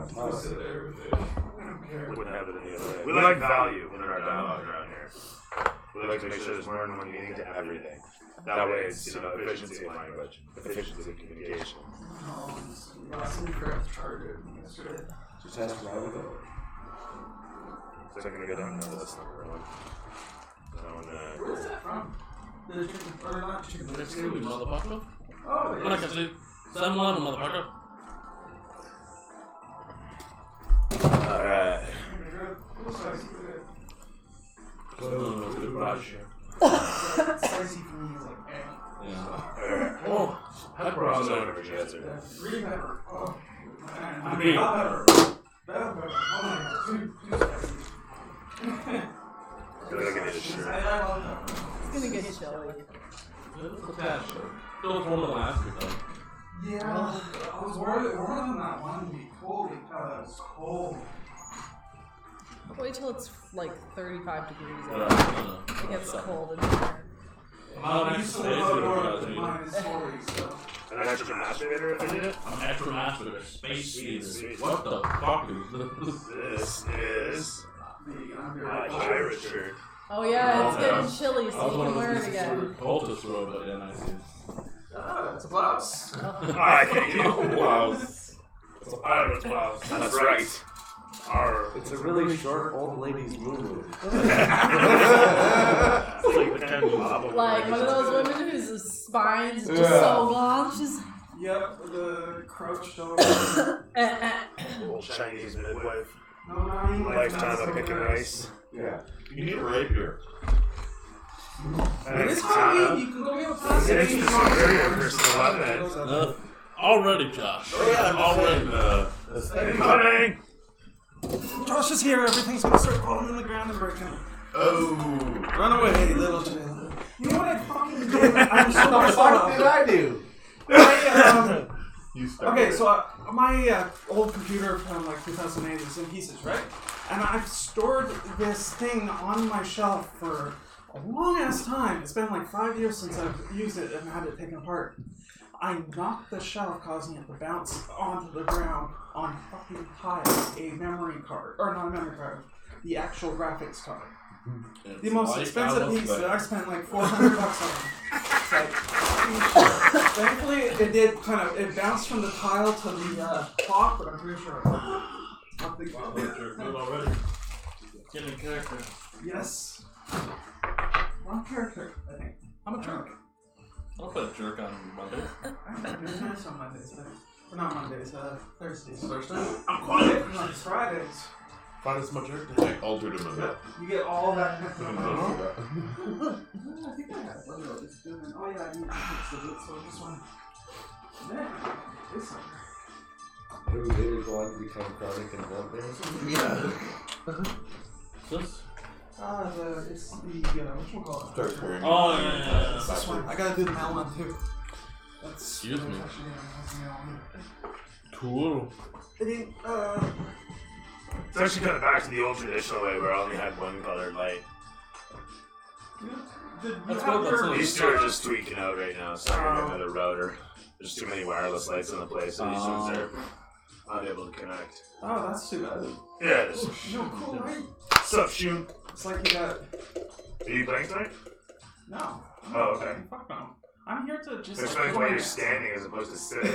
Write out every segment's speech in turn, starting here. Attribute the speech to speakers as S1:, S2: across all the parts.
S1: sit there with it. I don't care.
S2: Wouldn't have it any other way. We like value in our dialogue around here. We like to make sure there's more than one meaning to everything. That way it's, efficiency of language, efficiency of communication.
S1: Some crap charted yesterday.
S3: Just ask Rob with it.
S2: So I'm gonna go down. No, that's not where I went.
S1: Where's that from? The chicken, or not chicken, but it's
S4: Excuse me, motherfucker.
S1: Oh,
S4: When I can see 7-Eleven, motherfucker.
S2: Alright.
S1: Spicy for me is like,
S4: Yeah. Oh, pepper on there.
S1: green pepper. Oh,
S4: Green.
S1: hot pepper. Bell pepper. Oh my god, too spicy.
S2: Go get a shirt.
S1: I love pepper.
S5: It's gonna get chilly.
S4: Look at that shit. Still was warmer than last week, though.
S1: Yeah, I was worried on that one week. Holy cow, that was cold.
S5: Wait till it's like 35 degrees
S4: Yeah,
S5: out. It gets cold in here.
S4: I'm
S1: used to
S4: extra
S1: live outdoors
S4: master.
S1: with mine is 40, so.
S2: An extra masturbator if I did it?
S4: I'm extra master. Space
S2: Sweet,
S4: Speeder.
S2: sweet.
S4: What the fuck is this?
S2: This is
S1: The under.
S2: pirate shirt.
S5: Oh yeah, it's
S4: Oh,
S5: getting
S4: yeah.
S5: chilly, so you can wear it again.
S4: Cultist robe, but yeah, nice.
S1: Ah, it's a blouse.
S2: I can't get it.
S4: Wow.
S2: It's a pirate's blouse. That's right. Arr.
S3: It's a really short old lady's moo-moo.
S5: Like one of those women whose spine's just so long, she's
S1: Yep, the crouched over.
S2: Old Chinese midwife.
S1: No, no, I mean, like,
S2: Lifetime
S1: massive
S2: of picking
S1: rice.
S2: rice.
S3: Yeah.
S4: You need a rapier.
S1: And it's Halloween, you can go get a plastic.
S2: It's the superior versus 11.
S4: Already, Josh. Oh, yeah, already.
S2: Coming!
S1: Josh is here, everything's gonna start falling on the ground and breaking.
S4: Oh.
S1: Run away, little child. You know what I fucking did? I'm so
S3: What the fuck did I do?
S1: Okay, so my old computer from like 2008 is in pieces, right? And I've stored this thing on my shelf for a long ass time. It's been like 5 years since I've used it and had it taken apart. I knocked the shelf, causing it to bounce onto the ground on fucking tile, a memory card, or not a memory card, the actual graphics card. The most expensive piece that I spent like $400 on. It's like, thankfully, it did it bounced from the tile to the clock, but I'm pretty sure. I'll think about it.
S4: Already. Getting character.
S1: Yes. Wrong character, I think. I'm a jerk.
S4: I'll put a jerk on Monday.
S1: I'm doing this on Mondays, but not Mondays, Thursdays.
S4: Thursday?
S1: I'm quiet. No, it's Fridays.
S4: Friday's my jerk day. I altered him a bit.
S1: You get all that. I think I had it. Oh yeah, I need to fix it, so I just want to. This one.
S3: Who later go on to become chronic and want there?
S4: Yeah. This?
S1: It's the, whatchamacallit?
S4: Oh, yeah.
S1: It's this one. I gotta do the mail one too. That's.
S4: Excuse me.
S1: Actually, yeah, that's the mail one.
S4: Cool.
S1: I think,
S2: It's actually kind of back to the old traditional way where I only had one colored light.
S4: That's good, that's good.
S2: These two are just tweaking out right now, so I'm gonna get another router. There's too many wireless lights in the place, so these ones are unable to connect.
S1: oh, that's too bad.
S2: Yeah, it is.
S1: No, cool, right?
S2: What's up, Shun?
S1: It's like you got.
S2: Are you playing tonight?
S1: No.
S2: Oh, okay.
S1: Fuck no. I'm here to just.
S2: Explains why you're standing as opposed to sitting.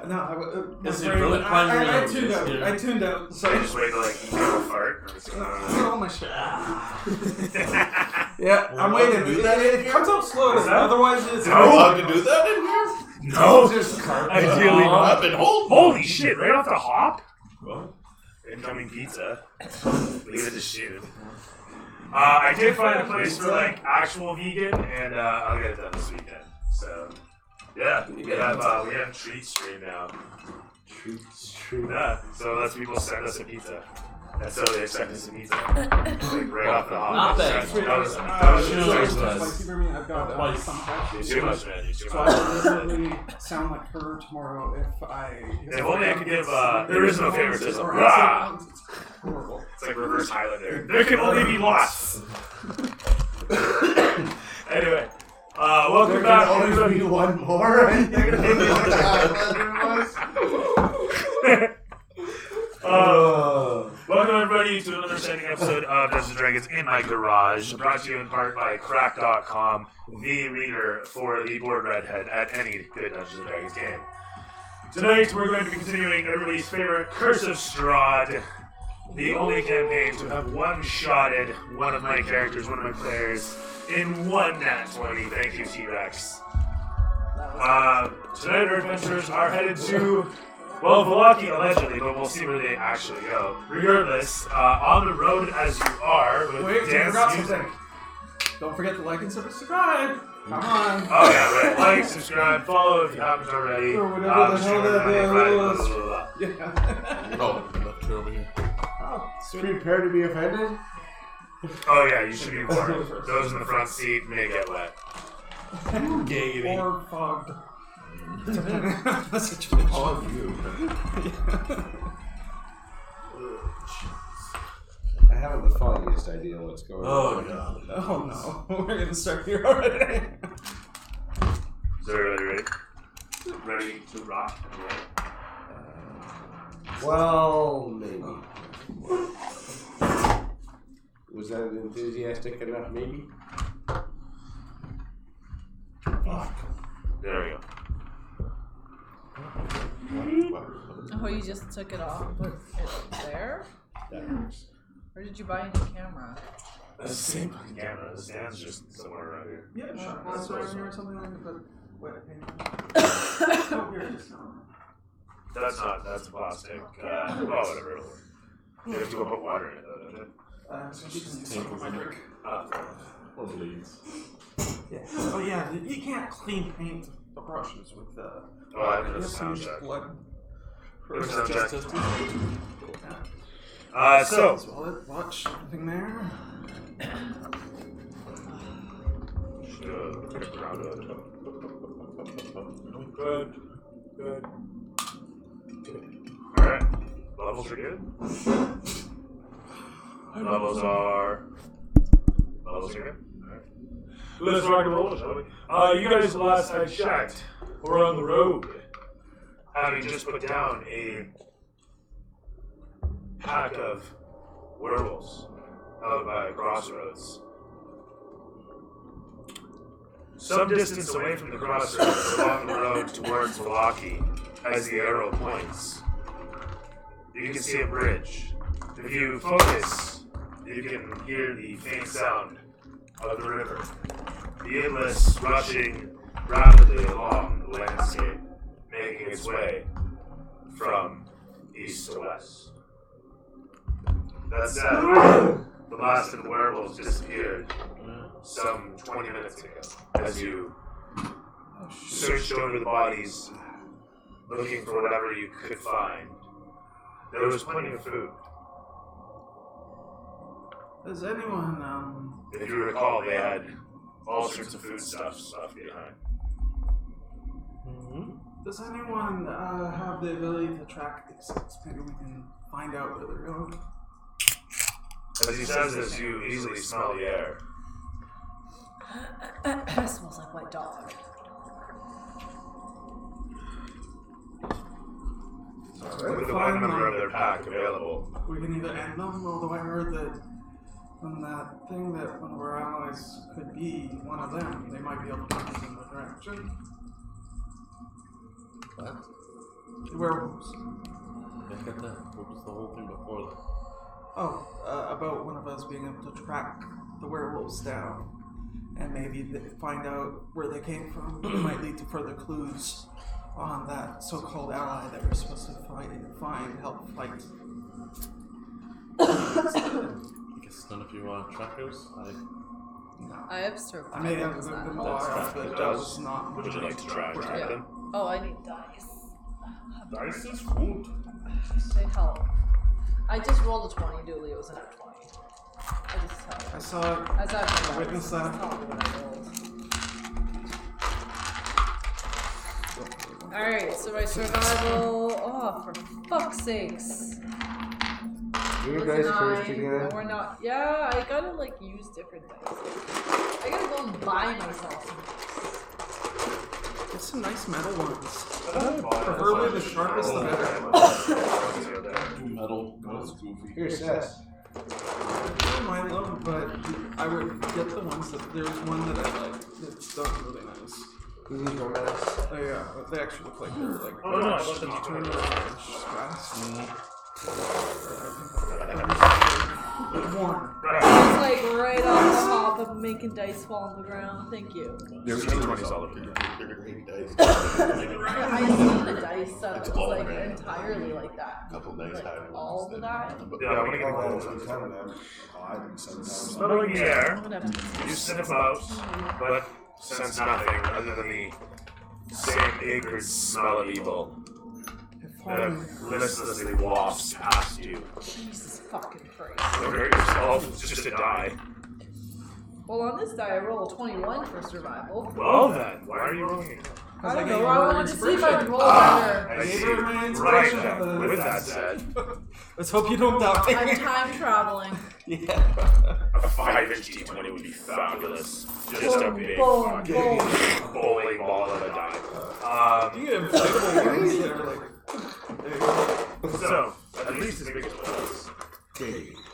S1: No,
S4: Is he really climbing
S1: I
S4: around
S1: tuned out.
S4: here?
S1: I tuned out.
S2: So you just wait to like eat a fart? Or it's
S1: Look at
S2: gonna...
S1: all my shit. Yeah, I'm waiting.
S4: Do that in
S1: It comes out slow, otherwise it's.
S2: No.
S4: Allowed to do that in here?
S2: No!
S1: Just
S2: Ideally not.
S4: I've been holding.
S2: Holy shit, right off the hop?
S4: What?
S2: Incoming pizza. Leave it to shoot. I did find a place for like actual vegan, and I'll get it done this weekend. So, yeah, we have treat stream now.
S3: Treats, true.
S2: Yeah, so lets people send us a pizza. And so they sent us a pizza. Like right off the hop.
S4: Not bad.
S2: That was
S1: Spicy for me. I've got some
S2: You're too much, man. You're too
S1: So I
S2: much.
S1: will literally sound like her tomorrow if I.
S2: If only I could give, there is no favoritism.
S1: Or
S2: Ah!
S1: it's horrible.
S2: It's like reverse Highlander. There can only be lots. Anyway, welcome back.
S3: Only be one more.
S2: Welcome everybody to another exciting episode of Dungeons & Dragons in My Garage, brought to you in part by Crack.com, the leader for the board redhead at any good Dungeons & Dragons game. Tonight we're going to be continuing everybody's favorite Curse of Strahd, the only campaign to have one-shotted one of my characters, one of my players, in one Nat 20. Thank you, T-Rex. Tonight our adventurers are headed to, well, Vallaki allegedly, but we'll see where they actually go. Regardless, on the road as you are, with
S1: Wait, you
S2: dance
S1: forgot
S2: music.
S1: something. Don't forget to like and subscribe. Come on.
S2: Oh yeah, right. Like, subscribe, follow if you haven't already.
S1: Or whatever the hell that is.
S2: Yeah.
S1: Yeah.
S4: Oh, left here over here.
S1: Oh, sweet.
S3: Prepare to be offended?
S2: Oh yeah, you should be warned. Those in the front seat may get wet.
S4: Giggity.
S1: Or fogged.
S4: Oh, you.
S3: I haven't the foggiest idea what's going
S4: Oh,
S3: on.
S4: God.
S1: Oh no, we're gonna start here already.
S2: Is everybody ready? Ready to rock and roll?
S3: Well, maybe. Was that an enthusiastic enough maybe?
S4: Fuck.
S2: There we go.
S5: Oh, you just took it off and put it there?
S3: That works.
S5: Or did you buy a new camera?
S2: That's the same fucking camera. The stand's just somewhere around here.
S1: Yeah, sure. That's right here or something like that. But wait, oh, here it is.
S2: That's plastic. Oh, whatever. You have to go put water in it, though, don't you?
S1: So she can use some of my drink.
S4: Or bleeds.
S1: Yeah. Oh yeah, you can't clean paint the brushes with the.
S2: Oh, I mean,
S1: you
S2: that's
S1: have to use
S2: sound check.
S1: blood.
S2: Give us a sound check.
S1: Yeah.
S2: So,
S1: Watch anything there.
S2: Good. Alright. Levels are good. Levels are good. Alright. Let's rock and roll, shall we? You guys, the last I checked, were on the road. Having just put down a pack of werewolves out by a crossroads. Some distance away from the crossroads, along the road towards Vallaki, as the arrow points, you can see a bridge. If you focus, you can hear the faint sound of the river, the endless rushing rapidly along the landscape, making its way from east to west. That said, the last of the werewolves disappeared some 20 minutes ago as you searched over the bodies looking for whatever you could find. There was plenty of food.
S1: Does anyone
S2: If you recall, they had all sorts of foodstuffs left behind.
S1: Does anyone have the ability to track these things? Maybe we can find out where they're going.
S2: As he says this, you easily smell the air.
S5: It smells like wet dog.
S2: With the one member of their pack available.
S1: We can either end them, although I heard that from that thing that one of our allies could be one of them, they might be able to point us in the direction.
S4: What?
S1: The werewolves.
S4: Look at that. What was the whole thing before that?
S1: Oh, about one of us being able to track the werewolves down. And maybe find out where they came from. It might lead to further clues on that so-called ally that we're supposed to help fight.
S4: I guess none of you want trackers.
S1: No.
S5: I have survived.
S1: I may have
S5: Does that
S1: them
S5: help?
S1: die, but that was not.
S2: Would you like to try and track
S5: Yeah.
S2: them?
S5: Oh, I need dice.
S2: Dice is food.
S5: They help. I just rolled a 20, Dooley. It was a nat 20. I just tell
S1: I
S5: you.
S1: saw it.
S5: As I've
S1: Witness that.
S5: Tell me what I rolled. Alright, so my survival. Oh, for fuck's sakes.
S3: You
S5: Was
S3: guys
S5: 9.
S3: cursed again?
S5: No, we're not. Yeah, I gotta like use different dice. I gotta go and buy myself some dice.
S1: Get some nice metal ones. Preferably the sharpest the better.
S4: Metal. That's goofy.
S3: Here's Seth.
S1: I don't mind them, but I would get the ones that there's one that I like that's done really nice.
S3: Who's romance?
S1: Oh yeah, they actually look like they're like
S2: Oh, no, I love them.
S1: Warm.
S5: It's like right off the hop of making dice fall on the ground. Thank you.
S2: There's 20s all over.
S5: Yeah, I seen the dice that was like entirely like that.
S6: Couple nice
S5: Like
S6: items.
S5: all the die.
S2: Yeah, I want to get a gold. Smelling the air, you sniff out, but sense nothing other than the same acrid smell of evil that listlessly wafts past you.
S5: Jesus fucking Christ.
S2: Don't hurt yourself, it's just a die.
S5: Well, on this die, I roll a 21 for survival.
S2: Well then, why are you rolling it?
S5: I don't
S1: gave
S5: know.
S1: her
S5: I wanted to see if I would roll
S2: I
S5: better.
S2: see.
S1: Gave her my
S2: Right
S1: inspiration.
S2: then, with that said,
S1: Let's hope you don't
S5: I'm
S1: die.
S5: time traveling.
S2: a 5-inch D20 would be fabulous. Just a big
S5: Boom,
S2: fucking
S5: boom.
S2: bowling ball of a die.
S1: You get inflatable ones that are like.
S2: So, at least as big as those.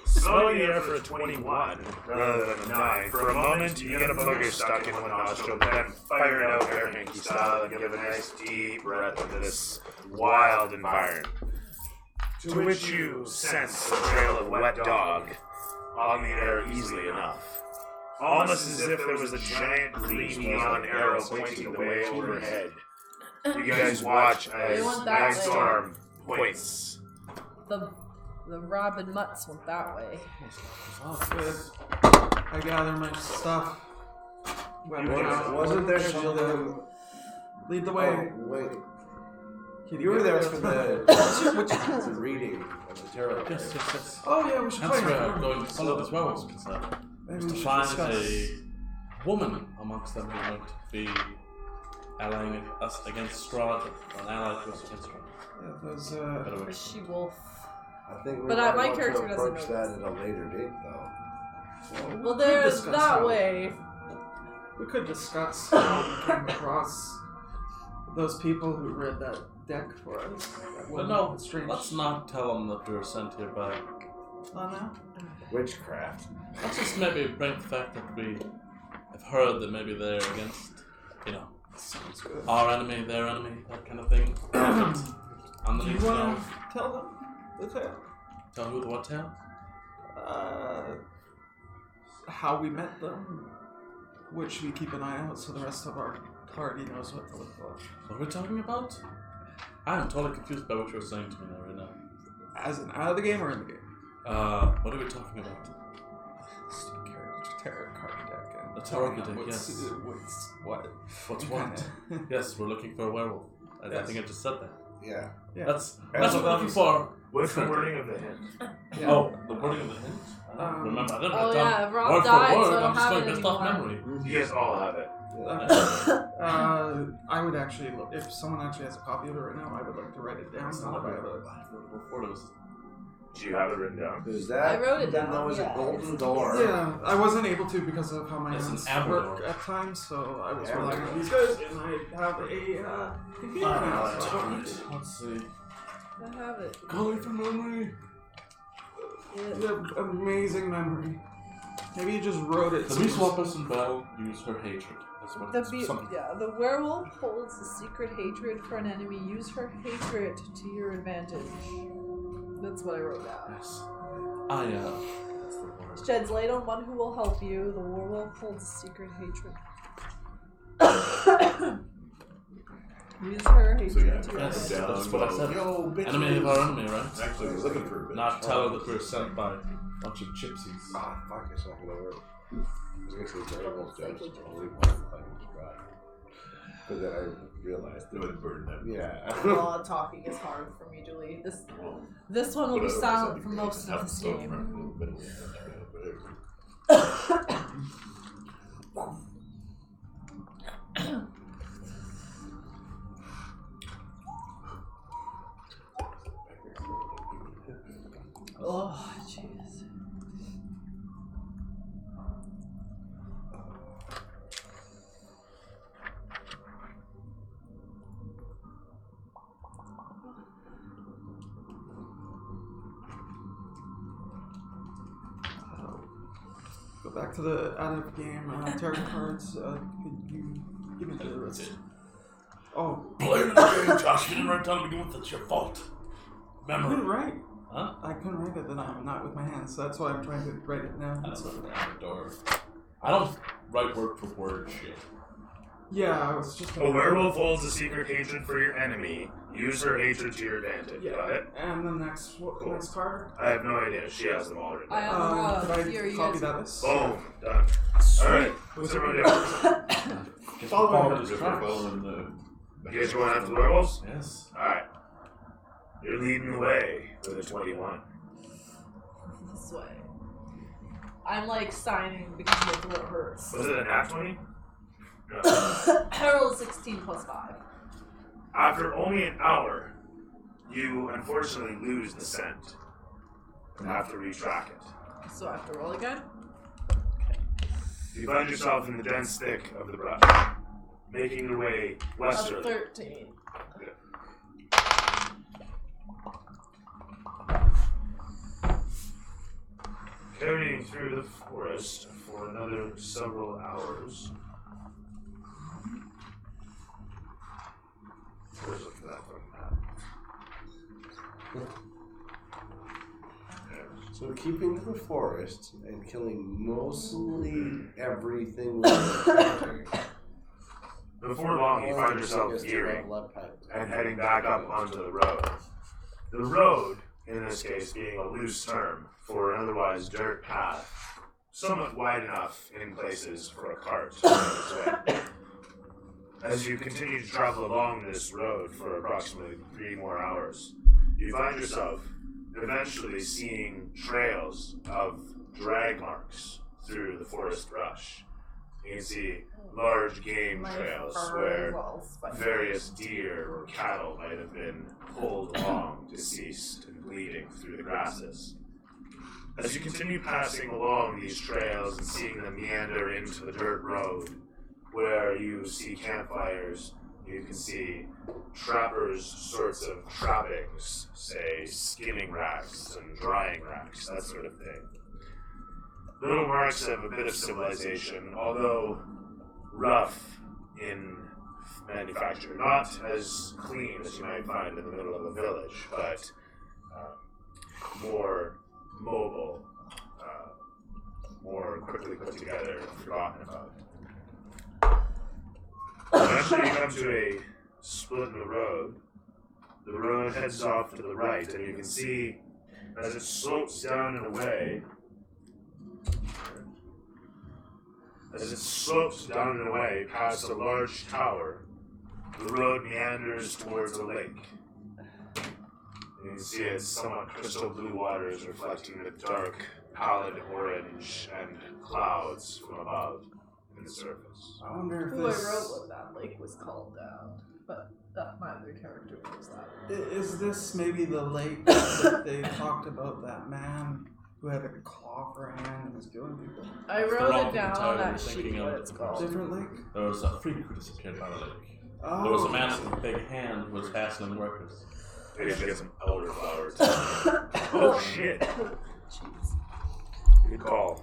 S2: Smelling the air for a 21 rather than a 9. For a moment, you get a booger stuck in one nostril, but then fire it out air hanky style and give a nice deep breath into this wild environment. To which you sense a trail of wet dog on the air easily enough. Almost as if there was a giant green neon arrow pointing the way overhead. You guys watch as
S5: went that
S2: Night
S5: way.
S2: Storm points.
S5: The Robin Mutts went that way.
S1: Oh, good. I gather my stuff.
S3: Wasn't there something?
S1: Lead the way.
S3: Oh, wait.
S1: Can
S3: You were
S1: get
S3: there
S1: rid
S3: for
S1: of-
S3: the reading of the tarot.
S4: Yes, yes, yes.
S1: Oh yeah, we should
S4: That's
S1: play.
S4: where I'm going to follow this werewolf's concerned.
S1: Maybe
S4: To
S1: we should
S4: find
S1: discuss.
S4: a woman amongst them who might be allying us against Strahd, an ally to us against Strahd.
S1: Yeah, those.
S4: Better
S5: A
S4: way.
S5: she-wolf.
S3: I think we
S5: But
S3: might
S5: my
S3: want
S5: character
S3: to
S5: doesn't
S3: approach
S5: know
S3: that at a later date, though.
S5: Well, there's
S1: discuss
S5: that
S1: how-
S5: way.
S1: We could discuss how we came across those people who read that deck for us. That
S4: But
S1: one
S4: no,
S1: strange.
S4: let's not tell them that we were sent here by.
S1: Oh no.
S3: Witchcraft.
S4: Let's just maybe bring the fact that we have heard that maybe they're against,
S1: Sounds good.
S4: our enemy, their enemy, that kind of thing. And
S1: Do
S4: the
S1: you
S4: need to
S1: want
S4: know.
S1: to tell them the tale?
S4: Tell who the what tale?
S1: How we met them, which we keep an eye out so the rest of our party knows what to look for.
S4: What are we talking about? I'm totally confused by what you're saying to me right now.
S1: As in out of the game or in the game?
S4: What are we talking about?
S1: Tarot card deck. And
S4: A tarot
S1: finding out
S4: deck,
S1: what's-
S4: yes.
S1: What?
S4: What's what? Yes, we're looking for a werewolf. I
S1: Yes.
S4: think I just said that.
S3: Yeah.
S1: Yeah.
S4: That's
S3: And
S4: what we're looking for.
S2: What's the wording of the hint?
S1: Yeah.
S4: Oh, the wording of the hint? I don't remember. I didn't
S5: Oh,
S4: write
S5: yeah,
S4: down
S5: Rob
S4: word
S5: died,
S4: for word.
S5: so I don't
S4: I'm just
S5: have
S4: going
S5: it
S4: based off
S5: anymore.
S4: memory.
S2: You guys all have it.
S1: I would actually, if someone actually has a copy of it right now, I would like to write it down.
S4: It's
S1: So
S4: not
S1: that I
S4: like
S1: have
S4: before it was.
S2: Do you have it written down?
S3: Is that?
S5: I wrote it
S3: then
S5: down,
S3: There was
S5: yeah.
S3: a golden
S5: It's-
S3: door.
S1: Yeah, I wasn't able to because of how my
S4: It's an
S1: hands
S4: amber
S1: work
S4: door.
S1: at times, so I was
S3: Amber
S1: relying on
S3: door.
S1: these guys, and I have a computer now. So
S4: Let's see.
S5: I have it.
S4: Calling from memory.
S1: you have amazing memory. Maybe you just wrote it.
S4: The beast swappers in battle use her hatred. That's what it's something.
S5: The werewolf holds a secret hatred for an enemy. Use her hatred to your advantage. That's what I wrote down.
S4: Yes. I that's the word.
S5: Sheds light on one who will help you. The werewolf holds a secret hatred. Use her hatred
S6: So yeah,
S5: to your
S4: Yes,
S5: advantage.
S4: that's what I said.
S3: Yo, bitch.
S4: Enemy of our enemy, right?
S6: Actually, I was looking for a bit.
S4: Not tell her that we're sent by a bunch of gypsies.
S3: Ah, fuck, it's not gonna work. I was gonna say variable judge. I'll leave my fucking try. But then I realized
S6: It would burn them.
S3: Yeah.
S5: Talking is hard for me, Julie. This one will be silent for most of this game. Oh, jeez.
S1: Go back to the out of game tarot cards. Could you give me the list? Oh,
S4: Blame it on you, Josh. You didn't write down to begin with. It's your fault.
S1: I couldn't
S4: Memory.
S1: write.
S4: Huh?
S1: I couldn't write it, then I'm not with my hands. So that's why I'm trying to write it now.
S4: That's not the door. I don't write word for word shit.
S1: Yeah, I was just.
S2: A werewolf holds a secret hatred for your enemy. Use her hatred to your advantage.
S1: Yeah.
S2: Got it?
S1: And the next next card.
S2: I have no idea. She has them already.
S5: I have
S1: Could I
S5: here, you
S1: copy
S5: guys.
S1: that list?
S2: Boom. Done. Alright. What's everyone doing?
S1: Follow
S4: his
S6: Just
S4: tracks.
S6: following the.
S2: You guys going after the werewolves?
S4: Yes.
S2: Alright. You're leading the way with a 21.
S5: This way. I'm like signing because my throat hurts.
S2: Was it a nat 20? No.
S5: I rolled 16 plus 5.
S2: After only an hour, you unfortunately lose the scent and have to retrack it.
S5: So I have to roll again?
S2: You find yourself in the dense thick of the brush, making your way
S5: Of
S2: westerly.
S5: 13.
S2: Carrying through the forest for another several hours. Where's it for that fucking map?
S3: So keeping to the forest and killing mostly everything we're encountering.
S2: Before long, you find yourself veering and heading back up onto the road. The road, in this case, being a loose term for an otherwise dirt path, somewhat wide enough in places for a cart to make its way. As you continue to travel along this road for approximately 3 more hours, you find yourself eventually seeing trails of drag marks through the forest brush. You can see large game trails where various deer or cattle might have been pulled along, deceased and bleeding through the grasses. As you continue passing along these trails and seeing them meander into the dirt road, where you see campfires, you can see trappers' sorts of trappings, say skimming racks and drying racks, that sort of thing. Little marks of a bit of civilization, although rough in manufacture. Not as clean as you might find in the middle of a village, but more mobile, more quickly put together and forgotten about. Eventually you come to a split in the road. The road heads off to the right, and you can see as it slopes down and away, past a large tower, the road meanders towards a lake. You can see its somewhat crystal blue waters reflecting the dark, pallid orange and clouds from above in the surface.
S1: I wonder if
S5: Who I
S1: this
S5: wrote what that lake was called down, but my other character knows that.
S1: is this maybe the lake that they talked about, that man who had a claw for a hand and was killing people?
S5: I
S4: the
S5: wrote
S4: wrong
S5: it down on that
S4: thinking
S5: sheet
S4: of
S5: what it's called.
S1: Different lake?
S4: There was a freak who disappeared by the lake.
S1: Oh.
S4: There was a man with a big hand who was hassling workers.
S2: Maybe I should get some elderflowers. Oh shit!
S5: Jeez.
S2: Good call.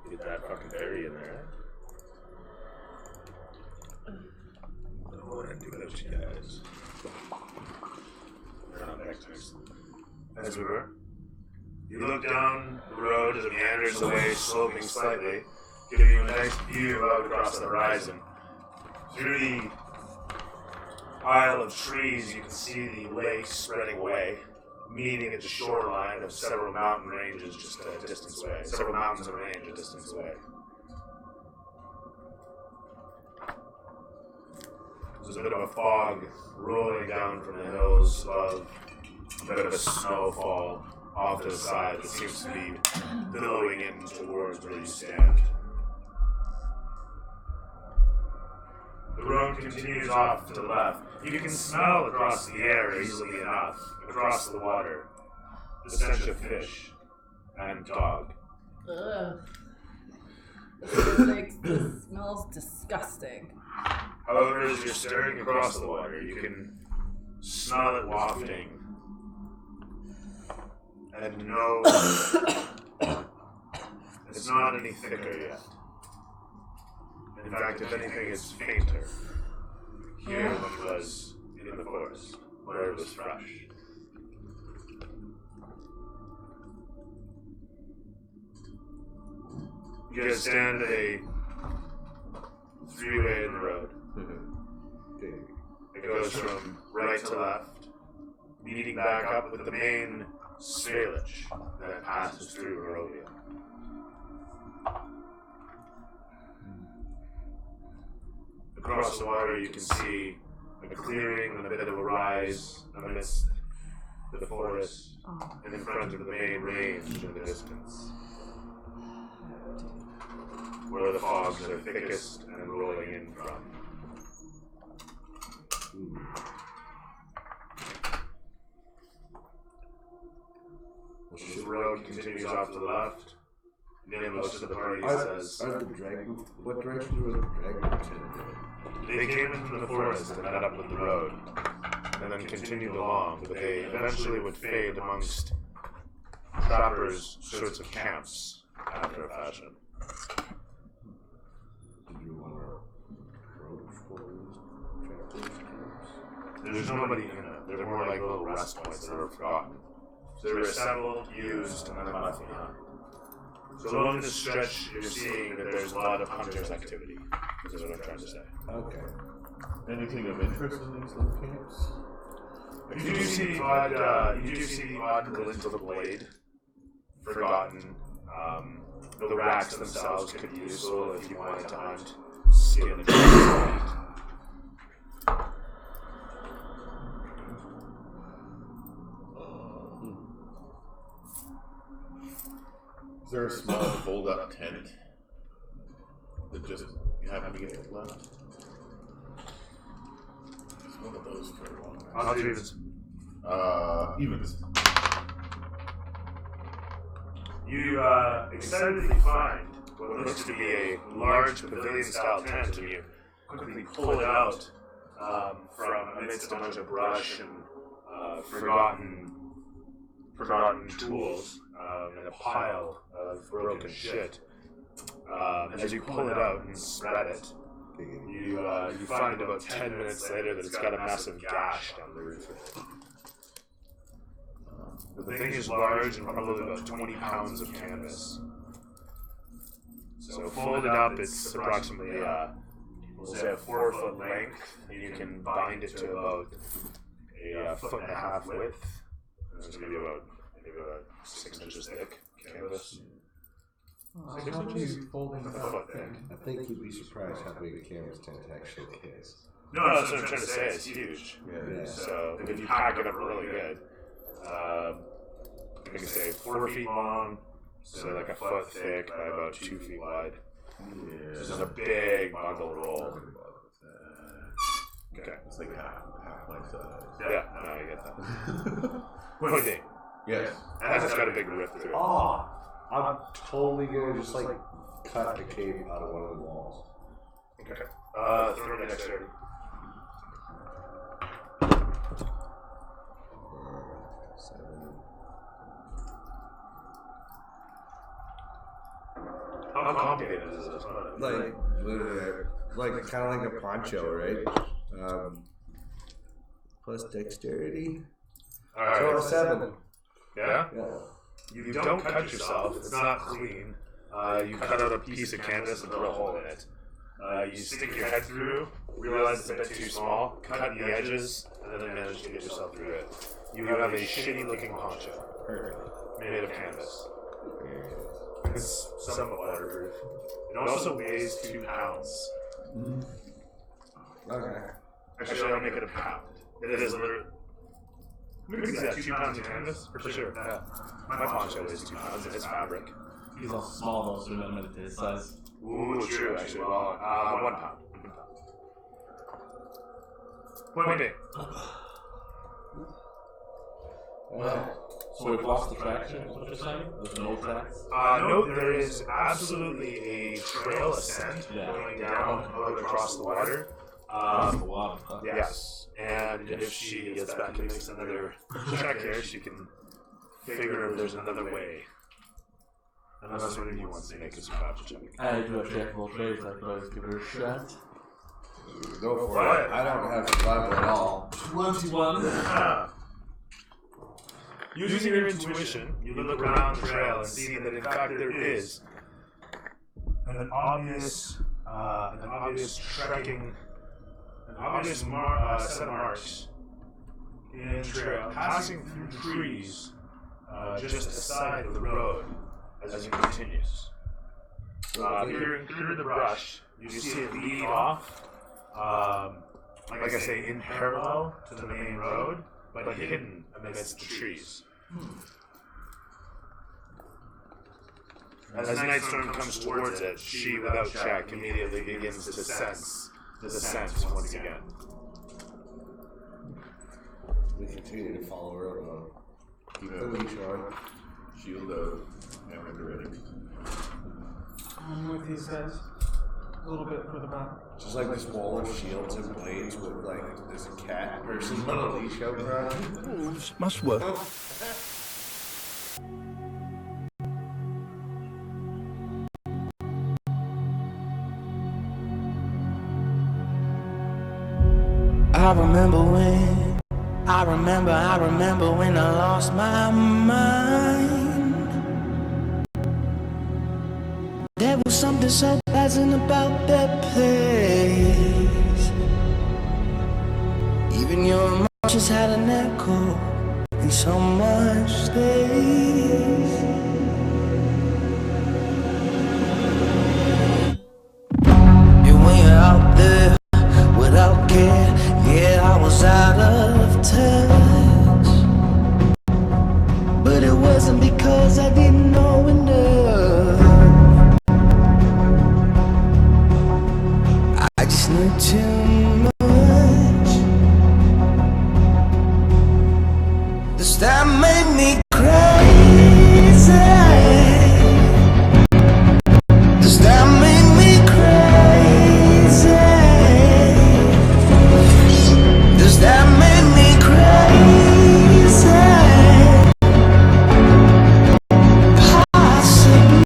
S2: Get that fucking berry in there. I don't want to do without you guys. We're not next. As we were. You look down the road as it meanders away, sloping slightly, giving you a nice view out across the horizon. Through the aisle of trees, you can see the lake spreading away, meeting at the shoreline of several mountain ranges just a distance away. Several mountains and range a distance away. There's a bit of a fog rolling down from the hills above, a bit of a snowfall off to the side that seems to be billowing in towards where you stand. The road continues off to the left. You can smell across the air easily enough, across the water, the stench of fish and dog.
S5: Ugh. This smells disgusting.
S2: However, as you're staring across the water, you can smell it wafting and know
S3: It's not any thicker yet. In fact, if anything, it's fainter. Here than it was in the forest, where it was fresh. You guys stand at a three-way in the road. It goes from right to left, meeting back up with the main Svalich that passes through Barovia. Across the water you can see a clearing and a bit of a rise amidst the forest and in front of the main range in the distance, where the fogs are thickest and rolling in from. The road continues off to the left. Then most of the party says,
S6: What direction was the dragon intended?
S3: they came in from the forest and met up with the road, and then continued along, but they eventually would fade amongst trappers' sorts of camps after a fashion.
S6: Did you want to approach for these trappers' camps?
S3: There's nobody in it. They're more like little rest points that are forgotten. So they're assembled, used, and then left behind. So along this stretch, you're seeing that there's a lot of hunters' activity. Is what I'm trying to say.
S6: Okay.
S4: Anything of interest in these little camps?
S3: You do see the odd glint of the blade. Forgotten. The racks themselves could be useful if you wanted to hunt skin and meat.
S6: Is there a small fold-up tent that just happened to get left? It's one of those for a long time.
S3: I'll do this.
S6: Evens.
S3: You excitedly find what looks to be a large pavilion-style tent, and you quickly pull it out from amidst a bunch of brush and forgotten tools and a pile of broken shit. As you pull it out and spread it, you find about 10 minutes later that it's got a massive gash down the roof of it. The thing is large and probably about 20 pounds of canvas. So folded up, it's approximately, we'll say a 4-foot length, and you can bind it to about a 1.5 foot width. It's maybe about 6 inches thick canvas.
S1: How do you folding
S3: A
S1: that
S3: foot
S1: thick?
S3: thick.
S6: I think you'd be surprised how big a canvas tent actually is.
S3: No, that's what I'm trying to say. It's huge.
S6: Yeah.
S3: So if you pack it up really good, you can say 4 feet long, so like a foot thick by about 2 feet wide.
S6: Yeah.
S3: This is a big bundle roll. Okay.
S6: It's like half my size.
S3: Yeah, no, I get that. Point being,
S6: Yes.
S3: and it's got a big rip through it.
S6: Oh, I'm totally gonna just like cut a cave out of one of the walls.
S3: Okay. Throw me dexterity. How complicated is this?
S6: Like, literally, like kind of like a poncho, right? Plus dexterity.
S3: Alright.
S6: So 7.
S3: Yeah?
S6: Yeah.
S3: You don't cut yourself, it's not clean. You cut out a piece of canvas and drill a hole in it. You stick your head through, realize it's a bit too small, cut the edges, and then manage to get yourself through it. You have a shitty looking poncho. Made of canvas. It's somewhat waterproof. It also weighs 2 pounds.
S6: Okay.
S3: Actually, I'll make it a pound. It is literally. Maybe that 2 pounds of canvas? For sure. Yeah. My poncho weighs 2 pounds and it's fabric.
S4: He's all small though, so we limit it to his size.
S3: Ooh, true, actually. Well, 1 pound. Point being.
S4: So we've lost the traction, is what you're saying? There's no tracks?
S3: No, there is absolutely a trail ascent
S4: Yeah.
S3: going down out across the water.
S4: Across the water, huh?
S3: Yes, and if she gets back and makes another check here, she can figure if there's another way. Unless one of you wants to make a survival check.
S4: I do have jack of all trades. I could always give it a shot.
S6: Go for it. I don't have survival at all.
S4: 21.
S3: Using your intuition, you look around the trail and see that in fact there is an obvious trekking, set of marks in the trail, passing through trees just aside of the road as it continues. Peering through the brush, you see it lead off, like I say, in parallel to the main road, but hidden amidst the trees. As Nightstorm comes towards it, she, without check, immediately begins to sense the scent once again.
S6: We continue to follow her along. Keep the leash on.
S3: Shield out, and ready.
S1: I'm with these guys. A little bit further back.
S6: Just like this wall of shields and blades with like there's a cat person on a leash out front.
S7: Wolves must work.
S8: I remember when I lost my mind. There was something so pleasant about that place. Even your emotions had an echo in so much space. And when you're out there without care, yeah, I was out of touch. But it wasn't because I didn't know enough. I just knew too much. This time made me crazy. This time made me crazy. Does that make me crazy? Possibly.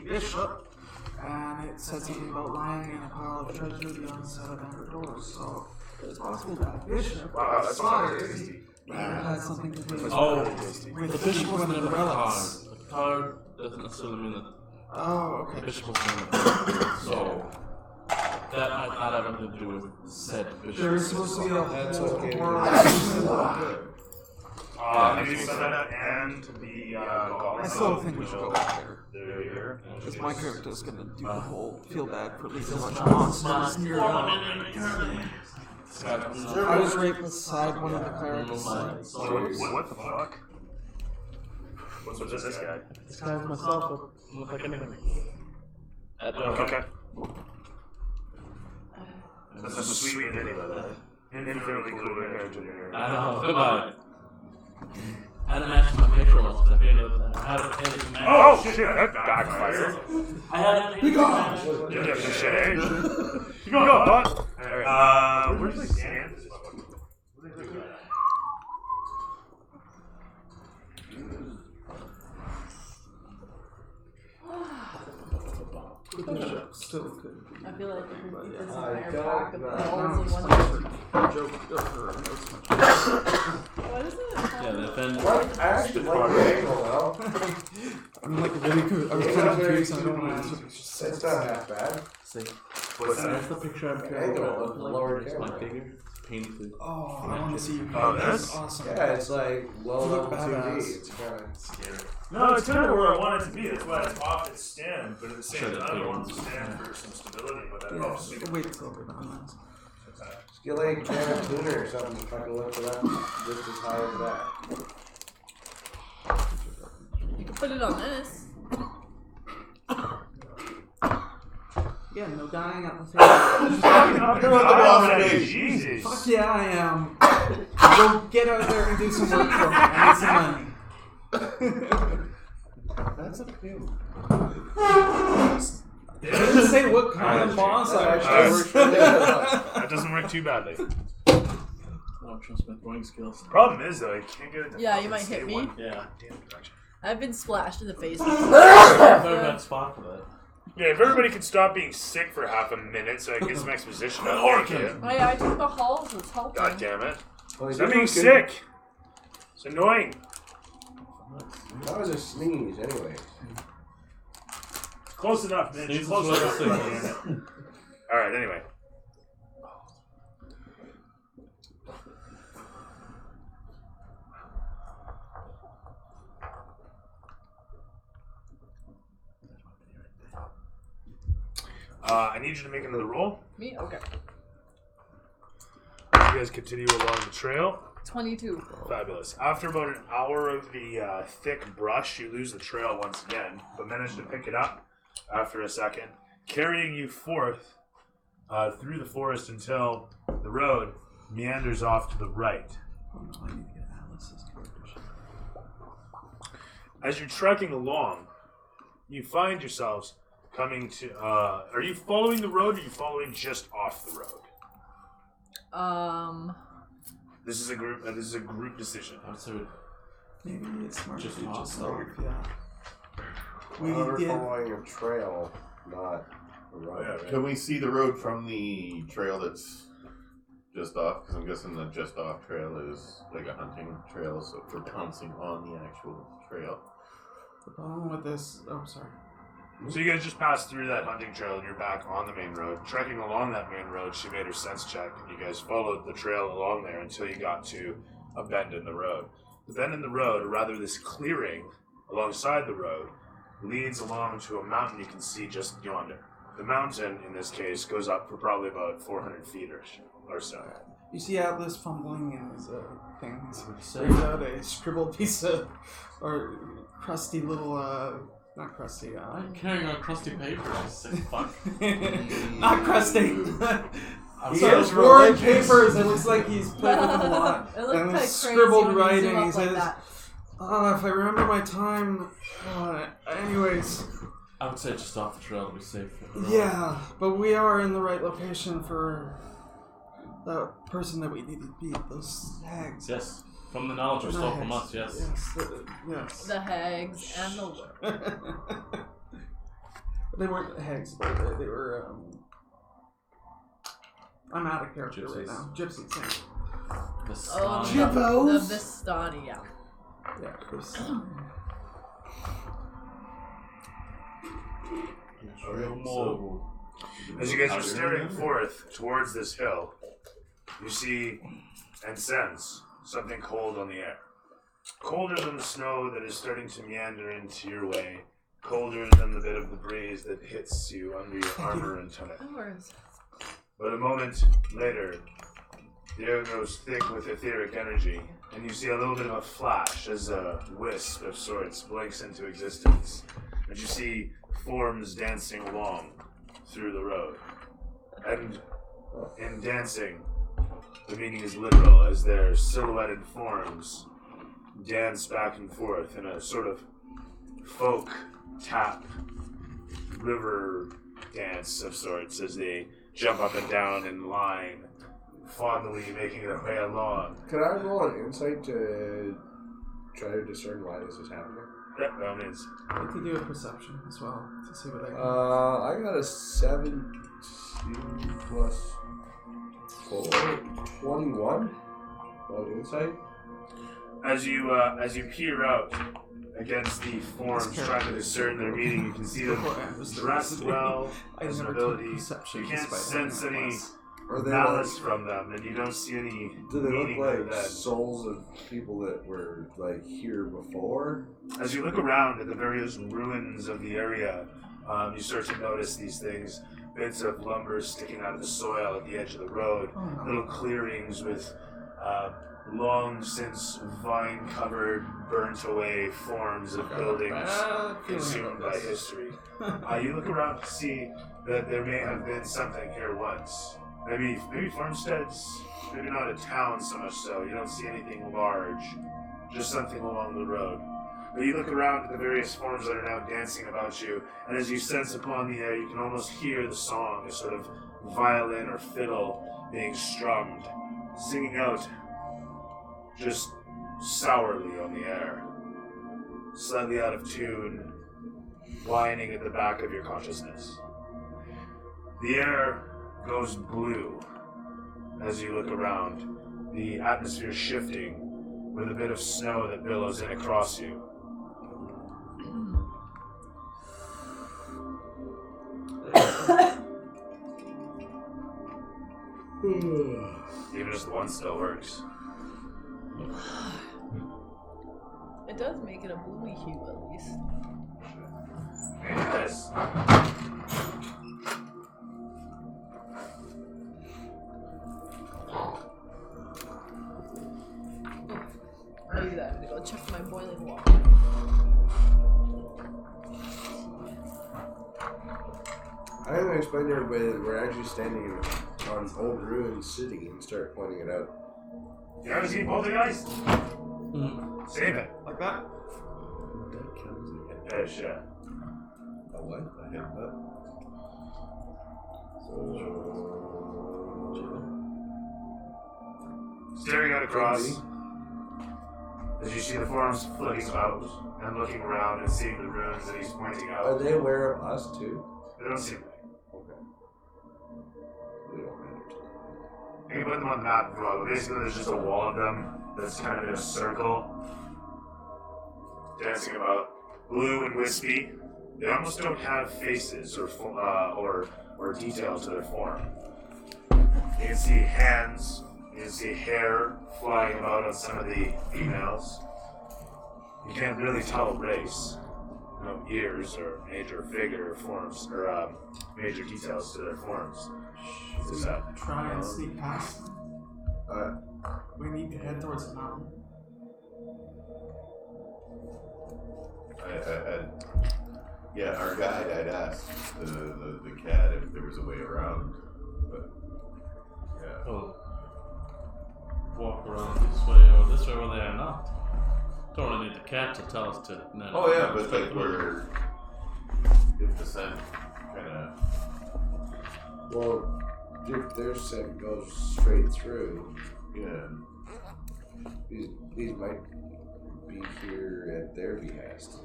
S1: Bishop, and it said something about lying in a pile of treasure beyond the side of Amber Doors, so it's possible that Bishop had something to do with
S4: The bishop was an umbrella card. The card doesn't necessarily mean that
S1: Oh,
S4: the
S1: okay.
S4: bishop was an umbrella. So that might not have anything to do with said bishop.
S1: There's supposed to be a
S6: That's
S1: whole
S6: okay.
S1: world.
S3: Maybe set up and the goblin.
S1: I still think we should go back there.
S3: They're here.
S1: Because my character's gonna do the whole feel bad for leaving a bunch of monsters near them. I was right beside one of the clerics.
S3: What the fuck? What's with this guy?
S4: This guy's myself. Doesn't look like anything.
S3: Okay. That's a sweet name. Infinitely cool hair engineer.
S4: I know. Goodbye. I had to match my picture once because I figured out how to edit the match.
S3: Oh shit! That backfired.
S4: I had to
S3: You give some shit, eh? You go, bud. Alright. Where's my stand?
S1: Still could be.
S5: I feel like if we beat this
S6: I
S5: entire
S6: don't
S5: pack of
S6: know.
S5: balls in one
S1: Joke of her.
S5: What is it?
S4: Yeah, then
S6: What? I actually like the angle though.
S1: I'm like really good. I was kind of confused. I don't want to.
S6: It's not half bad.
S4: see.
S3: What's that?
S4: That's the picture I'm
S6: Angle
S4: carrying.
S6: of the lower
S4: It's my
S6: camera.
S4: figure. It's painted.
S1: Oh, I want to see you.
S3: Oh,
S1: That's
S3: this?
S1: awesome.
S6: Yeah, it's like low
S1: You look
S6: level 2D.
S1: badass.
S6: It's kind of scary.
S2: No, it's kind of where I want it to be. That's why it's off its stand, but at the same
S4: Sure,
S2: time,
S4: that's
S2: I
S4: big.
S2: want it to stand for some stability. But that
S1: Yeah,
S2: helps me.
S1: wait till we're done.
S6: Just get like a camera tuner or something to fucking lift it up just as high as that.
S5: You can put it on this.
S1: Yeah, no dying at the table.
S3: You're the boss, baby. Jesus.
S1: Fuck yeah, I am. Go get out there and do some work for me. I need some money.
S6: That's a few.
S1: I didn't say what kind of boss I was.
S3: That doesn't work too badly.
S4: Oh, trust my throwing skills.
S3: Problem is, though, I can't get it to
S5: Yeah, you
S3: fucking
S5: might
S3: stay
S5: hit me.
S3: one
S4: Yeah.
S3: damn direction.
S5: I've been splashed in the face.
S4: Very bad spot for that.
S3: Yeah, if everybody could stop being sick for half a minute so I can get some exposition out there.
S5: Oh yeah, I took the halls. It's helping.
S3: God damn it.
S6: Well,
S3: Stop
S6: you're
S3: being
S6: looking-
S3: sick. It's annoying.
S6: That was a sneeze, anyway.
S3: Close enough, Mitch.
S4: Sneeze
S3: Close
S4: is
S3: enough.
S4: what I
S3: Goddammit. Alright, anyway. I need you to make another roll.
S5: Me? Okay.
S3: You guys continue along the trail.
S5: 22.
S3: Fabulous. After about an hour of the thick brush, you lose the trail once again, but manage to pick it up after a second, carrying you forth through the forest until the road meanders off to the right. As you're trekking along, you find yourselves coming to. Are you following the road, or are you following just off the road? This is a group. This is a group decision.
S4: I would say
S1: Maybe it's smart
S4: Just
S1: to
S4: off
S1: just
S4: the road.
S1: yeah.
S6: We're
S1: We did.
S6: following a trail, not a road.
S3: Yeah.
S6: right?
S7: Can we see the road from the trail that's just off? Because I'm guessing the just off trail is like a hunting trail, so if we're pouncing on the actual trail.
S1: The problem with this. Oh, sorry.
S3: So you guys just passed through that hunting trail and you're back on the main road. Trekking along that main road, she made her sense check, and you guys followed the trail along there until you got to a bend in the road. The bend in the road, or rather this clearing alongside the road, leads along to a mountain you can see just yonder. The mountain, in this case, goes up for probably about 400 feet or so.
S1: You see Atlas fumbling in his things. Brings out a scribbled piece of, or crusty little, not crusty,
S4: I'm carrying a crusty paper, you sick fuck.
S1: not crusty.
S4: I'm
S1: He
S4: sorry.
S1: has worn papers. It looks like he's played with them a lot.
S5: It looks
S1: and
S5: like
S1: it's
S5: crazy
S1: scribbled
S5: when you
S1: writing.
S5: zoom
S1: He
S5: up like
S1: says,
S5: that.
S1: if I remember my time. Anyways,
S4: I would say just off the trail to be safe.
S1: yeah, but we are in the right location for the person that we need to beat. Those hags.
S4: Yes. From the knowledge we stole from
S1: Hags.
S4: us, yes.
S1: Yes.
S5: The hags and the work.
S1: They weren't hags, but they were. I'm out of character right
S4: Gypsies.
S1: now. Gypsies.
S4: The
S5: Oh,
S4: Stani.
S5: the Vistani, yeah.
S1: Yeah. Chris.
S7: So,
S3: As you guys are staring forth towards this hill, you see and sense something cold on the air. Colder than the snow that is starting to meander into your way. Colder than the bit of the breeze that hits you under your armor and tunic.
S5: Hours.
S3: But a moment later, the air goes thick with etheric energy, and you see a little bit of a flash as a wisp of sorts blinks into existence. And you see forms dancing along through the road. And in dancing, the meaning is literal, as their silhouetted forms dance back and forth in a sort of folk tap river dance of sorts as they jump up and down in line, fondly making their way along.
S6: Could I roll an insight to try to discern why this is happening?
S3: Yeah, by all means.
S1: I could do a perception as well to see what I can.
S6: I got a 17 plus 4, 21. Roll insight.
S3: As you peer out against the forms trying to discern their meaning, you can see them dressed well
S1: I
S3: as
S1: never took
S3: nobility.
S1: perception
S3: You can't
S1: despite having
S3: sense
S1: that
S3: any
S1: class.
S6: Are they
S3: malice from them, and you don't see any
S6: Do they
S3: meaning
S6: look
S3: to
S6: like
S3: them.
S6: souls of people that were like here before?
S3: As you look around at the various ruins of the area, you start to notice these things. Bits of lumber sticking out of the soil at the edge of the road,
S1: Oh, no.
S3: little clearings with
S2: long since vine-covered, burnt-away forms of buildings consumed by history. You look around to see that there may have been something here once. Maybe farmsteads, maybe not a town so much so. You don't see anything large, just something along the road. But you look around at the various forms that are now dancing about you, and as you sense upon the air, you can almost hear the song, a sort of violin or fiddle being strummed, singing out just sourly on the air, slightly out of tune, whining at the back of your consciousness. The air goes blue as you look around, the atmosphere shifting with a bit of snow that billows in across you. Even just one still works.
S5: It does make it a bluey hue at least.
S2: Yes.
S5: I'll do that. I'm gonna go check my boiling water.
S6: I'm going to explain to everybody that we're actually standing on old ruined city and start pointing it out.
S2: You ever seen Poltergeist? Save it.
S1: Like that?
S6: That counts as
S2: Yeah, sure.
S6: a what? A headbutt?
S2: Staring out across, as you see the forms flitting about and looking around and seeing the ruins that he's pointing
S6: Are
S2: out.
S6: they aware of us too?
S2: They don't seem to be.
S6: Okay. We don't matter to them.
S2: You can put them on the map as well, but basically there's just a wall of them that's kind of in a circle, dancing about, blue and wispy. They almost don't have faces or detail to their form. You can see hands, you can see hair flying about on some of the females. You can't really tell a race. No ears or major figure forms or major details to their forms. Is that?
S1: Try and sneak past. We need to head towards the mountain.
S7: Yeah, our guide had asked the cat if there was a way around, but yeah.
S4: Oh. Walk around this way or this way, or they are not. Don't really need the cat to tell us to. No,
S7: Oh yeah, but like we're if the scent kind of.
S6: Well, if their scent goes straight through,
S7: Yeah.
S6: these might be here at their behest.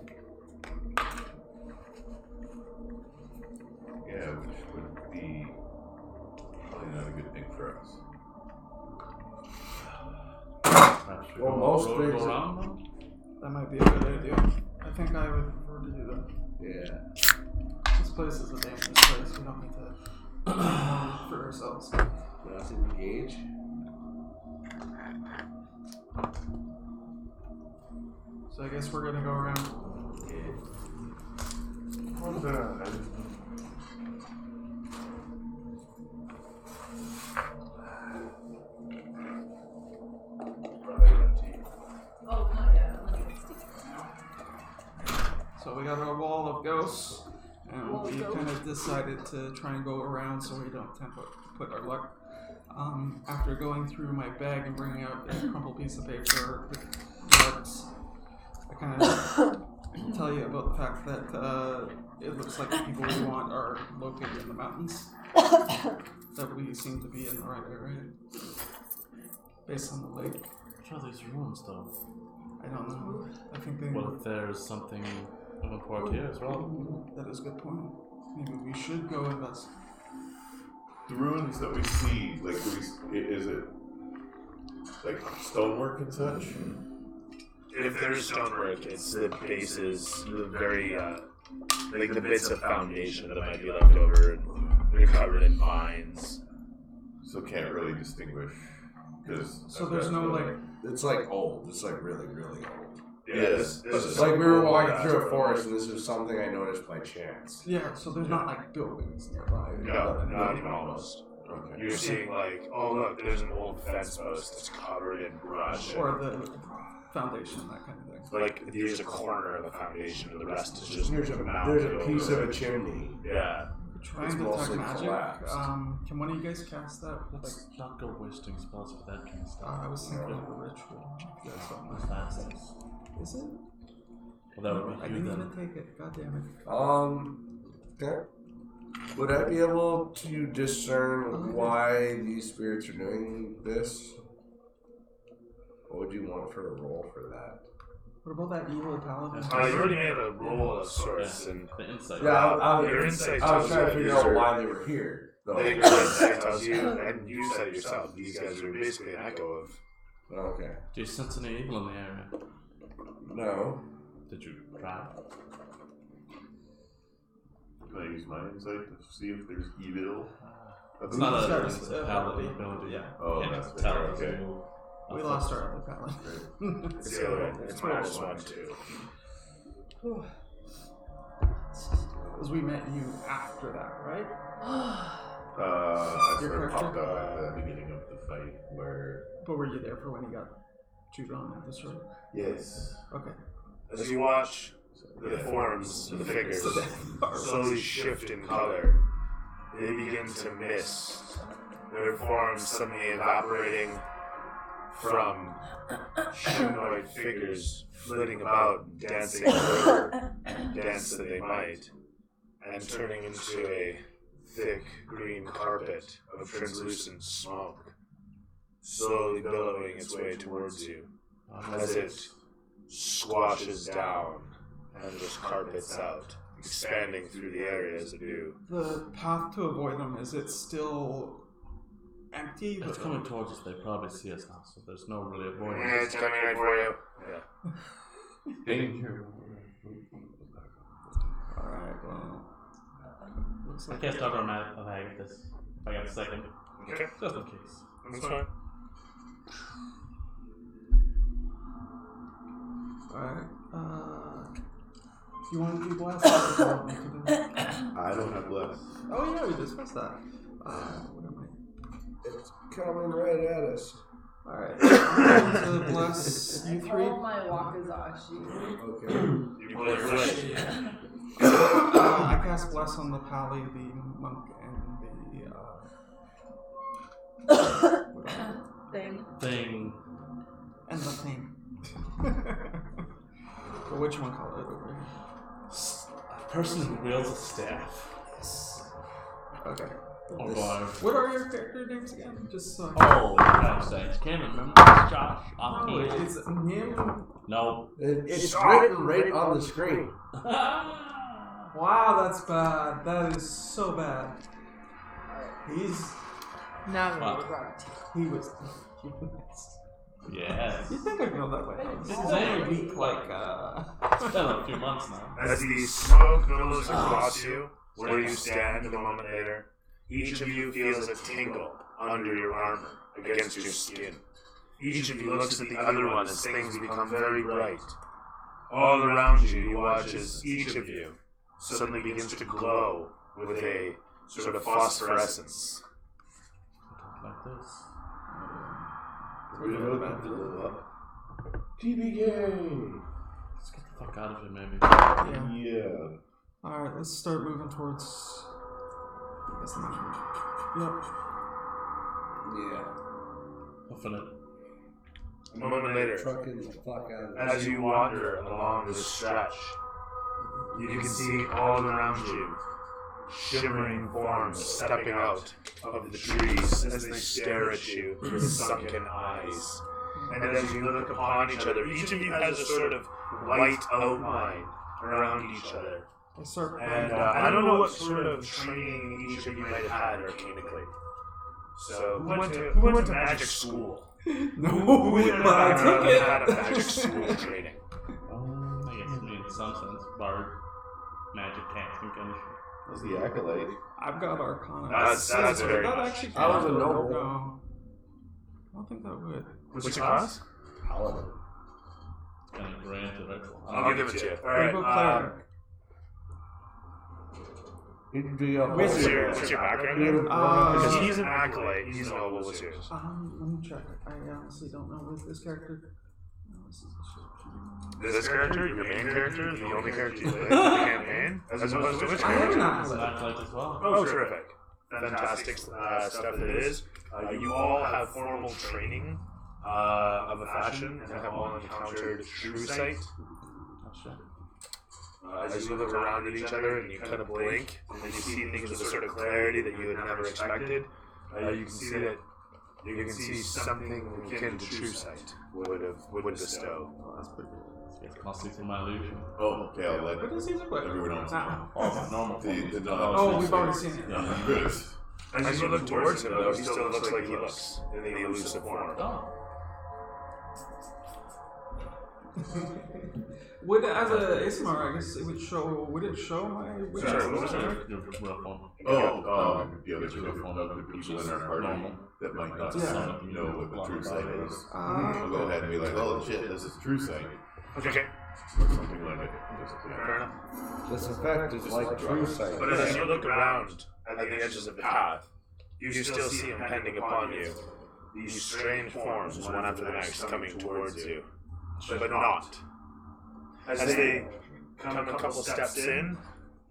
S7: Yeah, which would be probably not a good thing for us.
S4: Perhaps we
S6: Well,
S4: go
S6: most
S4: road
S6: things-
S4: around them?
S1: That might be a good idea. I think I would prefer to do that.
S6: Yeah.
S1: This place is a dangerous place. We don't need to for ourselves.
S6: Let's engage.
S1: So I guess we're gonna go around.
S5: Oh, not yet. Let me get Steve.
S1: So we got a wall of ghosts, and
S5: Wall of
S1: we
S5: ghosts.
S1: kind of decided to try and go around so we don't tend to put our luck. After going through my bag and bringing out a crumpled piece of paper with marks, I kind of tell you about the fact that it looks like the people we want are located in the mountains. That we seem to be in the right area, based on the lake.
S4: What are these ruins, though?
S1: I don't know. I think they.
S4: What if there's something of import here as well?
S1: That is a good point. Maybe we should go invest.
S7: The ruins that we see, like, is it like stonework and such?
S2: If there's stonework, it's the bases, the very, like the bits of foundation that might be left over, and they're covered in vines.
S7: So can't really distinguish because.
S1: So there's no like.
S6: It's like old. It's like really, really old.
S2: Yeah, this is
S6: It's like we were walking through a forest and this was something I noticed by chance.
S1: Yeah, so there's not like buildings nearby.
S2: No, not even almost.
S7: Okay.
S3: You're seeing like, oh look, there's an old fence post that's covered in brush.
S1: Or the foundation, that kind of thing.
S3: Like there's a corner of the foundation, and the rest is just
S6: There's a
S3: mounted
S6: piece
S3: over
S6: of a
S3: it.
S6: chimney.
S3: Yeah.
S1: Trying
S6: It's
S1: to detect
S6: mostly
S1: magic.
S6: collapsed.
S1: Can one of you guys cast that?
S4: Let's not go wasting spells for that kind of stuff.
S1: I was thinking of a ritual. If you guys don't mind.
S4: Fastest.
S1: Is it?
S4: Well, that would
S1: I
S4: be you
S1: didn't
S4: then.
S1: even take it. God damn it.
S6: Okay. Would I be able to discern why these spirits are doing this? What would you want for a roll for that?
S1: What about that evil paladin?
S3: You already made a roll of sorts, and
S4: The insight.
S3: your insight
S6: I was
S3: tells
S6: trying to
S3: you
S6: figure out why they were here. though.
S3: I think your insight tells you, and you said it yourself, these guys are basically an echo of.
S6: Okay.
S4: Do you sense any evil in the area?
S6: No.
S4: Did you try?
S7: Can I use my insight to see if there's evil?
S4: It's not
S1: It's got
S4: a
S1: a
S4: paladin
S1: ability.
S4: ability.
S1: Yeah.
S7: Oh,
S4: Can't
S7: that's
S4: tell
S7: fair,
S4: if
S7: okay.
S4: you-
S1: We lost our other paladin.
S3: It's the other one. It's -1, too.
S1: Because we met you after that, right?
S7: I
S1: Your
S7: sort of popped
S1: character?
S7: up at the beginning of the fight where.
S1: But were you there for when he got chewed on at the sword?
S7: Yes.
S1: Okay.
S3: As you watch the forms, the figures, slowly shift in color, they begin to mist. Their forms suddenly evaporating from humanoid figures flitting about, dancing whatever dance that they might, and turning into a thick green carpet of translucent smoke, slowly billowing its way towards you as it squashes down and just carpets out, expanding through the area as it do.
S1: The path to avoid them, is it still empty?
S4: It's coming towards us. They probably see us now, so there's no really avoiding.
S3: Yeah, it's coming right for you. Yeah.
S6: Danger.
S1: Alright, well. Looks
S4: I
S1: like
S4: can't start on this. If I got a second.
S3: Okay.
S4: Just in case.
S3: That's fine.
S1: Alright, you want to do blast? Or do you want me to do that?
S7: I don't have bless.
S1: Oh yeah, we discussed that. What am I?
S6: It's coming right at us.
S1: Alright, I'm going to bless you three.
S5: All my wakizashi.
S6: Okay.
S3: You pull your flesh.
S1: I cast bless on the pally, the monk, and
S5: Thing.
S4: Thing.
S1: the thing. Or which one call it over here?
S4: A person who wields a staff.
S1: Okay.
S4: Oh boy.
S1: What are your character names again? Just so.
S4: Oh, gosh, thanks. Can't remember. It's Josh.
S1: No,
S4: Offhand.
S1: it's Nim.
S4: No.
S6: It's written right on the screen.
S1: Wow, that's bad. That is so bad. He's.
S5: Now I'm
S4: Wow.
S5: gonna regret
S1: He was.
S4: Yes.
S1: You think I'd know that way? It's
S4: It's
S1: only a
S4: a
S1: week, like,
S4: It's been a few months now.
S3: As the smoke billows across you, where you stand a moment later, each of you feels a tingle under your armor, against your skin. Each of you looks at the other one as things become very bright. All around you, you watch as each of you suddenly begins to glow with a sort of phosphorescence.
S4: Like this.
S7: We're looking to live up. TBK!
S4: Let's get the fuck out of here, maybe.
S1: yeah.
S7: Yeah.
S1: Alright, let's start moving towards. I guess the measurement. Yep.
S6: Yeah.
S4: Huffing it.
S3: A moment later,
S6: Trucking the fuck out of
S3: as you wander along the stretch, you can see all around you shimmering forms stepping out of the trees as they stare at you with sunken eyes. And as you look upon each other, each of you has a sort of white outline around each other.
S1: I start.
S3: And I don't know what sort of training each of you might have had arcanically. So, who went to magic school?
S1: No,
S3: Who
S1: but I take it.
S3: had a magic school training?
S4: I guess in some sense, bard, magic, casting kind of shit.
S7: That's the acolyte.
S1: I've got Arcana.
S3: That's
S1: Would
S3: very
S1: that
S3: much.
S1: actually
S6: I was a
S1: count?
S6: noble.
S1: No. I don't think that would.
S3: What's your class?
S6: Paladin.
S4: Kind of granted, right?
S3: I'll give it to you.
S1: What
S3: Alright,
S1: about cleric?
S6: It'd be a
S3: What's your background name? Because
S1: Uh,
S3: he's an acolyte. He's an noble. What's yours?
S1: let me check. I honestly don't know with this character. No,
S3: This character, your main character, the only character you play in the campaign, as opposed to which
S1: I am
S3: character?
S1: not.
S4: It's an acolyte as well.
S3: Oh, terrific. Fantastic stuff that it is. You all have formal training of a fashion and have all encountered True Sight. As you look around at each other and you kind of blink, and you see things with a sort of clarity that you had never expected, you can see that you can see something akin to True Sight would bestow.
S6: Oh, that's pretty cool.
S4: Must be from my illusion.
S7: Oh, okay, I'll let
S1: What does he look like?
S7: everyone else
S1: Nah.
S4: Oh, normal.
S1: Oh, we've already seen it.
S7: Good.
S3: As you look towards him, though, he still looks like he looks in the elusive form.
S4: Oh.
S1: Would as a ASMR, I guess it would show. Would it show my? Which
S3: Sorry, what was that?
S4: Your real form.
S7: The other two other people in our party that might not
S1: Yeah.
S7: know what the True Sight is. We'll go ahead and be like, oh shit, this is True Sight.
S3: Okay.
S7: Or something like it. Just,
S3: Fair enough.
S6: This effect is like True Sight.
S3: But as you look around at the edges of the path, you still see impending upon you these strange forms, one after the next, coming towards you. But not. As they come a couple steps in,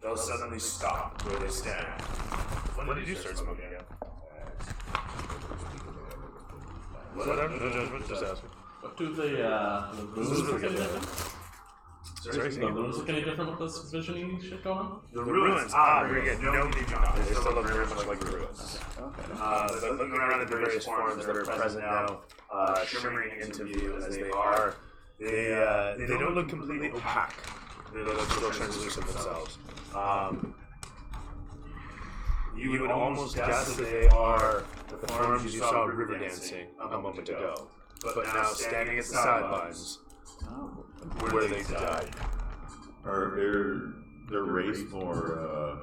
S3: they'll suddenly stop where they stand. When did you start smoking again? Whatever, no judgment, just asking.
S4: But do the runes look any different?
S3: Sorry,
S4: The runes look any different with this vision-y shit going on?
S3: the ruins, very good. No, they do not. They still look very much like the ruins. But looking around at the various forms that are present now, shimmering into view as they are, they don't look completely opaque. They look still translucent themselves. You would almost guess that they are the forms you saw river dancing a moment ago, but now standing at the sidelines where they died.
S7: Are their race more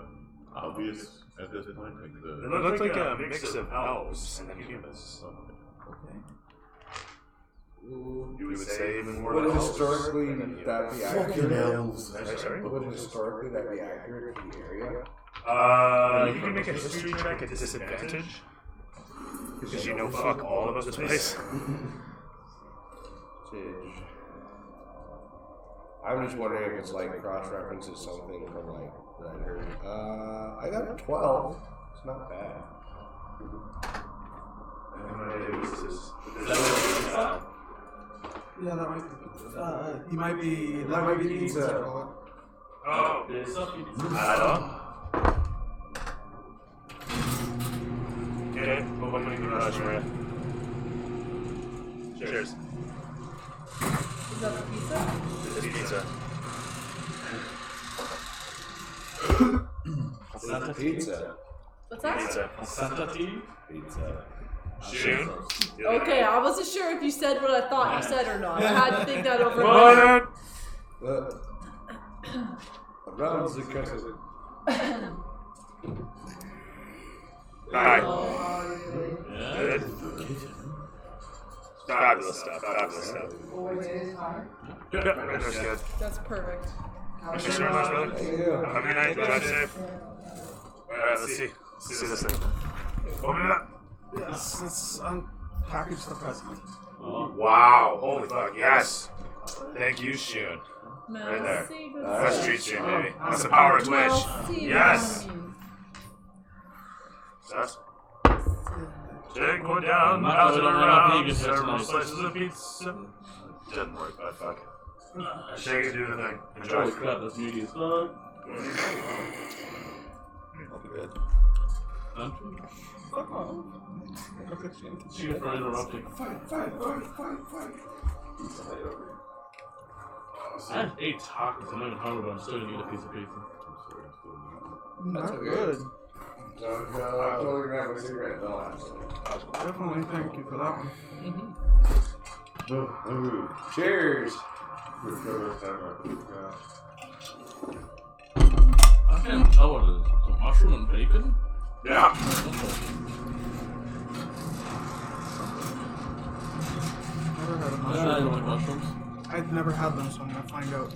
S7: obvious at this point? Like
S3: It looked like a mix of elves and humans. You would say even more
S6: Would
S3: elves
S6: historically
S3: than
S6: that be
S3: humans.
S6: accurate?
S3: Sorry?
S6: Would historically that be accurate to the area?
S3: You can make a history check at disadvantage. Because you know fuck all about this place.
S6: I'm just wondering if it's like cross references something from like that I heard. I got a 12. It's not bad.
S1: Yeah, that might. He might be. That might be pizza.
S3: Oh, hello? Okay, opening the garage, Maria. Cheers.
S5: Is that the pizza?
S3: This is pizza.
S6: Pizza.
S5: What's that?
S3: Pizza.
S4: Santa tea?
S6: Pizza.
S3: Soon.
S5: Okay, I wasn't sure if you said what I thought you said or not. I had to think that over. in my head.
S3: What?
S6: Around the country.
S3: Hi.
S4: Yeah.
S3: Good. Fabulous stuff. Fabulous stuff. Yeah, that's good.
S5: That's perfect.
S3: Thank you so much, brother.
S6: Thank you.
S3: Have a good night. Drive safe. Alright, let's see. Let's see this thing. Open it up.
S1: Let's unpackage the present.
S3: Wow. Holy fuck. Yes. Thank you, Shun. Right there.
S5: Merci,
S3: That's street Shun, baby. That's the power of Twitch.
S5: merci,
S3: Yes.
S5: merci.
S3: Sus. Take one down,
S4: Not
S3: pass it
S4: good on
S3: around,
S4: vegan
S3: several
S4: tonight.
S3: slices of pizza. Doesn't work, but fuck it. Shake it, do the thing. Enjoy.
S4: Holy crap, this beauty is fun.
S1: Fuck off.
S4: Excuse me for interrupting. I ate tacos. I'm not even hungry, but I'm still gonna eat a piece of pizza.
S1: Not good.
S6: I'm totally gonna have a cigarette. Don't ask.
S1: Definitely thank you for that one.
S6: Cheers.
S4: I can't tell what it is. Some mushroom and bacon?
S3: Yeah.
S1: Never had a
S4: I
S1: mushroom.
S4: don't like mushrooms.
S1: I've never had them, so I'm gonna find out.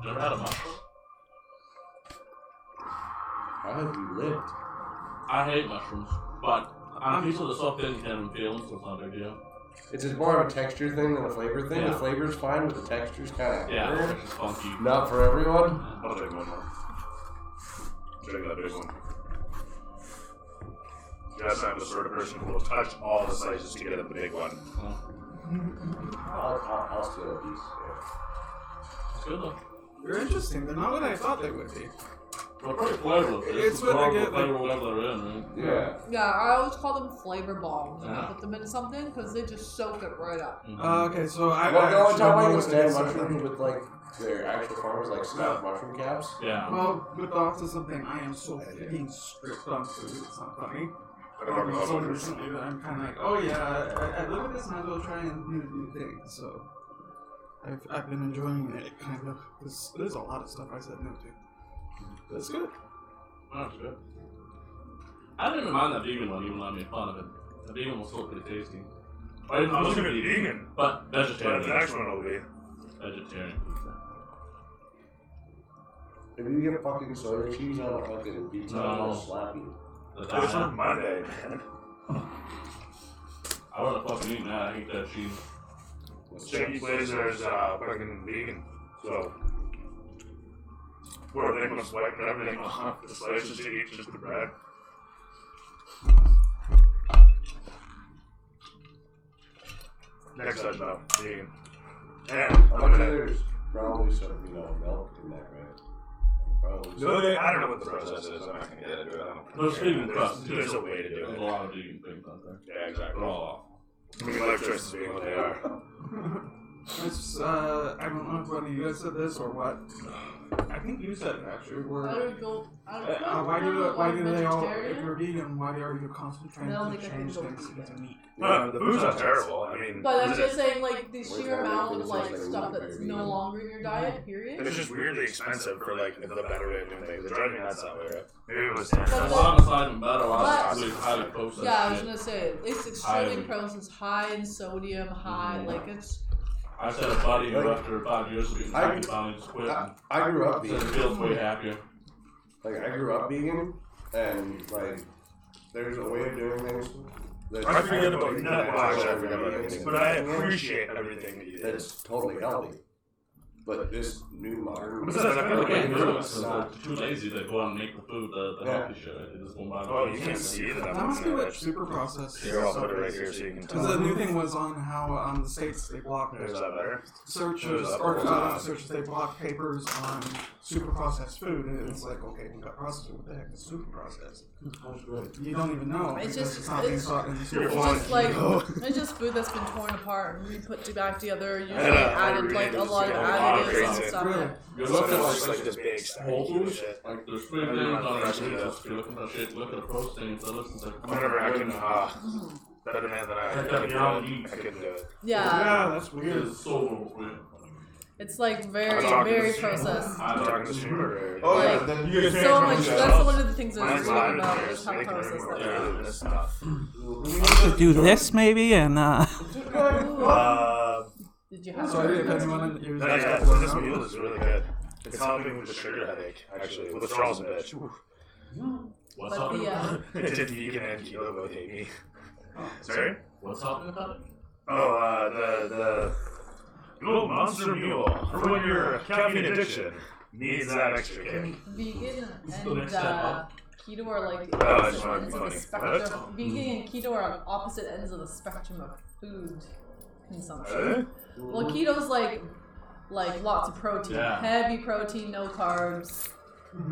S4: Never had a mushroom?
S6: I hope you lived.
S4: I hate mushrooms, but on a piece of the soft thing you can't even feel them, so it's not a big deal.
S6: It's just more of a texture thing than a flavor thing.
S4: Yeah.
S6: The flavor's fine, but the texture's kind of
S4: Yeah, it's just funky.
S6: not for everyone.
S3: I'll take one more. Drink that big one. Yes, I'm the sort of person who will touch all the slices to get at the big one.
S6: I'll steal a piece.
S4: It's good though.
S1: They're interesting. They're not what I thought they would be.
S4: They're pretty flavorless.
S1: It's what I get,
S4: Flavor whatever they're in, right?
S6: Yeah.
S5: Yeah, I always call them flavor bombs. And I
S4: Yeah.
S5: put them in something because they just soak it right up.
S1: Okay, so I.
S6: Well, no one
S1: actually
S6: talking
S1: know
S6: about
S1: what
S6: stand
S1: it is.
S6: mushrooms with like their actual farmers like stuffed mushroom caps.
S4: Yeah.
S1: Well, with the autism thing, I am so fucking strict on food. It's not funny.
S3: I don't know
S1: So
S3: about
S1: recently that I'm kind of like, oh yeah, I look at this and I go try and do new things. So I've been enjoying it kind of because there's a lot of stuff I said no to. That's good.
S4: That's good. I didn't even mind that vegan one, even though I made fun of it. The vegan was still pretty tasty.
S3: I was gonna be vegan,
S4: But
S3: but
S4: vegetarian.
S3: the next one will be.
S4: Vegetarian pizza.
S6: If you get fucking soya cheese on a fucking pizza,
S4: No.
S6: I'll slap you.
S4: That's
S3: It's
S4: all
S3: on Monday, man.
S4: I would have fucking eaten that. I hate that cheese.
S3: Chicky Blazer's fucking vegan, so. Poor thing was wiping everything off the slices to eat just the bread. Next time, though, vegan. And
S6: I bet
S3: limited.
S6: there's probably some, milk in that, right? Probably some.
S3: I don't know what the process is. I'm not gonna get into it. I don't
S4: There's
S3: care.
S4: vegan crust.
S3: There's a way to do
S4: There's a
S3: it.
S4: lot of vegan things out there.
S3: Yeah, exactly.
S4: They're all
S3: I mean, life choices being what they are.
S1: It's I don't know if one of you guys said this or what. I think you said it actually. Where
S5: I would go. I would
S1: why do they all? If
S5: vegetarian?
S1: you're vegan, why are you constantly trying
S5: No,
S1: to
S5: they can
S1: change
S5: go
S1: things
S5: vegan.
S1: into meat?
S3: No, the food's not terrible. I mean,
S5: But I'm
S3: is
S5: just
S3: it?
S5: saying, like, the
S6: Where's
S5: sheer
S6: that
S5: amount
S6: thing
S5: of,
S6: that
S5: like,
S6: says, like,
S5: stuff
S6: wheat
S5: that's
S6: vegan?
S5: no longer in your diet, period.
S3: It's just weirdly expensive for like the better way of doing things. It drives me nuts that way, right? Maybe it was.
S5: But
S4: A
S5: the-
S4: lot of it's not even better. A lot
S5: But-
S4: of it's really highly processed.
S5: Yeah, I was
S4: shit.
S5: gonna say, it's extremely processed, high in sodium, high, like, it's.
S4: I said a buddy who after 5 years of eating
S6: I-
S4: vegan finally just quit.
S6: I grew up
S4: Said he
S6: vegan.
S4: feels way happier.
S6: Like, I grew up vegan, and, like, there's a way of doing things. That's
S3: I forget about
S6: totally
S3: nut. Well, actually, I
S6: natural,
S3: forget about everything, but I appreciate everything that you did.
S6: that's totally healthy. But this new modern.
S3: What's that?
S4: They
S3: Okay,
S4: can't
S3: good.
S4: do it because they're too lazy to go out and make the food, the
S6: Yeah.
S4: healthy shit. Right? They just won't buy the
S3: Oh,
S4: food.
S3: you can't see that.
S1: That
S3: I'm
S1: must be
S3: looking
S1: what
S3: at it.
S1: super processed.
S3: Here, I'll put it right here so you can
S1: Because the
S3: tell.
S1: new thing was on how the states they block
S3: Is that better?
S1: searches or not searches they block papers on super processed food, and it's like, okay, we got processed. What the heck is super processed? You don't even know
S5: It's
S1: because
S5: just-
S1: it's not being
S5: it's-
S1: taught in the super
S5: It's just like it's just food that's been torn apart and re-put back together. Usually added like a lot of additives and stuff.
S1: Really?
S4: You
S3: So
S4: look at
S3: it's
S4: like,
S3: like this big stack
S4: Whole
S3: of
S4: Foods,
S3: shit.
S4: like there's 3 things on our pages. If you're looking for shit, look at the protein. So listen to
S3: Whenever I can, better man than I can do it. I couldn't do it.
S5: Yeah,
S1: Yeah, that's
S4: It
S1: weird.
S4: is so weird.
S5: it's like very,
S3: I'm talking
S5: very
S3: to-
S5: processed.
S3: I'm talking to streamer.
S2: Oh, yeah,
S5: Like,
S2: then you guys can't
S5: So
S2: come
S5: much.
S2: and
S5: That's
S2: shout.
S5: one of the things I was
S3: Mine's
S5: reading
S3: live in
S5: about
S3: here,
S5: is
S3: so
S5: how
S3: they can
S5: processed
S3: remember
S5: they
S3: what
S5: are.
S3: they do this stuff.
S1: Do this maybe, and
S5: Did you have?
S1: sorry if anyone in here.
S3: Yeah, this meal is really good. It's helping with the sugar headache, actually. Withdrawal's a bitch.
S4: What's
S5: But
S4: helping
S5: the
S4: about it?
S3: It did vegan and keto both hate me. Sorry?
S4: What's helping about it?
S3: Oh, the good old monster mule for when your caffeine addiction needs that extra kick.
S5: Vegan
S4: the
S5: and
S4: next step up.
S5: keto are like
S3: Oh, I just
S5: opposite
S3: wanted to
S5: ends
S3: be
S5: of the
S3: funny.
S5: spectrum. Vegan and keto are on opposite ends of the spectrum of food consumption.
S3: Really?
S5: Well, keto's like lots of protein,
S4: Yeah.
S5: heavy protein, no carbs.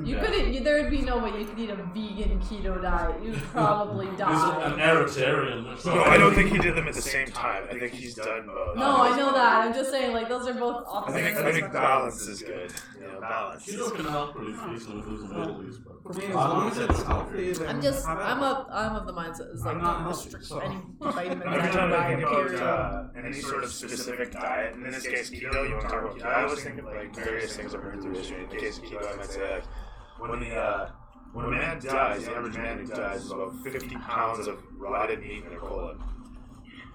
S5: You
S4: Yeah.
S5: couldn't. There'd be no way you could eat a vegan keto diet. You'd probably
S4: He's
S5: die.
S4: an Eritrean or
S3: No,
S4: something.
S3: I don't think he did them at the same time. I think he's done both.
S5: No, I know that. I'm just saying, like those are both
S3: I
S5: opposite
S3: think,
S5: ends of
S3: I
S5: the
S3: think
S5: spectrum.
S3: balance is good. You know, balance.
S4: Keto can help pretty decently with losing weight at least. But
S1: For me, as long as it's healthy, then
S5: I'm of the mindset is like
S1: I'm not
S5: don't
S1: healthy,
S5: restrict
S1: so-
S5: any vitamins
S3: Every
S5: in your
S3: time I
S5: diet.
S3: think
S5: Period.
S3: about any sort of specific diet, in this case keto, you want to talk about keto, I always think of like various things I've heard through history. In the case of keto, I might say like, when a man dies, the average man who dies is about 50 pounds of rotted meat in their colon.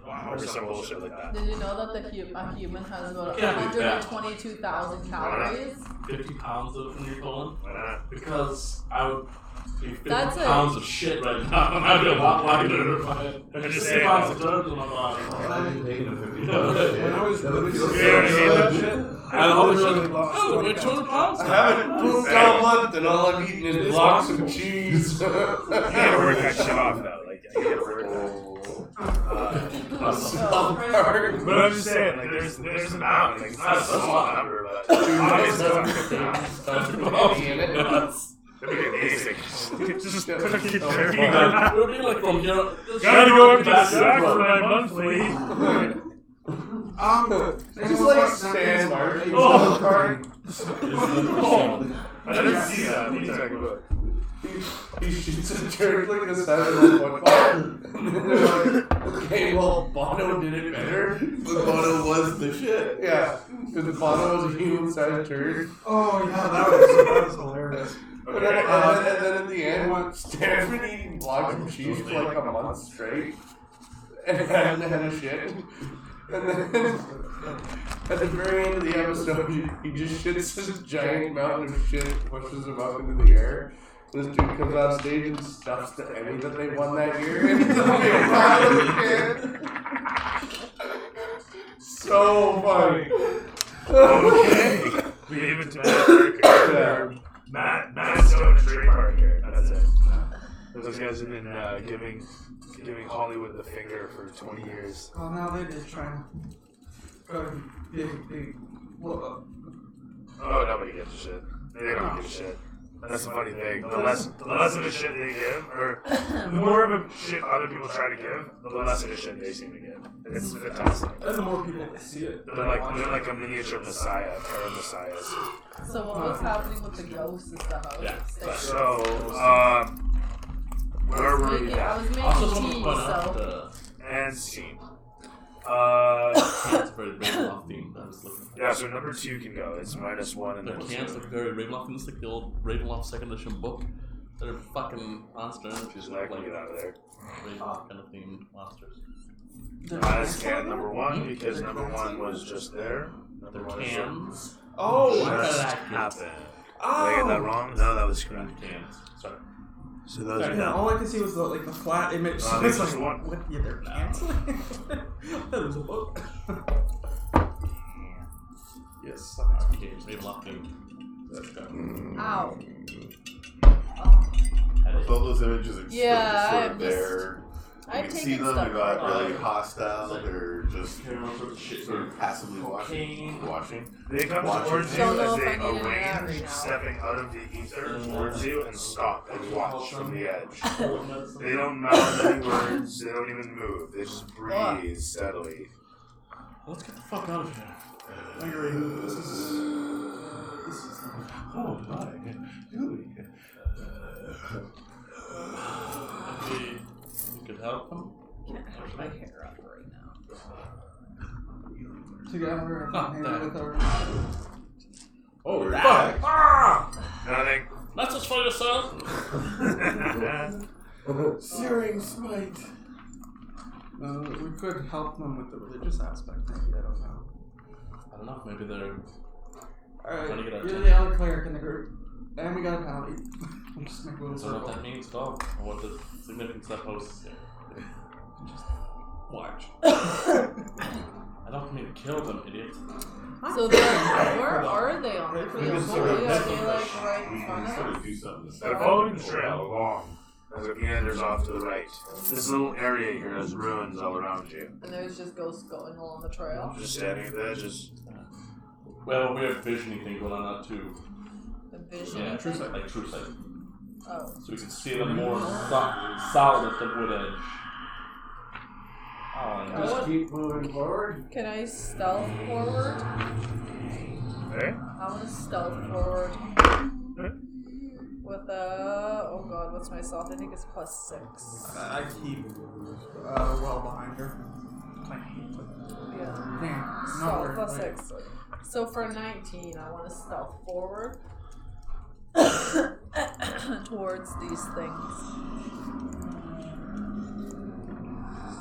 S2: or some bullshit like that.
S5: Did you know that a human has about
S4: Can't be that.
S5: 122,000 calories?
S4: 50 pounds of Newfoundland?
S2: Why not?
S4: Because I would be 50
S5: That's it.
S4: pounds of shit right now. And I'd be a lot lighter if I had
S2: I'm just
S4: 50
S2: saying,
S4: pounds
S2: though.
S4: of dirt in my body.
S6: When I was
S2: You know what I mean?
S4: And all the shit, oh, weigh 200 pounds?
S6: I haven't pooped all month and all I've eaten is blocks of cheese.
S2: You gotta work that shit off though. Like, you gotta work that. But I'm just saying, like, there's an amount. Like, it's not a small number, but obviously it's not 50 pounds. That'd be amazing. Just keep
S4: It would be like from here.
S2: Gotta go up to the sack for my monthly.
S6: Just like Stan Martin.
S2: I didn't see that. What are you talking about?
S6: He shoots a turd like the size of a football. And then they're like, okay, well, Bono did it better.
S7: But Bono was the shit.
S6: Yeah, because Bono was a human-sized turd.
S1: Oh yeah, that was hilarious.
S6: And then at the end, Stan's been eating blocks of cheese for like a month straight. And hadn't had a shit. And then at the very end of the episode, he just shits this giant mountain of shit and pushes him up into the air. This dude comes on stage and stuffs the Emmy that they won that year. And it's a big pile of shit. So funny.
S2: Okay. We gave it to Matt Parker. Matt's going to Trey Parker. That's it. Those guys have been giving Hollywood the finger for 20 years.
S1: Well, now they did try and well,
S2: Oh, nobody gives a shit. They don't give a shit. That's the funny thing. The less of the shit they give, or the more of a shit other people try to give, the less of the shit they seem to give. It's fantastic.
S1: and the more people that see it,
S2: They're like a miniature messiah or messiahs.
S5: So what was happening with the ghosts and stuff? I was
S4: Yeah.
S5: staying.
S2: So, where were we
S5: I
S2: at?
S5: was
S4: I also
S5: making
S4: want to
S5: tea,
S4: point out
S5: so
S4: the
S2: And scene.
S4: cans very Ravenloft themed. I was looking for.
S2: Yeah, so number 2 can go. It's -1 and
S4: The
S2: then
S4: cans look very Ravenloft, and it's like the old Ravenloft second edition book. They're fucking monster energies.
S2: just like get out of there.
S4: Ravenloft kind of themed monsters.
S2: That's can number 1 because number 1 was just there. Number
S4: They're
S2: 1
S4: cans.
S1: oh,
S2: just happened. Did I get that wrong? No, that was correct.
S4: Cans. Sorry.
S2: So those are
S1: yeah,
S2: done.
S1: all I could see was the flat image.
S2: Oh,
S1: It's
S2: there's
S1: like,
S2: one.
S1: what? Yeah, they're canceling. That was a book. Yes,
S4: Cans. Ravenloft themed.
S5: ow.
S7: So all those images are
S5: Yeah,
S7: sort
S5: I'm
S7: of
S5: just-
S7: there. You
S5: I've
S7: can see
S5: taken
S7: them,
S5: stuff
S7: they're not
S5: from
S7: really
S5: it.
S7: hostile, they're just
S4: Carrying all sorts of shit.
S7: sort of passively
S4: Cocaine.
S7: watching.
S2: They come
S7: Watch
S2: towards
S7: it.
S2: you
S5: Don't know
S2: as
S5: if
S2: they
S5: I need any of that
S2: arrange,
S5: right now.
S2: stepping out of the ether towards you and stop and watch from the edge. They don't mouth any words, they don't even move, they just breathe steadily.
S4: Let's get the fuck out of here.
S1: I agree. This is
S4: Oh my. Maybe we could help them.
S5: Can't have my hair up right now.
S1: together and hand with our.
S6: Oh, we're
S4: Fuck!
S6: back.
S2: Nothing.
S4: That's just for yourself.
S6: Searing smite.
S1: We could help them with the religious aspect, maybe. I don't know.
S4: I don't know. Maybe they're.
S1: Alright,
S4: Trying to get our
S1: you're the other cleric in the group. And we got a pally. We'll just make a little
S4: I don't know what
S1: circle.
S4: that means at all, or what the significance that poses. Just watch. I don't mean to kill them, idiot.
S5: So they're, where are they on the field?
S7: Maybe sort
S5: Are
S7: of-
S5: they like right in front of
S7: Sort
S5: us?
S7: of do something.
S2: They're following the trail along. As it meanders off to the right. This little area here has ruins all around you.
S5: And there's just ghosts going along the trail.
S2: Just standing at the edges.
S4: We have a weird vision thing going on now too.
S5: The vision.
S4: Yeah,
S5: thing?
S4: like true sight.
S5: Oh.
S4: So we can see them more solid at the wood edge. Oh,
S6: Just
S5: What?
S6: keep moving forward.
S5: Can I stealth forward?
S2: Hey?
S5: I want to stealth forward. With oh god, what's my stealth? I think it's +6.
S1: I keep well behind her. I hate it.
S5: Yeah.
S1: Man, not
S5: Stealth
S1: very
S5: +6. So for 19, I want to stealth forward towards these things.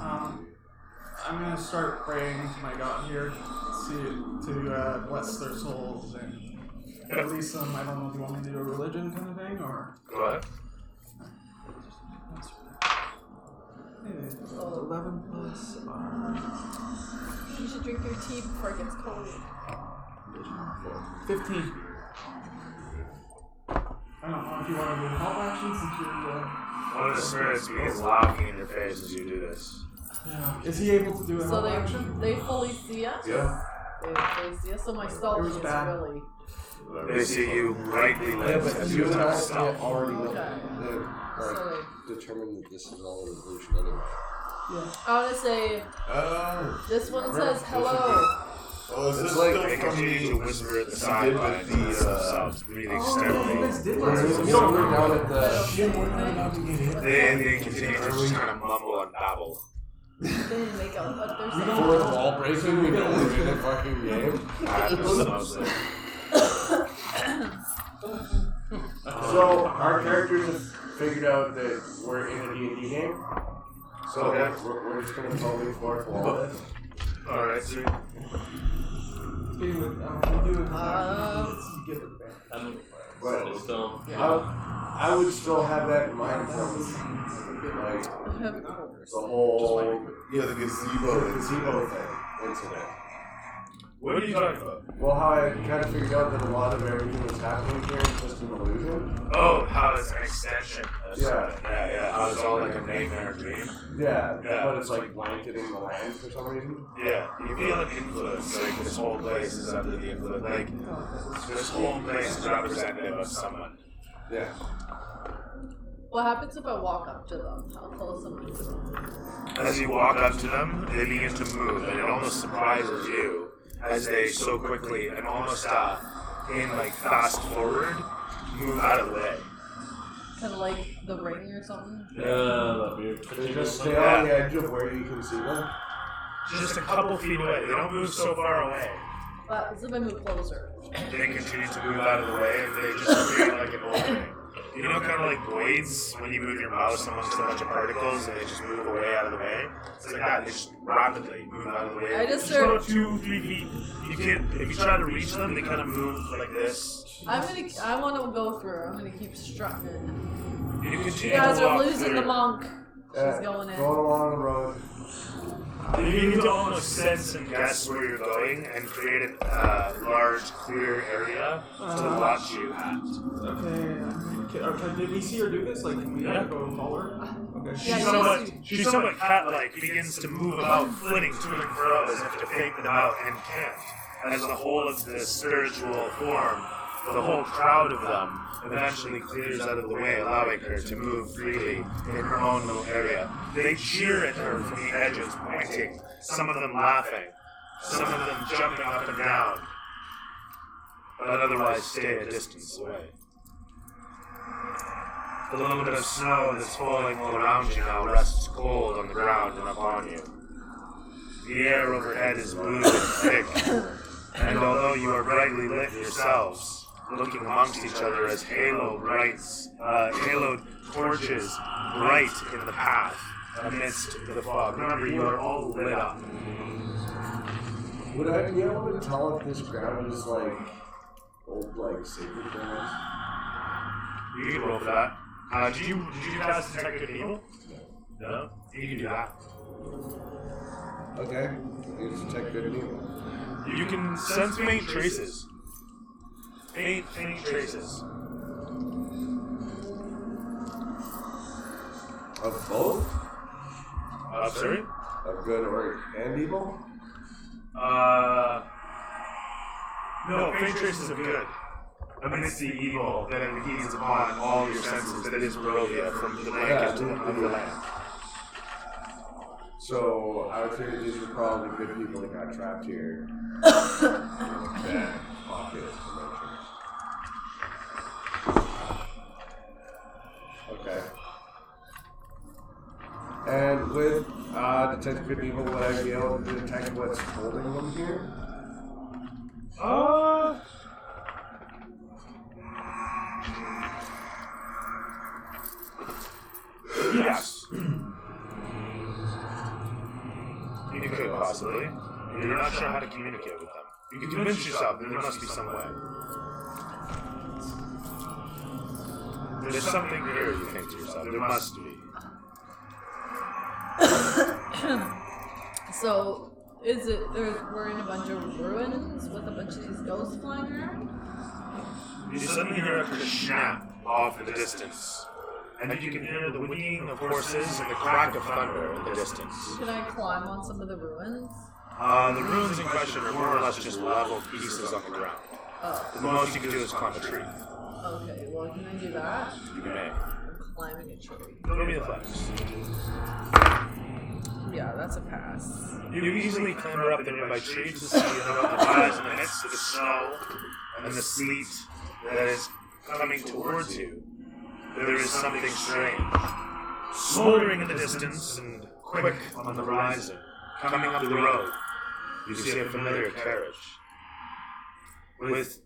S1: I I'm gonna start praying to my God here, to bless their souls and release them. I don't know. Do you want me to do a religion kind of thing or?
S3: Go ahead.
S1: 11 plus.
S5: You should drink your tea before it gets cold.
S1: 15. I don't know if you want to do help action since you're.
S3: One of the spirits begins laughing in your face as you do this.
S1: Yeah. Is he able to do a
S5: So
S1: help action?
S5: they fully see us?
S7: Yeah.
S5: They fully see us, so my stealth
S1: was
S5: is
S1: bad.
S5: really...
S3: They see you brightly lit
S6: but
S3: as
S6: you
S3: you
S6: and I
S3: attack stealth.
S6: can't already
S5: Okay.
S6: like, determine that this is all an illusion anyway.
S5: I want to say,
S7: Oh.
S5: this one says hello.
S7: Oh, is
S6: It's
S7: this
S6: like
S7: still
S3: They
S7: from
S3: continue to
S7: the...
S3: whisper at the
S7: did
S3: sidelines
S7: with the,
S3: themselves, breathing steadily.
S6: So we're down at the
S3: They continue to just kind of mumble and babble.
S5: They didn't make out what they're saying.
S6: fourth wall breaking. We know we're in a fucking game.
S3: Happens mostly.
S6: So our characters have figured out that we're in a D&D game. So
S3: Okay.
S6: we're just gonna totally fourth wall it.
S3: Alright, sweet.
S1: We do it. Give it back.
S6: But
S4: It's still.
S6: I would still have that in mind from like the whole
S7: Yeah, the gazebo.
S6: gazebo thing incident.
S3: What are you talking about?
S6: Well, how I kind of figured out that a lot of everything that's happening here is just an illusion.
S3: Oh, how it's an extension of
S6: Yeah.
S3: something. Yeah. How it's all like a nightmare dream.
S6: Yeah,
S3: Yeah.
S6: but it's like blanketing the land for some reason.
S3: Yeah, you feel an influence, like this whole place is under the influence, like this whole place is representative of someone.
S6: Yeah.
S5: What happens if I walk up to them? How close am I to them?
S3: As you walk up to them, they begin to move, and it almost surprises you as they so quickly and almost in like fast forward move out of the way.
S5: Kind of like the ring or something?
S4: Yeah, that'd be a
S6: They
S4: pretty
S6: just
S4: good
S6: stay
S4: one.
S6: on the edge of where you can see them.
S3: Just a couple feet away. They don't move so far away.
S5: But as if I move closer.
S3: They continue to move out of the way, and they just create like an opening. You know, kind of like blades when you move your mouse amongst a bunch of particles, and they just move away out of the way. It's like that. They just rapidly move out of the way.
S5: I just
S3: about
S5: started-
S3: 2-3 feet. You can, if you try to reach them, they kind of move like this.
S5: I want to go through. I'm gonna keep strutting.
S3: You
S5: You
S3: continue
S5: guys
S3: to
S5: are
S3: walk
S5: losing
S3: through.
S5: the monk. She's going
S6: Going
S5: in.
S6: along the road.
S3: You need to almost sense and guess where you're going and create a large, clear area to watch you at.
S1: Okay, did we see her do this? Like, can we
S3: Yeah.
S1: go forward? Okay.
S5: Yeah,
S3: She's somewhat cat-like, begins to move about, flitting to and fro as if to fake them out, and can't. As the whole of this spiritual form, the whole crowd of them, eventually clears out of the way, allowing her to move freely in her own little area. They cheer at her from the edges, pointing, some of them laughing, some of them jumping up and down, but otherwise stay a distance away. The little bit of snow that's falling all around you now rests cold on the ground and upon you. The air overhead is blue and thick, and although you are brightly lit yourselves, looking amongst each other as haloed torches bright in the path amidst the fog. Remember, you are all lit up.
S6: Would I be able to tell if this ground is like old, like sacred grounds?
S3: You can roll for that. Did you cast Detect Good and Evil? No? You can do that.
S6: Okay. Use detect good and evil.
S3: You can sense faint traces. Faint traces.
S6: Of both?
S3: Sorry?
S6: Of good and evil?
S3: No, faint traces of good. I mean, it's the evil that impedes upon all your senses that is Barovia from the blanket to the land.
S6: So I would figure these were probably good people that got trapped here. Bad pocket dimension. Okay. And with detect good and evil, would I be able to detect what's holding them here?
S3: Yes. You could. not sure how to communicate with them. You can convince yourself that there must be some way. There's something here, you think to yourself. There must be.
S5: So, is it we're in a bunch of ruins with a bunch of these ghosts flying around?
S3: You suddenly hear a snap off in the distance, and you can hear the whinnying of horses and the crack of thunder in the distance.
S5: Can I climb on some of the ruins?
S3: The ruins in question are more or less just level pieces on the ground.
S5: Oh,
S3: The most you can do is climb a tree.
S5: okay. Well, can I do that?
S3: You may.
S5: I'm climbing a tree.
S3: Throw me the flex.
S5: Yeah, that's a pass.
S3: You easily clamber up the nearby tree to see above the rise in the midst of the snow and the sleet that is coming towards you. There is something strange, smoldering in the distance and quick on the horizon, coming up the road. You see a familiar carriage with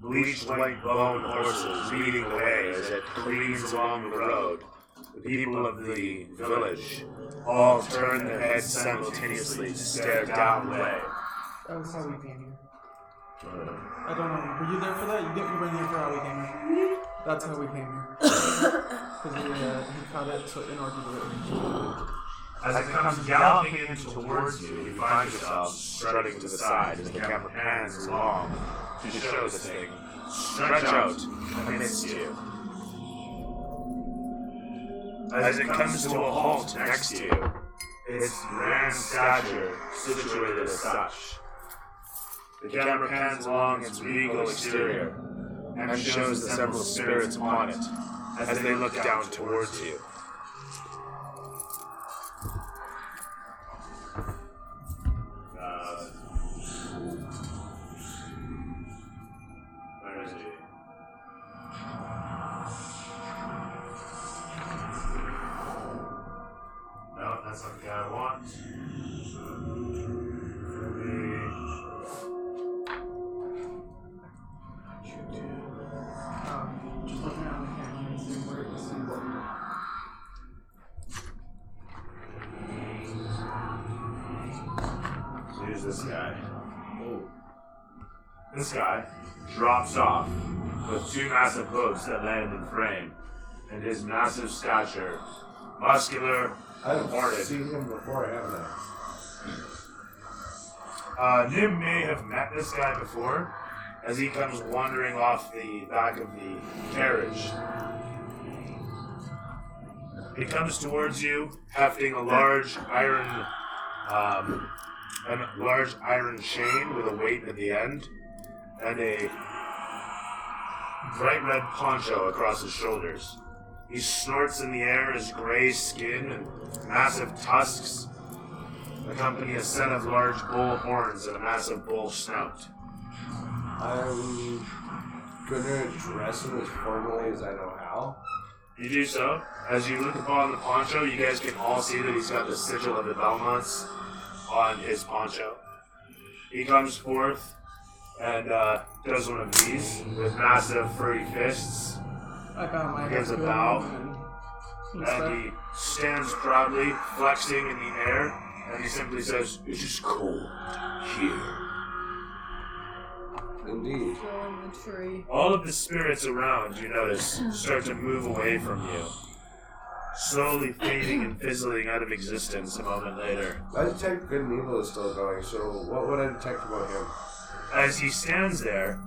S3: bleached white bone horses leading the way as it careens along the road. The people of the village all turn their heads simultaneously to stare down the way.
S1: That was how we came here. I don't know. Were you there for that? You were here for how we came here. That's how we came here. Because he cut it so in order to.
S3: As it comes galloping in towards you, you find yourself strutting to the side as the camera pans along to show the thing stretch out amidst you. As it comes to a halt next to you, its grand stature situated as such. The camera pans along its regal exterior and shows the several spirits upon it as they look down towards you. Where is he? No, that's not the guy I want.
S1: Just looking at the camera and seeing where to see what.
S3: So here's this guy. This guy drops off with two massive hooves that land in frame, and his massive stature, muscular,
S6: I've
S3: horned.
S6: seen him before, haven't I?
S3: Nim may have met this guy before, as he comes wandering off the back of the carriage. He comes towards you, hefting a large iron chain with a weight at the end, and a bright red poncho across his shoulders. He snorts in the air his gray skin and massive tusks accompany a set of large bull horns and a massive bull snout.
S6: I'm gonna address him as formally as I know how.
S3: You do so. As you look upon the poncho, you guys can all see that he's got the sigil of the Belmonts on his poncho. He comes forth and does one of these with massive furry fists.
S1: I bow my head
S3: Gives a
S1: to
S3: bow.
S1: him and
S3: And he stands proudly, flexing in the air, and he simply says, "It is cold here."
S6: Indeed.
S5: Go in the tree.
S3: All of the spirits around, you notice, start to move away from you, slowly fading and fizzling out of existence a moment later.
S6: I detect good and evil is still going, so what would I detect about him?
S3: As he stands there,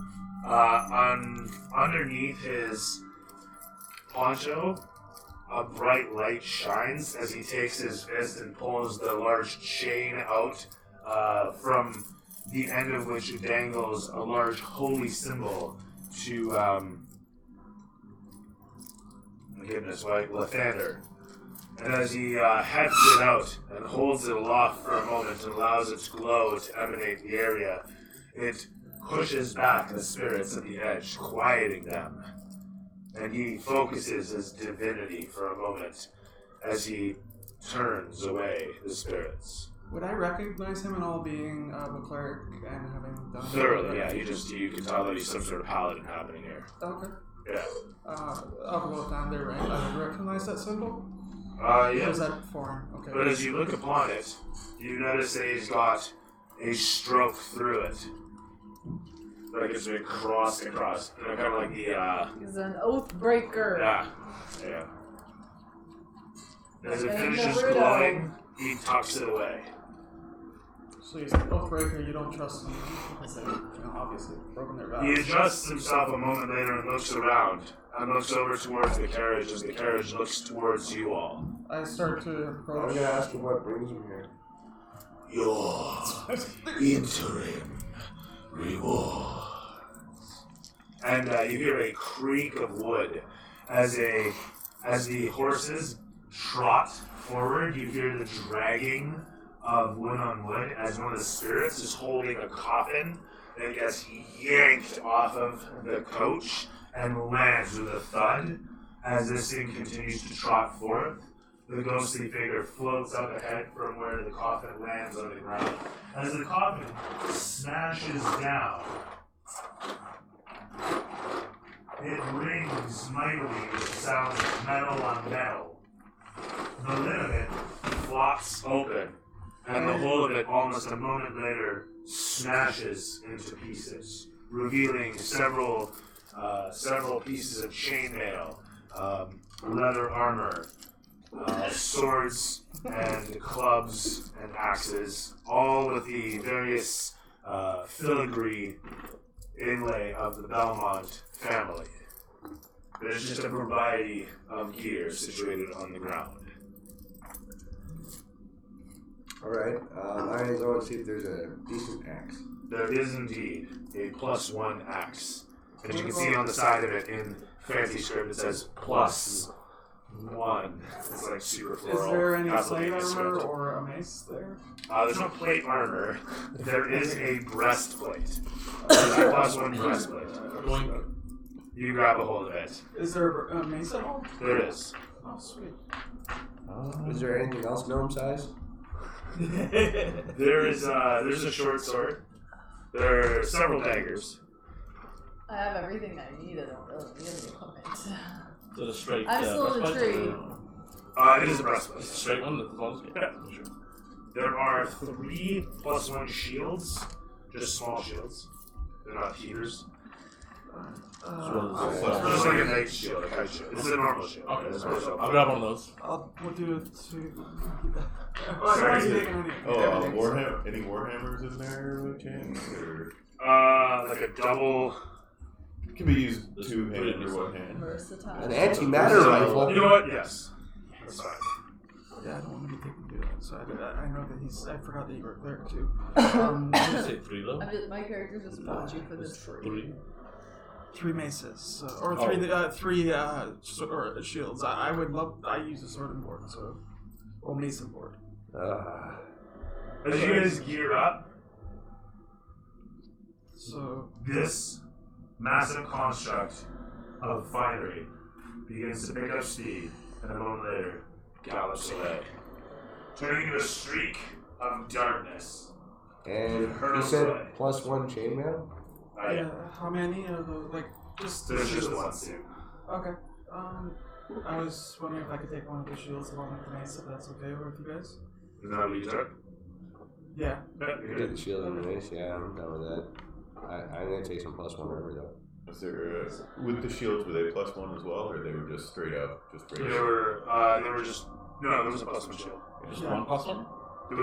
S3: underneath his poncho, a bright light shines as he takes his fist and pulls the large chain out from the end of which dangles a large holy symbol to, goodness, like Lathander. And as he hefts it out and holds it aloft for a moment and allows its glow to emanate the area, it pushes back the spirits at the edge, quieting them. And he focuses his divinity for a moment as he turns away the spirits.
S1: would I recognize him at all being the cleric and having done
S3: Thoroughly, yeah. You can tell that he's some sort of paladin happening here.
S1: Okay.
S3: Yeah.
S1: I'll go down there, right? I would recognize that symbol? Or
S3: Yeah.
S1: is that foreign? Okay.
S3: But as you look upon it, you notice that he's got
S2: a stroke through it. Like it's been crossed across. You know, kind of like the,
S5: He's an oath breaker.
S2: yeah. As it
S5: Okay,
S2: finishes
S5: Naruto.
S2: glowing, he tucks it away.
S1: So you're an Oathbreaker, you don't trust them. Because they've, obviously broken their
S2: He
S1: vows.
S2: adjusts himself a moment later and looks around, and looks over towards the carriage as the carriage looks towards you all.
S1: I start to
S6: I'm
S1: approach.
S6: gonna ask him what brings him here.
S2: Your interim reward. And you hear a creak of wood as the horses trot forward. You hear the dragging of wood on wood as one of the spirits is holding a coffin that gets yanked off of the coach and lands with a thud. As this thing continues to trot forth, the ghostly figure floats up ahead from where the coffin lands on the ground. As the coffin smashes down, it rings mightily with the sound of metal on metal. The lid of it flops open, and the whole of it, almost a moment later, smashes into pieces, revealing several pieces of chainmail, leather armor, swords and clubs and axes, all with the various filigree inlay of the Belmont family. There's just a variety of gear situated on the ground.
S6: Alright, I'm gonna go and see if there's a decent axe.
S2: There is indeed a +1 axe. And you can see on the side of it in fancy script it says +1. It's like super floral.
S1: Is there any
S2: Castlevania
S1: plate
S2: script.
S1: armor or a mace there?
S2: There's no plate armor. There is a breastplate. There's a +1 breastplate.
S4: Going.
S2: You grab a hold of it.
S1: Is there a mace at all?
S2: There is.
S1: Oh, sweet.
S6: Is there anything else gnome size?
S2: There's a short sword. There are several daggers.
S5: I have everything I need. I don't really need any equipment.
S4: Is it a straight
S5: I'm still in the
S4: breastplate
S5: tree.
S4: or-
S2: It is a breastplate.
S4: It's a straight one that's long.
S2: Yeah. There are 3 +1 shields, just small shields. They're not heaters. Just like a knight shield, a kite shield. It's a normal shield.
S4: Okay,
S2: It's
S4: I'll grab one of those.
S1: We'll do it to.
S2: Sorry.
S7: Any Warhammers in there, by chance? Or
S2: Like a double.
S7: it can be used two-handed or one hand.
S5: Versatile.
S6: An antimatter rifle.
S2: You know what? Yes. That's fine.
S1: Yeah, I don't want to be taken to do that. So I know that he's. I forgot that you were there too.
S4: Did you say 3 though?
S5: My character just watching for the tree.
S4: 3.
S1: 3 maces, or three shields. I would love. I use a sword and board, so or mace and board.
S2: As you guys gear up,
S1: So
S2: this massive construct of finery begins to pick up speed, and a moment later gallops away, turning into a streak of darkness.
S6: And you
S2: Hurls
S6: said
S2: away.
S6: +1 chainmail?
S1: yeah, how many of those? Like just
S2: There's just
S1: shields?
S2: one suit.
S1: Okay. I was wondering if I could take one of the shields along with the mace, if that's okay with you guys.
S2: Is that what you took?
S1: Yeah.
S2: Yeah, you're
S6: Get
S2: good.
S6: the shield and the mace, yeah, I'm done with that. I'm gonna take some +1 armor though.
S7: Was there with the shields? Were they +1 as well, or they were just straight up?
S2: They were just no. There was a +1 shield.
S4: Just
S1: Yeah.
S4: one +1?
S2: There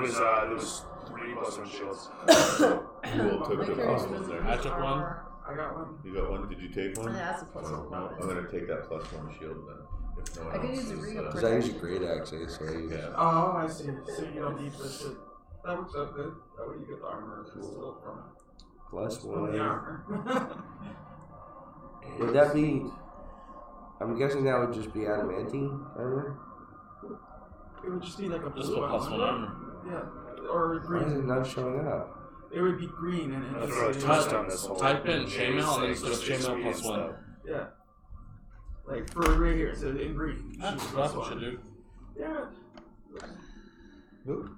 S2: was 3 +1 shields.
S7: Cool, took
S5: My
S7: the
S5: character
S7: +1
S5: doesn't
S7: there.
S4: I
S5: use
S4: took one.
S5: armor.
S1: I got one.
S7: You got one? Did you take one?
S5: Yeah, that's a +1
S7: No,
S5: bonus.
S7: I'm gonna take that +1 shield then. If no one
S5: I could
S7: else
S5: use a
S7: is,
S5: ring of
S6: Because I use a great axe, eh, so I use...
S7: yeah.
S1: Oh, I see. So you don't need the shit. That works out good. That way you get the armor still from the
S6: +1.
S1: armor.
S6: Would that be... I'm guessing that would just be adamantine armor?
S1: It would just be like a
S4: Just
S1: blue
S4: a +1 armor.
S1: Yeah, or
S6: Why is it
S1: green.
S6: not showing up?
S1: It would be green and
S2: That's
S1: it's
S2: what I
S1: it's-
S2: touched on this whole.
S4: Type in chainmail and then
S2: It's
S4: instead of chainmail
S2: Swedish
S4: +1.
S2: stuff.
S1: yeah. Like for right here, so in green.
S4: That's
S1: Shoot,
S4: what you do.
S1: Yeah.
S6: Nope.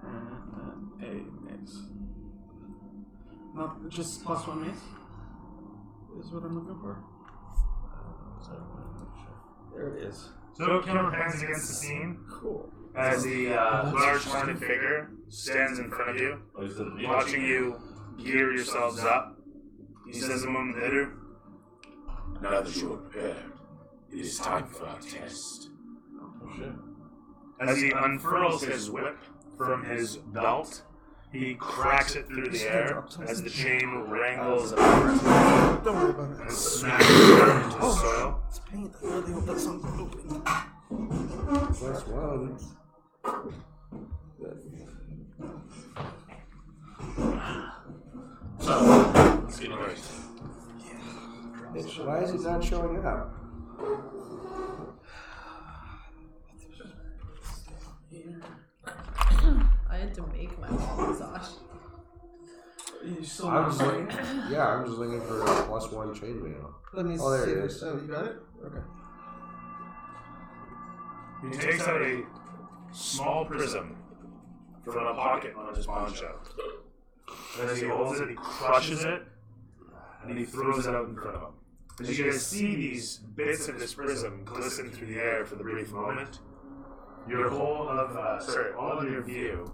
S1: And then a mace. Not just +1 mace. Is what I'm looking for. There it is.
S2: So camera pans against the scene.
S1: Cool.
S2: as the large horned figure stands in front of you,
S4: Oh, is it me?
S2: watching you gear yourselves up. He says a moment later,
S3: Now that you are prepared, it is time for our test.
S4: Oh, shit.
S2: as he unfurls his whip from his belt, he cracks it through the air as the chain wrangles upwards
S1: Don't worry about it.
S2: and smashes down into the soil.
S1: It's paint. I really hope that's something open.
S6: Plus one.
S4: Let's get right.
S6: Why is it not showing up?
S5: I had to make my own massage.
S1: You still
S6: I'm
S1: not
S6: just
S1: looking?
S6: looking. Yeah, I'm just looking for a plus one chainmail.
S1: Let me
S6: Oh, there
S1: see
S6: it
S1: this.
S6: is.
S1: Oh, you got it? Okay.
S2: He takes out a small prism from a pocket on his poncho. And as he holds it, he crushes it, and he throws it out in front of him. As you guys see these bits of this prism glisten through the air for the brief moment, all of your view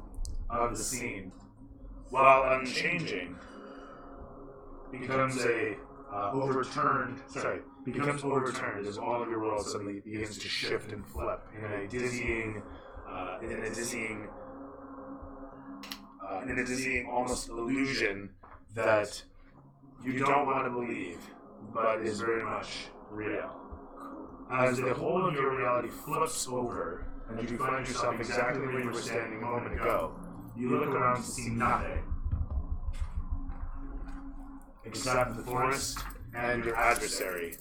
S2: of the scene, while unchanging, becomes overturned as all of your world suddenly begins to shift and flip in a dizzying almost illusion that you don't want to believe, but is very much real. As the whole of your reality flips over, and you find yourself exactly where you were standing a moment ago, you look around to see nothing except the forest and your adversary,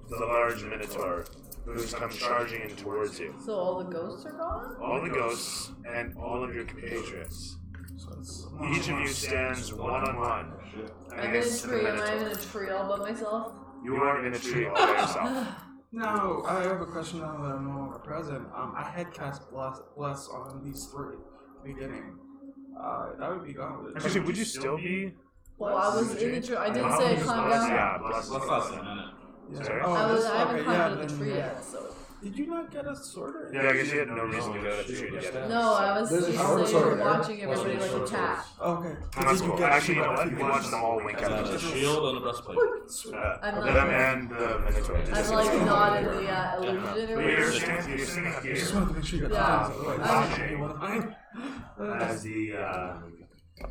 S2: the large minotaur, who's come charging in towards you.
S5: So all the ghosts are gone?
S2: All the ghosts and all of your compatriots. Each of you stands one-on-one
S5: I'm in a
S2: against the
S5: tree. Am I
S2: minotaur.
S5: in a tree all by myself?
S2: You are in a tree all by yourself.
S1: Now, I have a question now that I'm no longer present. I had cast bless on these three beginning. That would be gone.
S2: Actually, would you still be?
S5: Well, I was in a tree. I didn't
S2: How
S5: say I
S2: long does
S5: climbed
S2: bless-
S5: down.
S2: Yeah, bless.
S4: Let's last a minute.
S1: Yeah.
S2: Sorry?
S1: Oh,
S5: I
S1: this-
S5: haven't
S1: okay,
S5: climbed
S1: yeah,
S5: out of the
S1: then,
S5: tree
S1: yeah.
S5: yet, so.
S1: Did you not get a sword? Or
S2: Yeah, I guess you had no reason to go to the tree to get it.
S5: No, I was
S6: There's a
S5: just
S6: short
S5: sitting
S6: sword
S5: here
S6: there.
S5: watching everybody like attack.
S1: Okay.
S2: That's
S1: Did you
S2: cool.
S1: get
S2: Actually, you
S1: two
S2: know what?
S1: by
S2: You
S1: two?
S2: watch them all wink
S4: Got
S2: at
S4: a
S2: each
S4: shield and a breastplate.
S2: other.
S5: I'm not-
S2: Them and the minotaur.
S5: I'm like not in the illusion or
S2: But you're
S5: whatever.
S2: sitting up
S1: I just
S2: here
S1: wanted to make sure you got
S5: Yeah.
S1: the things.
S2: I'm-
S1: You want mine?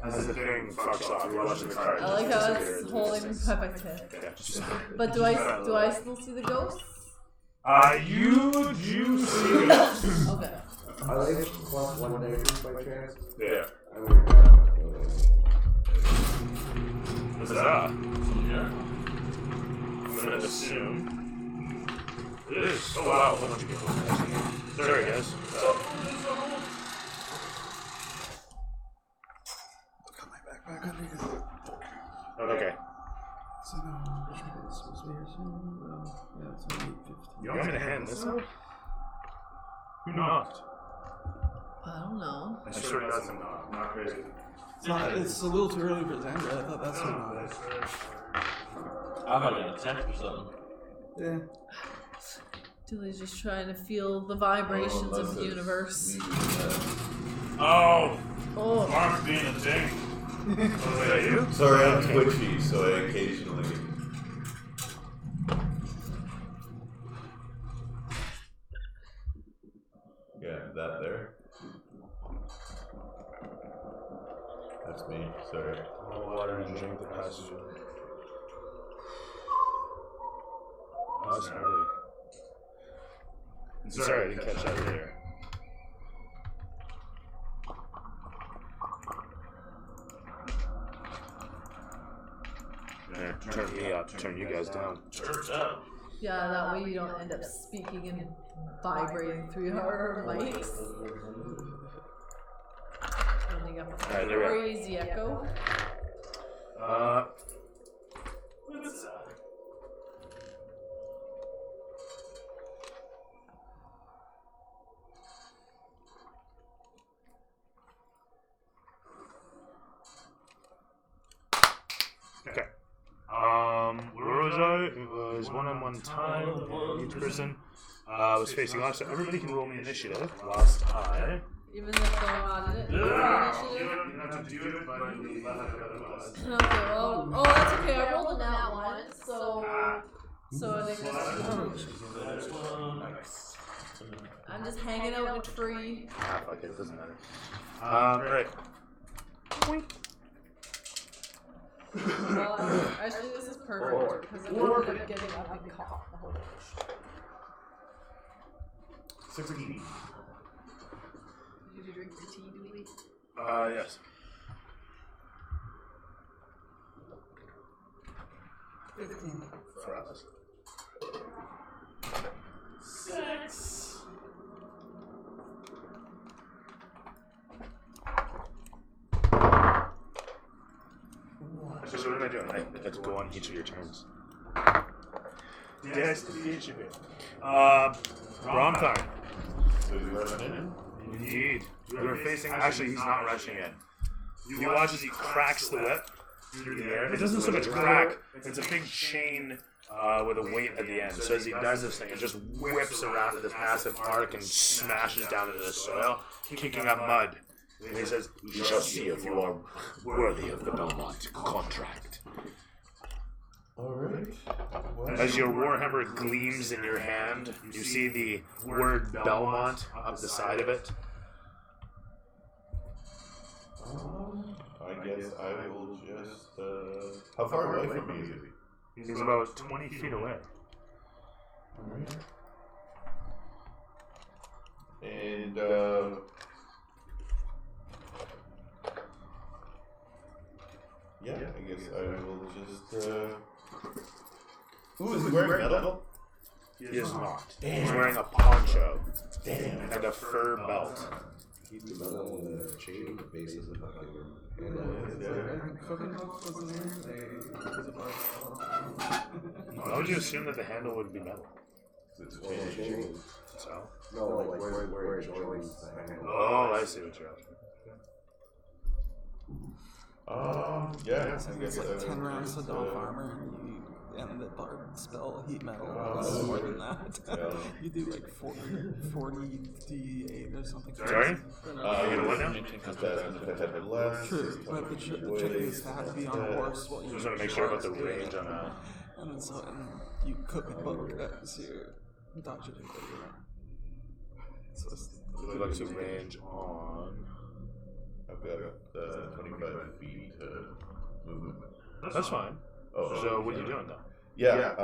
S2: as the thing fucks off. You're watching the card.
S5: I like how it's holding me by my tail. But do I still see the ghosts?
S2: You do see the ghosts.
S5: Okay.
S6: Are they plus one daggers by chance?
S2: Yeah.
S6: I would
S2: What's that?
S4: Someone here?
S2: I'm gonna assume it is. Oh wow, a whole bunch of people. Sorry guys.
S1: Got my backpack under here.
S2: Okay.
S1: So now, which one is supposed to be here soon? Yeah, it's only 8:15.
S2: You want me to hand this out? Who knocked?
S5: I don't know.
S2: I sure doesn't knock. Not crazy.
S1: It's a little too early for Xandra. I thought that's what
S4: I might get a 10 or something.
S1: Yeah.
S5: Dooley's just trying to feel the vibrations of the universe.
S2: Oh!
S5: Oh,
S2: Mark being a thing. Was that you?
S7: Sorry, I'm twitchy, so I occasionally. Yeah, that there. That's me. Sorry.
S2: Water and drink the passage. That's gnarly. Sorry, I didn't catch that earlier. Yeah, turn me up, turn you guys down.
S4: Church up.
S5: yeah, that way you don't end up speaking and vibrating through your mics. Ending up with
S2: Alright, there we
S5: a
S2: are.
S5: crazy echo.
S2: What's that? Okay. Where was I? It was one-on-one time, each person.
S3: was facing off, so everybody can roll me initiative. Whilst I.
S5: Even if they're not in it.
S3: You
S5: Initiative?
S3: don't have to do it, but you left it otherwise.
S5: Okay, well, oh, that's okay. I rolled a nat one, so I think that's I'm just hanging out in a tree.
S3: Ah, fuck it, it doesn't matter. Right.
S5: Well, actually, this is perfect because I'm not going to getting up and caught the whole bush.
S3: 16.
S5: Did you drink your tea, Dooley?
S3: Yes.
S1: 15.
S3: For us.
S1: 6.
S3: So what am I doing? I get to go on each of your turns. Yes, each of it. Bromthar.
S7: So he's running in?
S3: Indeed. You're facing. Actually, he's not rushing in. You watch as he cracks the whip through the air. It doesn't so much crack. It's a big chain with a weight at the end. So as he does this thing, it just whips around with this massive arc and smashes down into the soil, kicking up mud. And he says, "We shall see if you are worthy of the Belmont contract."
S6: Alright.
S3: As your warhammer gleams in your hand, you see the word Belmont up the side of it.
S7: I guess I will just. How far away from me is he?
S3: He's about 20 feet away.
S7: Alright. And, yeah, I guess I will just, Ooh, is he wearing metal?
S3: He is not. He's wearing a poncho and a fur belt.
S9: Keep the metal in the chain at the base of the fucking
S3: Why would you assume that the handle would be metal?
S7: It's
S9: chain.
S3: So?
S9: No, like where it joins the handle.
S3: Oh, I see what you're asking.
S7: Yeah,
S10: So
S7: I guess
S10: it's
S7: I
S10: like 10
S7: will
S10: rounds
S7: just,
S10: of Dolph armor, and the bard spell heat metal. It's more than that. You do like 40 D8 or something.
S3: Sorry? You gonna what now?
S7: Just that had less.
S10: True, but the trick is to have to be on a horse while you
S3: Just want to make sure about the range on that.
S10: And then so you cook a boat as you dodge it. So
S3: What's the range on?
S7: I've got 25 feet movement.
S3: That's fine.
S7: Oh,
S3: So what are you doing though?
S7: Yeah,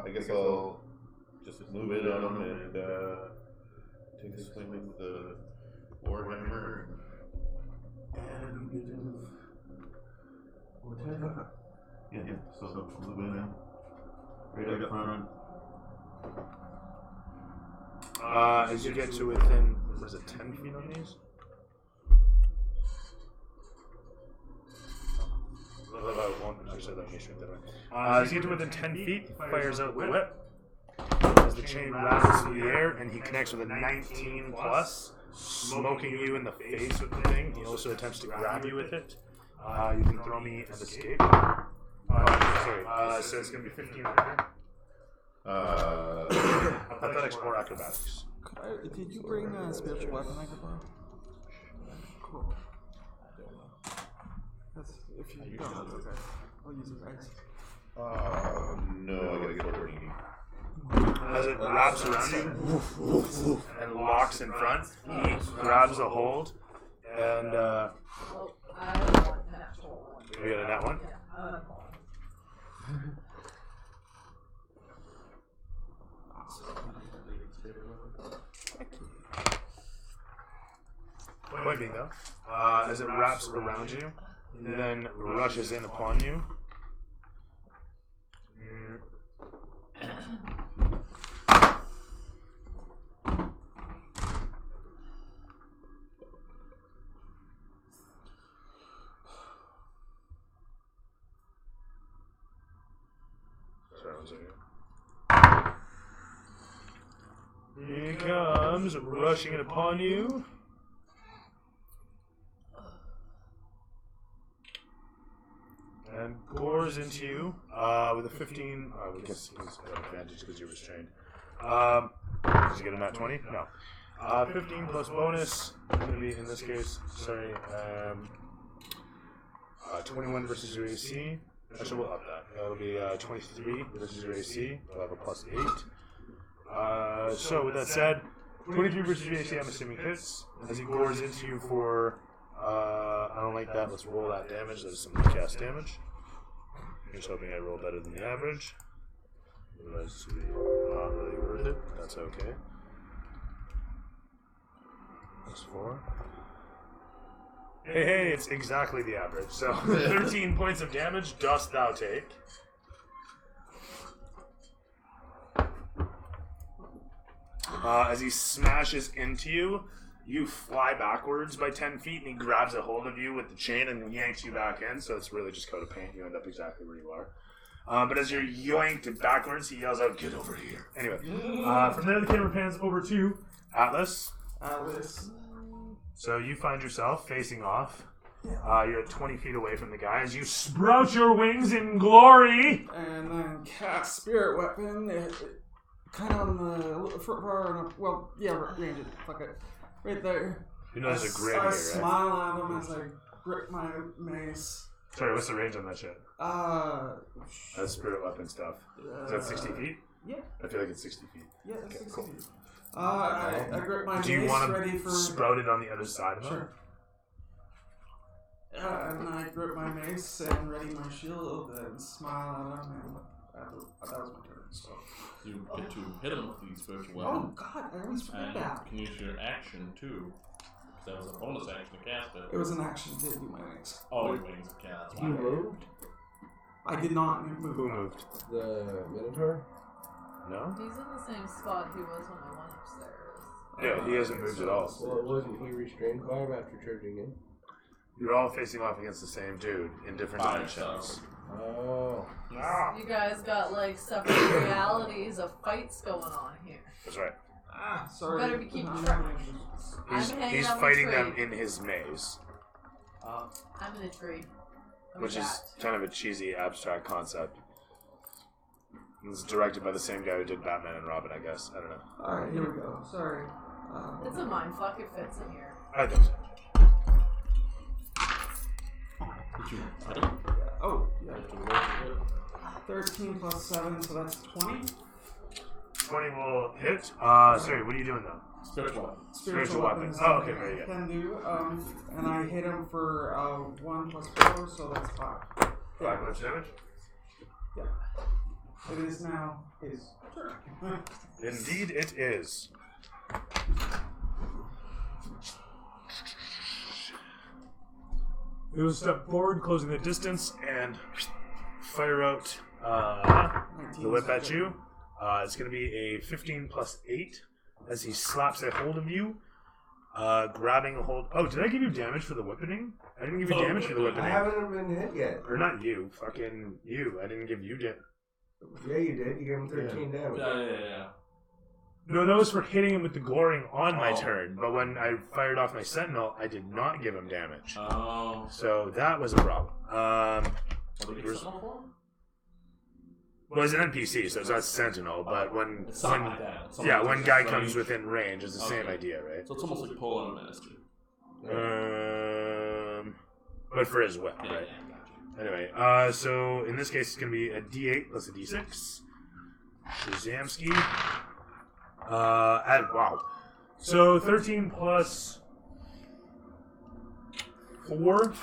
S7: I guess I'll just move in on him and take a swing with the warhammer. And yeah, so move in right up front.
S3: As you get to within, what is it, 10 feet on these? As you get to within 10 feet, he fires out the whip. As the chain rattles through the air, and he connects with a 19 plus, smoking you in the face with the thing. He also attempts to grab you with it. You can throw me an escape. Sorry, so it's going to be 15 right here. Athletics or acrobatics.
S10: Did you bring a spiritual weapon I could borrow? Cool. That's, if you don't, that's okay. I'll use it, guys.
S7: No, I gotta get over here.
S3: As it wraps around you and locks in front, he grabs a hold and
S5: Well, I want natural one.
S3: we got a nat one.
S5: Yeah,
S3: Point being though, as it wraps around you, and then rushes in upon you. He comes rushing in upon you. And gores into you with a 15. I guess he's got advantage because you're restrained. Did you get a nat 20? No. 15 plus bonus. Going to be, in this case, sorry, 21 versus your AC. Actually, we'll up that. That'll be 23 versus your AC. We'll have a plus 8. So, with that said, 23 versus your AC, I'm assuming hits. As he gores into you for, I don't like that. Let's roll that damage. That is some cast damage. I'm just hoping I roll better than the average. Otherwise, it's not really worth it. That's okay. Plus 4. Hey, it's exactly the average. So, 13 points of damage dost thou take. As he smashes into you, you fly backwards by 10 feet, and he grabs a hold of you with the chain and yanks you back in, so it's really just coat of paint. You end up exactly where you are. But as you're yoinked backwards, he yells out, "Get over here." Anyway, from there the camera pans over to Atlas. So you find yourself facing off. You're at 20 feet away from the guy as you sprout your wings in glory.
S1: And then cast Spirit Weapon. Kind of on the range it. Fuck it. Right there.
S3: You know there's a grid
S1: I
S3: here, right?
S1: smile at him as I grip my mace.
S3: Sorry, what's the range on that shit? That's spirit weapon stuff. Is that 60 feet?
S1: Yeah.
S3: I feel like it's 60 feet.
S1: Yeah, it's
S3: Okay,
S1: 60
S3: cool.
S1: feet. I grip my
S3: Do you
S1: mace
S3: want
S1: ready
S3: to
S1: for...
S3: sprout it on the other side of him?
S1: Sure. And I grip my mace and ready my shield and smile at him, and that was my turn. So.
S4: You get to hit him with the spiritual
S1: Oh
S4: weapon.
S1: god, I always forget
S4: And
S1: that.
S4: you can use your action too. Because that was a bonus action to cast it.
S1: It was an action to do my mace.
S4: Oh, your wings of cast.
S9: You moved?
S1: I did not move.
S3: Who moved?
S9: The Minotaur?
S3: No?
S5: He's in the same spot he was when I went upstairs.
S3: Yeah, he hasn't moved at all.
S9: Well, wasn't he restrained by him after charging in?
S3: You're all facing off against the same dude in different
S4: By
S3: dimensions.
S4: yourself.
S9: Oh.
S5: You guys got like separate realities of fights going on here.
S3: That's right.
S1: Sorry.
S5: Better be keeping track.
S3: He's
S5: I'm hanging out
S3: fighting
S5: in a
S3: them
S5: tree.
S3: in his maze,
S5: I'm in a tree. I'm
S3: which
S5: a
S3: is
S5: cat.
S3: kind of a cheesy, abstract concept. It's directed by the same guy who did Batman and Robin, I guess. I don't know.
S1: Alright, here we go. Sorry.
S5: It's a mindfuck. It fits in here.
S3: I think so.
S4: Did you hit him?
S1: Oh,
S4: You
S1: yeah.
S4: have to roll to hit.
S1: 13 plus 7, so that's 20.
S3: 20 will hit. Sorry, what are you doing though?
S4: Spiritual weapon.
S3: Spiritual weapon.
S1: is
S3: Oh, okay,
S1: something
S3: very
S1: I
S3: good.
S1: can do. And I hit him for 1 plus 4, so that's 5.
S3: 5 points damage?
S1: Yeah. It is now his turn.
S3: Indeed it is. He will step forward, closing the distance, and fire out the whip at you. It's going to be a 15 plus 8 as he slaps a hold of you, grabbing a hold. Oh, did I give you damage for the whipping? I didn't give you damage for the
S9: I
S3: whipping.
S9: haven't been hit yet.
S3: Or not you, fucking you. I didn't give you damage.
S9: Yeah, you did. You gave him 13 damage.
S4: Yeah.
S3: No, that was for hitting him with the goring on my
S4: Oh.
S3: turn. But when I fired off my sentinel, I did not give him damage.
S4: Oh.
S3: So that was a problem.
S4: What did you get Sentinel for?
S3: Well, it's an NPC, so it's not sentinel. But when
S4: It's something like that. Something
S3: yeah,
S4: like
S3: when
S4: that.
S3: guy
S4: Range.
S3: comes within range, it's the same
S4: Okay.
S3: idea, right?
S4: So it's almost like pulling a ministry.
S3: But for his whip,
S4: Yeah,
S3: right?
S4: gotcha.
S3: Anyway, so in this case, it's going to be a D8 plus a D6. Shazamski. Wow. So 13 plus 4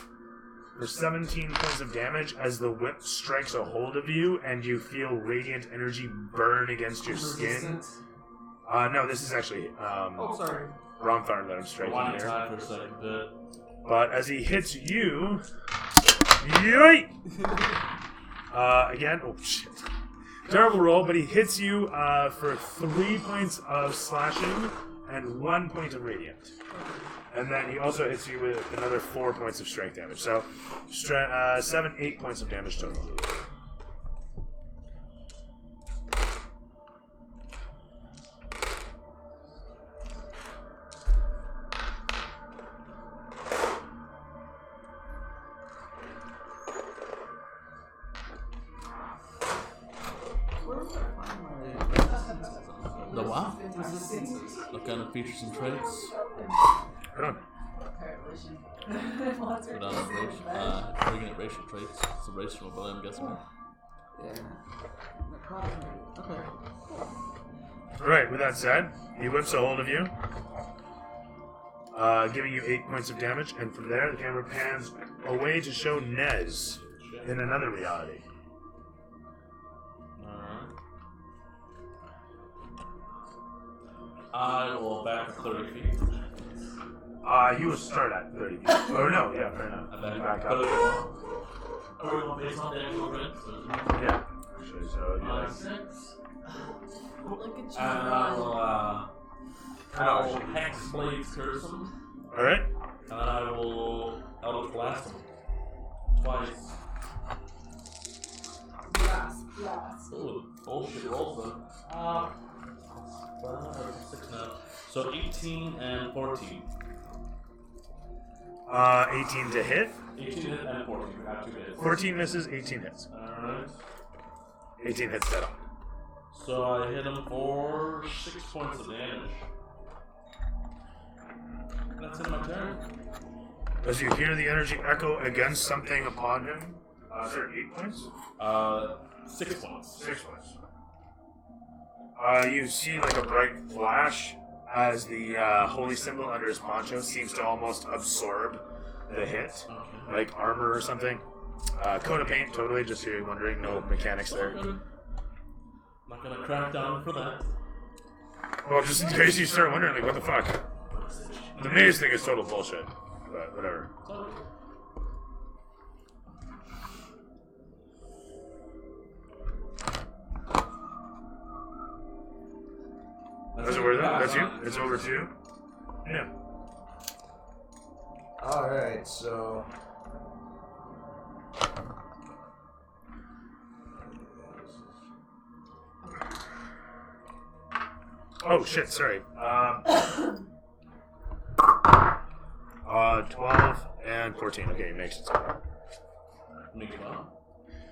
S3: for 17 points of damage as the whip strikes a hold of you and you feel radiant energy burn against your skin.
S1: Resistance.
S3: No, this is actually
S1: Oh, sorry.
S3: Romtharn that I'm striking
S4: One
S3: here.
S4: time for a second bit.
S3: But as he hits you, yoink! Again, oh shit. Terrible roll, but he hits you for 3 points of slashing and 1 point of radiant. And then he also hits you with another 4 points of strength damage. So, 8 points of damage total.
S1: Where did I find my
S4: The what?
S1: resistance
S4: Look under features and traits.
S2: Hold on.
S4: Go down to racial, looking at racial traits. It's a racial ability, I'm guessing.
S10: Okay.
S2: Alright, with that said, he whips a hold of you, giving you 8 points of damage, and from there the camera pans away to show Nez in another reality.
S4: Alright. I will back 30 feet.
S2: You will start at 30 feet. Oh no, yeah, fair enough.
S4: And then
S2: Back
S4: put it
S2: up.
S4: on based on the actual grid.
S2: Yeah. Actually, so you like
S4: 6.
S5: Look at you.
S4: And I will Hex Blade Curse him.
S2: Alright.
S4: And then I will Eldritch Blast him. Twice.
S5: Blast.
S4: Ooh, bullshit rolls then. 6 now. So 18 and 14.
S2: 18 to hit.
S4: 18 hit and 14. I have 2 hits.
S2: 14 misses, 18 hits.
S4: Alright.
S2: 18 hits dead on.
S4: So I hit him for 6 points of damage. That's in my turn.
S2: As you hear the energy echo against something upon him, 8 points?
S4: 6 points.
S2: 6 points. You see like a bright flash as the holy symbol under his poncho seems to almost absorb the hit, like armor or something. Coat of paint, totally, just so you're wondering, no mechanics there.
S4: Not gonna crack down for that.
S2: Well, just in case you start wondering, like, what the fuck? The maze thing is total bullshit, but whatever. That's over there? That's you? It's over to you? Yeah.
S9: Alright, so.
S2: Oh shit, sorry. 12 and 14. Okay, he makes it.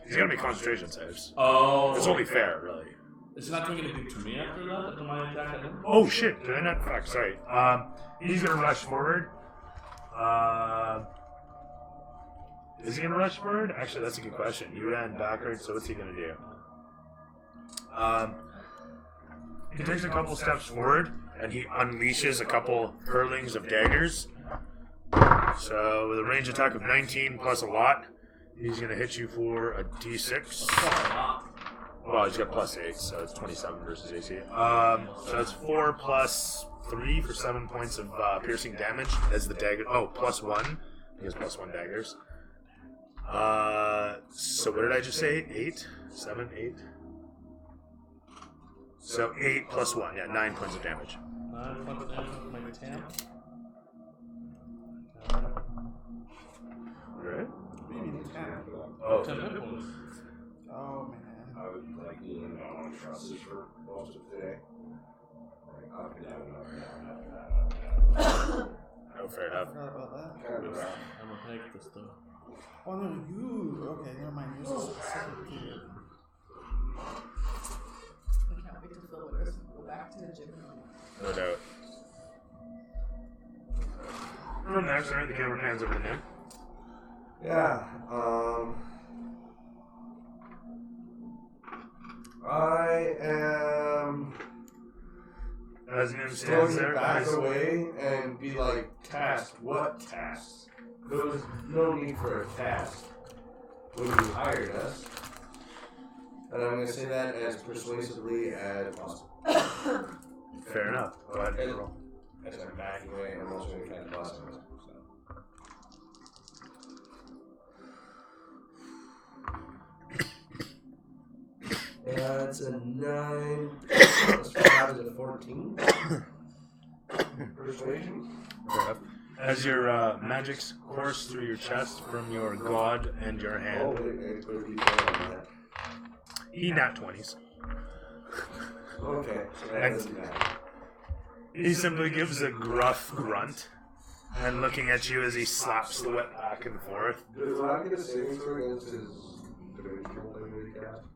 S2: He's gonna make concentration saves.
S4: Oh.
S2: It's only fair, really.
S4: Is he not doing anything to me after that? After my attack at him?
S2: Oh shit, did I not? Fuck, sorry. He's gonna rush forward. Is he gonna rush forward? Actually, that's a good question. You ran backwards, so what's he gonna do? He takes a couple steps forward, and he unleashes a couple hurlings of daggers. So, with a range attack of 19 plus a lot, he's gonna hit you for a d6. Well, he's got plus 8, so it's 27 versus AC. So that's 4 plus 3 for 7 points of piercing damage as the dagger. Oh, plus 1. He has plus 1 daggers. So what did I just say? 8? 7? 8? So 8 plus 1, yeah, 9 points of damage.
S4: 9 points of damage with my 10.
S2: Alright.
S9: Oh,
S4: 10 hit points.
S1: Oh man.
S9: I was like leaning on trusses for most of the day. Like up and down, up and down, up and down, up and down.
S2: Oh, fair enough.
S1: Forgot about that.
S9: Kind of rough.
S4: I'm gonna take this though.
S1: Oh no, you. Okay, never mind. Yours is specific to you.
S5: I can't wait to fill it and go back to the gym.
S2: No doubt. From next, alright, the camera pans over to him.
S9: Yeah, I am
S2: As Nim stands
S9: going
S2: there,
S9: to back
S2: eyes-
S9: away and be like, task, what task? There was no need for a task when you hired us. And I'm going to say that as persuasively as possible.
S2: Fair enough. Go ahead.
S9: And
S2: Roll.
S9: as I'm backing away, I'm also going to kind of boss myself. That's a 9 plus 5 is a 14. Persuasion.
S2: Fair enough. As your magics course through your chest from your god and your
S9: Oh,
S2: hand,
S9: wait, put a detail on that.
S2: he nat 20s.
S9: Okay, so that doesn't matter.
S2: He simply gives a gruff grunt and looking at you as he slaps the whip back and forth.
S9: Does I get a saving throw against his dimensional ability cast?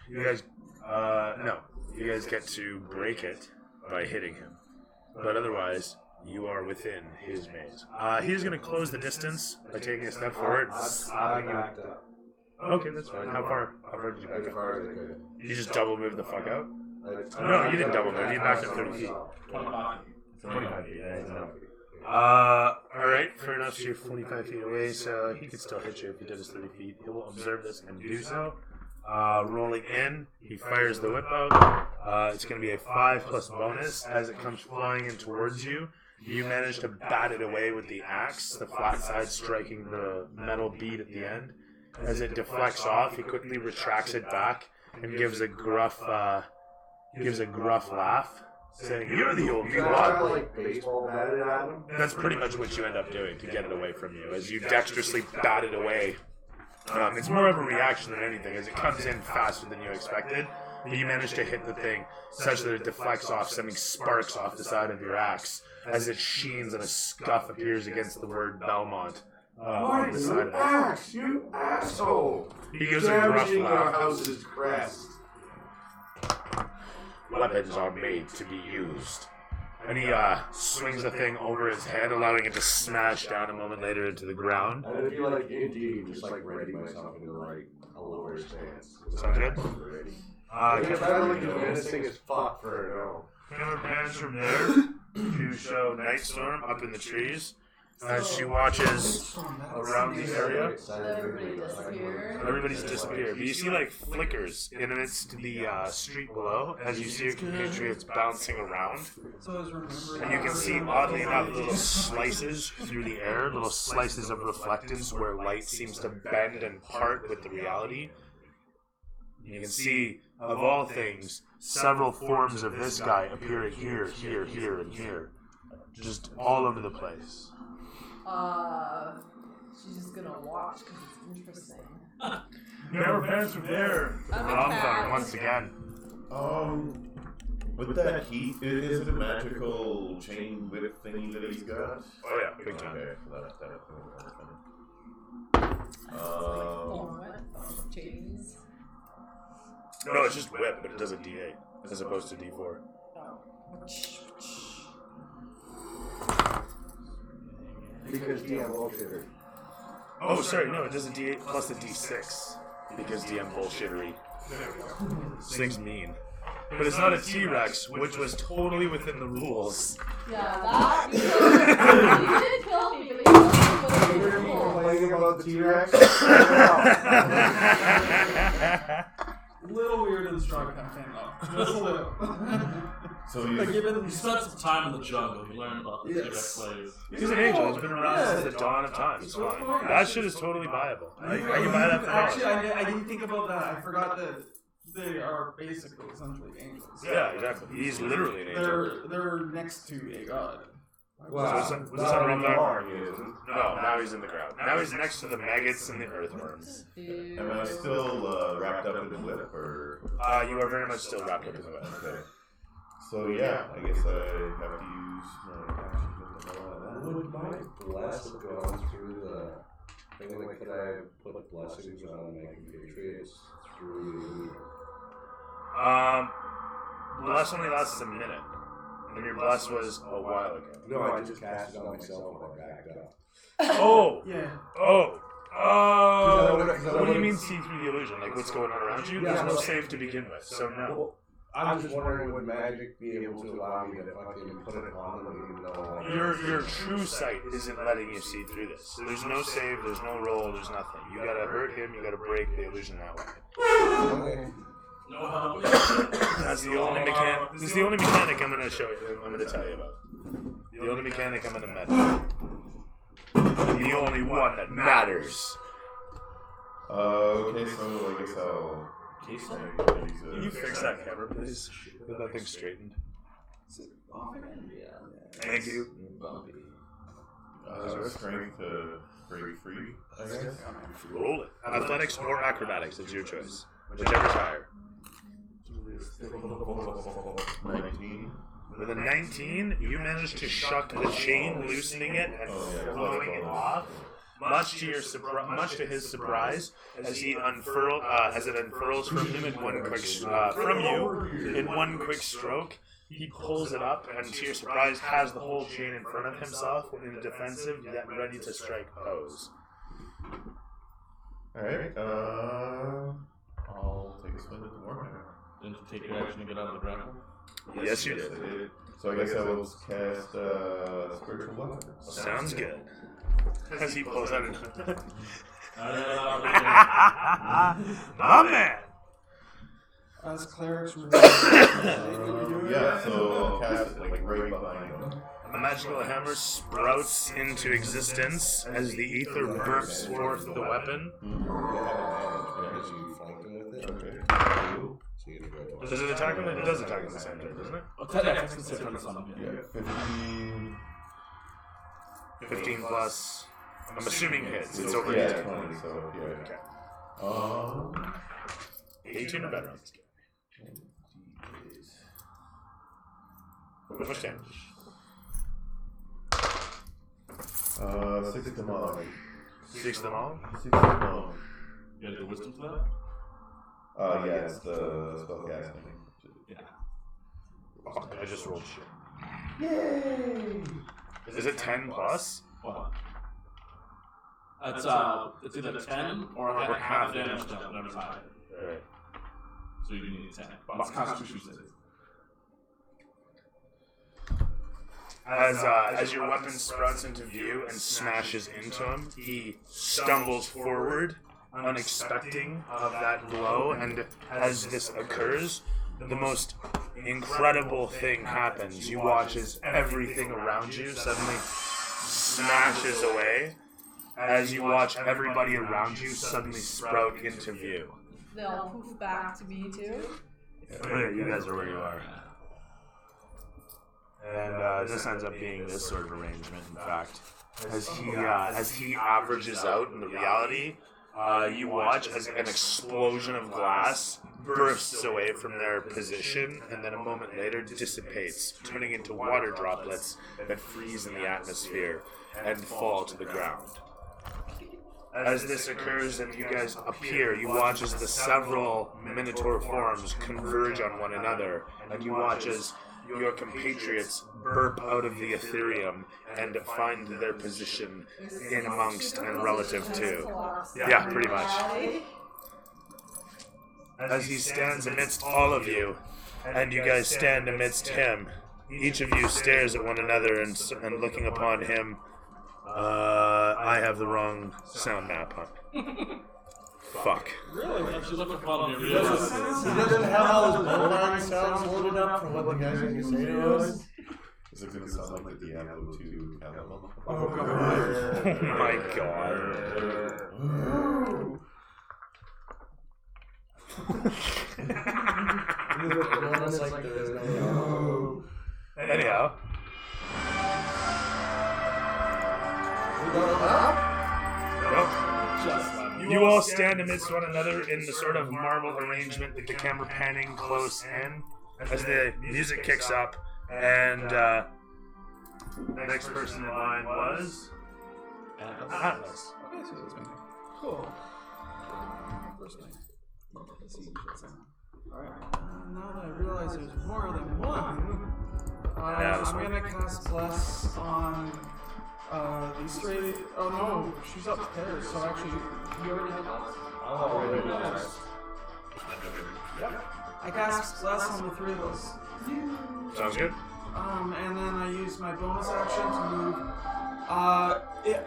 S2: You guys, no. You guys get to break it.
S3: by hitting him. But otherwise, you are within his maze. He's going to close the distance by taking a step forward.
S9: I backed up.
S3: Okay, that's fine. How far did you back
S9: As
S3: up?
S9: far as I could.
S3: You just double moved the fuck out?
S9: No,
S3: you didn't double move. You backed up 30 feet. 25 feet, yeah, that's enough. Alright, fair enough. So you're 45 feet away, so he could still hit you if he did his 30 feet. He will observe this and do so. Rolling in, he fires the whip out. It's going to be a 5+ bonus as it comes flying in towards you. You manage to bat it away with the axe, the flat side striking the metal bead at the end. As it deflects off, he quickly retracts it back and gives a gruff laugh, saying, "You're the only one."
S9: Like baseball batted at him.
S3: That's pretty much what you end up doing to get it away from you, as you dexterously bat it away. It's more of a reaction than anything, as it comes in faster than you expected. But you manage to hit the thing such that it deflects off, sending sparks off the side of your axe, as it sheens and a scuff appears against the word Belmont on the side of it.
S9: Axe, you asshole!
S3: He gives a gruff
S9: Damaging your
S3: laugh.
S9: house's crest.
S3: Weapons are made to be used. And he swings the thing over his head, allowing it to smash down a moment later into the ground.
S9: I feel like indeed, just like ready myself into like a lower stance.
S3: Sounds good?
S9: Ready. If I look menacing as fuck for a no.
S3: Camera pans from there to show Nightstorm up in the trees as she watches around the area.
S5: Everybody disappeared.
S3: Everybody's disappeared. But you see like flickers in amidst the street below as you see your compatriots bouncing around.
S1: So I was remembering.
S3: And you can see, oddly enough, little slices through the air, little slices of reflectance where light seems to bend and part with the reality. And you can see, of all things, several forms of this guy appearing here, here, here, and here. Just all over the place.
S5: She's just gonna watch because it's interesting.
S3: Never pants from there.
S5: I'm a cat.
S3: Once again.
S7: With that heat, is it a magical chain whip thingy that he's got?
S3: Oh yeah, big time.
S7: Okay, so
S5: Chains.
S3: No, it's just whip, but it does a D8 as opposed to D4.
S9: Because DM bullshitter.
S3: Oh, sorry, no, it does a D8 plus a D6 because DM bullshittery. This thing's mean. But it's not a T-Rex, which was totally within the rules.
S5: Yeah, that. You did kill me, but you killed me,
S9: You hear me complaining about the T-Rex?
S1: A little weird in the strong campaign, though. Just a little.
S7: So
S4: Like, you spent some time in the jungle, you learned about the T-Rex slaves.
S3: He's an angel. He's been around since the dawn of time. It's fine. That shit is totally viable. I can buy that for
S1: Actually,
S3: dollars.
S1: I didn't think about that. I forgot that they are basically essentially angels.
S3: Yeah, exactly. He's literally an angel.
S1: They're next to a god.
S9: Wow.
S3: Was this on Rumbar? No, now he's in the ground. Now he's next to the maggots and the earthworms.
S7: am I still wrapped up in the whip, or?
S3: You are very much still wrapped up in the web.
S7: Okay. So yeah, I guess I have to use my action to get the hell out of that.
S9: Would my bless have gone through the thing? Like, could I put blessings on my compatriots through?
S3: Bless only lasts a minute. And your bless was a while ago.
S9: No, I just cast it on myself when I backed up.
S3: Oh!
S1: Yeah.
S3: Oh!
S9: Because I
S3: What do you
S9: would've-
S3: mean see through the illusion? Like what's going on around you? There's no save to begin with, so no.
S9: Well, I'm just wondering, would magic be able to allow me to fucking put it on them even though
S3: Your true sight isn't letting you see through this. So there's no save, there's no roll, there's nothing. You gotta hurt him, you gotta break the illusion that way.
S9: Okay.
S4: No help.
S3: That's the only mechanic. This is the only mechanic I'm gonna show you. I'm gonna tell you about. The only mechanic I'm gonna mention. The only one that matters.
S7: Okay, so I guess I'll.
S3: Can you fix that camera, please? Get that thing straightened. Thank you.
S7: Strength to break free, I guess.
S3: Roll it. Athletics or acrobatics, it's your choice. Whichever's higher.
S7: 19.
S3: With a 19, you manage to shuck the chain, loosening it and blowing it off. Much to his surprise, as it unfurls from him in one quick stroke, He pulls it up, and to your surprise, has the whole chain in front of himself in a defensive, yet ready to strike pose.
S7: Alright, I'll take a swing at the Warhammer.
S4: Didn't you take your action to get out of the grapple?
S3: Yes, you did.
S7: So I guess I will cast Spiritual Weapon.
S3: Sounds good. As he pulls out my man!
S1: As clerics,
S7: Yeah, so I'll cast it like right behind him.
S3: A magical hammer sprouts into existence as the ether burps forth the weapon.
S6: Because you flanked him with it.
S7: Okay.
S6: So you get to go
S3: Does it attack him? It does attack him at the same time, doesn't it?
S4: That's the same turn summon.
S7: Yeah, 15.
S3: 15 plus. I'm assuming hits. It's over
S7: Yeah,
S3: 18.
S7: 20, so yeah.
S3: Okay. 18 or better on this game. How much damage?
S7: 6 to them all.
S3: 6 them all?
S7: 6 to them all.
S4: You gotta do wisdom for that?
S7: Yeah, it's the spell casting.
S4: Yeah.
S3: Fuck, I just rolled shit. Yay! Is it 10 plus?
S4: What? It's either 10 or half damage to whatever's higher.
S3: Alright.
S4: So you need 10. But it's Constitution save.
S3: As your weapon sprouts into view and smashes into him, he stumbles forward, unexpecting of that blow, and as this occurs, the most incredible thing happens. You watch as everything around you suddenly smashes away, as you watch everybody around you suddenly sprout into view.
S5: They'll poof back to me too.
S3: You guys are where you are. And this ends up being this sort of arrangement, in fact. As he averages out in the reality, you watch as an explosion of glass bursts away from their position, and then a moment later dissipates, turning into water droplets that freeze in the atmosphere and fall to the ground. As this occurs and you guys appear, you watch as the several Minotaur forms converge on one another, and you watch as your compatriots burp out of the Ethereum and find their position in amongst and relative to. Yeah, pretty much. As he stands amidst all of you, and you guys stand amidst him, each of you stares at one another and looking upon him. I have the wrong sound map on. Fuck.
S4: Really? If you look upon me,
S6: He doesn't have all his bone sounds loaded up for what the guy's going to say to us.
S7: Is it going to sound like the Diablo 2 album?
S6: Oh, God.
S3: Oh my god. Anyhow. You all stand amidst one another in the sort of marble arrangement with the camera panning close in as the music kicks up, and the next person in line was Atlas.
S1: Okay, so that's me. Cool. Alright, now that I realize there's more than one, I'm gonna cast Bless on these three. Oh no, she's upstairs, so actually, you already have Bless? Yep. I cast Bless on the three of those.
S3: Sounds good.
S1: And then I use my bonus action to move.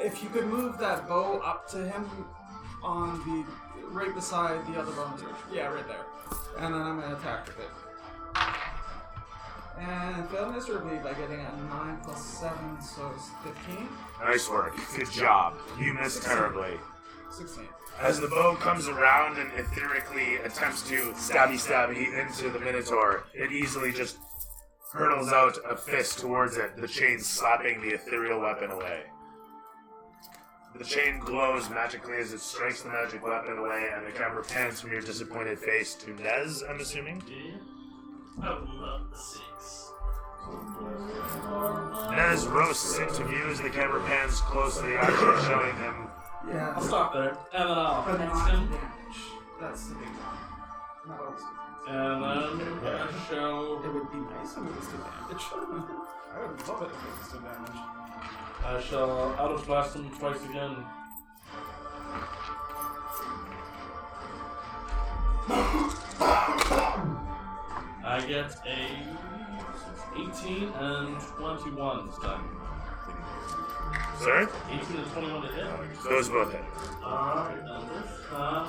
S1: If you could move that bow up to him on the right beside the other bonus action. Yeah, right there. And then I'm gonna attack with it. And failed miserably by getting a 9 plus 7, so it's 15.
S3: Nice work. Good job. You missed terribly.
S1: 16.
S3: As the bow comes around and etherically attempts to stabby into the Minotaur, it easily just hurtles out a fist towards it, the chain slapping the ethereal weapon away. The chain glows magically as it strikes the magic weapon away, and the camera pans from your disappointed face to Nez, I'm assuming.
S4: I love the 6.
S3: Nez roasts into view as the camera pans closely, actually showing him.
S1: Yeah.
S4: I'll stop there, and then I'll
S1: But
S4: next
S1: not
S4: him.
S1: damage. That's the big one. Not also.
S4: And then I shall.
S10: It would be nice if it was to damage.
S1: I would love it if it was to damage.
S4: I shall Eldritch Blast him twice again. I get a 18 and 21 this time.
S3: Sorry?
S4: 18 and 21 to hit.
S3: Those both hit.
S4: Alright, and this time.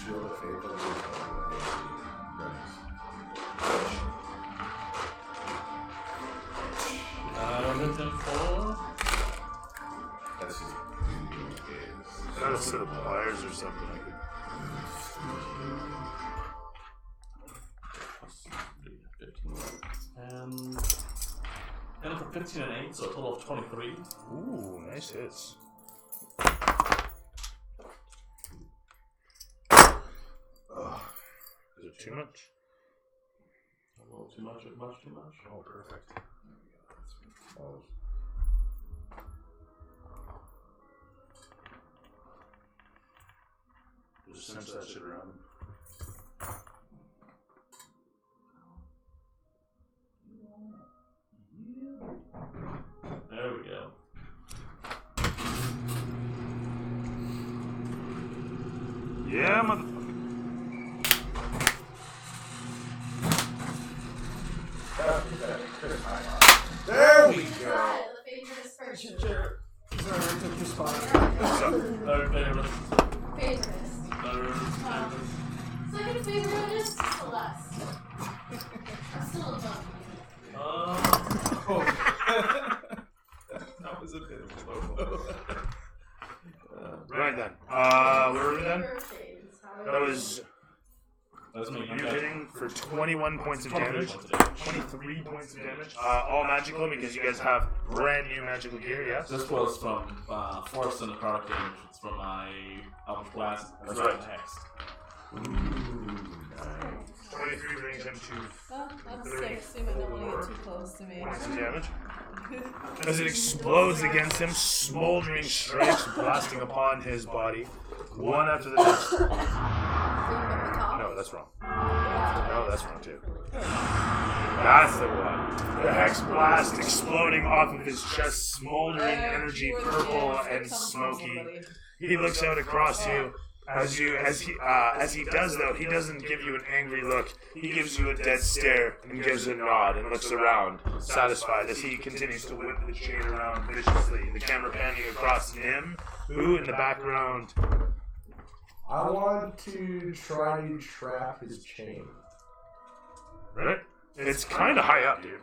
S9: Shield of Faith.
S4: Hit him for.
S7: That's just
S3: Got a set of pliers or something.
S4: And for 15 and 8, so a total of 23.
S3: Ooh, nice hits. Is it too much?
S4: A little too much, too much.
S3: Oh, perfect. Just cinch that shit around.
S4: There we go.
S3: Yeah, motherfucker.
S9: There we go.
S11: The favorite expression.
S1: Sorry, I took your spot.
S4: Third favorite.
S11: Favorite.
S4: Third
S11: Second favorite is Celeste. I'm still above
S10: That was a bit of a low.
S3: Right then. Where were we then?
S11: birthdays.
S3: That was
S4: That's me.
S3: you hitting for 21 points of
S4: 23
S3: damage.
S4: points of damage.
S3: 23 points of damage. All magical because you guys have brand new magical gear, yes?
S4: This was from Force and the product damage. It's from my Eldritch Blast.
S3: That's
S4: right.
S3: right.
S4: Next.
S3: 23 brings him to
S5: Oh, I'm 6. You might not want to get too close to me.
S3: points of damage. As it explodes against him, smoldering stripes blasting upon his body, one after the next. No, that's wrong. No, that's wrong too. That's the one. The Hex Blast exploding off of his chest, smoldering energy, purple and smoky. He looks out across you. As he does though, he doesn't give you an angry look. He gives you a dead stare and gives a nod and looks around, satisfied as he continues to whip the chain around viciously. The camera panning across him, who in the background.
S9: I want to try to trap his chain.
S3: Right? It's kind of high up, dude.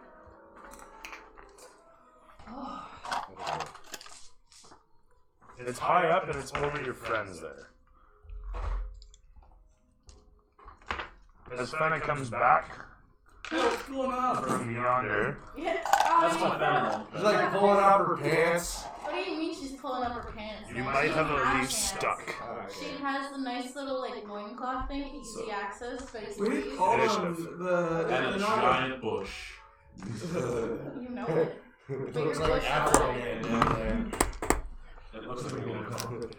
S3: It's high up and it's over your friends there. As Fenna comes back
S4: What's going on?
S3: from yonder,
S11: Yeah.
S4: That's my family.
S9: She's like pulling up her pants.
S11: What do you mean she's pulling up her pants?
S3: you
S11: Like,
S3: might
S11: she
S3: have a
S11: has
S3: leaf
S11: pants.
S3: stuck.
S11: She has the nice little like loincloth thing, easy access, but it's
S1: We
S11: easy.
S1: call them
S3: Initiative.
S1: the.
S4: And a giant bush.
S11: You know it.
S9: It looks like Afro Man down there.
S4: It looks like a unicorn.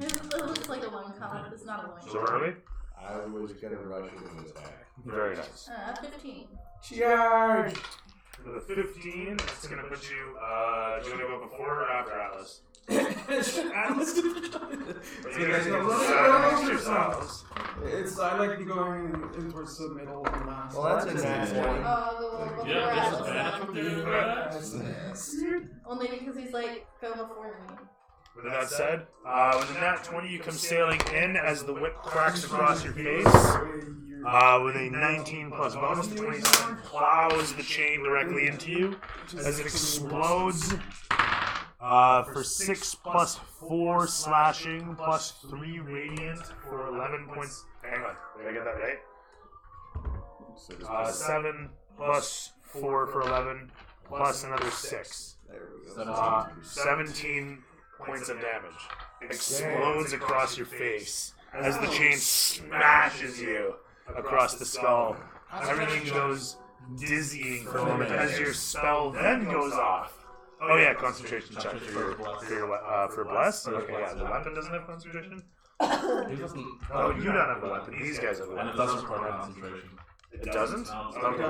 S11: It looks like a loincloth, it's not a loincloth.
S3: So where are we?
S9: I was gonna rush it in attack.
S3: Very nice.
S11: 15.
S9: Charge!
S3: For the 15, it's going to put you, do you want to go before or after Atlas?
S1: Atlas.
S3: You guys
S1: no,
S3: can
S1: let
S3: decide
S1: me
S3: amongst
S1: go.
S3: yourselves.
S1: It's I like to going in towards the middle of the map.
S9: Well, that's a nat 20.
S11: Before
S4: Yeah, this is
S11: Atlas.
S4: bad.
S11: Only because he's like, go before me.
S3: With that said, with a nat 20, you come sailing in as the whip cracks across your face. With a 19 plus bonus, 27 plows the chain directly into you as it explodes. For 6 plus 4 slashing plus 3 radiant for 11 points. Hang on, did I get that right? 7 plus 4 for 11 plus another 6.
S9: There we go.
S3: 17 points of damage. Explodes across your face as the chain smashes you across the skull. Everything goes dizzying for a moment as your spell then goes off. Oh yeah, concentration check for bless. Okay, yeah, the weapon doesn't have concentration.
S4: He doesn't.
S3: Oh, you don't have the weapon. These guys have the
S4: And it
S3: weapon.
S4: doesn't require concentration.
S3: It doesn't? Okay.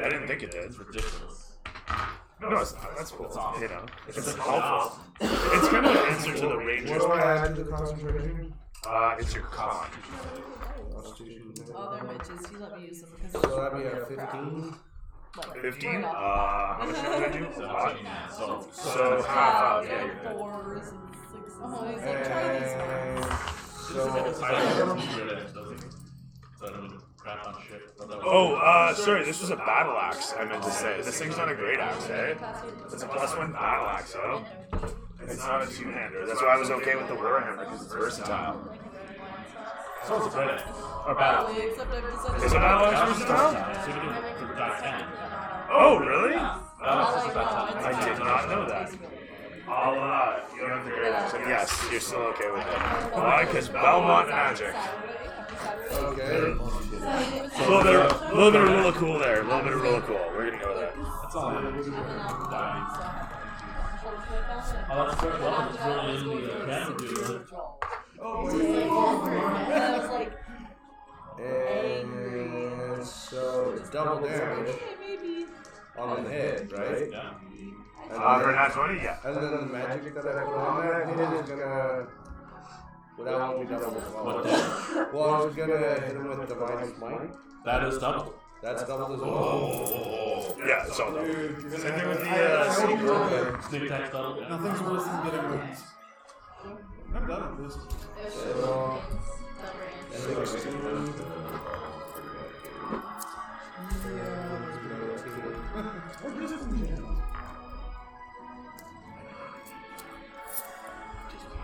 S3: I didn't think it did.
S4: It's ridiculous.
S3: No, it's not. That's cool. You know, it's helpful. It's kind of an answer to the Rangers.
S6: What do I add to the concentration?
S3: It's your con.
S5: Oh, they're witches. He let me use them because
S6: So that'd be a 15.
S3: 15? How much did I do?
S4: So
S3: half.
S5: yeah,
S3: Yeah,
S5: fours and sixes.
S11: Oh,
S5: He's like, try these ones.
S3: Sorry, this was a battle axe, I meant to say. This thing's not a great axe, eh? It's a +1 battle axe, though. It's not a two-hander. That's why I was okay with the Warhammer, because it's versatile.
S4: So it's a great axe. Or battle.
S5: Except I've decided
S3: Is a battle axe versatile?
S4: So you can do die 10.
S3: Oh, really?
S5: I
S3: I did not know that. You have the great axe. Yes, you're still okay with that. Why? Because Belmont magic.
S6: Okay.
S3: A little bit of rule of cool there. A little bit of rule of cool. We're gonna go with that.
S4: That's all I need. Oh, that's very well. It's really in the camera, dude.
S5: I was like,
S6: And so it's double damage
S5: maybe.
S6: on the head, right?
S4: Yeah.
S3: For nat 20, yeah.
S6: And then the magic that I put on that hit is gonna. Well, that won't be double.
S4: What damage?
S6: Well, I was gonna hit him with Divine Smite.
S4: That is double.
S6: That's double as well.
S3: Yeah, it's all double. Same thing with the secret.
S4: Sneak attack double.
S1: Nothing's worse than getting wounds. I'm done with this.
S6: So,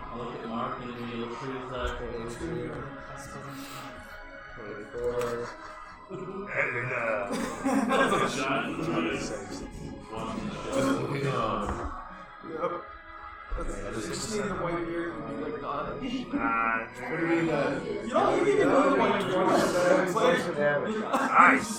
S4: I'll look at Mark and then you'll choose that.
S6: 24.
S3: And,
S4: That's a shot.
S1: Yep. Just need a white beard and be like, God.
S6: What do you mean?
S1: You don't even know the white beard. It's like,
S3: nice.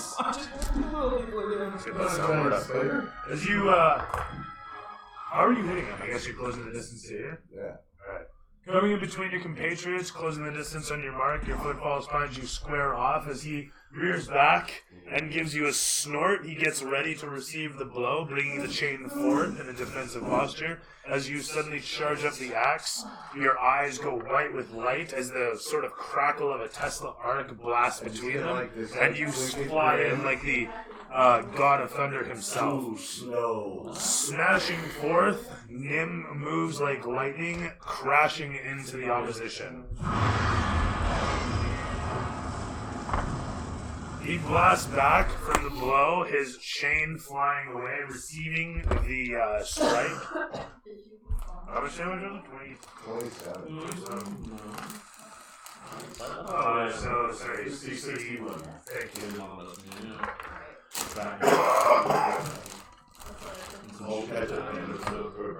S3: As you, how are you hitting him? I guess you're closing the distance here.
S6: Yeah.
S3: Alright. Coming in between your compatriots, closing the distance on your mark, your footfalls find you square off as he rears back and gives you a snort. He gets ready to receive the blow, bringing the chain forward in a defensive posture. As you suddenly charge up the axe, your eyes go white with light as the sort of crackle of a Tesla arc blasts between them, and you fly in like the god of thunder himself. Smashing forth, Nim moves like lightning, crashing into the opposition. He blasts back from the blow, his chain flying away, receiving the strike. How much damage was it?
S6: 27.
S3: So sorry, 61. Thank you.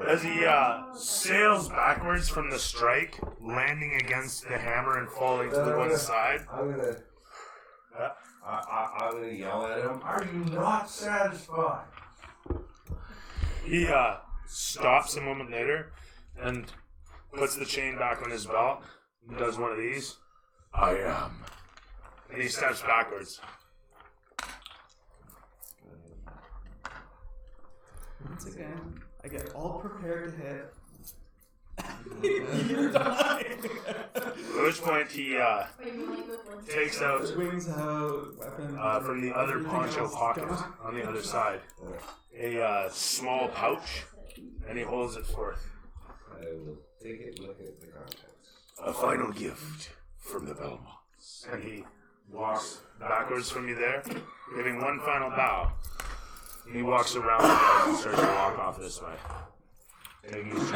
S3: As he sails backwards from the strike, landing against the hammer and falling to the one side.
S6: I'm gonna yell at him. Are you not satisfied?
S3: He stops a moment later and puts the chain back on his belt and does one of these. I am. And he steps backwards.
S1: once again, I get all prepared to hit.
S3: At which point he takes out
S1: Wings out, weapon.
S3: from the other poncho pocket on the other side a small pouch, and he holds it forth.
S6: I will take it and look at the contents.
S3: A final gift from the Belmonts. And he walks backwards from you there, giving one final bow. And he walks around you guys and starts to walk off this way. Taking his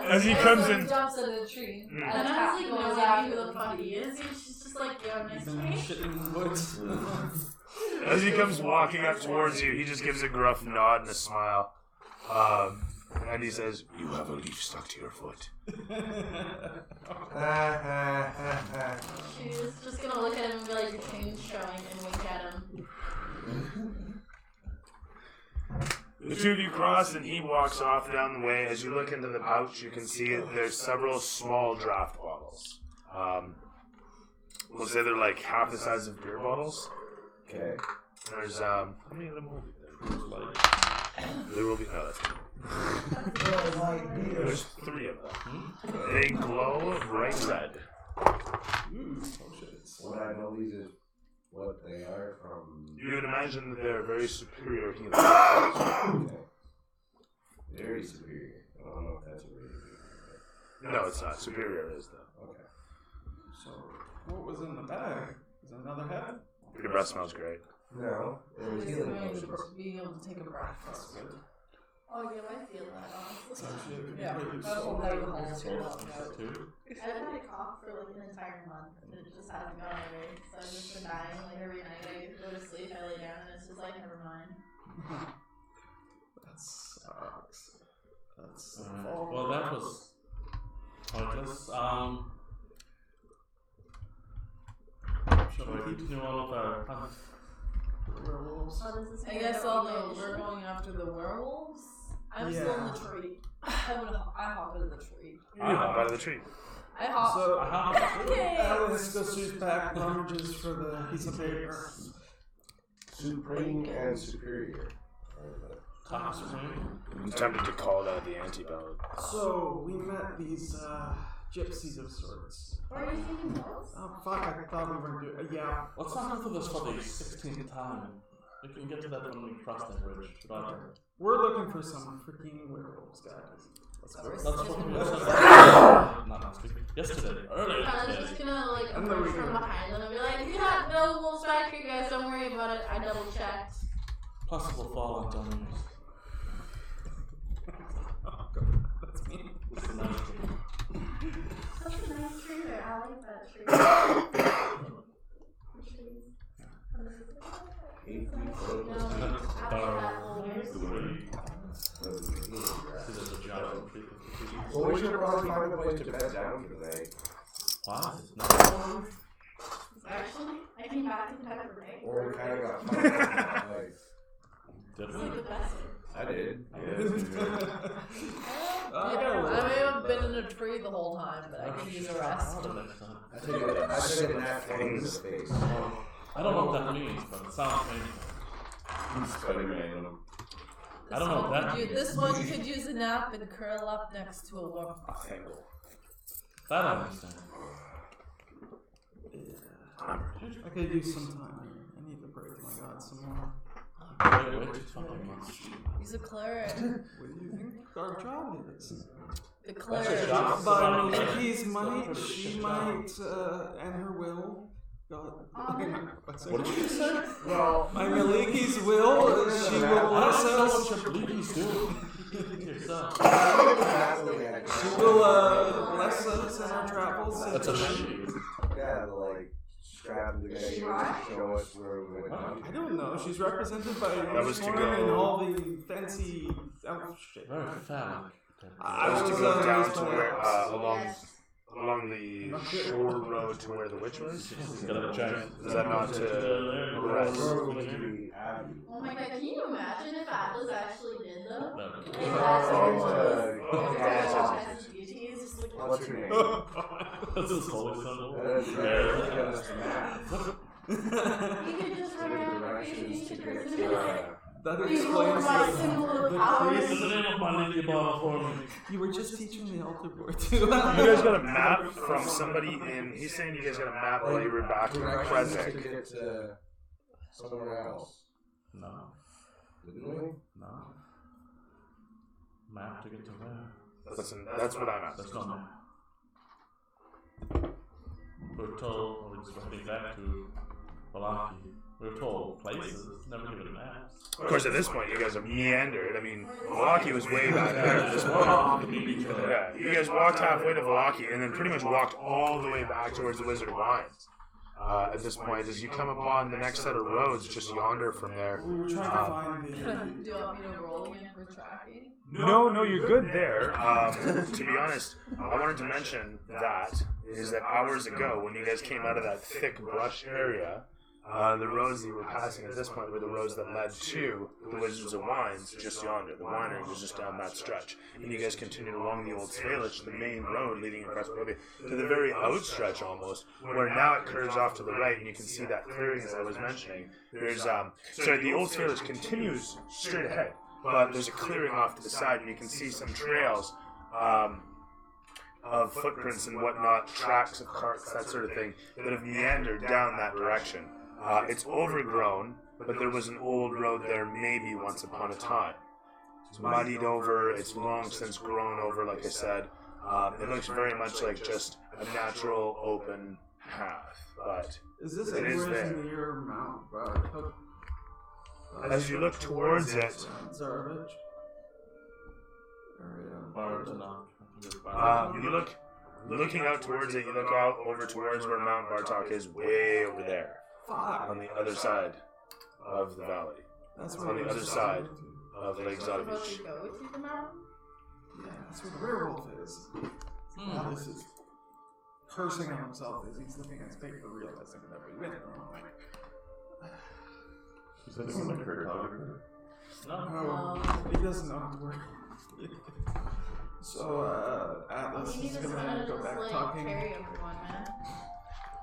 S3: as he comes in.
S5: Jumps in a tree.
S11: And I was like, no idea who the fuck he is. He's just like, yo, nice to meet you.
S3: As he comes walking up towards you, he just gives a gruff nod and a smile. And he says, "You have a leaf stuck to your foot."
S11: She's just gonna look at him and be like, your chain's showing, and wink at him.
S2: The two of you cross, and he walks off down the way. As you look into the pouch, you can see there's several small draft bottles. We'll say they're like half the size of beer bottles.
S9: Okay.
S2: There's how many of them will be there? There will be There's 3 of them. They glow bright red.
S9: What I know these is what they are from.
S2: You would imagine that they're very superior healing.
S9: Okay. Very superior. I don't know if that's a really.
S2: No, it's not. Superior is though.
S9: Okay.
S10: So, what was in the bag? Is it another head?
S2: Your breath smells great.
S9: No, it was
S5: Just
S9: healing
S5: being able
S9: potions.
S5: to- being able to take a breath. That's good.
S11: Oh, yeah, I feel that, honestly.
S5: Yeah, that's what that was too.
S11: I've had a cough for like an entire month and it just hasn't gone away. So I've just been dying like every night. I go to sleep, I lay down, and it's just like, never mind.
S10: That sucks. That's
S4: Well, that was pointless. Shall we continue on with our hunt?
S10: werewolves.
S5: I guess I'll know we're going after the werewolves. I'm still in the tree. I hop into the tree.
S2: You hop out of the tree.
S5: I hop.
S10: So,
S5: Yay!
S10: Alice goes through back, rummages for the piece of paper.
S9: Supreme and superior.
S4: Top Supreme.
S2: I'm tempted to call that the anti-ballad.
S10: So, we met these gypsies of sorts.
S11: Or are you thinking those?
S10: Oh, fuck, I thought we were doing. Yeah.
S4: Let's not go through this for the 16th time. We can get to that when we cross that bridge. But
S10: We're looking for some freaking werewolves, guys.
S4: that's what we said. Not last week. Yesterday. Earlier.
S11: I was just gonna like
S10: And the
S11: approach from
S10: weekend.
S11: behind them and be like, "You got no wolves back here, guys. Don't worry about it. I double checked."
S4: Possible fall on Dominus.
S10: That's me.
S11: That's a nice tree there. I like that tree. Which trees?
S9: Well, we should probably find a place to bed down for the night.
S4: Wow.
S11: Actually, I came back in Pepper Bay.
S9: Or we kind of got fucked up. Like,
S11: It's like the best.
S9: I did.
S5: I may have been in a tree the whole time, but I can use a rest.
S9: I took a nap in the space.
S4: I don't know what that means, but it sounds painful.
S7: Spider-Man.
S4: I don't know what that means.
S5: This one could use a nap and curl up next to a warm fire.
S4: That I understand.
S10: I could use some time here. I need to pray to my god some more.
S4: Wait, fucking much.
S5: He's a cleric.
S10: What do you think our job is?
S5: The cleric.
S10: By Maliki's might, she might, and her will. God.
S4: What did you just say?
S9: Well,
S10: by Maliki's will, she will bless
S4: I don't know
S10: us.
S4: what your bleeding's doing. Yourself.
S10: She will bless us in our travels.
S4: That's a she.
S9: Yeah, the like strap the guy to show us where we went.
S10: I don't know. She's represented by
S2: That was to
S10: Snoring
S2: go-
S10: and all the fancy elf shit.
S4: Very phallic.
S10: I
S2: was to
S10: was
S2: go down
S10: raised
S2: to
S10: by
S2: where
S10: elves.
S2: along the shore road to where the witch was.
S4: Got a giant.
S2: Is that not to rest?
S11: Oh my god, can you imagine if Atlas actually did though?
S4: No.
S11: Like,
S2: Yes.
S11: he's just like,
S9: What's your name?
S4: This is holy symbol.
S9: That's right. Give us the map.
S11: he could just run around
S9: Directions to
S11: creating
S9: get
S11: secrets.
S10: That
S11: Behold
S10: explains
S11: my
S10: it.
S11: symbol of
S4: This
S11: power.
S4: is the name of my lady bottle for me.
S10: You were just teaching the altar boy too.
S2: You guys got a map from somebody in. He's saying you guys got a map while you were back in
S9: Directions to
S2: Kresnik.
S9: get to somewhere else.
S4: No.
S9: Didn't we?
S4: No. Map to get to where?
S2: Listen, that's what I'm at.
S4: That's not map. We're told, or we're heading back to Valaki. We're told places, never given maps.
S2: Of course, at this point, you guys have meandered. I mean, Valaki was way back there at this point. Yeah, you guys walked halfway to Valaki and then pretty much walked all the way back towards the Wizard of Wines. At this point, as you come upon the next set of roads just yonder from there.
S10: We were trying to find the.
S5: Do you want me to roll again for tracking?
S2: No, you're good there. To be honest, I wanted to mention that hours ago, when you guys came out of that thick brush area,
S3: The roads that you were passing at this point were the roads that led to the Wizards of Wines just yonder. The winery was just down that stretch. And you guys continued along the Old Salish, the main road leading across Barovia, to the very outstretch almost, where now it curves off to the right, and you can see that clearing as I was mentioning. There's, sorry, the Old Salish continues straight ahead, but there's a clearing off to the side, and you can see some trails, of footprints and whatnot, tracks of carts, that sort of thing, that have meandered down that direction. It's overgrown, but there was an old road there maybe once upon a time. It's muddied over, it's long since grown over, like I said. It looks very much like just a natural open path, but
S1: Is this
S3: it is
S1: anywhere
S3: there.
S1: near Mount Bartok?
S3: As you look towards it,
S1: Zarovich? Area.
S4: Bartok.
S3: looking out towards it, you look out over towards where Mount Bartok is, way over there. On the other side of the valley.
S1: That's
S3: On the other side of Lake
S11: Supposed
S3: Zadovich.
S11: to go to the mountain?
S1: Yeah, that's where the werewolf is. Alice is cursing at himself as he's looking at his paper, realizing that we went the wrong way.
S7: Is that someone like cartographer?
S1: No, he doesn't know how to work. So, Atlas
S11: We
S1: is
S11: need to
S1: gonna go back talking.
S11: carry everyone, man.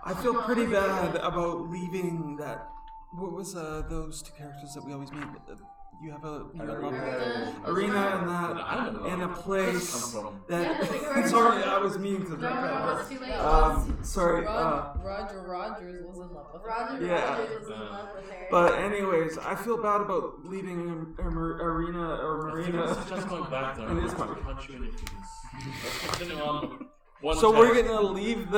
S10: I feel pretty bad about leaving that. What was those two characters that we always meet? You have a arena and that in a place that. Sorry, I was mean to
S11: No,
S10: that.
S11: it's too late.
S10: Sorry.
S5: Roger Rogers was in love with her.
S11: Roger
S10: Yeah.
S11: Rogers was in love with her.
S10: But anyways, I feel bad about leaving arena or marina.
S4: Just going back there.
S10: It is fine.
S4: Punch you in your face. Let's continue on.
S10: So we're gonna leave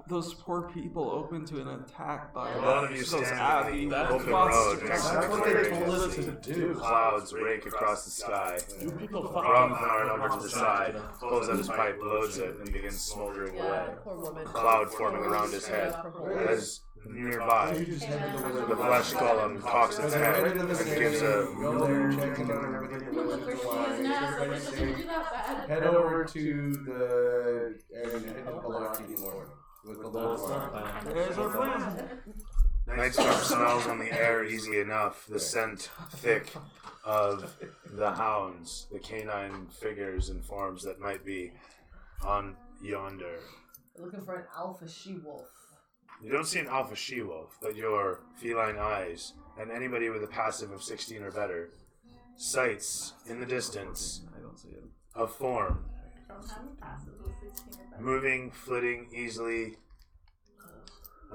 S10: those poor people open to an attack by
S3: A lot of you
S10: those
S3: stand
S10: Abbey
S3: on the open
S10: monsters.
S3: road.
S6: That's what they told us to do.
S3: Clouds rake across the sky.
S4: People
S3: Gromthnarn over to the side, pulls out his pipe, loads it, and begins smoldering away.
S5: Yeah, poor woman.
S3: Cloud forming around his head. As nearby, the flesh golem cocks its head and gives a
S6: Go there, check it out, everything.
S11: Look where she is now, so it doesn't do that bad.
S6: Head over to the and head to Palaki North with the little one.
S10: There's our plan.
S3: Nightstorm smells on the air easy enough, the scent thick of the hounds, the canine figures and forms that might be on yonder.
S5: Looking for an alpha she-wolf.
S3: You don't see an alpha she-wolf, but your feline eyes, and anybody with a passive of 16 or better, sights in the distance a form, moving, flitting easily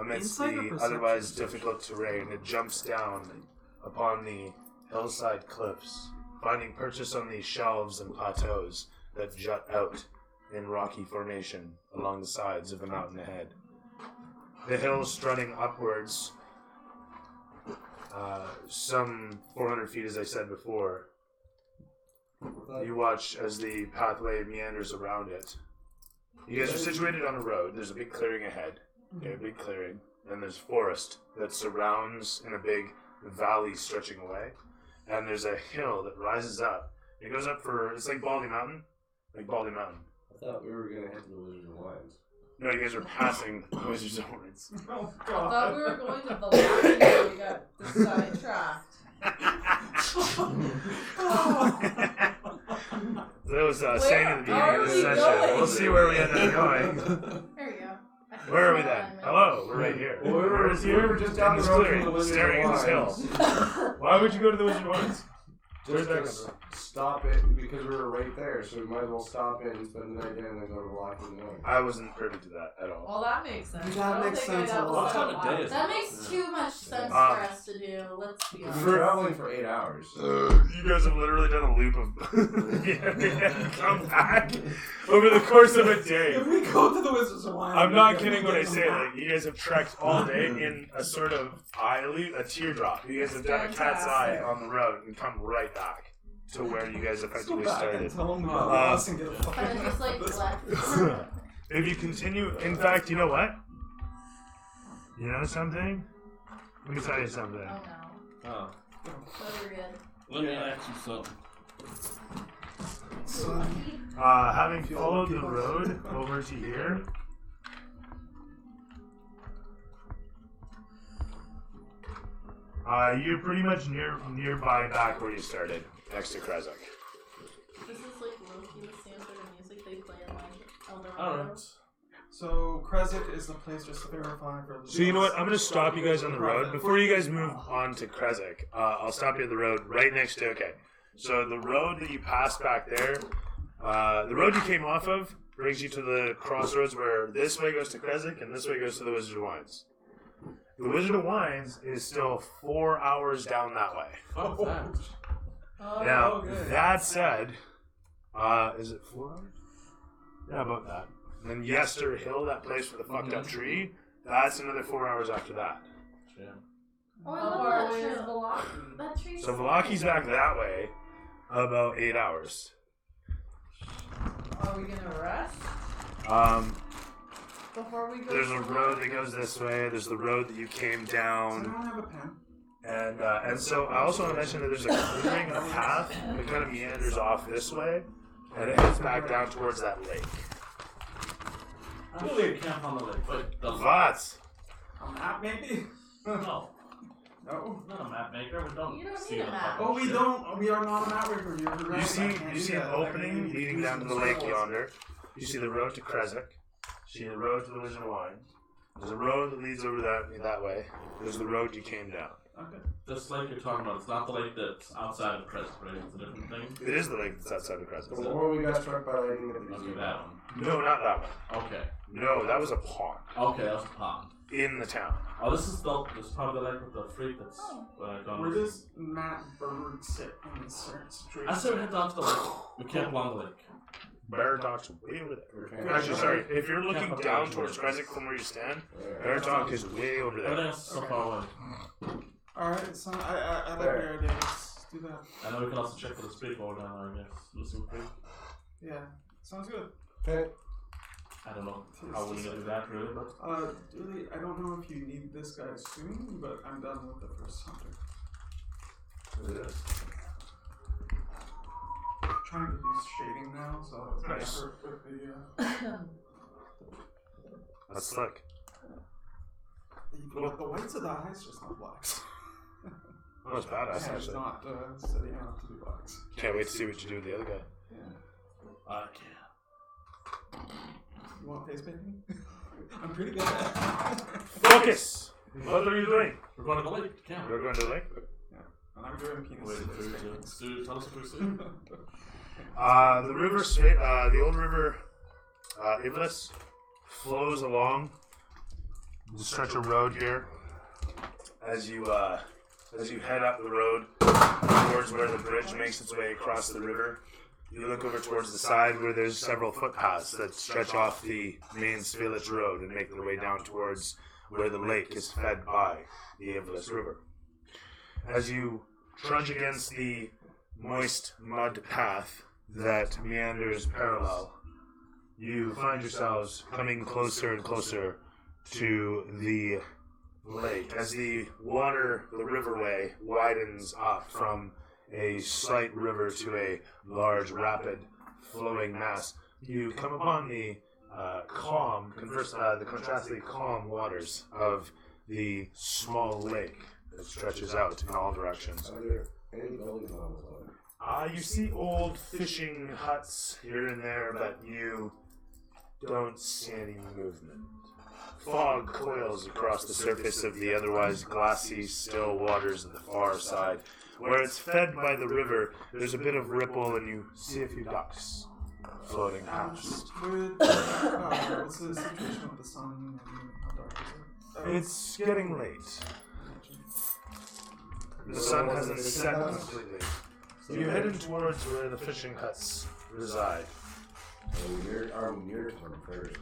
S3: amidst
S10: Insight or
S3: the
S10: perception?
S3: otherwise difficult terrain. It jumps down upon the hillside cliffs, finding purchase on these shelves and plateaus that jut out in rocky formation along the sides of the mountain ahead. The hills strutting upwards, some 400 feet, as I said before. You watch as the pathway meanders around it. You guys are situated on a road. There's a big clearing ahead. Okay, a big clearing. Then there's forest that surrounds in a big valley stretching away. And there's a hill that rises up. It goes up it's like Baldy Mountain. Like Baldy Mountain.
S6: I thought we were gonna head to the Wizards of Wines.
S3: No, you guys are passing Wizards of Wines.
S1: Oh,
S5: I thought we were going to the lobby and we got sidetracked.
S3: That was saying at the beginning
S5: are
S3: of the
S5: we
S3: session.
S5: going?
S3: We'll see where we end up going.
S11: There you go.
S3: Where are we then? Hello, we're right here.
S6: Well, we
S3: We're
S6: were just down
S3: in
S6: the
S3: this
S6: road
S3: clearing,
S6: from the Wizards
S3: staring
S6: of
S3: at this hill.
S6: Wines.
S3: Why would you go to the Wizard of Wines? Where's that
S6: Just
S3: come
S6: to stop it because we were right there, so we might as well stop it and spend the night there and then go to Lockheed North.
S3: I wasn't privy to that at all.
S5: Well, that makes sense.
S1: That
S5: I don't
S1: makes
S5: think I'd
S1: sense a
S5: have
S1: lot.
S5: to stop
S4: What time of day is
S5: by.
S11: That makes too much sense for us to do. Let's be honest.
S6: We were traveling for 8 hours.
S3: You guys have literally done a loop of yeah, come back over the course of a day.
S1: If we go to the Wizards of Wine,
S3: I'm not kidding when I say like you guys have trekked all day in a sort of a teardrop. You guys have done a cat's eye on the road and come right back to where you guys effectively started.
S1: Tell them about us and get a fucking
S11: Kind of just like left.
S3: If you continue, in fact, you know what? You know something? Let me tell you something.
S11: Oh no.
S4: Oh.
S11: So we're good.
S4: Let me ask you something.
S3: Having followed the road over to here,
S2: You're pretty much nearby back where you started, next to Krezek.
S11: This is like low-key the same sort of music they play in like Eldorado.
S1: Alright. So, Krezek is the place just to verify for the...
S2: So you know what? I'm going to stop you guys on the road. Before you guys move on to Krezek, I'll stop you at the road right next to... Okay. So the road that you passed back there, the road you came off of brings you to the crossroads where this way goes to Krezek and this way goes to the Wizard of Wines. The Wizard of Wines is still 4 hours down that way. Now, that said, is it 4 hours? Yeah, about that. And then Yester Hill, that place with the fucked up tree, that's another 4 hours after that.
S4: Yeah.
S11: Oh, I love that tree. That tree's
S2: So Valaki's back that way, about 8 hours.
S5: Are we gonna rest? Before we go.
S2: There's a road that goes this way. There's the road that you came down.
S1: I don't have a pen.
S2: And so I also want to mention that there's a clearing and a path that kind of meanders off this way, and it heads back down towards that lake.
S4: I believe we camp on the lake. Wait, the
S2: What?
S1: A map, maybe?
S4: No.
S1: No.
S4: Not a map maker. We don't.
S11: You don't
S4: see
S11: need a
S4: the
S11: map.
S4: fucking
S1: Oh, we
S4: shit.
S1: don't. We are not a map maker. You're right.
S2: You see
S1: I can't do
S2: an
S1: that.
S2: opening leading down to the lake yonder. You see the road to Krezek. You see the road to the Wizard of Wines. There's a road that leads over that way. There's the road you came down.
S1: Okay.
S4: This lake you're talking about, it's not the lake that's outside of Crest, right? It's a different thing.
S2: It is the lake that's outside of Krezek.
S9: The one we got struck by lightning at the
S4: Okay,
S9: beginning.
S4: that one.
S2: No, not that one.
S4: Okay.
S2: No, that was a pond
S4: Okay, that was a pond.
S2: in the town.
S4: Oh, this is probably the lake with the freak that's gone.
S1: Where does Matt Bird sit in this situation?
S4: I say we head down to the lake. We camp along the lake.
S2: Baradox way over there. Actually, sorry. If you're looking down towards Krezek from where you stand, Baradox is way over there.
S4: Everything's so far away.
S1: Alright, so I like your idea. Let's do that.
S4: I know we can also check for the speak while we're down there, I guess. Listen quick.
S1: Yeah. Sounds good.
S9: Okay.
S4: I don't know how we're gonna do that really, but
S1: Really, I don't know if you need this guy soon, but I'm done with the first hunter. Trying to do shading now, so it's
S2: Nice.
S1: effort with the
S2: That's slick.
S1: the whites of the eyes, just not blacks.
S2: Oh, it's badass,
S1: It's
S2: actually.
S1: not setting out to be blacks.
S2: Can't wait to see what you do with the other guy.
S1: Yeah.
S4: I can't.
S1: You want face painting? I'm pretty good at it.
S2: Focus! What are you doing?
S4: We're going to the lake. Camp.
S2: We're going to the lake.
S1: And I'm doing penis.
S4: Wait for you to tell us if we see.
S2: The river, the old river, Iblis, flows along the stretch of road here. As you head up the road towards where the bridge makes its way across the river, you look over towards the side where there's several footpaths that stretch off the main Svilich road and make their way down towards where the lake is fed by the Iblis River. As you trudge against the moist mud path that meanders parallel, you find yourselves coming closer and closer to the lake. As the water, the riverway, widens up from a slight river to a large, rapid, flowing mass, you come upon the the contrastly calm waters of the small lake that stretches out in all directions.
S9: Are there any buildings on this one?
S2: You see old fishing huts here and there, but you don't see any movement. Fog coils across the surface of the otherwise glassy, still waters of the far side. Where it's fed by the river, there's a bit of ripple, and you see a few ducks floating past.
S1: What's the situation with the sun and how dark is it?
S2: It's getting late. The sun hasn't set completely. You're heading towards where the fishing huts reside.
S9: Are we near to them first?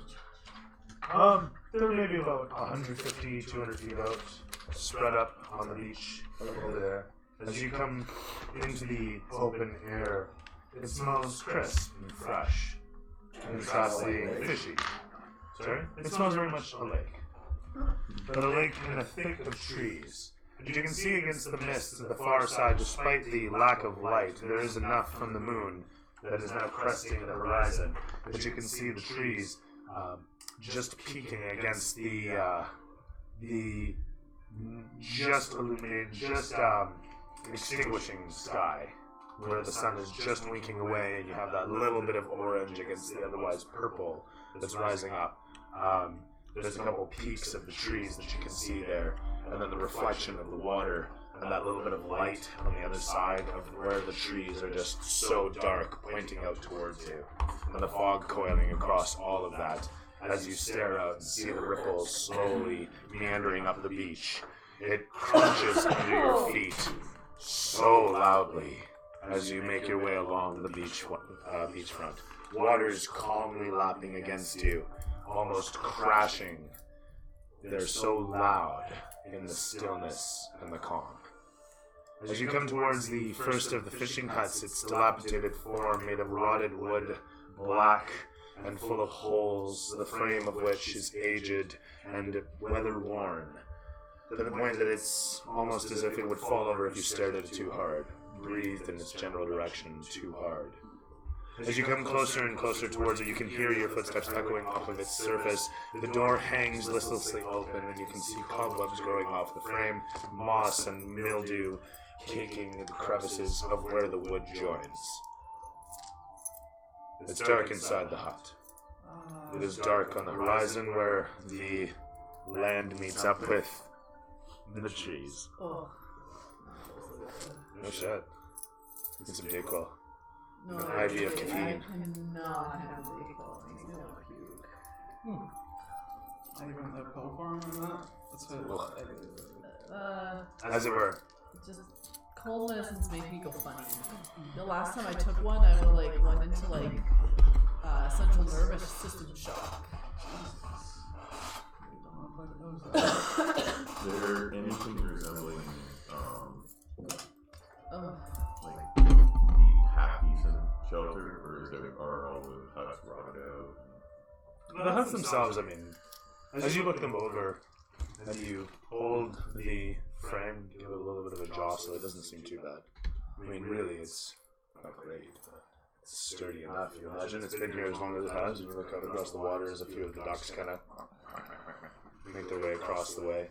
S2: They're maybe about 150, 200 feet out, spread up on the beach over there. As you come into the open air, it smells crisp and fresh, contrastly fishy. Sorry? It smells very much a lake. But a lake in a thick of trees. And you can see against the mist at the far side, despite the lack of light, there is enough from the moon that is now cresting the horizon that you can see the trees just peeking against the
S3: just illuminating, just extinguishing sky, where the sun is just winking away, and you have that little bit of orange against the otherwise purple that's rising up. There's a couple peaks of the trees that you can see there, and then the reflection of the water, and that little bit of light on the other side of where the trees are just so dark, pointing out towards you, and the fog coiling across all of that as you stare out and see the ripples slowly meandering up the beach. It crunches under your feet so loudly as you make your way along the beachfront. Water is calmly lapping against you, almost crashing. They're so loud in the stillness and the calm. As you come towards the first of the fishing huts, its dilapidated form made of rotted wood, black and full of holes, the frame of which is aged and weather-worn, to the point that it's almost as if it would fall over if you stared at it too hard, breathed in its general direction too hard. As you come closer and closer towards it, you can hear your footsteps echoing off of its surface. The door hangs listlessly open, and you can see cobwebs growing off the frame, moss and mildew caking in the crevices of where the wood joins. It's dark inside the hut. It is dark on the horizon where the land meets up with the trees.
S5: Oh.
S3: No shit. It's a Dayquil.
S5: No,
S3: An IV of caffeine.
S5: I cannot have Dayquil. It makes me want to puke.
S1: I even have pill form in that. That's what.
S3: As it were.
S5: Just cold medicines make me go funny. The last time I took one, I went into central nervous system shock.
S7: Is there anything resembling like the half decent shelter, or are all the huts rotted out?
S3: The huts themselves, I mean, as you look them over and you hold the frame, give it a little bit of a jostle, it doesn't seem too bad. I mean, really, it's not great, but it's sturdy enough. You imagine it's been here as long as it has, and you look out across the water as a few of the ducks kind of make their way across the way.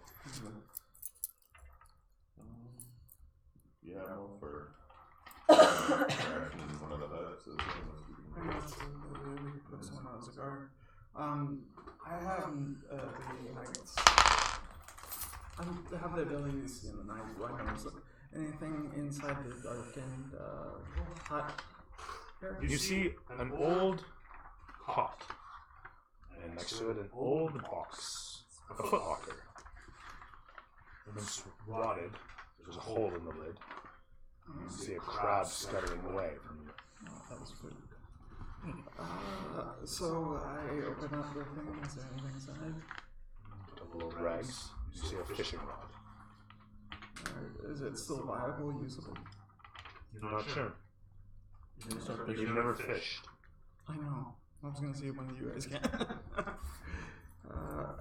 S7: Yeah, well, for crashing one of the huts.
S1: Put someone as a guard. I have the nuggets. I have the ability to see in the night. Do I notice anything inside the darkened hut?
S3: You see an old cot, and next to it an old box, a footlocker. And it's rotted. There's a hole in the lid. You see a crab scuttling away from you.
S1: Oh, that was food. So I open up the thing. Is there anything inside?
S3: A couple of rags. You see a fishing rod.
S1: Is it still viable, usable?
S3: I'm not sure. You've never fished.
S1: I know. I was gonna see if one of you guys can.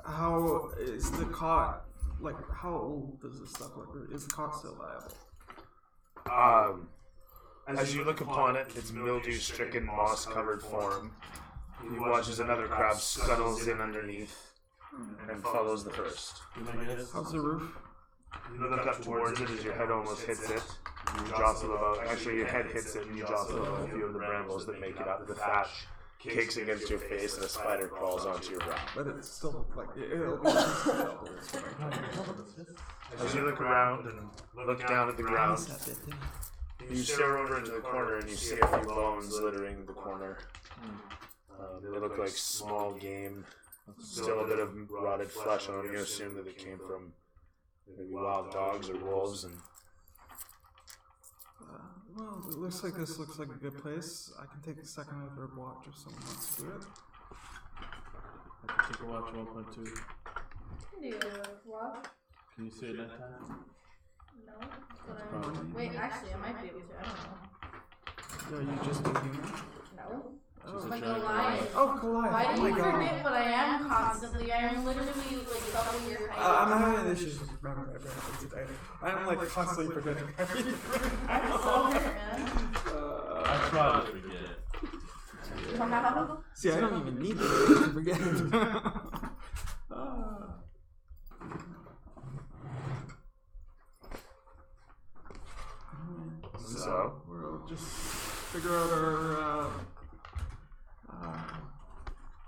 S1: How is the cot? Like, how old does this stuff look? Is the cot still viable?
S3: As you look upon it, its mildew-stricken, moss-covered form, you watch as another crab scuttles in underneath and follows the first.
S1: How's the roof?
S3: You look up towards it as your head almost hits it. You jostle about. Actually, your head hits it and you jostle about a few of the brambles that make it up. The thatch kicks against your face and a spider crawls onto your brow.
S1: But it's still like it'll be.
S3: As you look around and look down at the ground, you stare over into the corner and you see a few bones littering the corner. They look like small game. Still a bit of rotted flesh on them. You assume that it came from maybe wild dogs or wolves. And
S1: Well, it looks like this looks like a good place. I can take a second or third watch if someone wants to do it.
S4: I can take a watch 1.2.
S11: Can do a walk.
S4: Can you see it next time?
S11: No. But wait, actually, I might be able to. I don't know.
S1: Yeah, you just do human.
S11: No.
S1: Oh,
S11: I'm a Goliath.
S1: Oh, Goliath.
S11: Why
S1: Oh
S11: do
S1: my
S11: you
S1: god.
S11: forget what I am constantly? I am literally like double your height.
S1: I'm having issues with remembering everything today. I'm like constantly forgetting everything.
S11: I'm so hurt, man.
S4: I try to forget.
S11: Wow.
S1: See, I don't even need to forget.
S3: so.
S10: We'll just figure out our.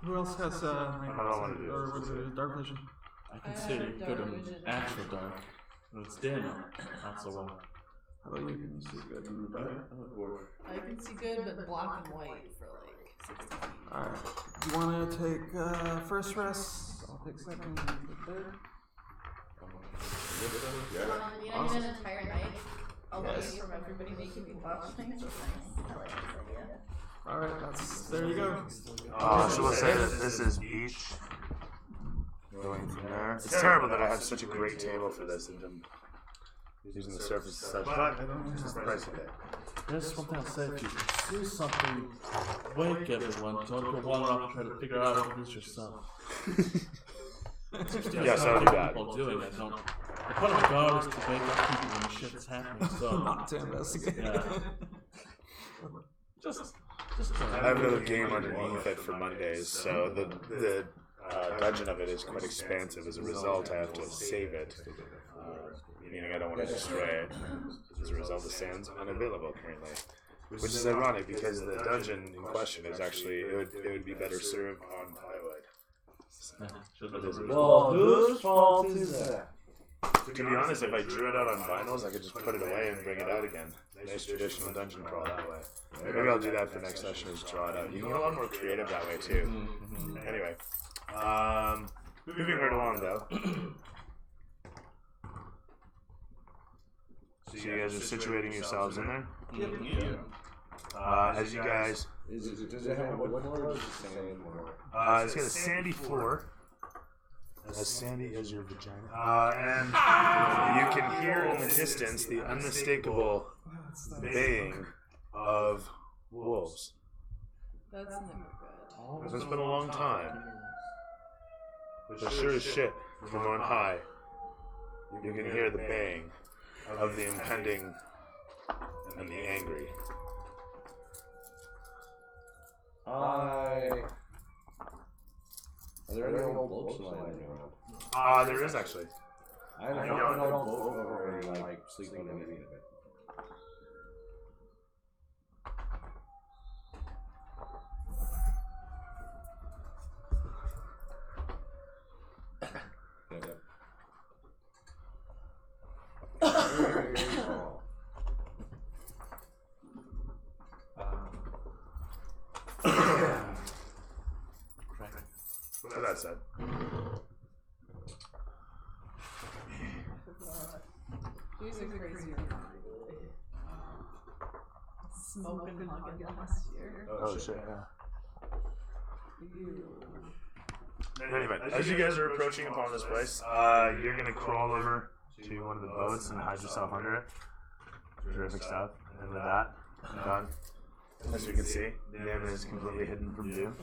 S10: Who else has or was it dark vision?
S4: I can see good in actual dark. It's dim, not so well.
S10: How about you? Can you see good in the dark?
S5: I can see good, but black and white for like 60 feet.
S10: Alright. Do you want to take first rest? I'll take second. Take third.
S11: You know, an entire night away from everybody making me watch things. That's nice. I like this idea.
S10: Alright, there you go.
S3: So we'll say that this is beach. Going from there. It's terrible that I have such a great table for this and I'm using the surface as such, but it's just the price of it.
S4: There's one thing I'll say if you do something, wake everyone. Don't go wandering off and try to figure out how to do it yourself.
S3: Yes, that would be bad.
S4: People doing it. Don't. The point of a guard is to wake up people when the shit's happening. So
S10: Not to investigate.
S4: yeah. Just.
S3: I have another game underneath it for Mondays, so the dungeon of it is quite expansive. As a result, I have to save it, meaning I don't want to destroy it. As a result, the sand's unavailable currently, which is ironic because the dungeon in question is actually it would be better served on plywood.
S9: Well, whose fault is that?
S3: To be honest, if I drew it out on vinyls, I could just put it away and bring it out again. Nice traditional dungeon crawl that way. Maybe I'll do that for next session, is draw it out. You can get a lot more creative that way too. Anyway, moving right along though. So you guys are situating yourselves in there? As you guys...
S9: Does it have what floor is the sand or?
S3: It's got a sandy floor. As sandy as your vagina. And you can hear in the distance the unmistakable baying of wolves.
S5: That's never good.
S3: It's been a long time. But sure as shit, from on high, you can hear the baying of the impending and the angry.
S9: Are there any old boats lying around?
S3: There is actually.
S9: I don't know an old boat over and like sleep on anything of it.
S3: What that said.
S5: These are crazy. Smoking hugging last year.
S3: Oh shit, yeah. Anyway, as you guys are approaching upon this place, you're gonna crawl over to one of the boats and hide yourself under it. Terrific stuff. And with that, done. As you can see, the Nim is completely hidden from view.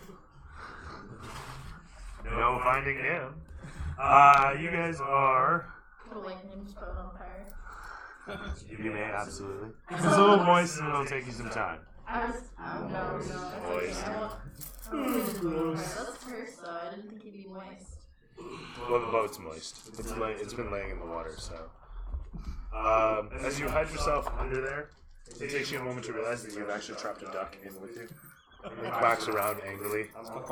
S3: No finding him. You guys are...
S11: Like Nim's boat on fire.
S3: You may, absolutely. It's a little moist and it'll take you some time.
S11: No.
S3: Moist.
S11: That's cursed though. I didn't think he'd be moist.
S3: Well, the boat's moist. It's been laying in the water, so. As you hide yourself under there, it takes you a moment to realize that you've actually trapped a duck in with you. It quacks around angrily. Alright,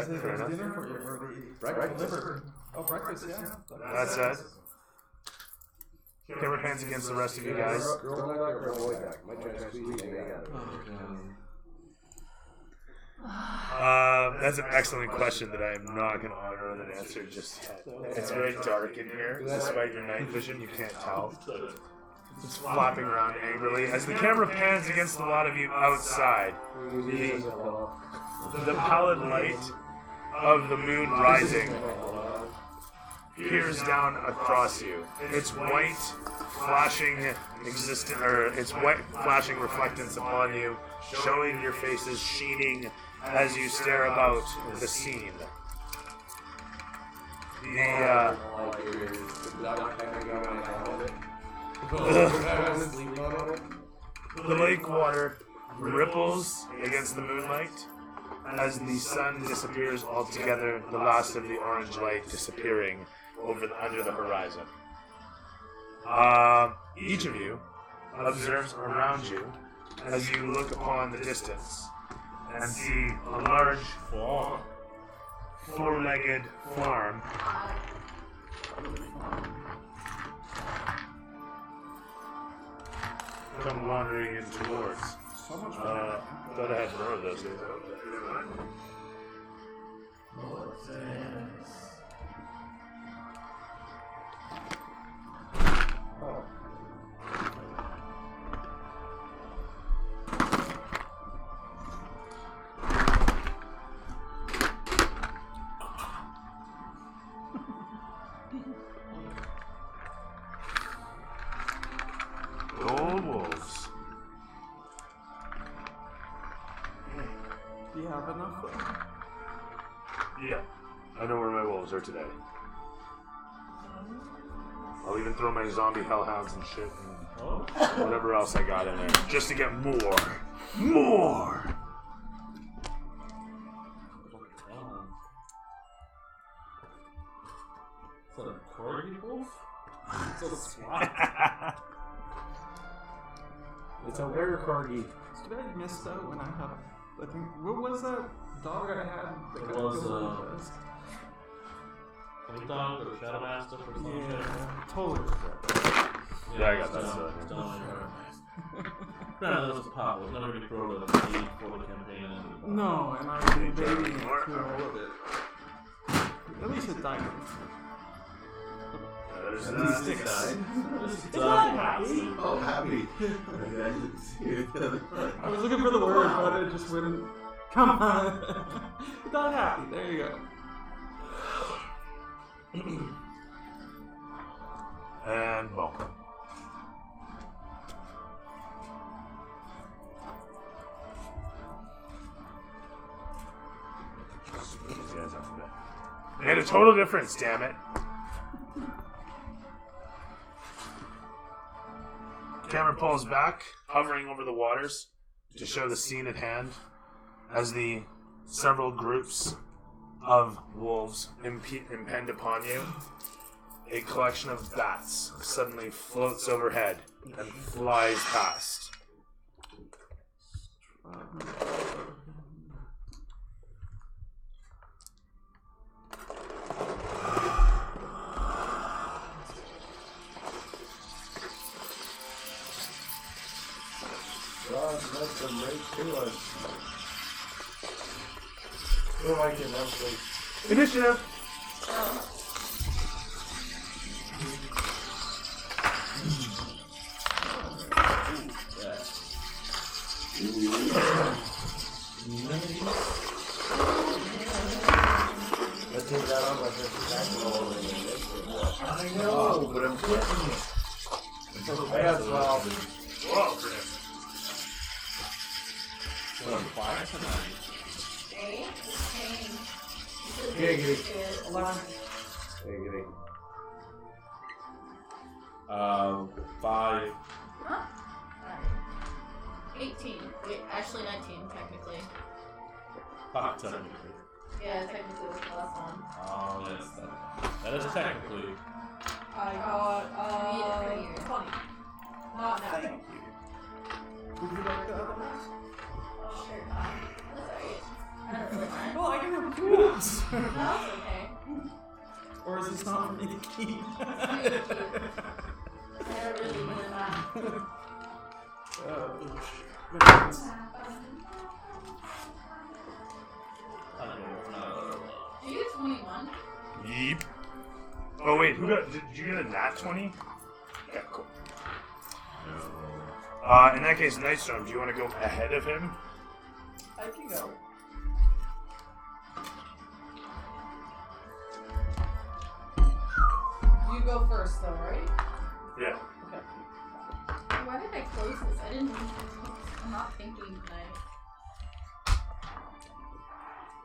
S3: fair enough.
S10: Dinner for you, or the breakfast. Oh, breakfast, yeah.
S3: That said, camera pans against the rest of you guys.
S9: Girl back or boy back? Might try to squeeze me out.
S3: That's an excellent question that I am not going to honor with an answer just yet. It's very dark in here. Despite your night vision, you can't tell. It's flapping around angrily. As the camera pans against a lot of you outside, the pallid light of the moon rising peers down across you. Its white flashing its white flashing reflectance upon you, showing your faces sheening as you stare about the scene. The lake water ripples against the moonlight as the sun disappears altogether, the last of the orange light disappearing under the horizon. Each of you observes around you as you look upon the distance and see a large four-legged form come wandering in towards. Thought I had more of those guys. Old wolves.
S10: Do you have enough?
S3: Yeah, I know where my wolves are today. I'll even throw my zombie hellhounds and shit and whatever else I got in there just to get more. More!
S4: Is that a corgi wolf? It's a swat.
S9: It's a rare corgi.
S10: It's too bad you missed out when I had. I think what was that dog I had? That
S4: It
S10: got
S4: was,
S10: killed really fast?
S4: Any dog or Shadow Master for some shit?
S10: Yeah, totally.
S3: Yeah, I got that stuff.
S4: No, that was pop. It was never really pro to need for the campaign. And
S10: No, and I was debating through all of it. At least it died.
S3: There's
S10: At
S3: that.
S10: least it died.
S4: It's not happy.
S7: Oh, happy.
S10: I was looking for the word, but it just wouldn't. Come on. It's not happy. There you go.
S3: And boom. Made a total difference, damn it. Camera pulls back, hovering over the waters to show the scene at hand as the several groups of wolves impend upon you. A collection of bats suddenly floats overhead and flies past.
S9: God, let them right to us. Who like it, Leslie?
S3: Initiative!
S9: Let's take that on like this. I know, but I'm getting it. I got 12.
S3: Whoa, Chris.
S9: Giggity. Giggity.
S4: 5.
S11: Huh? 18. Wait, actually 19, technically.
S4: Technically.
S11: Yeah, technically it was the last one.
S4: Oh, yes. That is technically.
S11: I got, 20. Not now.
S10: Thank you. Would you like the other one?
S11: Oh, sure. That's alright. I don't really mind.
S10: Well, I can have tools.
S11: No, that's okay.
S10: Or is this not for me to keep?
S11: I don't really mind that. Do you get 21?
S3: Yeep. Oh wait, did you get a nat 20? Yeah, cool. In that case, Nightstorm, do you want to go ahead of him?
S10: I can go.
S5: You go first, though, right?
S3: Yeah.
S5: Okay.
S11: Why did I close this? I didn't. I'm not thinking tonight.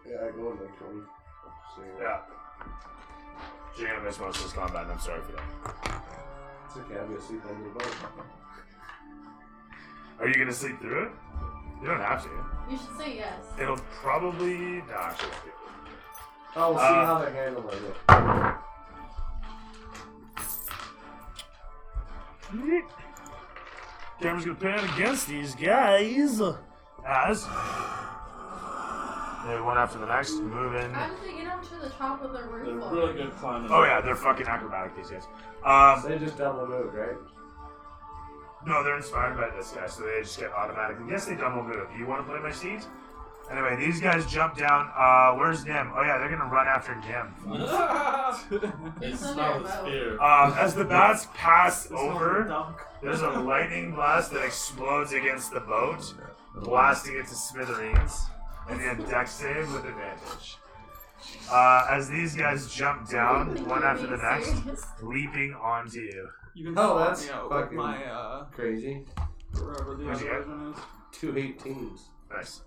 S9: Yeah, I go in like 20.
S3: Yeah. You're gonna miss most of this combat, and I'm sorry for that.
S9: It's okay, I'm gonna sleep on your boat.
S3: Are you gonna sleep through it? You don't have to.
S11: You should say yes.
S3: It'll probably. Nah, actually, won't be.
S9: Oh, we'll see how they handle it.
S2: Camera's gonna pan against these guys. As they one after the next, move in.
S11: How did they get up to the top of the roof?
S4: They're
S11: already?
S4: really good climbing.
S2: Oh yeah, they're fucking acrobatic, these guys.
S9: So they just double move, right?
S2: No, they're inspired by this guy, so they just get automatically. Yes, they double move. You want to play my seat? Anyway, these guys jump down. Where's Nim? Oh yeah, they're gonna run after Nim.
S4: They
S11: It's
S4: smell
S11: under
S4: his
S11: a boat.
S4: fear.
S2: As the bats pass over, there's a lightning blast that explodes against the boat, blasting it to smithereens, and a deck save with advantage. As these guys jump down, one after the next, leaping onto you.
S10: You can
S9: Oh,
S10: swap
S9: that's
S10: me out
S9: fucking
S10: with my
S9: crazy.
S10: wherever the
S2: What'd you
S10: other
S2: get?
S10: version is.
S9: 2 18s.
S2: Nice.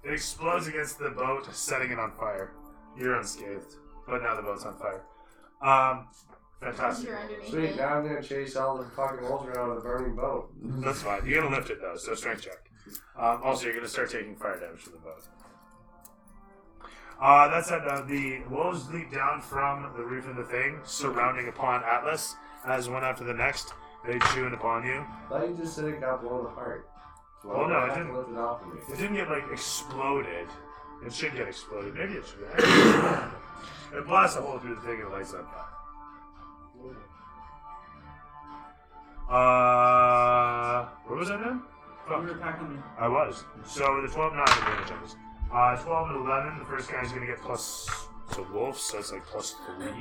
S2: It explodes against the boat, setting it on fire. You're unscathed, but now the boat's on fire. Fantastic.
S11: You're underneath
S9: Sweet,
S11: it.
S9: now I'm gonna chase all the fucking holes around with a burning boat.
S2: That's fine. You're gonna lift it though, so strength check. Also, you're gonna start taking fire damage from the boat. That said, the wolves leap down from the roof of the thing, surrounding upon Atlas. As one after the next, they chew in upon you.
S9: I thought you just said it got blown apart. So
S2: Well, no,
S9: I
S2: it
S9: have to
S2: didn't.
S9: lift it off of me.
S2: It didn't get like exploded. It should get exploded. Maybe it should. It blasts a hole through the thing and lights on fire. Where was I then?
S10: You were attacking me.
S2: I was. So the 12 not advantage on this. 12 and 11, the first guy's gonna get plus. So wolf, so it's like plus 3.
S11: Is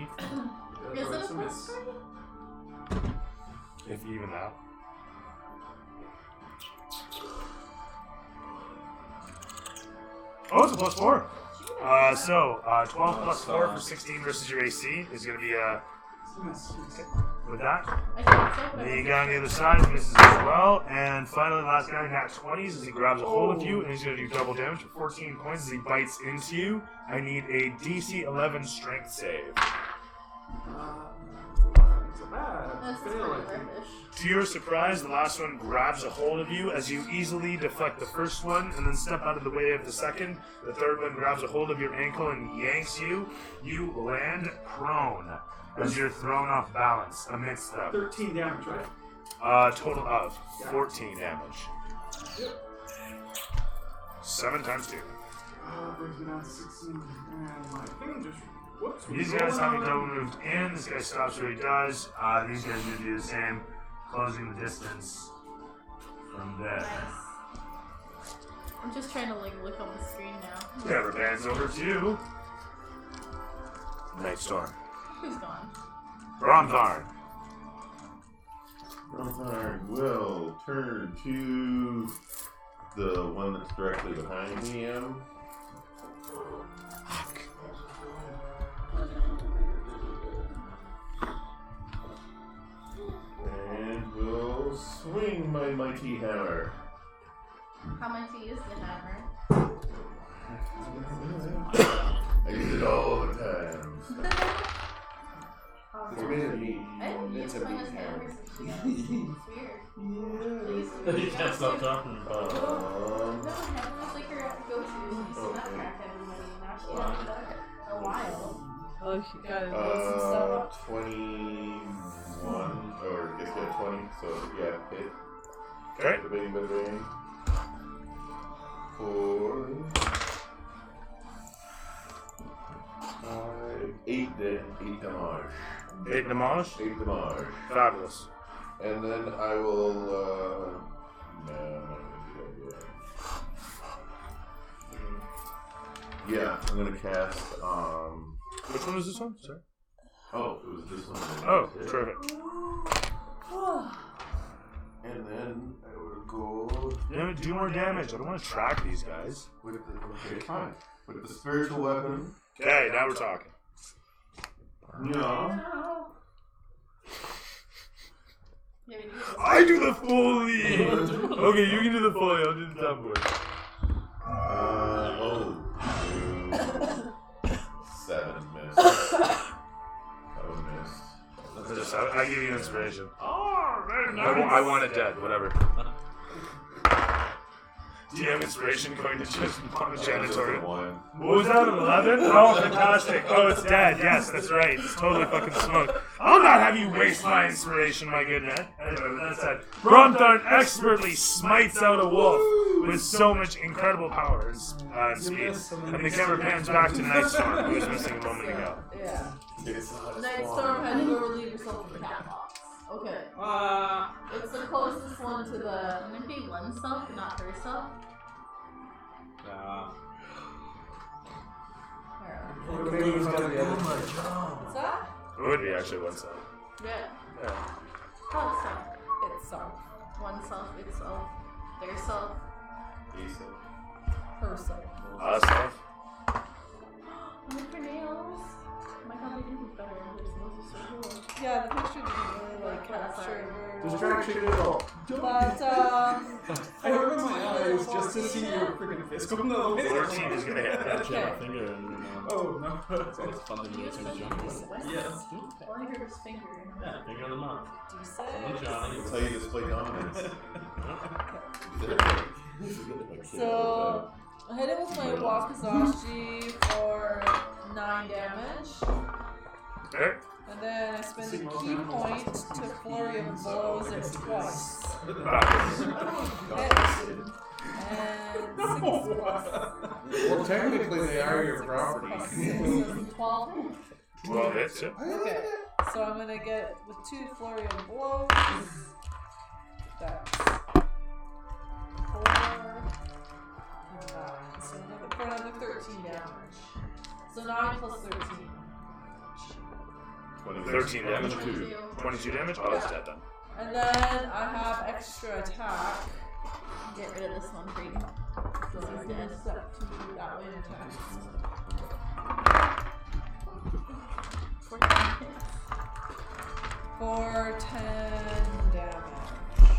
S11: it a plus 3?
S2: If even that. Oh, it's a plus 4. 12 plus 4 for 16 versus your AC is gonna be with that.
S11: I think so, but
S2: The guy on the other side misses as well. And finally, the last guy nat 20s as he grabs a hold of you, and he's going to do double damage for 14 points as he bites into you. I need a DC 11 strength save.
S10: It's a bad.
S11: This is pretty
S10: Fail, I think.
S11: rubbish.
S2: To your surprise, the last one grabs a hold of you as you easily deflect the first one and then step out of the way of the second. The third one grabs a hold of your ankle and yanks you. You land prone as you're thrown off balance amidst them.
S10: 13 damage, right?
S2: Total of 14 damage. 7 times 2.
S10: Brings me down to 16. And my thing just. Whoops.
S2: These guys having double moved in. This guy stops where he does. These guys are going to do the same, closing the distance from there.
S11: Nice. I'm just trying to like look on the screen now.
S2: Never pans over to Night Storm.
S11: Who's gone?
S2: Bronthar.
S7: Bronthar will turn to the one that's directly behind him. And will swing my mighty hammer.
S11: How mighty is the hammer?
S7: I use it all the time.
S9: It's made of meat.
S11: I didn't
S9: It's
S11: use
S9: a
S11: one
S9: meat
S11: of
S9: hammer.
S11: hammers. It's weird.
S4: You can't stop talking about it.
S11: No, hammer was like your go-to. You snap crack everybody. Now she hasn't done it in a while.
S5: Oh, she got to blow some stuff up.
S7: 21, or I guess yeah, 20, so yeah, hit.
S2: Okay.
S7: The bang, bang, bang. For 8 damage.
S2: 8 damage.
S7: 8 damage.
S2: Fabulous.
S7: And then I will, no, I'm not gonna do that yet. Yeah, I'm gonna cast,
S2: Which one was this one? Sorry.
S7: oh, it was this one.
S2: Oh, terrific.
S7: And then I would go
S2: Yeah, do more damage. I don't want to track these guys.
S7: with the, okay, fine. With the spiritual weapon.
S2: Okay, now we're talking.
S7: Yeah.
S11: Yeah, we do this.
S2: I do the Foley! Okay, you can do the Foley. I'll do the soundboard.
S7: Oh. 7 missed. That one missed.
S2: I give you inspiration.
S4: Oh, very
S2: I want it dead, whatever. Do you have inspiration going to just janitorial?
S7: 1.
S2: What was that, 11? Oh, fantastic. Oh, it's dead. Yes, that's right. It's totally fucking smoked. I'll not have you waste my inspiration, my good man. Anyway, with that said, Bromthorn expertly smites out a wolf with so much incredible power and speed. And the camera pans back to Nightstorm, who was missing a moment ago.
S5: Yeah. Nightstorm had to go relieve herself of the cat box. Okay. It's the closest one to the.
S11: It might be oneself, but not herself.
S5: What's that?
S2: It would be actually one side.
S11: Yeah.
S5: Oh, itself.
S11: Oneself, itself, their self.
S5: Herself.
S2: Self.
S11: Look her nails. Oh my god, they do look better in person. Those are so cool.
S5: Yeah, the picture didn't really like capture.
S9: Distraction at all.
S5: But
S1: I opened my eyes just to see your freaking fist go the way.
S2: 14 is gonna hit.
S4: Actually, my finger and
S1: Oh no.
S4: it's always fun to do it in the jungle.
S1: Yes.
S11: All I heard was finger.
S4: Yeah, finger of the month.
S5: D6.
S4: Johnny.
S7: That's how you display dominance.
S5: So I hit it with my Wakizashi for 9 damage.
S2: Okay.
S5: And then I spend a key point to Flurry of Blows it twice. Hit. And 6 plus.
S9: Well, technically they are your property.
S5: Plus 6 is 12.
S2: 12 hits, yeah.
S5: Okay. So I'm gonna get with 2 Flurry of Blows. That's 4 and 9. So for another 13 damage. So 9 plus 13.
S2: 13 damage. 22 damage? Oh, that's dead then.
S5: And then I have extra attack.
S11: Get rid of this one for you.
S5: So I'm gonna step to that way and attack. For 10 damage.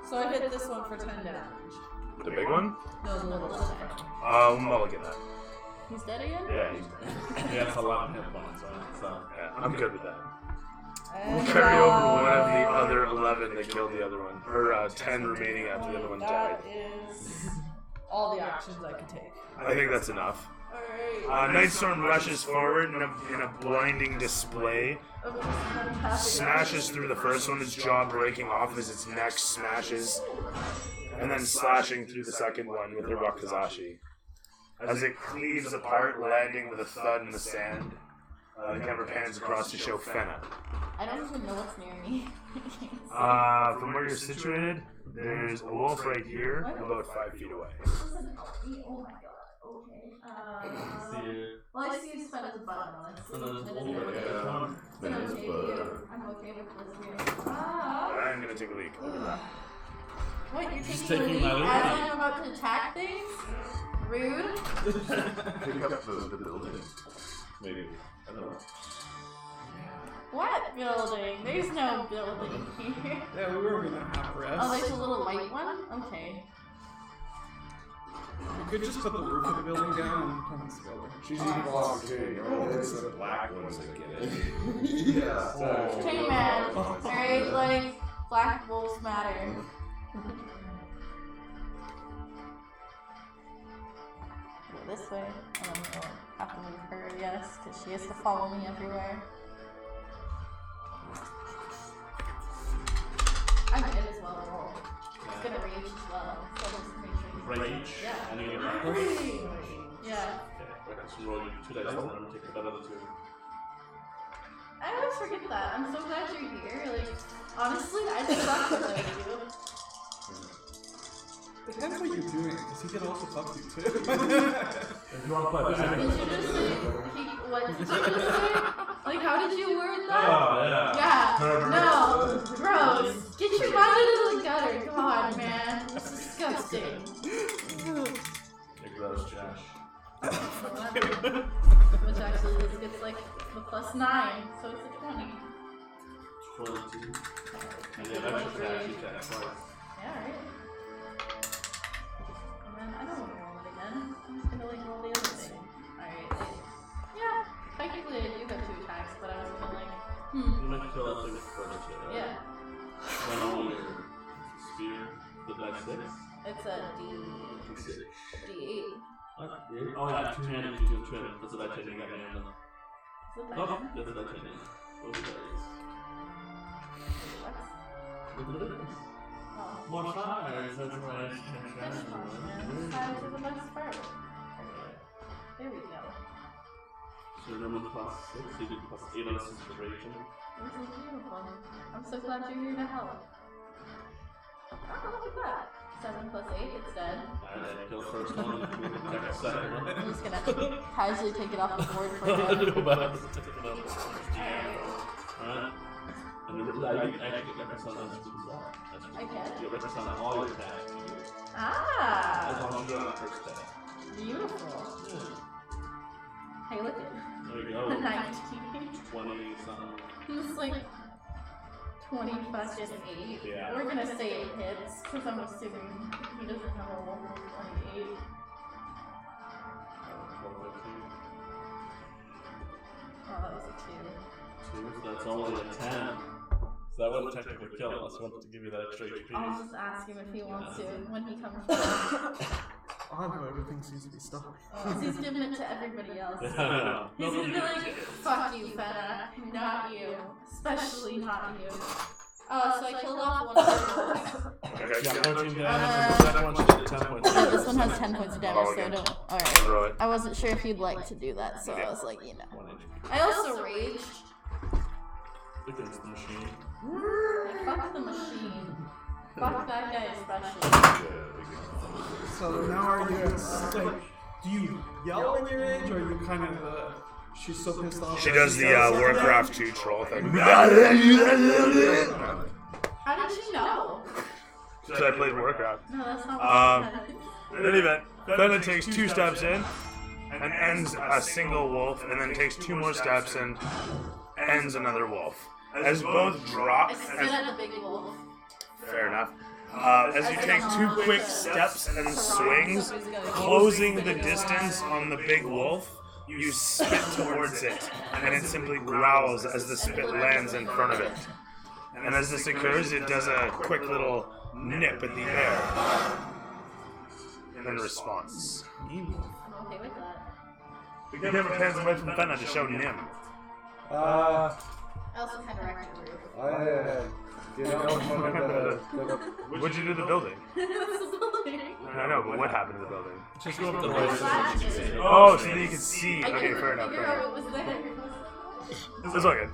S5: So I hit this one for 10 damage.
S2: The big one?
S5: No, the little one.
S2: Mulligan that.
S11: He's dead again?
S2: Yeah, he's
S4: Yeah, it's 11 hit points, so.
S2: yeah, I'm good with that.
S5: And,
S2: We'll carry over one of the other 11 that killed the other one. Or 10 remaining after the other one died.
S5: That is all the actions I can take.
S2: I think that's enough.
S5: Alright.
S2: Nightstorm rushes forward in a blinding display. Smashes through the first one, its jaw breaking off as its neck smashes. And then slashing through the second one with her Wakizashi. As it cleaves apart, landing with a thud in the sand. The camera pans across to show Fenna.
S11: I don't even know what's near me.
S2: From where you're situated, there's a wolf right here, about 5 feet away.
S11: Oh my god. Okay. Well, I see his Fenna's butt on it.
S4: And then there's
S11: I'm
S4: wolf right there.
S11: okay with this here.
S2: I'm gonna take a leak.
S11: What, you're
S4: She's
S11: taking
S4: taking
S11: a
S4: my
S11: lead
S4: lead.
S11: as I'm about to attack things? Rude.
S7: Pick up the building. Maybe. I don't know.
S11: What building? There's no building here.
S1: Yeah, we were gonna have rest.
S11: Oh, there's a little white one? Okay.
S1: We could just put the roof of the building down and turn this building.
S9: She's equal opportunity.
S7: It's the black ones that get it.
S9: Yeah.
S11: Okay, man. Alright, like, black wolves matter. Go this way, and then we'll have to move her, yes, because she has to follow me everywhere. I'm in as well, roll. It's gonna reach as well, so just make sure you
S4: Rage.
S11: Yeah.
S4: And you get
S11: Yeah.
S4: Okay, so roll you 2 dice and then take the other 2.
S11: I always forget that. I'm so glad you're here. Like, honestly, I suck without you.
S1: Depends what you're doing, because he can also fuck you too.
S4: If you want to play
S11: Did you just say, what did you just say? Like, how did you word that?
S4: Oh, yeah.
S11: Yeah. No. Gross. Get your mind into the gutter. Come on, man. This is disgusting.
S4: Take those, Josh.
S11: Which actually is, it's like the +9, so it's a 20.
S4: 22. And you have extra attack, you attack twice.
S11: Yeah, right. And then I don't want to roll it again. I'm just gonna like roll the other thing. Alright, like, yeah, technically I do have 2 attacks, but I was kind of like,
S4: You might kill that thing first, right?
S11: yeah.
S4: Then on your spear, the dice 6.
S11: It's a D8.
S4: What? Oh, yeah, 2-handed, you can trim. That's what I changed. You got me on the.
S11: Is it
S4: Oh,
S11: that?
S4: that's what I changed. Those are berries.
S11: Oh.
S4: More fun, or is that the way?
S11: That's fun, man. Sides are the best part. There we go.
S4: So remember +6, you did +8 on inspiration.
S11: This is beautiful. I'm so glad you're here to help. Oh, look at that. 7 plus 8, it's dead.
S4: Alright, kill the first one, take the second one.
S11: I'm just gonna casually take it off the board for
S4: Go
S11: him.
S4: back. Alright. And you actually get represent on this as well.
S11: I can?
S4: You represent on all your attacks. As
S11: Ah!
S4: long as you're on the first attack.
S11: Beautiful.
S4: Yeah.
S11: Hey, look at
S4: There you go.
S11: 19.
S4: 20 something.
S11: It's like 20 fucking 8.
S4: Yeah.
S11: We're gonna say it hits, because I'm assuming he doesn't have a roll for 28.
S4: 12, 15.
S11: Oh, that was a 2.
S4: 2, so that's only a 10. So that wouldn't technically kill unless you wanted to give you that extra HP.
S11: I'll just ask him if he wants to when he comes back.
S10: Oh no, everything seems to be stopped.
S11: Because he's giving it to everybody else.
S4: Yeah.
S11: He's gonna be like, fuck you, Feta, not you. Especially not you. So I killed off one of
S2: Okay,
S4: Yeah,
S2: yeah.
S4: 14 damage, that one should do 10 points.
S11: them. This one has 10 points of damage, so I don't. Alright.
S2: Really?
S11: I wasn't sure if you'd like to do that, so I was like, you know.
S4: 1 HP.
S11: I also raged.
S4: Against the machine.
S11: Fuck the machine. Fuck that guy especially.
S10: So now are you like, do you yell in your rage, or are you kind of she's so pissed off?
S2: She
S10: that
S2: does
S10: she
S2: the
S10: yells at
S2: Warcraft 2 troll thing.
S11: How did you know?
S2: Because I played Warcraft.
S11: No, that's not what
S2: In any event, Fenna takes 2 steps in and ends a single wolf, and then takes 2 more steps and ends another wolf. As both drop,
S11: I spit at the big wolf.
S2: fair enough. As you take 2 quick steps and swings, closing the distance on the big wolf, you spit towards it, and it simply growls as the spit lands in front of it. And as this occurs, it does a quick little nip at the air in response.
S11: I'm okay with that.
S2: The camera pans away from Fenna to show Nim.
S11: I also kind of wrecked the roof.
S2: What'd you do to the building?
S11: That's the building.
S2: I know, but what happened to the building?
S4: Just go up the right so you can see.
S2: Oh, so then you can see.
S11: I
S2: Okay,
S11: couldn't
S2: fair enough.
S11: figure
S2: Fair
S11: out
S2: enough.
S11: what was there.
S2: It's all good.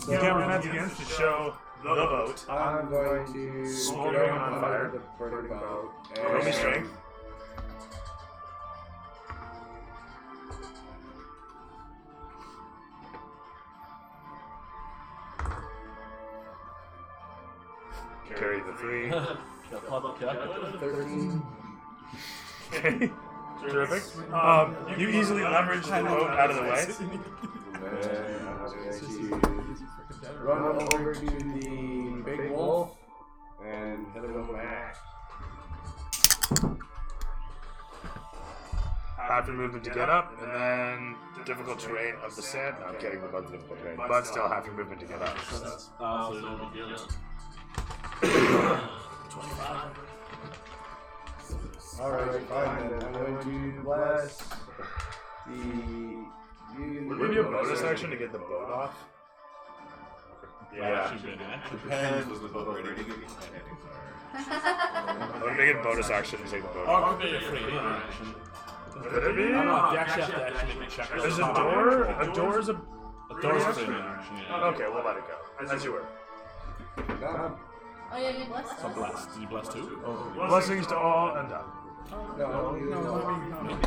S2: The camera pans again to show the boat.
S6: I'm going to
S2: Smoldering on fire.
S6: the burning boat.
S2: Roll me strength. Carry the 3.
S4: Got pop calculator.
S6: 13.
S2: Okay. Terrific. You easily leverage the boat out of the way.
S6: And I'm going to run over to the big wolf and hit him with my axe.
S2: After movement to get up, and then the difficult terrain of the sand. No, I'm kidding, the bud's difficult terrain. But still half your movement to get up.
S4: So you don't get it. 25.
S6: Alright, fine then. I'm going to blast the.
S2: Would we do a bonus action to get the boat off? Yeah.
S4: Should be an action.
S7: Depends, was the boat ready to get
S2: I'm gonna make it bonus action to take the boat
S4: Or
S2: off.
S4: it could be a free interaction.
S2: Could it be?
S4: I don't know, you actually have to actually make a check.
S2: There's a door? A door is a...
S4: A door's a free interaction, yeah.
S2: Okay, we'll let it go. As you were.
S11: Oh yeah, you blessed
S4: So
S11: us.
S4: blessed. Did you bless too?
S2: Blessings to all and done.
S6: No,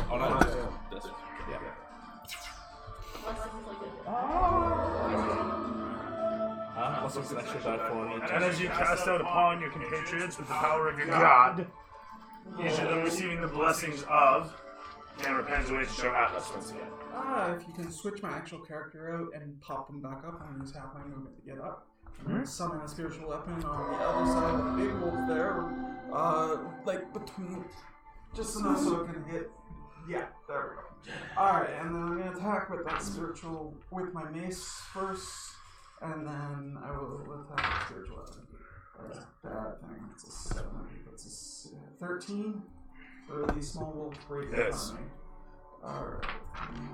S4: Oh, no. That's it. Yeah.
S11: Blessings like a...
S4: Blessings an extra die for me.
S2: And as you cast out upon your compatriots with the power of your god, you should then receiving the blessings of... Camera pans away to show Atlas once again.
S10: If you can switch my actual character out and pop them back up, and use half my movement to get up. Summon a spiritual weapon on the other side of the big wolf there. Like between, just enough so it can hit. Yeah, there we go. Alright, and then I'm gonna attack with that spiritual, with my mace first, and then I will attack the spiritual weapon. That's a bad thing. It's a 7. It's a 13 for the small wolf break
S2: Yes.
S10: on me. Alright,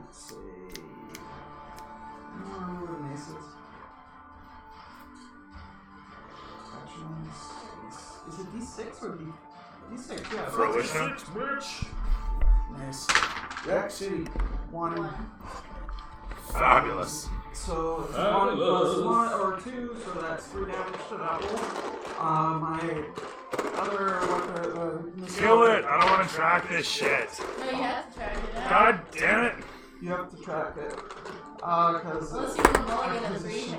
S10: let's see. What are the maces?
S1: Is it D6 or D6? Yeah.
S3: Fruition.
S1: Nice.
S6: Rack City.
S1: 1.
S3: Fabulous.
S1: So it's 1 plus 1 or 2, so that's 3 damage to that roll. My other weapon.
S3: Kill it! I don't want to track this shit.
S11: No, you have to track it out.
S3: God damn it!
S1: You have to track it. Because.
S11: Unless you can mulligan a 3.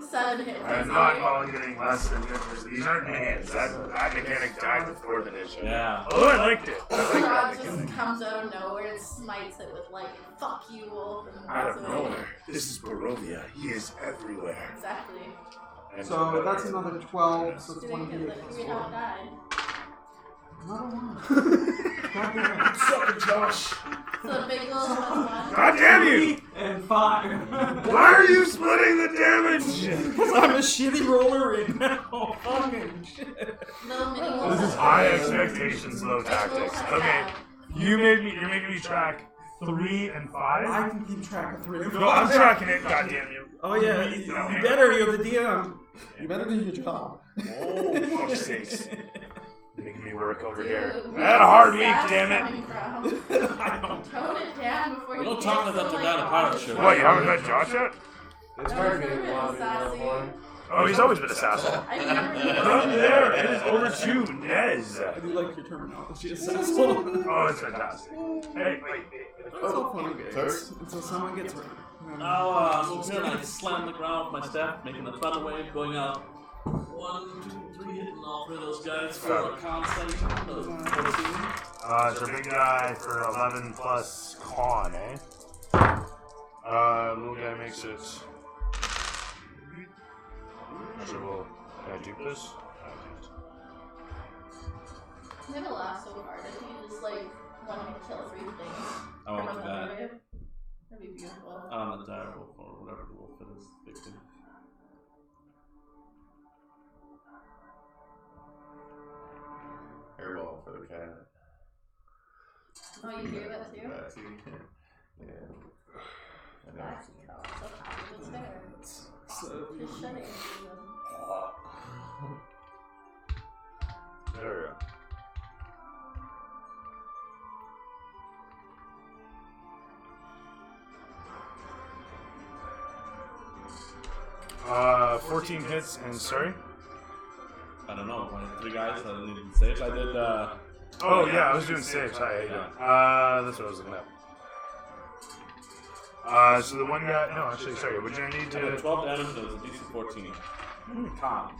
S11: 7 hit points.
S3: I'm not mulliganing less than this. These aren't minions. That mechanic died with 4th edition.
S4: Yeah.
S3: Although I liked it. I liked
S11: Rod
S3: that
S11: just
S3: mechanic.
S11: comes out of nowhere and smites it with like, fuck you, wolf. And
S3: Out
S11: walks
S3: of
S11: away.
S3: nowhere. This is Barovia. He is everywhere.
S11: Exactly.
S3: And
S1: So that's another 12, so it's
S11: Did they
S1: 1
S11: hit
S1: d8
S11: like
S1: plus
S11: 3
S1: 4.
S11: how it died?
S1: Another 1. God damn it.
S3: Suck it, Josh.
S11: So the big little plus 1.
S3: God damn you!
S1: And 5.
S3: Why are you splitting the damage?
S1: Because I'm a shitty roller right now. Fucking shit.
S11: Little mini wolf.
S3: This is high expectations, low tactics. Okay, you're making me track 3 and 5.
S1: I can keep track of 3 and 5.
S3: No, I'm tracking it. God damn you.
S1: Oh yeah, you
S3: No, hang
S1: better, you're the DM. You better do your job.
S3: Oh, fuck's sakes. Making me work over here.
S11: Dude,
S3: I had a hard week,
S11: where's
S3: damn
S11: that
S3: it.
S11: coming from?
S1: I don't.
S11: Tone it down before
S4: We
S11: you
S4: don't talk about that down a pirate ship.
S3: What, you haven't met Josh yet?
S6: It's hard to get one in
S11: Sassy.
S6: level 1.
S3: Oh, he's always been a sassy.
S11: I never
S3: Come there, it is over to Nez.
S1: I do like your terminology, assassin.
S3: Oh, it's fantastic. Hey, wait.
S1: It's all fun and games until someone gets hurt.
S4: Now, move here and I slam the ground with my staff, making a thunder wave, going out. 1, 2, 3, hitting all 3 of those guys for a con saving of 14.
S3: It's a big guy for 11 plus con, eh? Little guy makes it. Triple. Can I dupe this?
S11: It'll laugh so hard if you just like want to kill 3 things.
S4: I won't
S11: From
S4: do
S11: a
S4: that.
S11: wave. That'd be beautiful.
S4: On the dire wolf or whatever the wolf it is. Victim.
S7: Hairball for the cat.
S11: Oh, you hear that too?
S7: That's yeah. I know.
S11: That's so happy it's there.
S1: So,
S11: Just shut it.
S3: There we go. Uh, 14 hits and sorry.
S4: I don't know. I had 3 guys that I needed to save. I did,
S3: Oh yeah, I was doing saves. Hi, how you doing? That's what I was looking at. So the one guy. No, actually, sorry. Would you need
S4: I did
S3: to?
S4: 12 damage, so it was a DC 14. Con.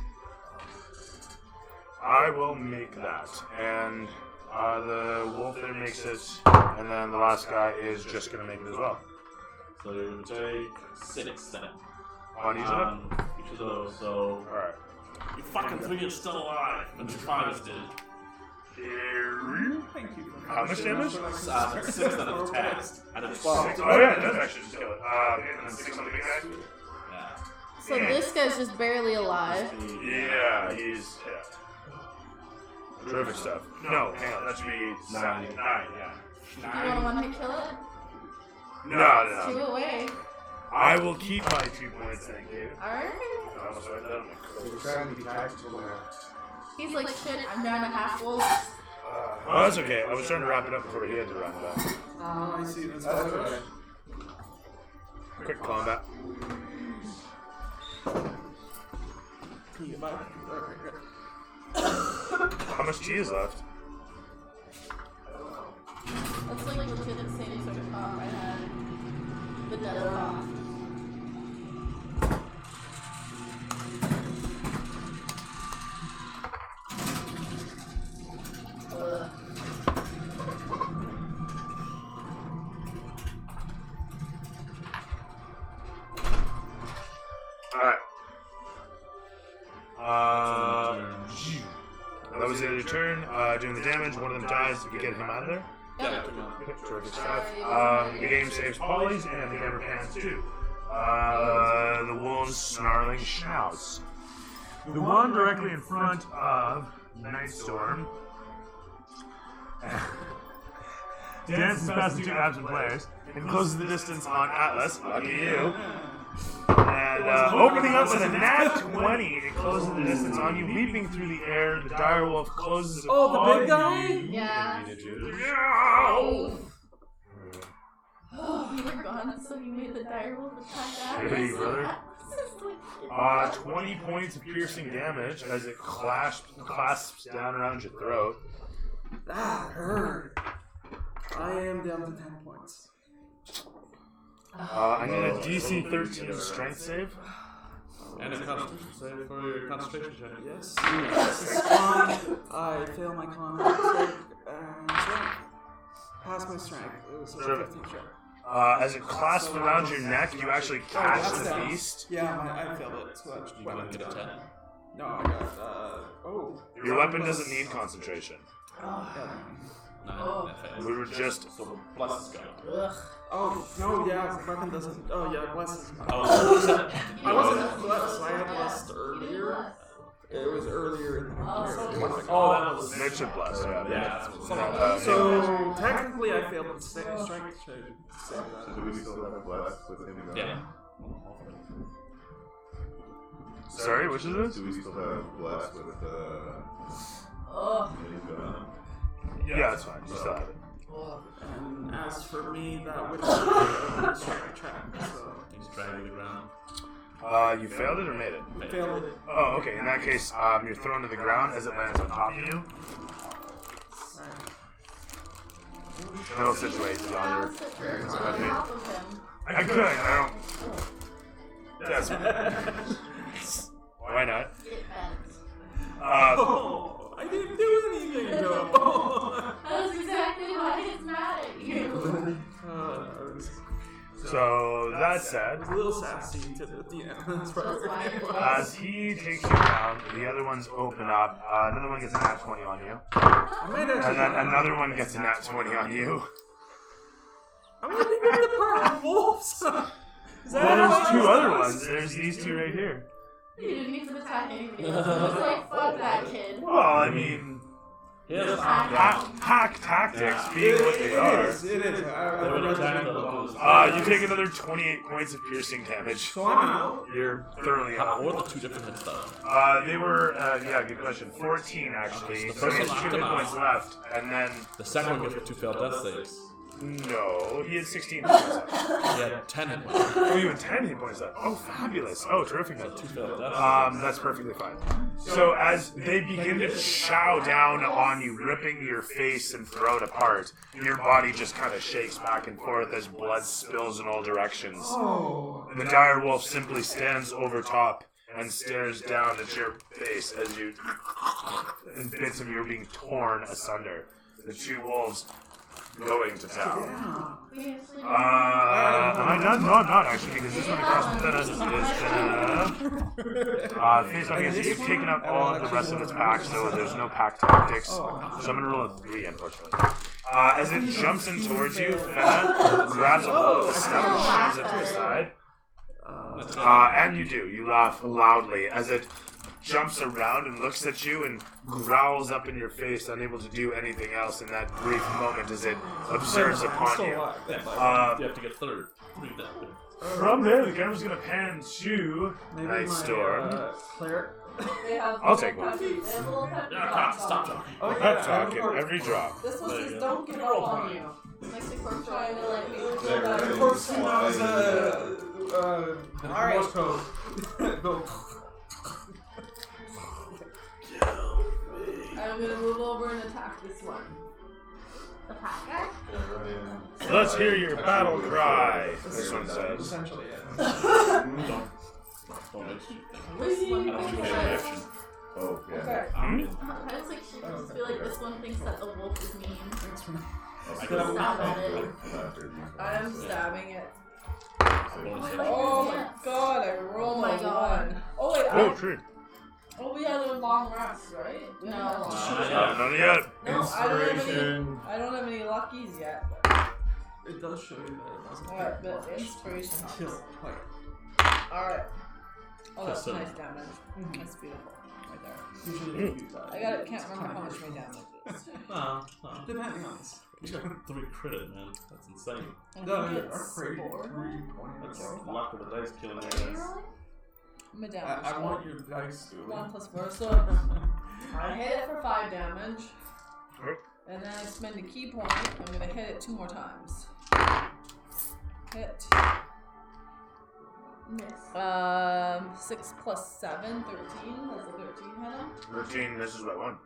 S3: I will make that, and the wolf there makes it, and then the last guy is just gonna make it as well.
S4: So you take 6 then.
S3: On each of them.
S4: Each of those, so.
S3: All right.
S4: You fucking 3 are still alive, and your 5 is dead.
S1: thank you.
S3: How much damage?
S4: 6 that have attacked. I did 12.
S3: Oh yeah, that's actually just kill it. And then 6 on the big guy.
S4: Yeah.
S11: So this guy's just barely alive.
S3: Yeah, he's terrific stuff. No, hang on, that should be 9. Yeah.
S11: You want to one-hit kill it?
S3: No.
S11: 2 away.
S3: I will keep my 2 points, thank you.
S11: Alright.
S3: I almost wrote that on my
S6: We're
S3: code.
S6: trying to be tactical now.
S11: He's like, shit, I'm down to half wolf.
S3: Oh, that's okay. I was trying to wrap it up before he had to wrap it up.
S1: I see. That's
S6: That's
S1: okay.
S6: okay.
S3: Quick combat.
S1: Can you get back? Okay, good.
S3: How much tea is left?
S11: That's like legit the same sort of cough I had. The dead cough.
S3: Alright. That was the other turn. Doing the damage. One of them dies. If you get him out of there.
S4: Yeah.
S3: Terrific stuff. The game saves Polly's and the Never Pans too. The wolves snarling shouts. The one directly in front of Nightstorm dances past the 2 absent players and closes the distance on Atlas. Lucky you. And opening up with a nat 20, it closes the distance on you, leaping through the air. The direwolf closes it
S10: Oh, the
S3: on
S10: big guy?
S3: you.
S11: Yeah.
S3: Yeah.
S11: Oh, you were gone, so you made the direwolf attack back.
S3: Hey, brother. 20 points of piercing damage as it clasps down around your throat.
S10: That hurt. I am down to 10 points.
S3: I need a DC 13 strength save.
S4: And a concentration save for your concentration check.
S10: Yes. I fail my con save and strength. Pass my strength. It was a 15 check.
S3: As it clasps around your neck, you actually catch the beast.
S10: Yeah, I failed it. So that's
S4: You want to get a 10?
S10: No, I got,
S3: Your weapon doesn't need concentration.
S4: No,
S3: We were just.
S4: So plus is gone.
S11: Ugh.
S10: Oh, no, yeah, weapon doesn't. Oh, yeah, bless.
S4: Oh,
S10: I wasn't blessed. I had blessed earlier. It was earlier in the year.
S4: that was
S3: Nature bless, yeah.
S4: Yeah.
S10: So, technically, I failed the strength check.
S7: So do we still have blessed with him?
S4: Yeah.
S3: Sorry, which is this?
S7: Do we still have blessed with
S11: Ugh.
S7: him gone?
S3: Yeah, it's fine. You still have it.
S10: And as for me, that would have strike track. So,
S4: He's dragging the ground.
S3: You failed it or made it?
S10: I failed it.
S3: Oh, okay. In that case, you're thrown to the ground as it lands on top of you. It'll situate you on your.
S11: On top of him.
S3: I could. I don't. Yes. Why not?
S11: Get bent.
S10: Oh, I didn't do anything, though.
S11: That's exactly why he's mad at you.
S3: So that said,
S10: a little sassy to the DM. That's probably
S3: as he takes you down, the other ones open up. Another one gets a nat 20 on you, and then another one gets a nat 20 on you.
S10: I'm gonna be the purple wolves.
S3: Well, there's two other ones. There's these two right here.
S11: You didn't need to attack anybody else. I was like, fuck that kid.
S3: Well, I mean,
S4: Yes.
S3: hack tactics being what they are.
S10: It is.
S4: They would attack the locals.
S3: You take another 28 points of piercing damage.
S10: So I'm out.
S3: You're thoroughly out.
S4: What are the two different hit stuff?
S3: They were, yeah, good question. 14 actually.
S4: The
S3: So
S4: first
S3: he has
S4: one
S3: 2
S4: knocked
S3: hit
S4: him
S3: points
S4: out.
S3: left, and then
S4: The second one gets 2 failed death saves.
S3: no, he had 16 hit points left.
S4: He had 10 hit points.
S3: Oh, you had 10 hit points left. Oh, fabulous. Oh, terrific.
S4: 2 failed death
S3: That's perfectly fine. So as they begin to chow down on you, ripping your face and throat apart, your body just kind of shakes back and forth as blood spills in all directions.
S10: Oh.
S3: The dire wolf simply stands over top and stares down at your face as you, and bits of you are being torn asunder. The two wolves going to town.
S11: We actually
S3: Am I done? No, I'm not actually, because this one across the us is face up against you've taken out all of the rest of its pack, so there's no pack tactics. So I'm gonna roll a 3, unfortunately. As it jumps in towards you, Fenna grabs a hold of the stem and shoves it to the side. And you do. You laugh loudly as it jumps around and looks at you and growls up in your face, unable to do anything else in that brief moment as it observes upon you.
S4: You have to get third.
S3: From there, the camera's gonna pan to Night Storm.
S10: Cleric.
S3: I'll take one.
S4: Stop talking.
S3: Pep talk in every drop.
S5: This one says don't give up on you.
S11: like the corpse trying to like
S10: The corpse knows Morse code.
S5: I'm gonna move over and attack this one.
S11: the pack guy.
S3: Let's hear your battle cry, this one says.
S10: Essentially, yeah.
S11: This one thinks that.
S7: Oh, yeah.
S11: I was like, she just feel like this one thinks that the wolf is mean. Stab at it.
S5: I'm stabbing it.
S11: Oh
S5: my god, I rolled
S11: my god.
S5: one. Oh wait,
S3: Oh, true.
S5: oh we had a long rest, right?
S11: No.
S3: None yet.
S5: No, I don't have any luckies yet.
S10: It does show you that it doesn't.
S5: Alright, but inspiration helps.
S10: Kill. Like,
S5: Alright. Oh, that's
S4: So-
S5: nice damage. That's beautiful. Right there.
S10: usually you do that.
S5: I can't remember how much my damage is.
S10: Depending on this.
S4: You got 3 crit, man. That's insane.
S5: I
S10: No,
S5: think
S10: yeah,
S5: it's
S10: our crazy.
S5: 4.
S10: 320.
S4: That's luck of the dice killing your
S11: Are you
S4: ass.
S11: rolling?
S5: my damage.
S10: I want your dice, Julie.
S5: 1 plus 4. So I hit it for 5 damage. And then I spend a key point. I'm gonna hit it 2 more times. Hit.
S11: Miss.
S5: 6 plus 7, 13. That's a 13 hit him.
S3: 13 misses by 1.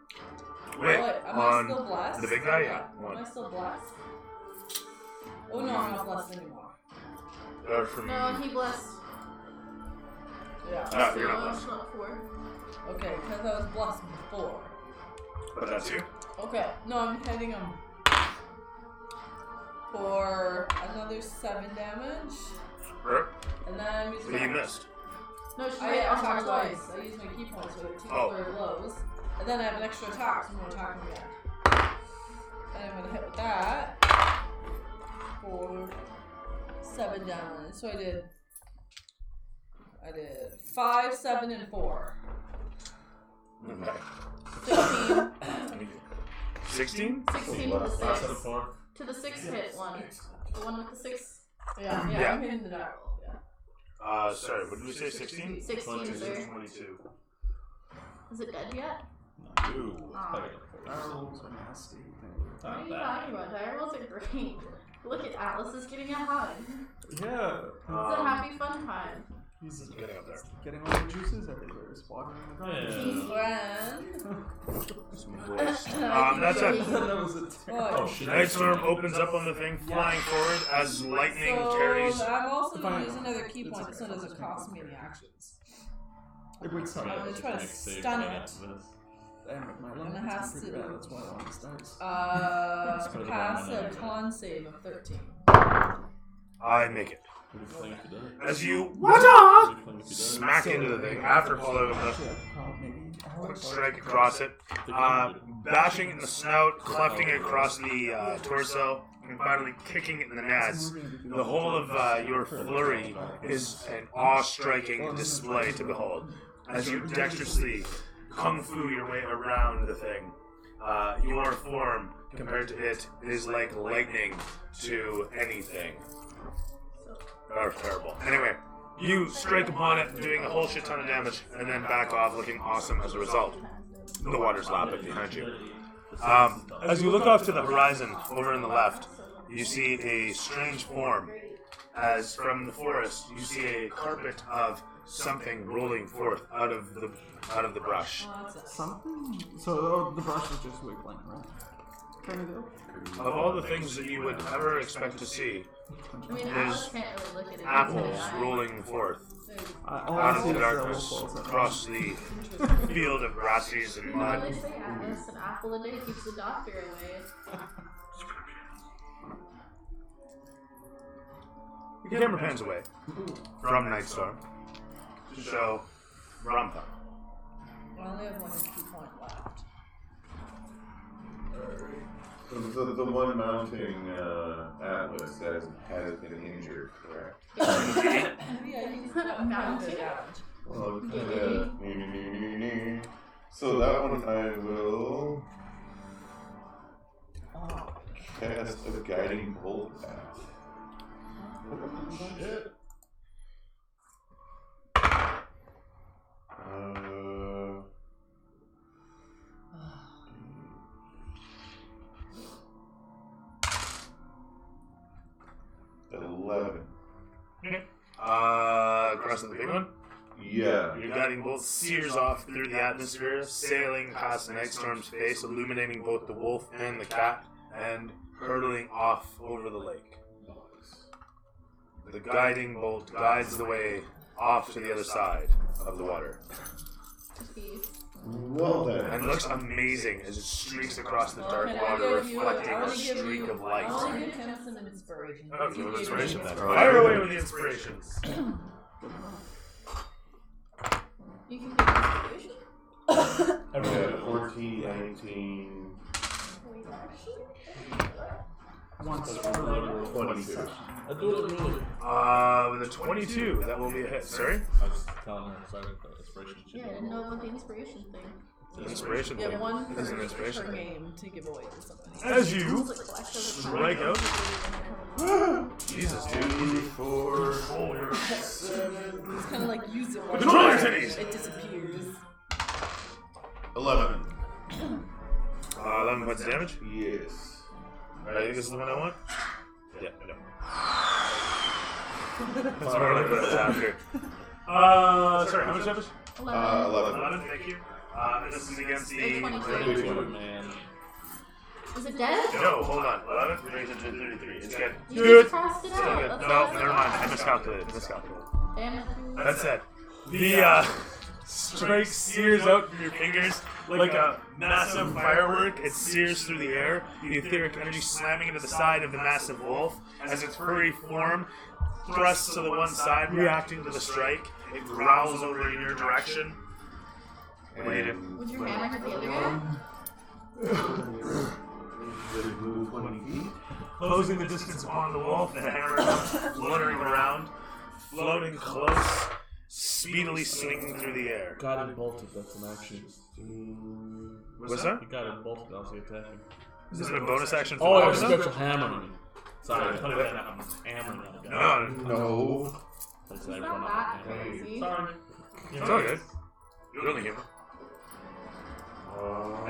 S5: Oh,
S3: Wait,
S5: am I
S3: on
S5: still blessed?
S3: the big guy? Yeah,
S5: Am
S3: 1.
S5: I still blessed? Oh no, I'm not blessed anymore.
S3: From
S11: No, he blessed.
S5: Yeah.
S3: No, you're not blessed.
S11: Not 4.
S5: Okay, because I was blessed before.
S3: But that's you.
S5: Okay, no, I'm hitting him for another 7 damage.
S3: Right.
S5: And then I'm using
S3: But you
S5: my...
S3: missed.
S11: No, she
S5: I
S11: hit on
S5: attacked
S11: her
S5: twice.
S11: lows.
S5: I use my key points for 2
S3: Oh.
S5: for blows. And then I have an extra attack, so I'm going to attack him again. And I'm going to hit with that for 7 damage. So I did 5, 7, and 4.
S3: Okay.
S5: 16.
S3: 16?
S11: 16 to the 6.
S4: Last out of 4.
S11: To the 6 hit one. The one with the 6.
S5: Yeah,
S3: Yeah.
S5: I'm hitting the die roll, yeah.
S3: Sorry, what did we say? 16?
S11: 16, sir.
S3: 22.
S11: Is it dead yet?
S4: Ooh.
S11: Aw.
S1: Direwolves are nasty.
S11: What are you talking about? Direwolves are great. Look at Atlas is getting a hug.
S1: Yeah.
S11: It's a happy fun time.
S1: He's
S3: Getting up there.
S1: getting all the juices everywhere. He's watering the garden.
S4: Yeah.
S3: That's it.
S1: That was a
S4: Oh shit.
S3: Nightstorm opens up on the thing, flying forward as lightning carries.
S5: So I'm also going to use another key point so it doesn't cost me any actions.
S1: It would suck.
S5: I'm going to try to stun it.
S1: And my
S5: And it
S1: luck
S5: has
S1: is pretty
S5: to-
S1: bad. That's why I want this dice.
S5: Pass a con save of 13.
S3: I make it. As you smack into the thing after following a quick strike across it, bashing it in the snout, clefting it across the torso, and finally kicking it in the nads. The whole of your flurry is an awe-striking display to behold. As you dexterously kung fu your way around the thing, your form compared to it is like lightning to anything. Oh, terrible. Anyway, you strike upon it, doing a whole shit ton of damage, and then back off, looking awesome as a result. The water's lapping behind you. As you look off to the horizon, over in the left, you see a strange form. As from the forest, you see a carpet of something rolling forth out of the brush.
S1: Something? So the brush is just wiggling, right? Kind of.
S3: Of all the things that you would ever expect to see,
S11: I mean,
S3: there's
S11: Atlas can't really look at it.
S3: apples rolling forth out of the darkness across the field of grasses and
S11: You know,
S3: mud.
S11: they say Atlas, an apple a day keeps the doctor away.
S3: The camera pans away from Nightstorm to show Rampa.
S5: I only have 1 key point left.
S7: The one mounting Atlas has been injured, correct?
S5: Yeah, he's
S11: Mounted.
S7: Well, so that one I will cast a guiding bolt at. Shit. Uh, 11.
S3: Across the big one?
S7: Yeah.
S3: Your guiding bolt sears off through the atmosphere, sailing past the Nightstorm's face, illuminating both the wolf and the cat, and hurtling off over the lake. The guiding bolt guides the way off to the other side of the water.
S7: Well then.
S3: And looks amazing as it streaks across the dark
S5: Can I
S3: water,
S5: give you-
S3: reflecting
S5: I
S3: a
S5: wanna give
S3: streak
S5: you-
S3: of
S5: I
S3: light.
S5: want to give him some inspiration.
S3: Oh, give him inspiration then.
S7: Alright.
S3: Fire away with the inspirations.
S11: You can get inspiration.
S7: Yeah, 14, 19,
S11: Wait, actually?
S1: Once
S7: 22.
S4: I do it really.
S3: With a 22, that will be a hit. Sorry?
S4: I was telling her, sorry, the inspiration.
S11: Yeah, I didn't know about the inspiration thing.
S3: Inspiration.
S5: You have one
S3: That's an
S5: per
S3: inspiration.
S5: game to give away to somebody.
S3: As you strike out. Jesus, dude.
S6: 4,
S5: It's kind of like use it.
S3: Control your titties.
S5: It disappears.
S7: 11.
S3: 11 points of damage.
S7: Yes.
S3: Alright, I think this is the one I want. Yeah, I know. That's what I put after. Sorry, how much damage?
S7: 11.
S3: 11, thank you. This is against the.
S11: 22.
S4: Man.
S11: Is it dead?
S3: No, hold on. 11 brings it to 33. It's good.
S11: You
S3: Good.
S11: just crossed it
S3: Still
S11: out.
S3: good.
S11: That's
S3: No,
S11: awesome.
S3: never mind. I miscalculated.
S11: Damn it.
S3: That's it. The strike sears out from your fingers like a massive firework. It sears through the air, the etheric energy slamming into the side of the massive wolf as its furry form thrusts to the one side, reacting to the strike. It growls over in your direction. What do you do?
S11: Would your hammer hit the other guy?
S7: Move 20 feet.
S3: Closing the distance upon the wolf, the hammer comes fluttering around, floating close, speedily swinging through the air.
S4: Got it bolted, that's an action.
S3: What's that?
S4: You got it bolted, that's the attacking.
S3: Is it a bonus action for
S4: Oh, I
S3: the
S4: was
S3: weapon?
S4: special hammering. Sorry, I thought it was hammering that guy.
S3: No,
S7: No.
S4: That's
S11: It's not that crazy.
S4: Sorry.
S3: it's all good. You're only human.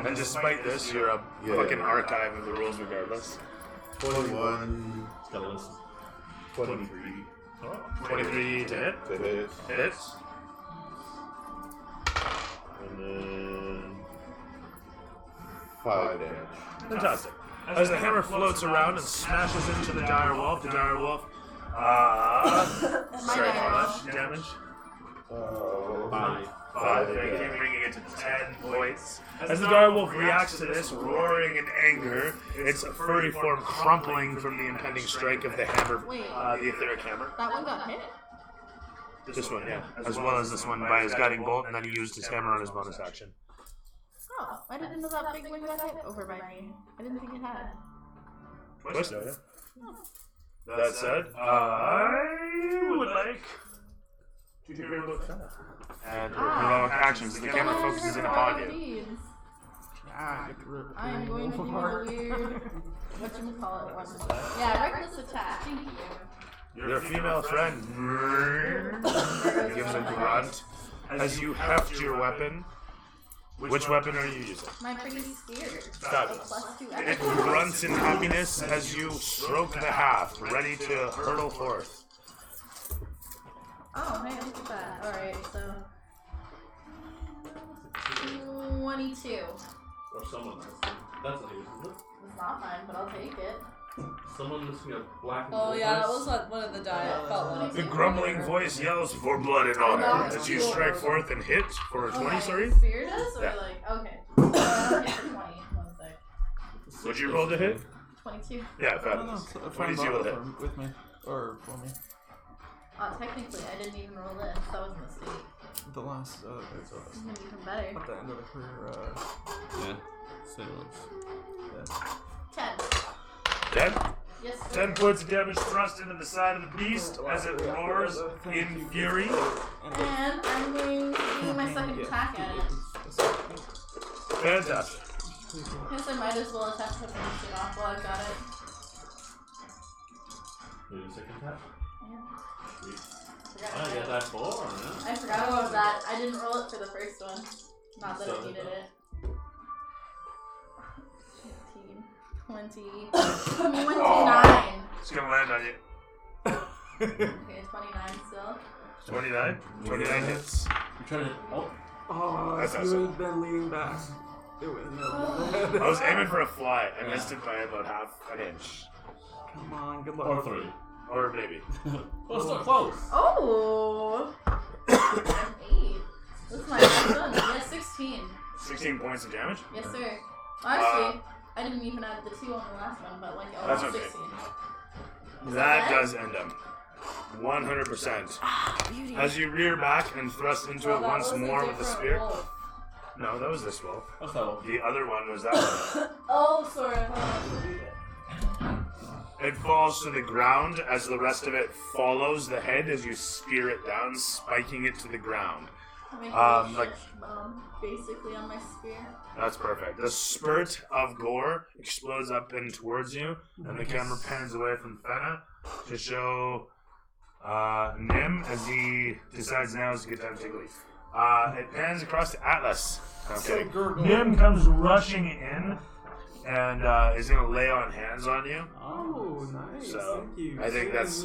S3: And despite this, you're a fucking archive of the rules regardless.
S7: 21.
S4: It's got a list.
S7: 23.
S3: 23 to hit.
S7: To hit.
S3: Hits.
S7: And then 5 damage.
S3: Fantastic. As the hammer floats around and smashes into the dire wolf, sorry, how much damage?
S7: 5.
S3: 5, bringing it to 10 points. As the dire wolf reacts to this, roaring in anger, its furry form crumpling from the impending strike of the hammer, the etheric hammer.
S11: That one got hit?
S3: This one, yeah. As well as this one by his guiding bolt, and then he used his hammer on his bonus action.
S11: Oh, I didn't know that big one got hit over by me. I didn't think it had.
S3: Twist. That said, I would like to take a look and heroic actions. The camera focuses in upon you.
S11: I'm going to do the weird, whatchamacallit one. Yeah, reckless attack. Thank you.
S3: Your female friend gives a grunt as you heft your weapon. Which weapon are you using?
S11: My pretty spear.
S3: Fabulous.
S11: +2
S3: It
S11: extra.
S3: grunts in happiness as you stroke the haft, ready to hurtle forth.
S11: Oh, hey, look at that. Alright, so. 22.
S4: Or someone else. That's not yours, isn't it?
S11: It's not mine, but I'll take it.
S4: Someone missing a black and
S5: Oh
S4: gold
S5: yeah, that
S4: dice.
S5: was like one of the diet felt ones.
S3: The grumbling voice yells for blood and honor as you strike forth and hit for a 20, sorry?
S11: Spear does? Or
S3: Yeah.
S11: like, okay. I don't hit for 20. One sec.
S3: Would you roll to hit?
S11: 22.
S3: Yeah,
S10: No,
S3: fabulous.
S10: no, a
S3: 22
S10: friend
S3: will
S10: bought
S3: hit.
S10: it with me. Or for me.
S11: Technically, I didn't even roll this. That was a mistake.
S10: The last,
S11: It's even better.
S10: at the end of the career,
S4: Yeah. Same ones.
S11: 10.
S3: 10?
S11: Yes, sir.
S3: 10 points of damage thrust into the side of the beast as it roars in fury.
S11: And I'm going to do my second attack at it.
S3: Fantastic.
S11: I guess I might as well attack to finish it off while I've got it.
S4: Do the second attack.
S11: Yeah.
S4: Sweet.
S11: Forgot
S4: I got
S11: about
S4: that 4, huh?
S11: I forgot about that. I didn't roll it for the first one. Not that I
S4: So-
S11: needed it. 15, 20, 29.
S3: It's gonna land on you.
S11: Okay, 29 still.
S3: 29? 29 hits.
S4: I'm trying to. Oh.
S10: Oh,
S3: That's
S10: if you had been leaning back, it would have
S3: I was aiming for a fly. I missed it by about half an inch.
S10: Come on, good luck.
S4: Or 3.
S3: Or maybe.
S4: Well, still close.
S11: Oh! 8. This is my best one. Yeah, 16.
S3: 16 points of damage?
S11: Yes, sir. Well, actually, I didn't even add the 2 on the last one, but like,
S3: That's
S11: oh,
S3: okay.
S11: 16.
S3: That does end him. 100%. As you rear back and thrust into it once more with the spear. No, that was this wolf.
S4: What's that one?
S3: The other one was that one.
S11: Oh, sorry.
S3: It falls to the ground as the rest of it follows the head as you spear it down, spiking it to the ground.
S11: I make
S2: like
S11: basically on my spear.
S2: that's perfect. The spurt of gore explodes up and towards you, and the camera pans away from Fenna to show Nim as he decides now is a good time to take a leave. It pans across to Atlas. Okay. Nim comes rushing in and is going to lay on hands on you.
S10: Oh, nice.
S2: So,
S10: Thank you.
S2: I think that's.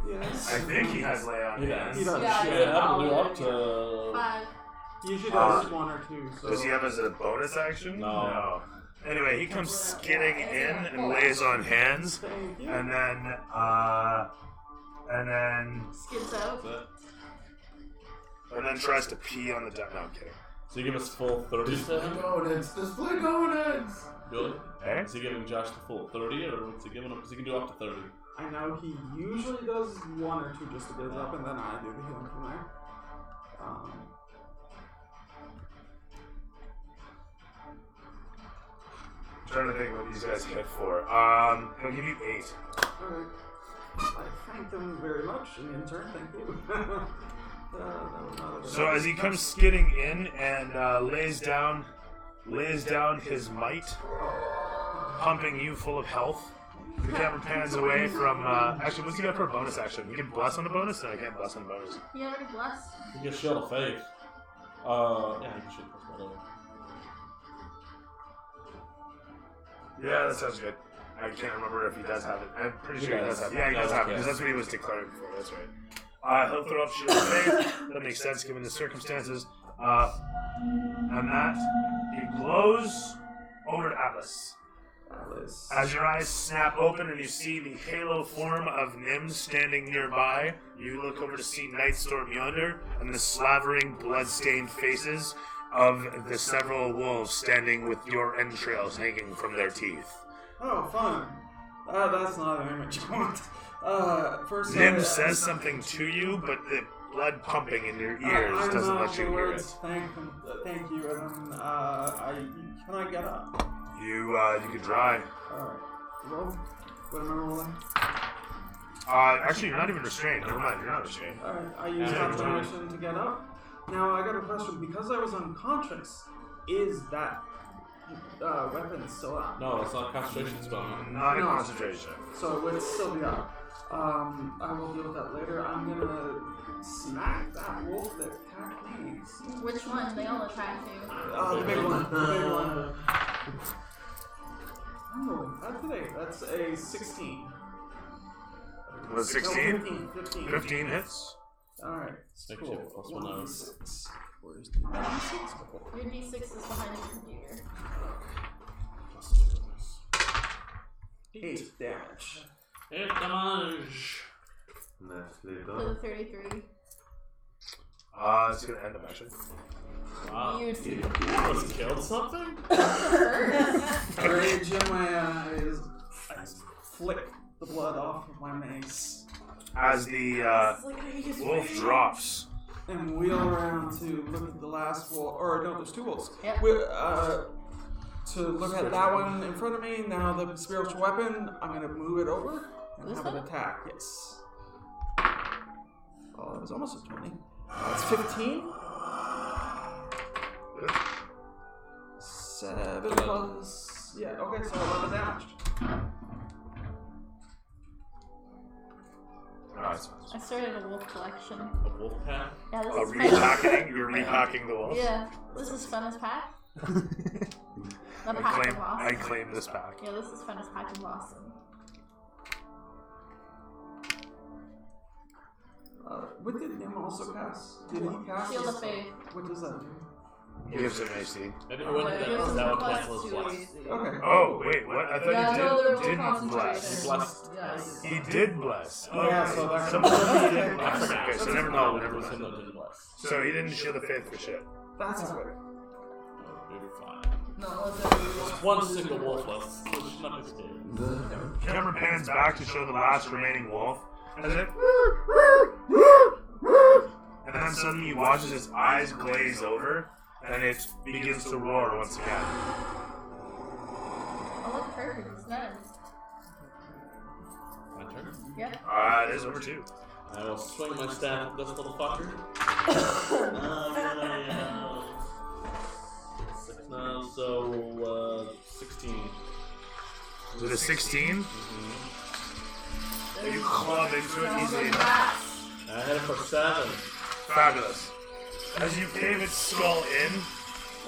S10: Yes.
S2: I think he has lay on hands.
S10: He does.
S5: Yeah,
S4: Yeah, I do up to.
S11: 5.
S10: He usually does one or two. So.
S2: Does he have as a bonus action?
S4: No.
S2: Anyway, he comes skidding in and lays on hands,
S10: Thank you.
S2: and then
S11: Skids out.
S2: and then tries to pee on the deck. No, I'm kidding.
S4: So you give us full 30 to him?
S6: Donuts, display donuts.
S4: Really?
S2: Eh?
S4: Is he giving Josh the full 30 or what's he giving him? Because he can do up to 30.
S10: I know he usually does one or two just to build up, and then I do the healing from there.
S2: I'm trying to think what these guys hit for. He'll give you 8.
S10: Alright. I thank them very much, and in turn, thank you.
S2: So as he comes skidding in and lays down his might, pumping you full of health, the camera pans away from. Actually, what's he got for a bonus action? You can bless on a bonus? No, I can't bless on a bonus.
S11: He already blessed.
S4: He gets Shield of Faith. Yeah, he can shoot plus whatever.
S2: Yeah, that sounds good. I can't remember if he does have it. I'm pretty sure he does have it. Yeah, he does have it, because that's what he was declaring for. That's right. He'll throw up Shield of Faith. That makes sense given the circumstances. And that, he glows over to Atlas. As your eyes snap open and you see the halo form of Nim standing nearby, you look over to see Nightstorm yonder and the slavering, blood-stained faces of the several wolves standing with your entrails hanging from their teeth.
S10: Oh, fun. That's not an image I want. First
S2: Nim says something to you, but the blood pumping in your ears doesn't let you hear it.
S10: Thank you, and then, can I get up?
S2: You can try.
S10: Alright. Roll? What am I rolling?
S2: Actually, you're not even restrained. Never mind, you're not restrained.
S10: Alright, I use concentration to get up. Now, I got a question. Because I was unconscious, is that weapon still up?
S4: No, it's not a concentration spell.
S2: Not a concentration.
S10: So it would still be up. I will deal with that later. I'm gonna smack that wolf that attacked me.
S11: Which one? They all attack you.
S10: The big one. The big one. Oh, that's today. That's a 16.
S2: Was 16?
S10: No, 15.
S2: 15 hits.
S10: Alright.
S4: Make
S10: Cool.
S4: sure plus 1 out.
S10: 1d6. Where's the d6?
S11: Your D6 is behind your computer.
S10: 8 damage.
S4: 8 damage.
S7: Nicely
S11: For the
S7: done.
S11: 33.
S2: It's gonna end up actually.
S4: Wow.
S11: You too.
S4: Almost killed something?
S10: Rage in my eyes. I flick the blood off of my mace.
S2: As the wolf drops.
S10: And wheel around to look at the last wolf. Or no, there's 2 wolves.
S11: Yep.
S10: To look at that one in front of me. Now the spiritual weapon, I'm going to move it over and
S11: This
S10: have it
S11: one?
S10: attack. Yes. Oh, that was almost a 20. That's 15. 7 plus. Yeah, okay, so 11 damage.
S2: Alright.
S11: I started a wolf collection.
S4: A wolf pack?
S11: Yeah, this
S2: Oh,
S11: is
S2: repacking? You're repacking the wolf?
S11: Yeah, this is Fenna's pack. The
S2: I
S11: pack
S2: claim,
S11: of Boston.
S2: I claim this pack.
S11: Yeah, this is Fenna's pack in Boston.
S10: What did Nim also cast? Did he cast?
S11: Shield of Faith.
S10: What does that do?
S2: Gives him AC.
S4: Maybe he went to that, that would cancel his bless.
S10: Okay.
S2: Oh, wait, what? I thought
S11: Yeah, no,
S2: he
S11: they're both
S2: didn't
S11: concentrated.
S2: bless.
S4: Blessed.
S11: Yes.
S2: He did bless. Oh,
S10: Yeah, so that-
S2: someone told me he didn't
S4: I
S2: bless.
S4: forgot.
S2: Okay, so never know.
S4: It
S2: Never
S4: was him
S2: mind.
S4: that didn't bless.
S2: So he didn't shield the faith for shit.
S10: That's good.
S4: Oh, you're fine.
S11: No, it's
S4: One single wolf left, so she's not escaping.
S2: Camera pans back to show the last remaining wolf. As it, and then suddenly he watches its eyes glaze over, and it begins to roar once again.
S11: Oh, look, perfect. It's done.
S4: My turn.
S11: Yep.
S2: It is over 2.
S4: I will swing my staff at this little fucker. So 16.
S3: Is it a 16? You club into it easily.
S4: I hit it for 7.
S3: Fabulous. As you cave its skull in,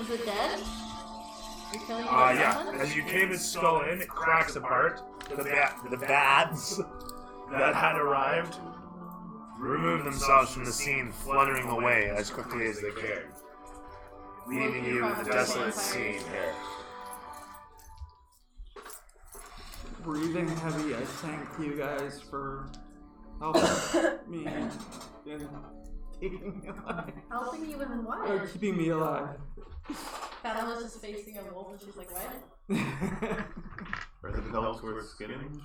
S11: Is it dead? You're killing it?
S3: yeah. As you cave its skull in, it cracks apart. The bads that had arrived remove themselves from the scene, fluttering away as quickly as they can, leaving you with a desolate scene here.
S10: Breathing heavy, I thank you guys for helping me in keeping me alive.
S11: Helping you with
S10: Or
S11: what?
S10: keeping me alive.
S11: Fallon was just facing a wolf and she's like, what?
S7: Are the pelts worth skinning?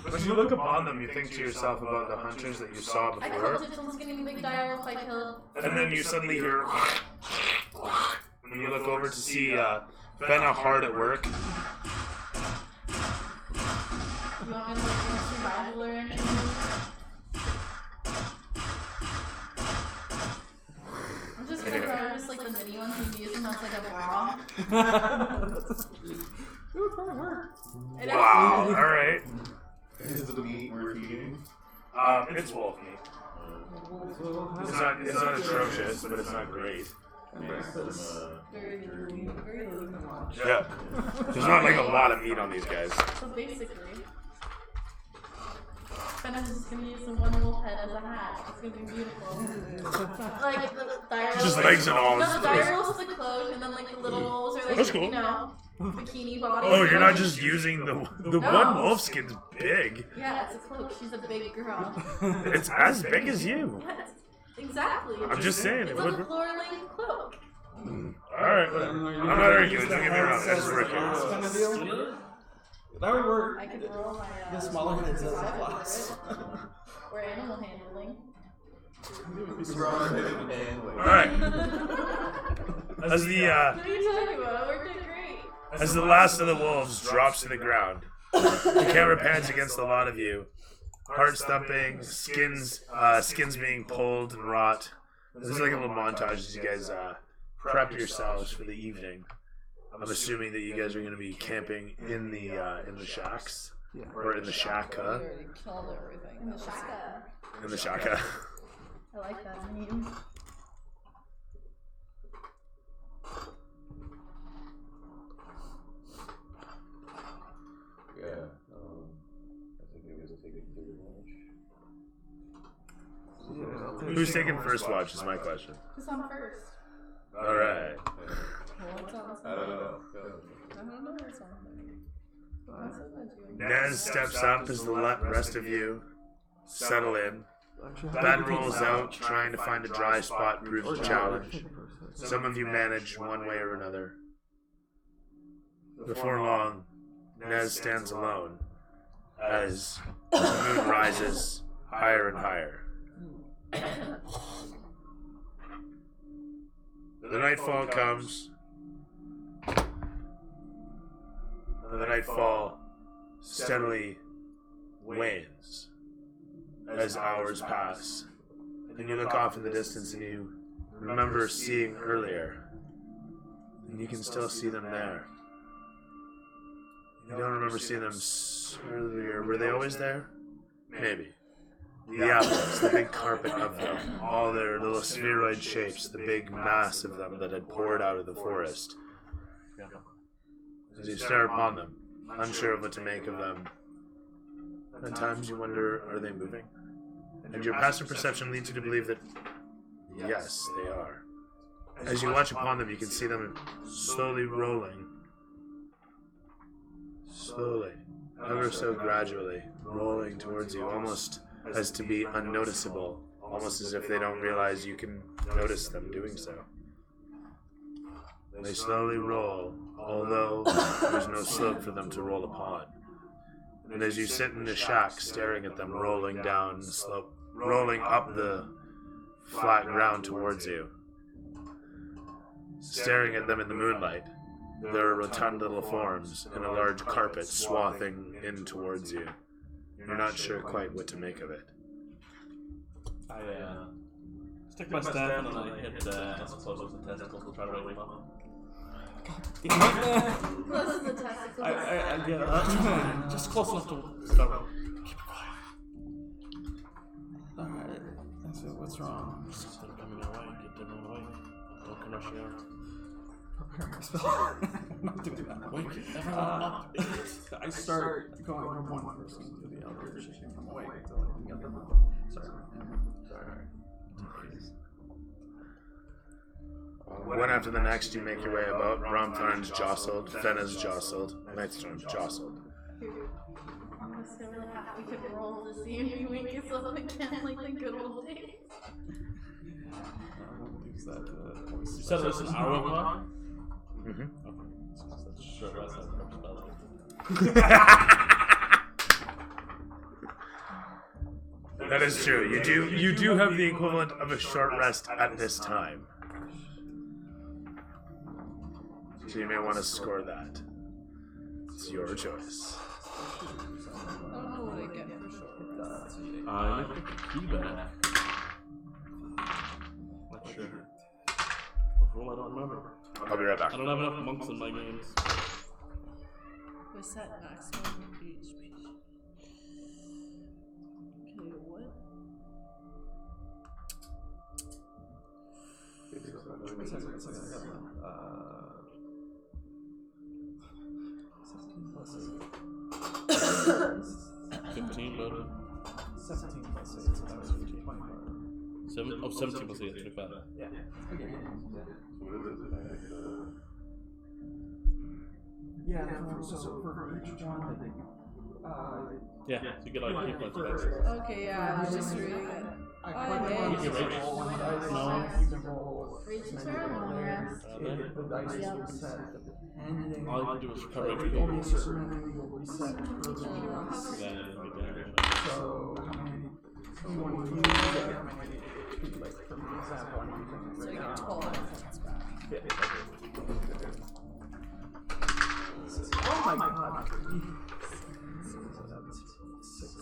S3: When you look upon them, you think to yourself about the hunters that you saw
S11: I
S3: before,
S11: killed some skinny big dire wolf I killed.
S3: and then you suddenly hear. When you look over to see Fenna hard at work.
S11: You want me to like do a survival or anything? I'm just gonna grab just like the mini ones you use and that's like a bra.
S10: It would probably work.
S3: Wow, alright.
S7: Is the meat worth eating?
S3: It's wolf meat.
S10: So,
S3: It's not atrocious, but it's not great.
S11: Very lean.
S3: Yeah. There's not like a lot of meat on these guys.
S11: So basically, Fenna's just gonna use the one wolf head as a hat. It's gonna be beautiful. Like the dire
S3: Just
S11: wolves.
S3: legs and all.
S11: No, the dire wolves the cloak, and then like the little wolves are like,
S3: That's cool.
S11: you know, bikini body.
S3: Oh, you're not just using the one wolf skin's big.
S11: Yeah, it's a cloak. She's a big girl.
S3: It's as big as you.
S11: Yeah, exactly.
S3: I'm just saying,
S11: It's
S3: it
S11: like
S3: would.
S11: a floor-length cloak.
S3: Alright, whatever. I'm not arguing, don't get me wrong. I just work here.
S10: Kind of deal? That would work.
S11: I could roll my.
S10: The smaller heads as a
S11: survival
S10: class.
S11: for it. Or animal handling.
S3: Alright. As the
S11: What are you talking about? It worked out great.
S3: as the last of the wolves drops to the ground, the camera pans against a lot of you. Heart thumping, skins being pulled and wrought. This is like a little montage as you guys prep yourselves for the evening. I'm assuming that you guys are going to be camping in the shacks, or in the shaka.
S5: We already killed everything.
S11: In the shaka.
S3: In the shaka.
S11: I like that name.
S7: Yeah. I think it was taking third watch.
S3: Who's taking first watch is my question.
S11: Who's on first?
S3: All right.
S5: What's on
S7: I don't know.
S5: I don't know what's on
S3: Nez steps up as the rest of you settle in. Ben rolls out, trying to find a dry spot proves a challenge. Some of you manage one way or another. Before long, Nez stands alone as the moon rises higher and higher. The nightfall comes. And the nightfall steadily wanes as hours pass. And you look off in the distance and you remember seeing earlier. And you can still see them there. You don't remember seeing them earlier. Were they always there? Maybe. The apples, the big carpet of them, all their little spheroid shapes, the big mass of them that had poured out of the forest. As you stare upon them, unsure of what to make of them, at times you wonder, are they moving? And your passive perception leads you to believe that, yes, they are. As you watch upon them, you can see them slowly rolling. Slowly, ever so gradually, rolling towards you, almost as to be unnoticeable, almost as if they don't realize you can notice them doing so. They slowly roll, although there's no slope for them to roll upon. And as you sit in the shack staring at them rolling down the slope, rolling up the flat ground towards you, staring at them in the moonlight, there are rotund little forms in a large carpet swathing in towards you. You're not sure quite what to make of it.
S4: I Take my staff and then I hit I suppose it was the testicles to try to wake him up.
S11: Close to the testicles.
S4: I get that. Just close enough to start. Keep it quiet.
S10: Alright. So what's wrong?
S4: Instead of coming our way, get them on the way. Don't come rushing out.
S10: Prepare my spell. I'm not doing that.
S4: Wake everyone up.
S10: I start going from one person to the other, shaking them away until I can get them up. Sorry.
S3: One after the next, you make your way about. Bromtharn's jostled, Fenna's jostled, Nightstorm's jostled.
S11: Honestly, I really thought we could roll to see if you wake yourself up again like the good old days.
S10: Use that
S4: You said it was an hour long?
S3: Mm-hmm.
S4: Okay. That's a short rest.
S3: That is true. You do have the equivalent of a short rest at this time. So you may want to score that. It's your choice.
S5: I don't know what I get for short.
S4: You pick the key back. Not sure. What rule I don't remember.
S3: I'll be right back.
S4: I don't have enough monks in my games.
S5: We set maximum HP. Okay, what?
S10: Uh,
S4: 15, but
S10: 17 plus 8, so that was 15. 25.
S4: 17 plus 8, 25.
S10: Yeah. Yeah, so for each one that you,
S4: Yeah, so you get like key points back.
S5: Okay, yeah, I was just reading it.
S10: I
S5: Oh,
S10: click
S5: yeah.
S10: on
S4: You can rage.
S10: roll one dice,
S4: No.
S10: you can roll
S11: Rage
S10: as many
S11: turn, long
S10: players.
S11: rest.
S10: The dice will reset depending
S4: All you
S10: on
S4: can do is recover
S10: only
S4: everything.
S10: a certain amount will reset for the rounds.
S4: Yeah, you get damage.
S10: So how many you want to use? How many? Like for example, I'm using
S5: So
S10: right
S5: you
S10: now.
S5: get 12 points back.
S10: Oh my god. So that's 6.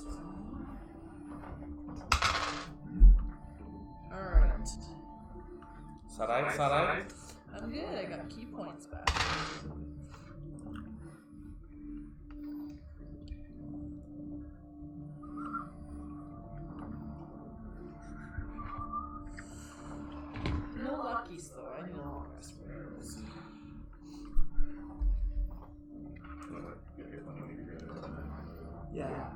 S5: Alright.
S4: Sarai?
S5: I'm good, I got key points back. No luckies though, I know.
S10: Yeah.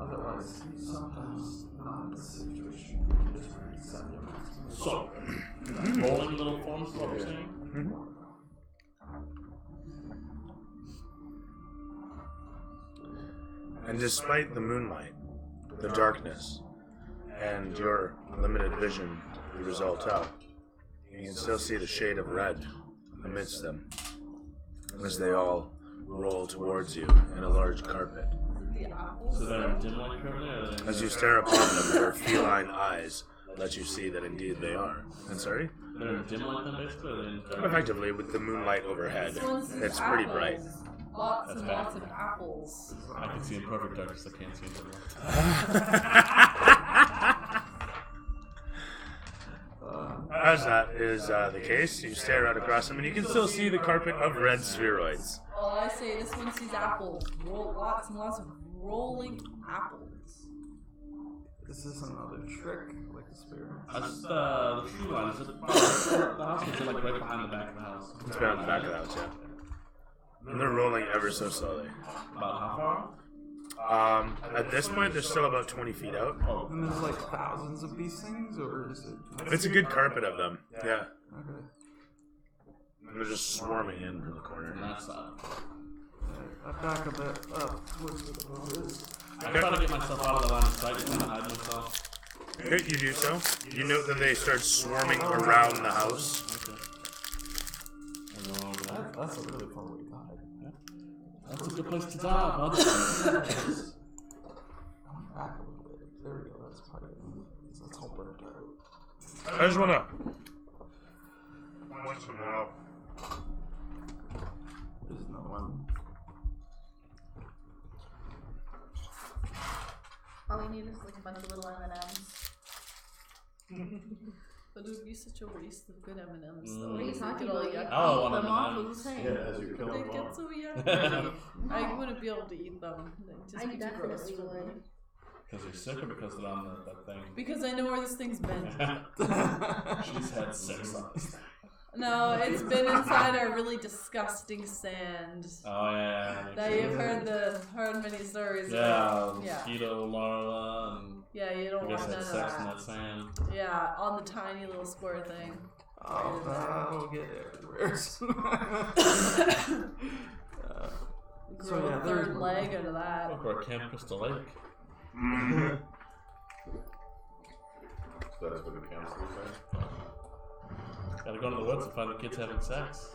S10: Otherwise, sometimes not in this situation. You just reset your maximum.
S4: So, rolling little forms is what we're saying?
S3: And despite the moonlight, the darkness, and your limited vision the result out, you can still see the shade of red amidst them as they all roll towards you in a large carpet.
S4: So they're in dim light currently, or they're
S3: As you stare upon them, their feline eyes let you see that indeed they are. And sorry?
S4: in dim light then basically, or they're in dark?
S3: Effectively, with the moonlight overhead,
S5: This one's
S3: it's pretty bright.
S5: Lots
S4: That's
S5: and
S4: bad.
S5: lots of apples.
S4: I can see in perfect darkness, I can't see in dim light.
S3: As that is the case, you stare out across them and you can still see the carpet of red spheroids.
S5: Well, I say this one sees apples. Lots and lots of rolling apples.
S10: This is another trick, like a spirit.
S4: I just, the tree line, is it the house or is it like right behind the back of the house?
S3: It's behind the back of the house, yeah. And they're rolling ever so slowly.
S4: About how far?
S3: At this point, they're still about 20 feet out.
S10: And there's like thousands of these things, or is it?
S3: It's a good carpet of them, yeah.
S10: Okay.
S3: And they're just swarming in from the corner.
S4: On that side.
S10: I back a bit up towards where the boat is.
S4: I try to get myself out of the line of sight and kind of hide myself.
S3: Okay, you do so. You note that they start swarming around the house.
S4: Okay. I go over there.
S10: That's a really far way to hide.
S4: That's a good place to die, bud.
S10: Back a little bit. There we go. That's probably it. That's all burnt out.
S3: I just wanna point something out.
S10: There's no one.
S11: All we need is like a bunch of little M&Ms.
S5: But it would be such a waste of good M&Ms.
S11: What are you talking about? You
S4: Oh,
S11: eat them off
S4: M&Ms.
S11: of the thing.
S7: Yeah, as you kill
S5: They
S7: them
S5: get
S7: all.
S5: so yucky. I wouldn't be able to eat them. They'd just
S11: I
S5: be too gross
S11: definitely
S5: for me.
S11: would.
S4: Because you're sick or because they're on that thing?
S5: Because I know where this thing's been.
S4: She's had sex on this thing.
S5: No, it's been inside our really disgusting sand.
S4: Oh, yeah.
S5: That you've heard many stories
S4: Yeah,
S5: about. Yeah.
S4: mosquito larva and
S5: Yeah, you don't
S4: you guys
S5: want
S4: had
S5: none of
S4: sex in
S5: that.
S4: that sand.
S5: Yeah, on the tiny little square thing.
S10: Oh, that'll get everywhere.
S5: Grow
S10: yeah,
S5: a
S10: there's
S5: third leg out of that.
S4: Look, or Camp Crystal Lake.
S7: So that's what the counselor said.
S4: Gotta go into the woods and find the kids having sex.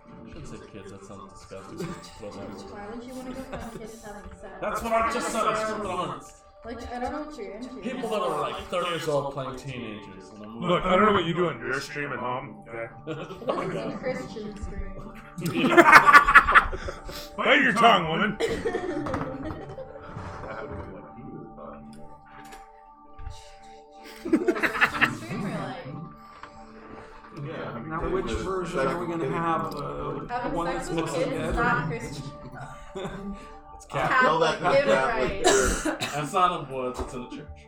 S4: I shouldn't say kids, that sounds disgusting.
S11: Why would you want to go find kids having sex?
S4: That's what I just said, I stupid honest.
S11: Like, I don't know what you're into.
S4: People that are like 30 years old playing teenagers. And I'm
S3: Look, I don't know what you do on your stream at home. Okay.
S11: This is a Christian stream.
S3: Bite your tongue, woman.
S7: That would have been what he was talking about.
S11: What, a Christian stream or like
S10: Yeah. Now, which version are we gonna have? The
S11: having
S10: one
S11: sex
S10: that's
S11: with
S10: missing
S11: kids is
S10: Ed?
S11: not Christian.
S4: It's
S7: Tell that
S11: Catholic, give it
S7: Catholic
S11: right.
S7: church.
S4: That's not in woods, it's in a church.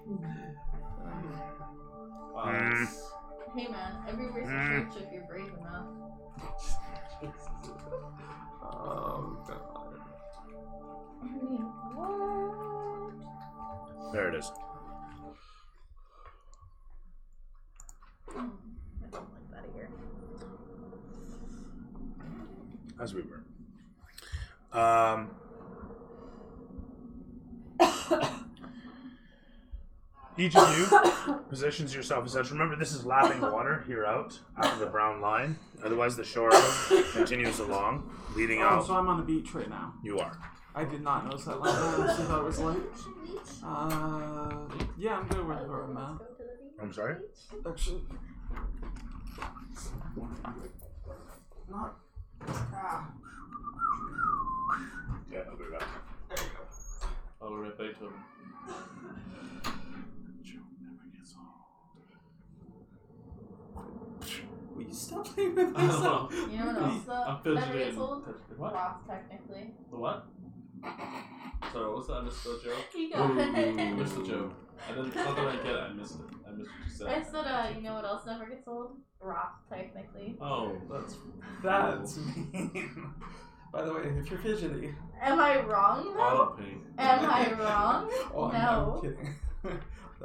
S11: Hey man, everywhere's a church if you're brave enough.
S10: Oh god.
S11: I mean, what?
S3: There it is.
S11: I don't like that here.
S3: As we were. Each of you positions yourself as such. Remember, this is lapping water here out after the brown line. Otherwise, the shore continues along, leading
S10: Oh,
S3: out.
S10: so I'm on the beach right now.
S3: You are.
S10: I did not notice that last time. I honestly thought it was light. Yeah, I'm good with where I'm at.
S3: I'm sorry?
S10: Actually. Not. Ah.
S3: Yeah, I'll be back.
S10: There you go.
S4: I'll be right back to him.
S10: Will you stop playing with
S4: I don't
S10: myself?
S4: know.
S11: You know what else
S4: I'm
S11: that never
S4: fidgeting.
S11: gets old?
S4: What?
S11: Roth, technically.
S4: The what? Sorry, what was that? I missed the joke.
S11: You got
S4: I
S11: it.
S4: missed the joke. I didn't. Not that I get it. I missed it. I missed what you said.
S11: I said, you know what else never gets old? Roth, technically.
S4: Oh,
S10: That's mean. By the way, if you're fidgety.
S11: Am I wrong though?
S4: auto paint.
S11: Am I wrong?
S10: Oh,
S11: No.
S10: I'm kidding.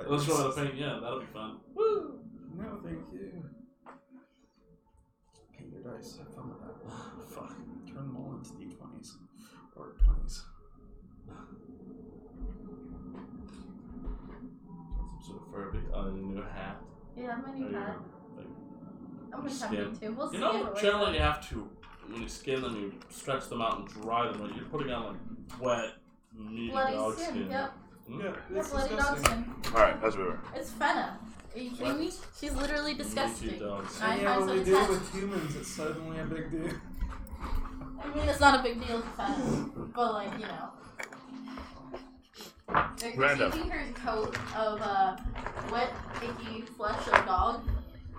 S4: Let's show auto paint. Yeah, that'll be fun.
S11: Woo!
S10: No, thank you. Paint your dice. Have fun with that.
S4: Fuck.
S10: Turn them all into d20s. Or 20s.
S4: Some sort of Furby. A new hat.
S11: Yeah, my new hat.
S4: Like,
S11: I'm gonna
S4: skin.
S11: have too. We'll see.
S4: You know,
S11: it
S4: generally you have to, when you skin them, you stretch them out and dry them. Like, you're putting on like wet, meaty
S11: Bloody
S4: dog
S11: skin,
S4: skin.
S11: yep.
S4: Hmm?
S10: Yeah,
S11: Yeah, bloody dog skin.
S3: Alright, as we were.
S11: It's Fenna. Are you kidding me? She's literally disgusting.
S4: Meaty dogs.
S11: Nine
S10: yeah,
S11: times
S10: when
S11: out
S10: we
S11: of
S10: do it
S11: 10.
S10: with humans, it's suddenly a big deal.
S11: I mean, it's not a big deal to Fenna, but like, you know. They're
S3: Random.
S11: changing her coat of wet, icky flesh of dog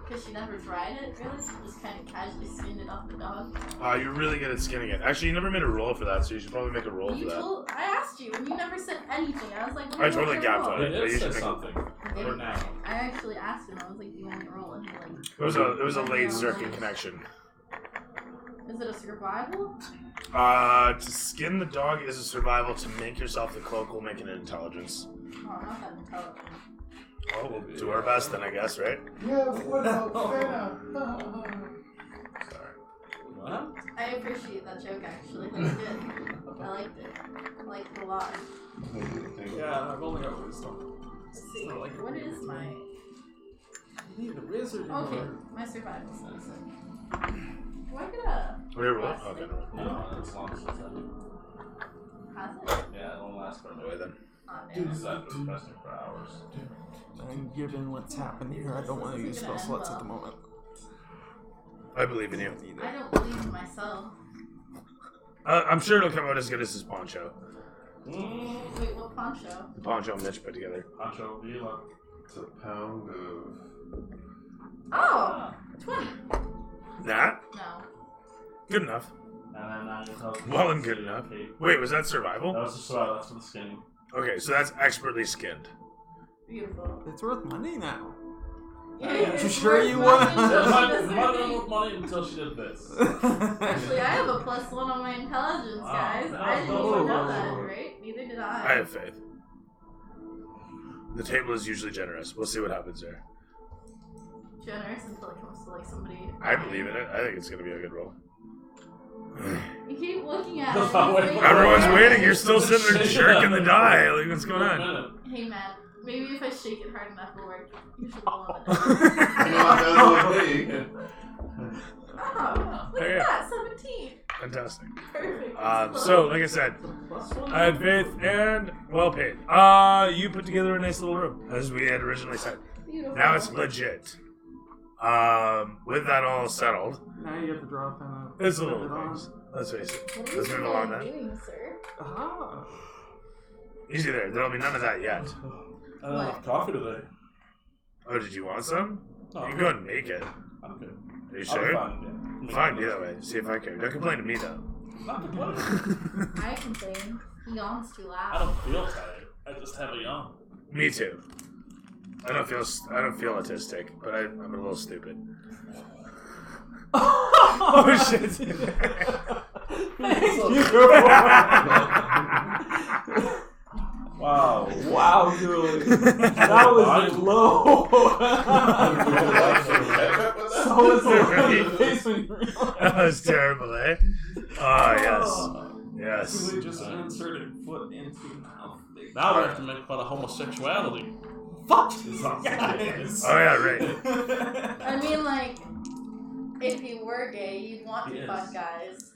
S11: because she never dried it, really. She just kind of casually skinned it off the dog.
S3: You're really good at skinning it. Actually, you never made a roll for that, so you should probably make a roll
S11: You
S3: for that.
S11: told, I asked you, and you never said anything. I was like,
S3: I totally gapped on
S4: He
S3: it.
S4: did
S3: You
S4: say
S3: should make a-
S4: something. For now.
S11: I actually asked him. I was like, "Do you want me to roll?" And he like,
S3: It was a late circuit connection.
S11: "Is it a survival?"
S3: To skin the dog is a survival. To make yourself the cloak will make it an intelligence.
S11: Oh, I'm not that intelligent.
S3: Well, we'll do our best then, I guess, right?
S7: Yeah, what about Fenna?
S3: Sorry.
S4: What?
S11: I appreciate that joke actually. That's good. I liked it. I liked it a lot.
S10: Yeah, I've only got wisdom.
S11: Let's see.
S10: not like
S11: What is my?
S10: You need a wizard in
S11: Okay,
S10: order.
S11: my survival skills. Do I get a?
S3: Whatever.
S11: plus
S3: Okay,
S11: thing?
S3: no.
S4: No, as long as it's that.
S11: Has it?
S4: Yeah, it won't last for a
S3: Away
S4: minute.
S3: then.
S11: Oh,
S4: You
S11: damn.
S4: decide to invest it for hours.
S10: And given what's happened here, I don't want to use spell slots at the moment.
S3: I believe in you.
S11: I don't believe in myself.
S3: I'm sure it'll come out as good as his poncho.
S11: Wait, what poncho?
S3: The poncho Mitch put together.
S4: Pancho Villa.
S7: It's a pound of.
S11: Oh, 20.
S3: That?
S11: No.
S3: Good enough.
S4: And then
S3: Well and good enough. Wait, was that survival?
S4: That was the survival. That's for the skin.
S3: Okay, so that's expertly skinned.
S11: Beautiful.
S10: It's worth money now.
S11: Yeah,
S10: You sure you want
S4: It
S10: to?
S4: might have with money until she did this.
S11: Actually, I have a +1 on my intelligence, guys. I didn't even know that, right? Neither did I.
S3: I have faith. The table is usually generous. We'll see what happens there.
S11: Generous until it comes to like somebody.
S3: I believe in it. I think it's going to be a good roll.
S11: You keep looking at it.
S3: Everyone's waiting. You're still sitting there jerking the die. Like, what's going on?
S11: Hey, man. Maybe if I shake it hard enough, it'll work. You should roll on it. Oh, look at that. 17.
S3: Fantastic.
S11: Perfect.
S3: So, like I said, I had faith and well paid. You put together a nice little room, as we had originally said.
S11: Beautiful.
S3: Now it's legit. With that all settled,
S10: Now you get to drop in
S3: it's a little things. Let's face it.
S11: What are
S3: Let's
S11: you
S3: move along then.
S11: doing, sir?
S10: Ah.
S3: Easy there. There'll be none of that yet.
S4: I don't have coffee today.
S3: Oh, did you want some?
S4: No.
S3: You can go and make it.
S4: I'm good.
S3: Are you
S4: I'll be
S3: sure?
S4: fine, yeah.
S3: Fine, be that way. See if I care. Don't complain to me though.
S4: Not complaining.
S11: I complain. He yawns too
S4: I
S11: loud.
S4: don't feel tired. I just have a yawn.
S3: Me too. I don't feel autistic, but I'm a little stupid. Oh shit!
S4: Wow.
S10: Wow, Julie. That was low. So was the face when you realized.
S3: That was terrible, eh? Oh yes, yes.
S10: Julie just inserted foot into mouth.
S4: Now we have to make fun of homosexuality.
S10: Fuck
S4: Yes.
S3: Oh yeah, right.
S11: I mean, like, if you were gay, you'd want to
S4: Yes.
S11: fuck guys.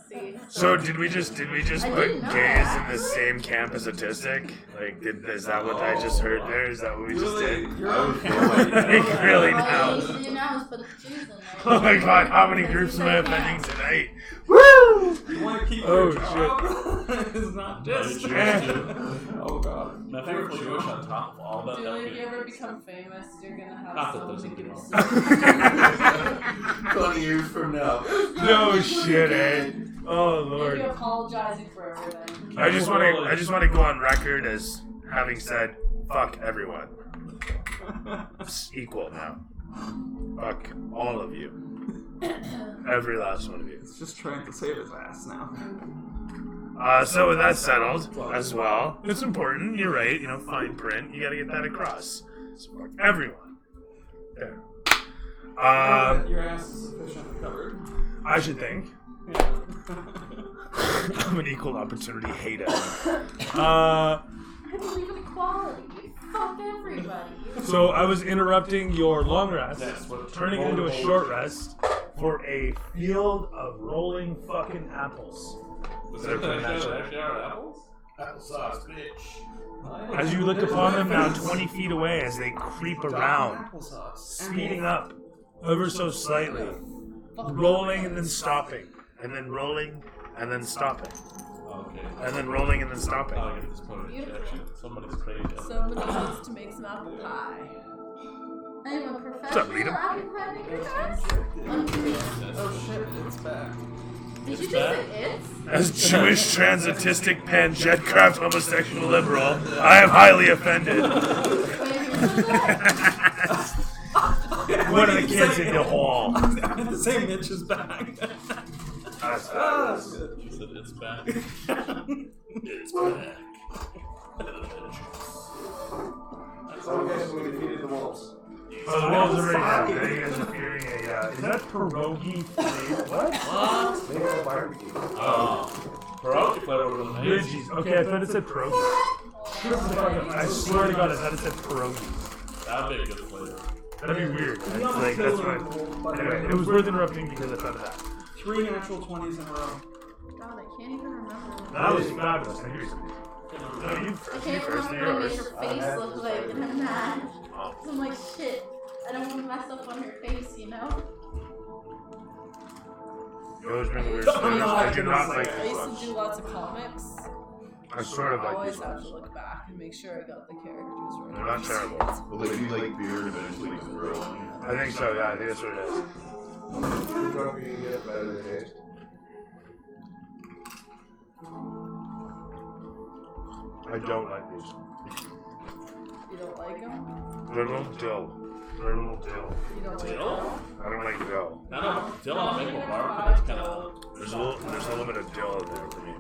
S11: See?
S3: So did we just
S11: I
S3: put
S11: didn't know
S3: gays
S11: that.
S3: in the same camp as autistic? Like, is that what I just heard there? Is that what we just did?
S10: You're on
S3: Like, really
S11: All
S3: now?
S11: you need to do now is put the Jews in there.
S3: Oh my god, how many groups am I offending tonight?
S10: Woo! You want to keep
S3: Oh,
S10: your job? It's not just. Oh god.
S4: Now, if you were Jewish on top of all that, that would
S5: Julie, if
S4: be
S5: you ever become famous, you're gonna have
S4: Not that
S5: someone
S4: there's
S5: to
S4: anything
S5: get
S4: wrong.
S6: 20 years from now.
S3: No shit, eh? Oh
S5: You'll
S3: lord.
S5: be apologizing for everything.
S3: I just want to go on record as having said, fuck everyone. It's equal now. Fuck all of you. Every last one of you.
S10: He's just trying to save his ass now.
S3: So with that settled as well, it's important. You're right. You know, fine print. You got to get that across. So fuck everyone. There.
S10: Your ass is sufficiently covered.
S3: I should think.
S10: Yeah.
S3: I'm an equal opportunity hater.
S11: I believe in equality. Fuck everybody.
S3: So I was interrupting your long rest,
S4: That's what
S3: turning it into a short rest for a field of rolling fucking apples.
S4: Was that actually our apples?
S9: Applesauce, bitch.
S3: As you look upon them now 20 feet away as they creep around,
S10: Applesauce.
S3: speeding up ever so slightly, rolling and then stopping, and then rolling and then stopping,
S4: Okay.
S3: and then rolling and then stopping.
S4: I'll get this point of injection. Somebody's crazy.
S5: Somebody needs to make some apple pie.
S11: I'm a
S3: up,
S11: professional
S3: Rita?
S11: apple pie maker, guys.
S10: Oh shit, it's back.
S11: Did you just say it's?
S3: As Jewish transatlantic pan-jetcraft homosexual liberal, I am highly offended. One of the kids in the hall.
S10: The same Mitch is back.
S3: That's
S10: good.
S4: She said it's back. It's back.
S9: Okay, so we defeated the wolves.
S3: Oh, the wolves are ready now. You guys are fearing a, is that pierogi flavor? What?
S4: What?
S9: They have a barbecue.
S4: Oh. Pierogi flavor was amazing.
S3: Veggies. Okay, I thought it said pierogi. I swear to God, I thought it said pierogi.
S4: That'd be a good flavor.
S3: That'd be weird. Like, that's what. Anyway, it was worth interrupting because I thought of that.
S10: 3 natural 20s in a row.
S11: God, I can't even remember.
S3: That was fabulous. Thank you. No, you
S11: I
S3: first.
S11: can't
S3: You're
S11: remember what I made
S3: yours.
S11: her face look like, and I'm mad. So I'm like, shit. I don't want to mess up on her face, you know?
S3: You always bring the weird stories. I do not like
S5: I used to do lots of comics.
S3: I sort of
S5: I
S3: like
S5: always
S3: these
S5: have to
S3: ones.
S5: look back and make sure I got the characters right.
S3: They're not terrible.
S7: Will they be like beer and eventually grow on you?
S3: I think so, yeah, I think that's what it is.
S6: The drunker you get, the better the taste.
S3: I don't like these.
S5: You don't like them?
S3: They're a little dill. They're a little dill.
S5: You don't like
S4: Dill?
S5: them?
S3: I don't like dill.
S4: I don't Dill on a maple bar, but it's kind of.
S3: There's a little bit of dill in there for me.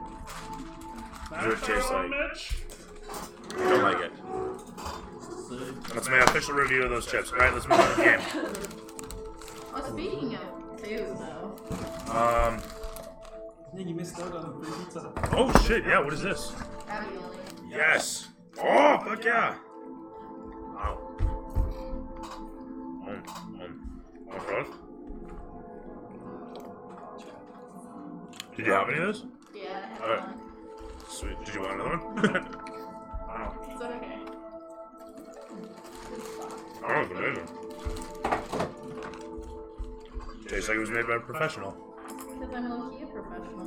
S3: What it tastes like.
S4: Mitch?
S3: I don't like it. That's my official review of those chips. Alright, let's move on to the game.
S11: Well, speaking of food, though,
S10: Yeah, you missed out on free pizza.
S3: Oh shit, yeah, what is this?
S11: ravioli.
S3: Yes! Oh, fuck yeah! Wow. Okay. Did you have any of those?
S11: Yeah, I had
S3: Alright.
S11: one.
S3: Sweet. Did you want another one? Wow.
S11: It's okay.
S3: Oh, it's amazing. Tastes like it was made by a professional.
S11: Because I'm low-key a professional.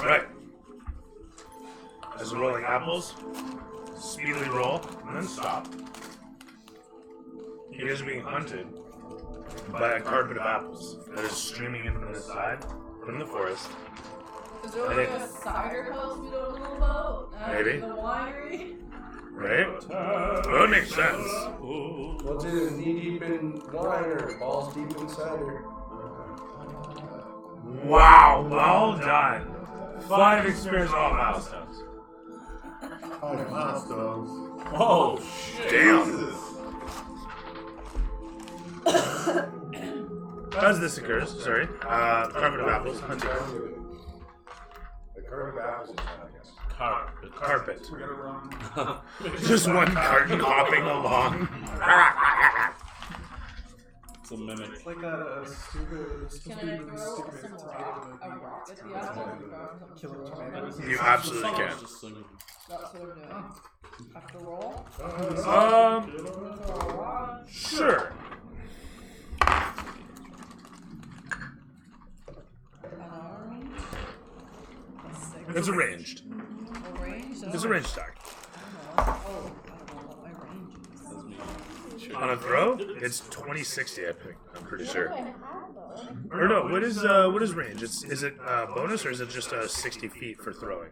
S3: Right. As the rolling apples speedily roll and then stop, he is being hunted by a carpet of apples that is streaming in from the side, from the forest.
S5: Is there like a cider house we don't know about?
S3: Maybe.
S5: The winery?
S3: Right? Well, it makes sense.
S6: What's either knee deep in wine or balls deep in cider?
S3: Wow, well done. 5 experience all milestones.
S7: 5 milestones.
S4: Oh, shit.
S3: Damn. As this occurs, sorry, carpet of apples hunting.
S6: The carpet of apples is
S3: Carpet. Just one carton hopping along.
S4: It's a mimic.
S10: It's like a stupid
S5: Can I throw some rock? A rock at the apple?
S10: killer tomato.
S3: You absolutely can.
S4: Just singing.
S5: That's what I'm doing. Have to roll?
S3: Um,
S5: Throw a rock.
S3: sure.
S5: Unarmed. That's 6.
S3: It's arranged.
S5: A range?
S3: It's a range attack.
S5: I don't know. Oh, I don't know what my range is.
S4: That's me.
S3: On a throw, it's 2060, I think. I'm pretty sure.
S11: What do I have, though?
S3: Or no, what is range? Is it bonus or is it just 60 feet for throwing?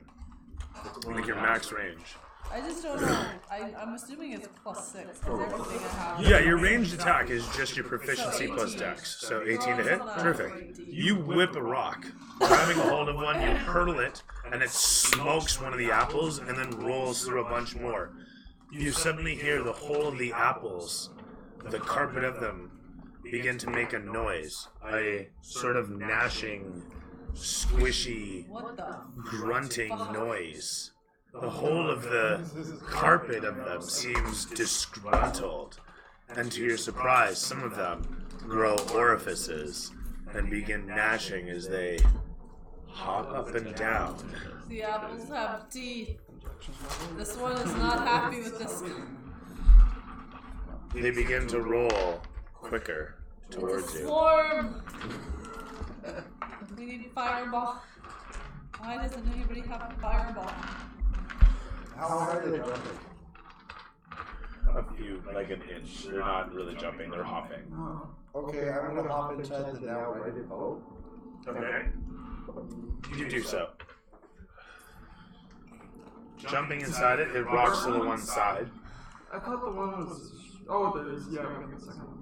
S3: Like your max range.
S5: I just don't know. I'm assuming it's +6 because everything I have.
S3: Yeah, your ranged attack is just your proficiency plus dex. So 18 to hit? Terrific. You whip a rock. Grabbing a hold of one, you hurl it, and it smokes one of the apples and then rolls through a bunch more. You suddenly hear the whole of the apples, the carpet of them, begin to make a noise. A sort of gnashing, squishy,
S5: What the?
S3: grunting noise. The whole of the carpet of them seems disgruntled, and to your surprise, some of them grow orifices and begin gnashing as they hop up and down.
S5: The apples have teeth. This one is not happy with this.
S3: They begin to roll quicker towards you.
S5: Swarm! We need fireball. Why doesn't anybody have a fireball?
S6: How high are they jumping?
S3: A few, like an inch. They're not really jumping, they're hopping.
S6: Okay, I'm gonna hop inside the now righted boat.
S3: Okay. You do so. Jumping inside it, it rocks to the one side.
S10: I thought the one was. Oh, there is. Yeah, we got the second one.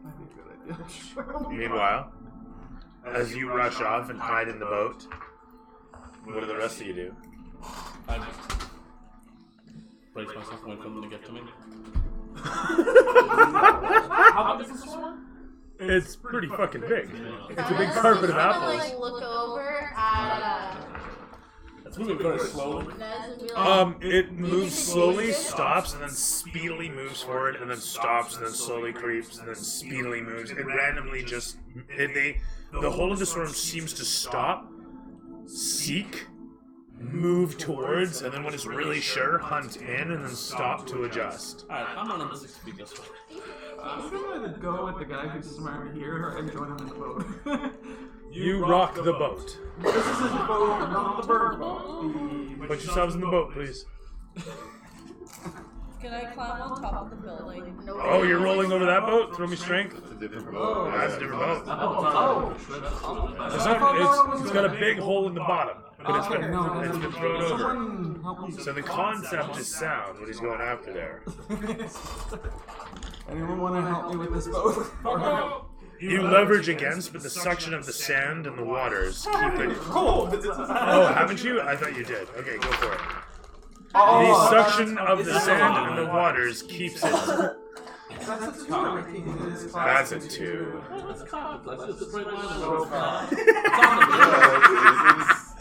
S10: I think good idea.
S3: Meanwhile, as you rush off and hide in the boat, what do the rest of you do?
S4: I just brace myself and wait for them to get to me. How big is this one?
S3: It's pretty fucking big. It's a big
S11: I'm
S3: carpet of
S11: gonna,
S3: apples.
S11: like, look over at
S4: It's moving very slowly.
S11: Nez and be like,
S3: It moves slowly, stops, and then speedily moves forward, and then stops, and then slowly creeps, and then speedily moves. It randomly just the whole of the storm seems to stop, seek, move towards, and then when it's really sure, hunt in, and then stop to adjust.
S4: Alright, I'm running 6 feet this way.
S10: I'm gonna go with the guy who's smart here and join him in the boat.
S3: You rock the boat.
S10: This is his boat, not the bird boat.
S3: Put yourselves in the boat, please.
S5: Can I climb on top of the building?
S3: Oh, you're rolling over that boat? Throw me strength.
S7: It's a different boat.
S3: That's a different boat.
S10: Oh,
S3: It's got a big hole in the bottom, but it's been thrown over.
S10: Someone help me.
S3: So the concept is sound. What he's going after there.
S10: Anyone want to help me with this boat?
S3: You leverage against, but the suction of the sand and the waters keep it. Oh, haven't you? I thought you did. Okay, go for it. The suction of the sand and the waters keeps it. That's a 2.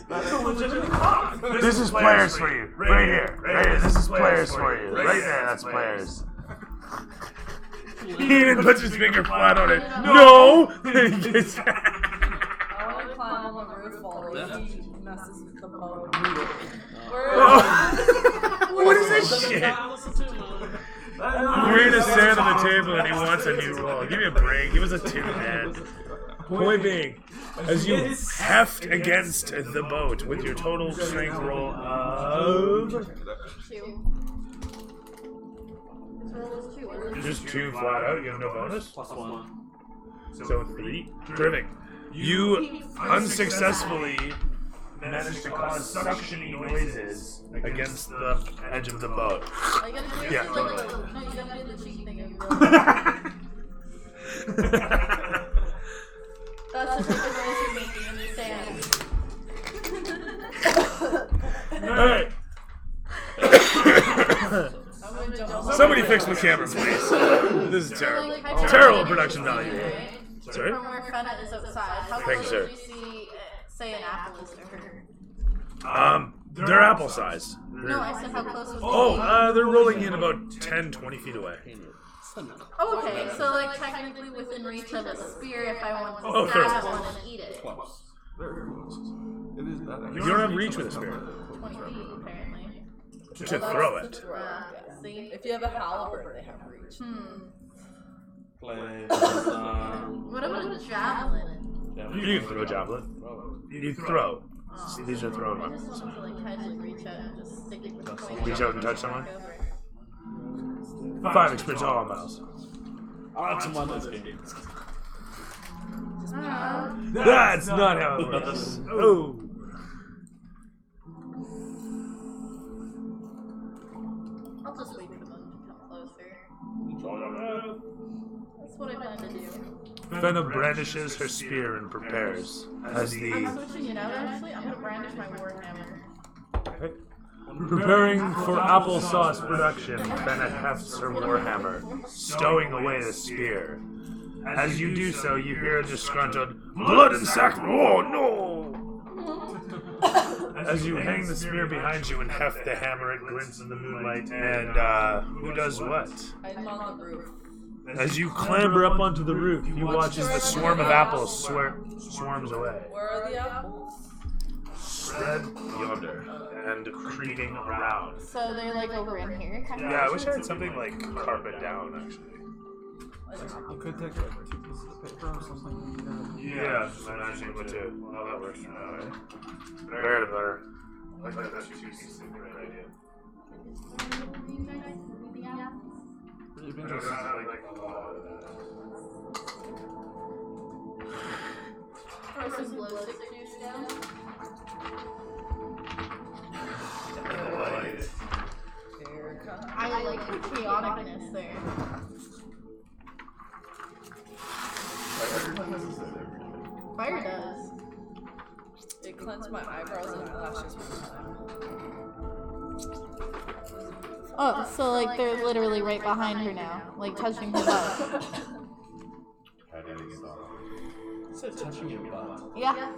S10: That's a legitimate cock.
S3: This is players for you. Right here. Right here. This is players for you. Right there. That's players. He even puts his finger flat on it. No!
S5: I want to climb on the roof while he messes with the boat.
S3: What is this shit? Green is sand on the table and he wants a new roll. Give me a break. He was a 2, man. Point being, as you heft against the boat with your total strength roll of...
S11: 2. This roll is 2.
S3: Just 2 flat out. You have no bonus?
S4: +1.
S3: So 3. Terrific. You unsuccessfully managed to cause suctioning noises against the edge of the boat.
S11: Are you gonna do
S3: Yeah,
S11: it?
S3: totally.
S11: No, you gotta do the cheek thing. And That's the type of noise you're making in the sand.
S3: Alright. Somebody fix the camera, please. This is terrible. Terrible production value. Sorry?
S11: From where Fenna is outside, how
S3: Thank
S11: close
S3: you,
S11: would you see, say, an apple is to her?
S3: They're apple sized.
S11: No, I said how close would you
S3: Oh, they're rolling in about 10, 20 feet away.
S11: Oh, okay, so like technically within reach of a spear if I want
S3: Oh,
S11: to
S3: fair.
S11: stab one and eat it.
S10: Very close. It is that.
S3: You don't have reach with a spear
S11: 20 feet, apparently.
S3: to throw it.
S11: See?
S5: If you have a halberd, they have reach.
S11: What about a javelin?
S3: You can throw a javelin. You throw. See, these are thrown
S11: I just
S3: weapons.
S11: want to like casually reach out and just stick it with the point.
S3: Reach out and touch someone?
S11: Over.
S3: 5 experience all miles.
S4: That's one this game.
S3: That's not how it works. Oh.
S11: I'll just wait for them to come closer. That's what I plan to do.
S3: Fenna brandishes her spear and prepares as
S11: I'm
S3: the
S11: switching it out actually. I'm gonna brandish my warhammer.
S3: preparing for applesauce production. Fenna hefts her warhammer, stowing away the spear. As you do so, you hear a disgruntled blood and sack. Oh no! As you hang the spear behind you and heft the hammer, it glints in the moonlight. And who does what?
S5: I'm on the roof.
S3: As you clamber up onto the roof, you watch as the swarm of apples swarms away.
S5: Where are the apples?
S3: Spread yonder and creeping around.
S11: So they're like over in here. Kind of.
S3: Yeah, I wish I had something like carpet down, actually.
S10: You could take like 2 pieces of paper or something.
S3: Yeah, just imagining what to how that works for now, right? Better to better. I like that 2 pieces. Great idea.
S10: You've
S3: I
S10: been
S3: don't
S10: just-
S3: like a lot of that.
S11: Throw some glow stick juice down. I like the chaoticness there. Fire does.
S5: It cleansed my eyebrows and eyelashes one time.
S11: Oh, so like they're literally right behind her now, like touching her butt.
S4: It said touching your butt.
S11: Yeah.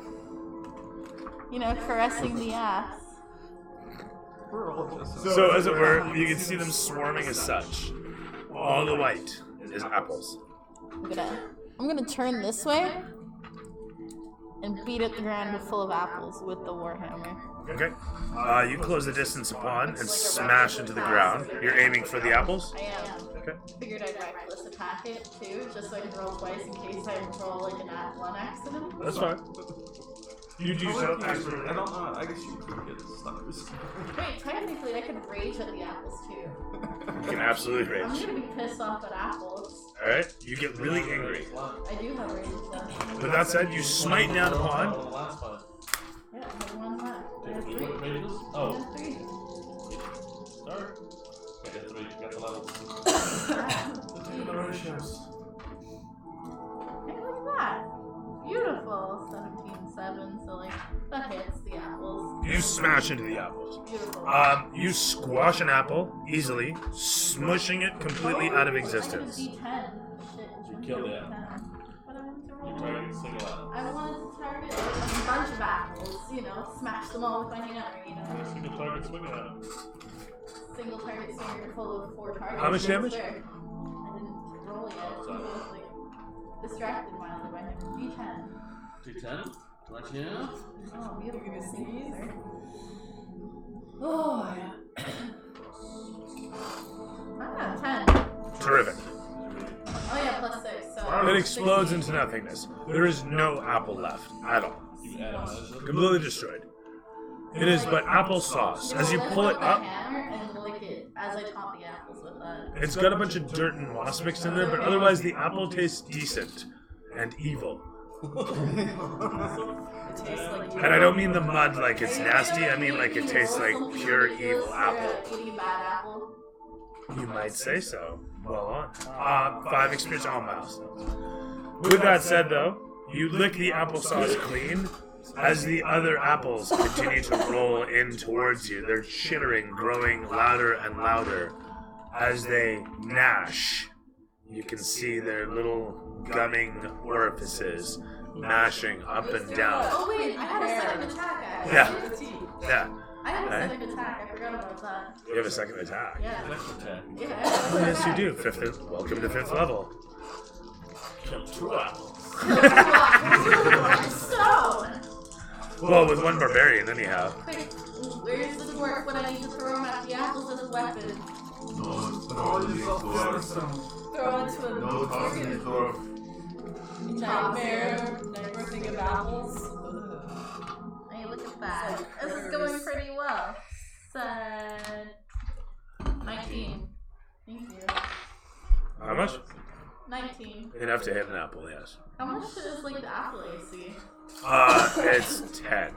S11: You know, caressing the ass.
S10: We're all just
S3: So, as it were, you can see them swarming as such. All the white is apples.
S11: I'm gonna turn this way and beat at the ground full of apples with the warhammer.
S3: Okay. You close the distance upon and smash into the ground. You're aiming for the apples?
S11: I am.
S3: Okay.
S11: Figured I'd reckless attack it too, just so I can roll twice in case I roll like a nat 1 accident.
S3: That's fine. You do so.
S10: I don't know. I guess you could get stuckers.
S11: Wait, technically I could rage at the apples too.
S3: You can absolutely
S11: I'm
S3: rage.
S11: gonna be pissed off at apples.
S3: Alright? You get really angry.
S11: I do have rage left.
S3: With that said, you smite down upon.
S4: The last one.
S11: Yeah, I have 1 left. I have 3.
S4: What rages?
S11: I
S4: Oh,
S11: have 3.
S4: start. I get 3. You got the levels.
S11: Hey, look at that. Beautiful. 17-7, so like, that hits the apples.
S3: You smash into the apples.
S11: Beautiful.
S3: You squash an apple easily, smushing it completely out of existence.
S11: I have a D10. Shit.
S4: You killed it.
S11: But I wanted to roll.
S4: You target single out.
S11: I wanted to target a bunch of apples, you know, smash them all with my hammer, you know.
S4: Single target swinging at him.
S11: Single target swinger full of 4 targets.
S3: How much damage?
S11: Sure. I didn't roll yet. I was like distracted mildly by him. D10.
S4: D10. Right here.
S11: Oh, beautiful. Thank you, sir. Oh, yeah. Ah, 10.
S3: Terrific.
S11: Oh, yeah, plus 6. So
S3: It explodes into nothingness. There is no apple left at all.
S4: You add on.
S3: Completely destroyed. It is but applesauce. As you pull it up,
S11: hammer and lick it as I taunt the apples with that.
S3: it's got a bunch of dirt and moss mixed in there, but otherwise the apple tastes decent and evil.
S5: It tastes like
S3: And I don't mean the mud like it's nasty, I mean like it tastes like pure evil apple.
S11: Eating a bad apple.
S3: You might say so. Well on. 5 experience on mouse. With that said though, you lick the applesauce clean. As the other apples continue to roll in towards you, their chittering growing louder and louder. As they gnash, you can see their little gumming orifices mashing up and down.
S11: Oh wait, I had a second attack actually.
S3: Yeah. Yeah.
S11: I have a
S3: Right?
S11: second attack. I forgot about that.
S3: You have a second attack.
S11: Yeah.
S4: Next attack.
S11: Yeah. I have a
S3: Oh,
S11: second
S3: yes, you
S11: attack.
S3: do. Welcome to 5th level.
S4: Kill 2 apples.
S11: So,
S3: Well, with 1 barbarian, anyhow.
S11: quick, where's the dwarf when I need to throw him at the apples as a weapon?
S5: throw into a
S7: No talking to Thor.
S5: nightmare thing of apples.
S11: Hey, look at that. This is going pretty well. 19. Thank you.
S3: How much?
S11: 19.
S3: Enough to hit an apple, yes.
S11: How much is like the apple AC?
S3: It's 10.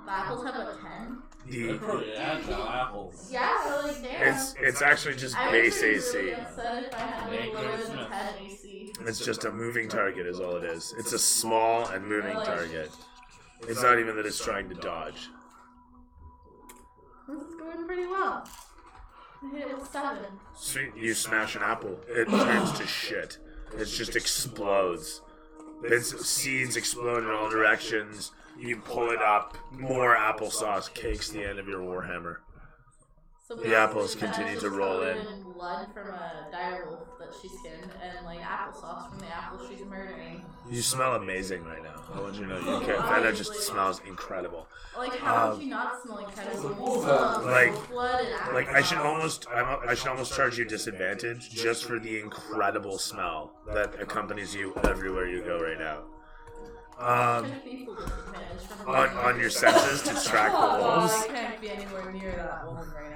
S11: The apples have a 10?
S4: They're pretty agile apples.
S11: Yeah, like damn.
S3: It's actually just
S11: I would
S3: base
S11: be
S3: AC.
S11: really upset if I had
S4: Make
S11: lower
S4: it
S11: than
S4: snap.
S11: 10 AC.
S3: It's just a moving target is all it is. It's a small and moving target. It's not even that it's trying to dodge.
S11: This is going pretty well. I hit it with 7.
S3: Sweet, you smash an apple, it turns to shit. It just explodes. Its seeds explode in all directions. You pull it up, more applesauce cakes the end of your warhammer.
S11: So
S3: The apples
S11: basically,
S3: continue
S11: that
S3: to
S11: was
S3: roll
S11: covered
S3: in.
S11: blood from a direwolf that she skinned, and like applesauce from the apple she's murdering.
S3: You smell amazing right now. I want you to know you can. That just smells incredible.
S11: Like, how would you not smell incredible when you smell
S3: like-
S11: blood and apple?
S3: Like I should almost charge you disadvantage just for the incredible smell that accompanies you everywhere you go right now.
S11: People disadvantage from
S3: On your senses to track the
S5: Oh,
S3: wolves.
S5: I can't be anywhere near that woman right now.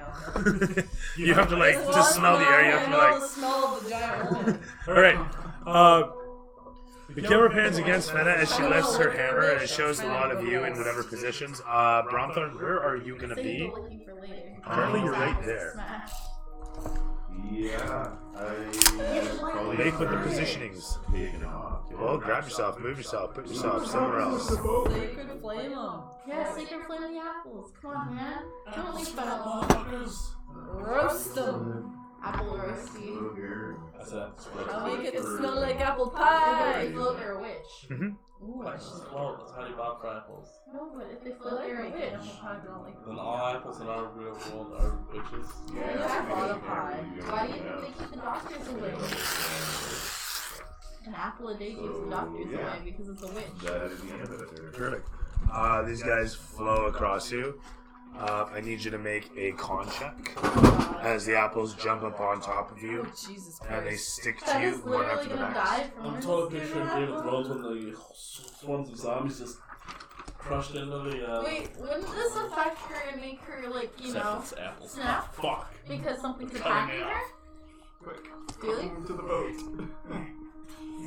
S3: You have to like
S5: As
S3: just
S5: long
S3: smell the
S5: as
S3: air. You
S5: I
S3: have to
S5: know
S3: like.
S5: the smell of the giant woman.
S3: All right. The camera pans against Fenna as she lifts her hammer, and it shows a lot of you in whatever positions. Bronthorn, where are you gonna be?
S11: looking for later.
S3: Currently, you're right there.
S11: Smash.
S7: Yeah, I
S3: Make with the positionings.
S7: taken off.
S3: Well, grab yourself, move yourself, put yourself somewhere else.
S5: Sacred flame them.
S11: Yeah, sacred flame the apples. Come on, man. Don't leave fun
S5: Roast them.
S11: Apple roasty.
S4: That's a
S5: I'll make it smell like apple
S11: If
S5: pie.
S11: they float, you're a witch.
S5: Ooh, I should.
S4: Well, that's how you bob for apples.
S11: No, but if they
S5: I
S11: float,
S5: like
S11: you're a
S5: a
S11: witch.
S5: witch. I don't like
S4: Then all apples in our real world are witches.
S5: Yeah, I bought a pie.
S11: Why do you think they keep the doctors away? An apple a day keeps the doctors away because it's a witch.
S7: That is the end of it.
S3: Perfect. These guys flow across you. I need you to make a con check as the apples jump up on top of you
S5: Oh, Jesus
S3: and they
S5: Christ.
S3: stick to
S11: That
S3: you
S11: is
S3: one
S11: literally
S3: after the
S11: gonna
S3: next.
S11: die from
S4: I'm
S11: this
S4: totally
S11: stupid
S4: picturing Game of
S11: apple.
S4: Thrones when the swarms of zombies just crushed into the.
S11: Wait, wouldn't this affect her and make her, like, you know,
S4: It's apples.
S11: snap?
S4: Fuck.
S11: Because something's
S4: Cutting
S11: attacking
S4: it
S11: her?
S1: Quick.
S11: Really?
S1: To the boat.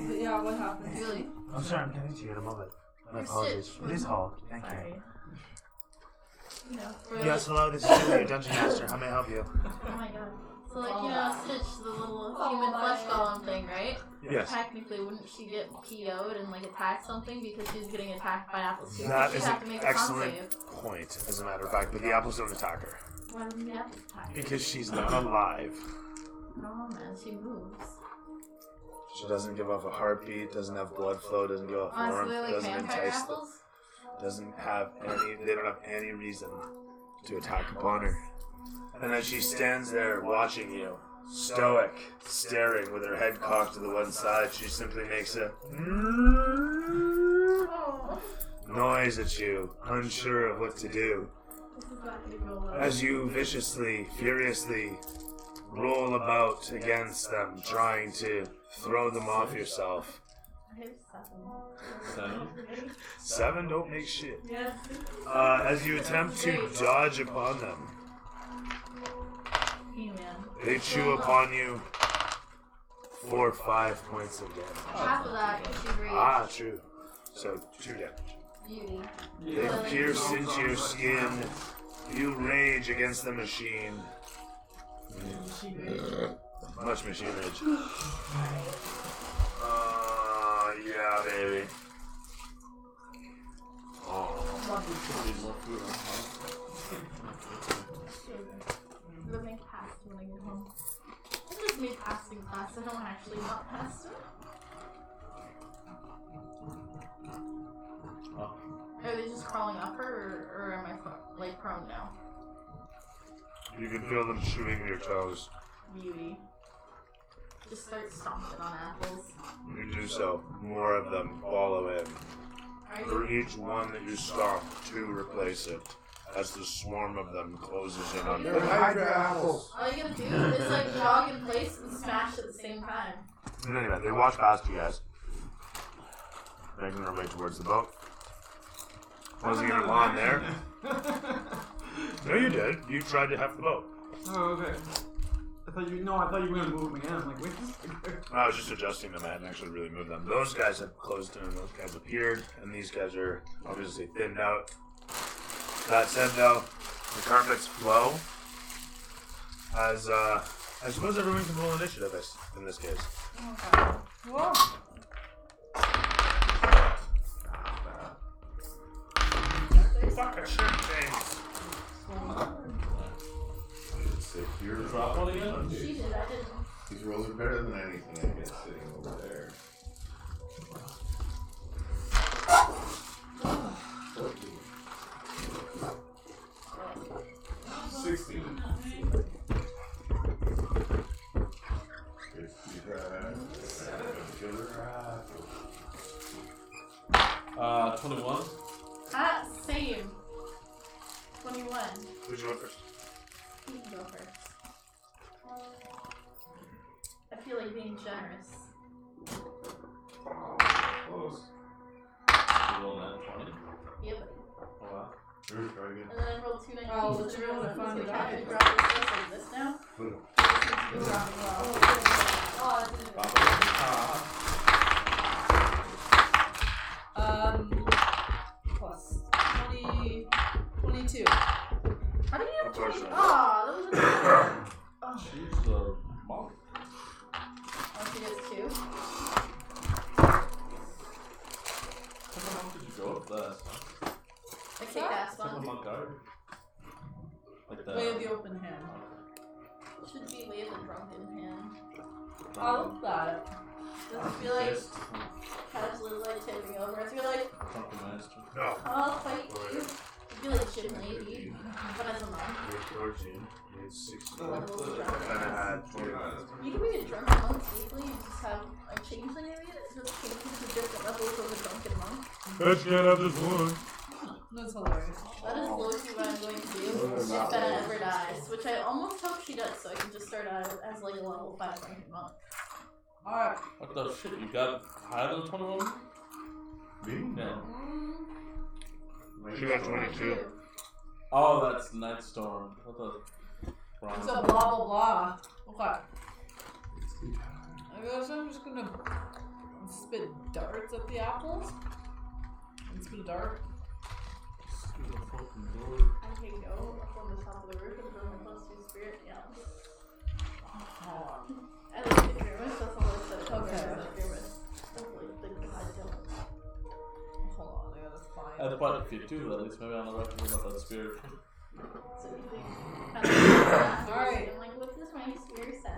S5: But yeah, what happened?
S11: Really?
S2: I'm sorry, I'm getting to you in a moment. My
S11: You're
S2: apologies.
S11: sick.
S2: It is Hall. Thank
S11: Sorry.
S2: you.
S11: You know, for
S2: Yes, hello, this is Julie, your dungeon master. How may I help you?
S11: Oh my god. So, like, you know, Stitch, the little human flesh golem thing, right?
S3: Yes.
S11: Technically, wouldn't she get PO'd and, like, attack something because she's getting attacked by apples too?
S3: That
S11: She'd
S3: is
S11: have
S3: an
S11: to make a con
S3: excellent
S11: save.
S3: point, as a matter of fact, but the apples don't attack her.
S11: Why wouldn't the apples attack her?
S3: Because she's not alive.
S11: No, man, she moves.
S3: She doesn't give off a heartbeat, doesn't have blood flow, doesn't give off
S11: Honestly,
S3: warmth,
S11: like
S3: doesn't
S11: vampire
S3: entice them.
S11: apples?
S3: Doesn't have any, they don't have any reason to attack upon her. And then she stands there watching you, stoic, staring with her head cocked to the one side. She simply makes a noise at you, unsure of what to do.
S11: This is not gonna go well.
S3: As you viciously, furiously roll about against them, trying to throw them off yourself.
S11: I have 7.
S4: 7.
S3: 7 don't make shit.
S11: Yes.
S3: As you attempt to dodge upon them,
S11: Hey, man.
S3: they chew upon you 4 or 5 points of damage.
S11: Half of that because she's raged.
S3: Ah, true. So 2 damage.
S11: Beauty.
S3: They pierce into your skin. You rage against the machine. Much machine rage. Yeah, baby. Oh.
S11: We'll make pasta when I get home. I just made pasta in class. I don't actually want pasta. Are they just crawling up her, or am I like prone now?
S3: You can feel them chewing your toes.
S11: Beauty. Just start stomping on apples.
S3: You do so. More of them follow in.
S11: Are
S3: For
S11: you?
S3: each one that you stomp, 2 replace it. As the swarm of them closes in on
S6: They're
S3: you.
S6: Hydra apples.
S11: All you gotta do is like jog in place and smash at the same time.
S3: And anyway, they walk past you guys, making their way towards the boat. Closing in on there. No, you did. You tried to have the boat.
S10: Oh, okay. I thought you were gonna move them again. I'm like, wait a second.
S3: I was just adjusting them. I hadn't actually really moved them. Those guys had closed in, and those guys appeared, and these guys are obviously thinned out. That said, though, the carpets flow. As I suppose everyone can roll initiative in this case.
S5: Whoa.
S3: Fuck a shirt change.
S7: Sit here.
S4: Drop one again?
S11: She did, I didn't.
S7: These rolls are better than anything I get sitting over there. 16.
S4: 21.
S11: Same. 21.
S3: Who'd you go first?
S11: You can go first. I feel like being generous.
S7: Close.
S4: You rolled that 20.
S11: Yep.
S4: Oh wow.
S7: Try again.
S11: And then I rolled 2
S5: Oh,
S11: 19s.
S5: but you're really fun
S11: So
S5: with
S11: I have
S5: that.
S11: to drop this stuff like this now. Oh, I didn't.
S5: Plus 20, 22.
S11: How do you have 20?
S3: Unfortunately.
S11: Oh, that was a
S4: She's the monk.
S11: Oh, she does 2.
S4: How long did you go up that?
S11: I kick ass
S4: Like a
S11: one.
S4: monk guard. Like that.
S5: Way of the open hand.
S11: Should be way of the drunken hand.
S5: I love that.
S11: Does it feel like casually like tipping over? I feel like
S4: Drunken master.
S3: No.
S11: I'll fight you. I feel like shit maybe. But as a monk,
S3: You're 14. You had 16.
S11: levels of drunken.
S3: And I had 29.
S11: You can be a drunken monk safely. You just have a changeling area that just changes to different levels of a drunken monk.
S3: Bitch, can't have this one.
S5: That's hilarious.
S11: That is low-key what I'm going to do. if Fenna ever dies, which I almost hope she does, so I can just start out as like a level 5 ranking monk.
S5: Alright.
S4: What the shit? You got higher than 21?
S7: Me?
S4: Yeah.
S3: She got 22.
S4: Oh, that's Nightstorm. What the?
S5: It's a blah blah blah. Okay. I guess I'm just gonna spit darts at the apples. And spit a dart.
S11: I can go up on the top of the roof and throw my +2 spirit. Yeah. I like the pyramid. That's all I said.
S5: Okay.
S11: Hopefully, the god don't.
S5: Hold on, I gotta find.
S4: I had quite a few too, at least maybe on the record about that spirit.
S11: So you think?
S5: Alright.
S11: I'm like, what does my spirit say?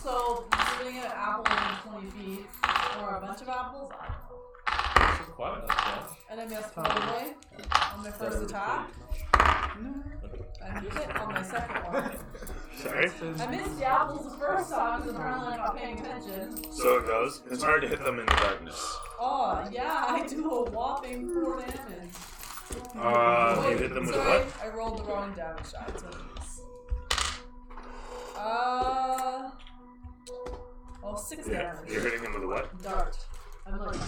S5: So, shooting an apple in 20 feet, or a bunch of apples,
S4: Quite enough, yeah.
S5: and I missed probably on my first attack. I did it on my second one.
S3: Sorry?
S5: I missed the apples the first time because apparently I'm not paying attention.
S3: So it goes. It's hard to hit them in the darkness.
S5: Oh, yeah, I do a whopping 4 damage.
S3: You hit them with
S5: sorry,
S3: what?
S5: I rolled the wrong damage die. It's what it is. 6
S3: Yeah.
S5: damage.
S3: You're hitting them with a what?
S5: Dart. I'm like,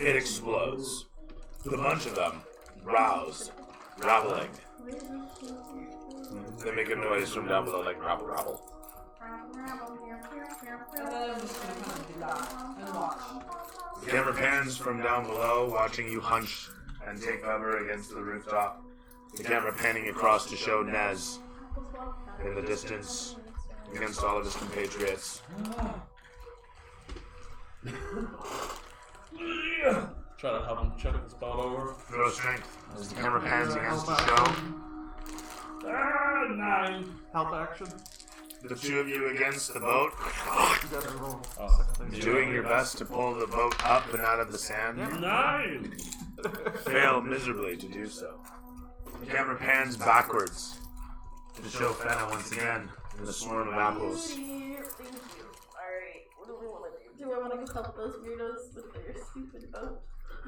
S3: It explodes. The bunch of them rouse, rattling. They make a noise from down below like rabble rabble.
S5: and then I'm just gonna kind of do that and watch.
S3: The camera pans from down below, watching you hunch and take cover against the rooftop. The camera panning across to show Nez in the distance against all of his compatriots.
S4: Try to help him check this boat over.
S3: Throw strength as the camera pans against the show.
S4: 9.
S10: Help action.
S3: The two of you against the boat,
S10: You gotta roll.
S3: doing your best to pull the boat up and out of the sand.
S4: 9.
S3: Fail miserably to do so. The camera pans backwards to show Fenna once again in the swarm of apples.
S11: Thank you. Alright, what do we want to do? Do I want to go help those weirdos with their stupid boat?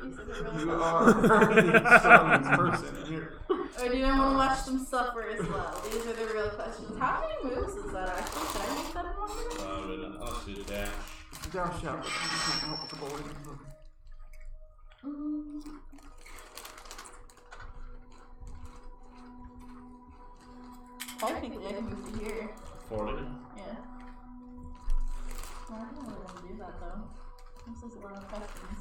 S11: These are the real
S10: You
S11: ones.
S10: are the sun's person here.
S11: Or do I want to watch them suffer as well? These are the real questions. How many moves is that actually? Should I make that in 1 minute?
S4: I'll see dash.
S10: Dash out, but you can't help with the bowling.
S11: I think I can move to here.
S4: 40.
S11: Yeah. Well, I don't really want to do that though. This is a lot of questions.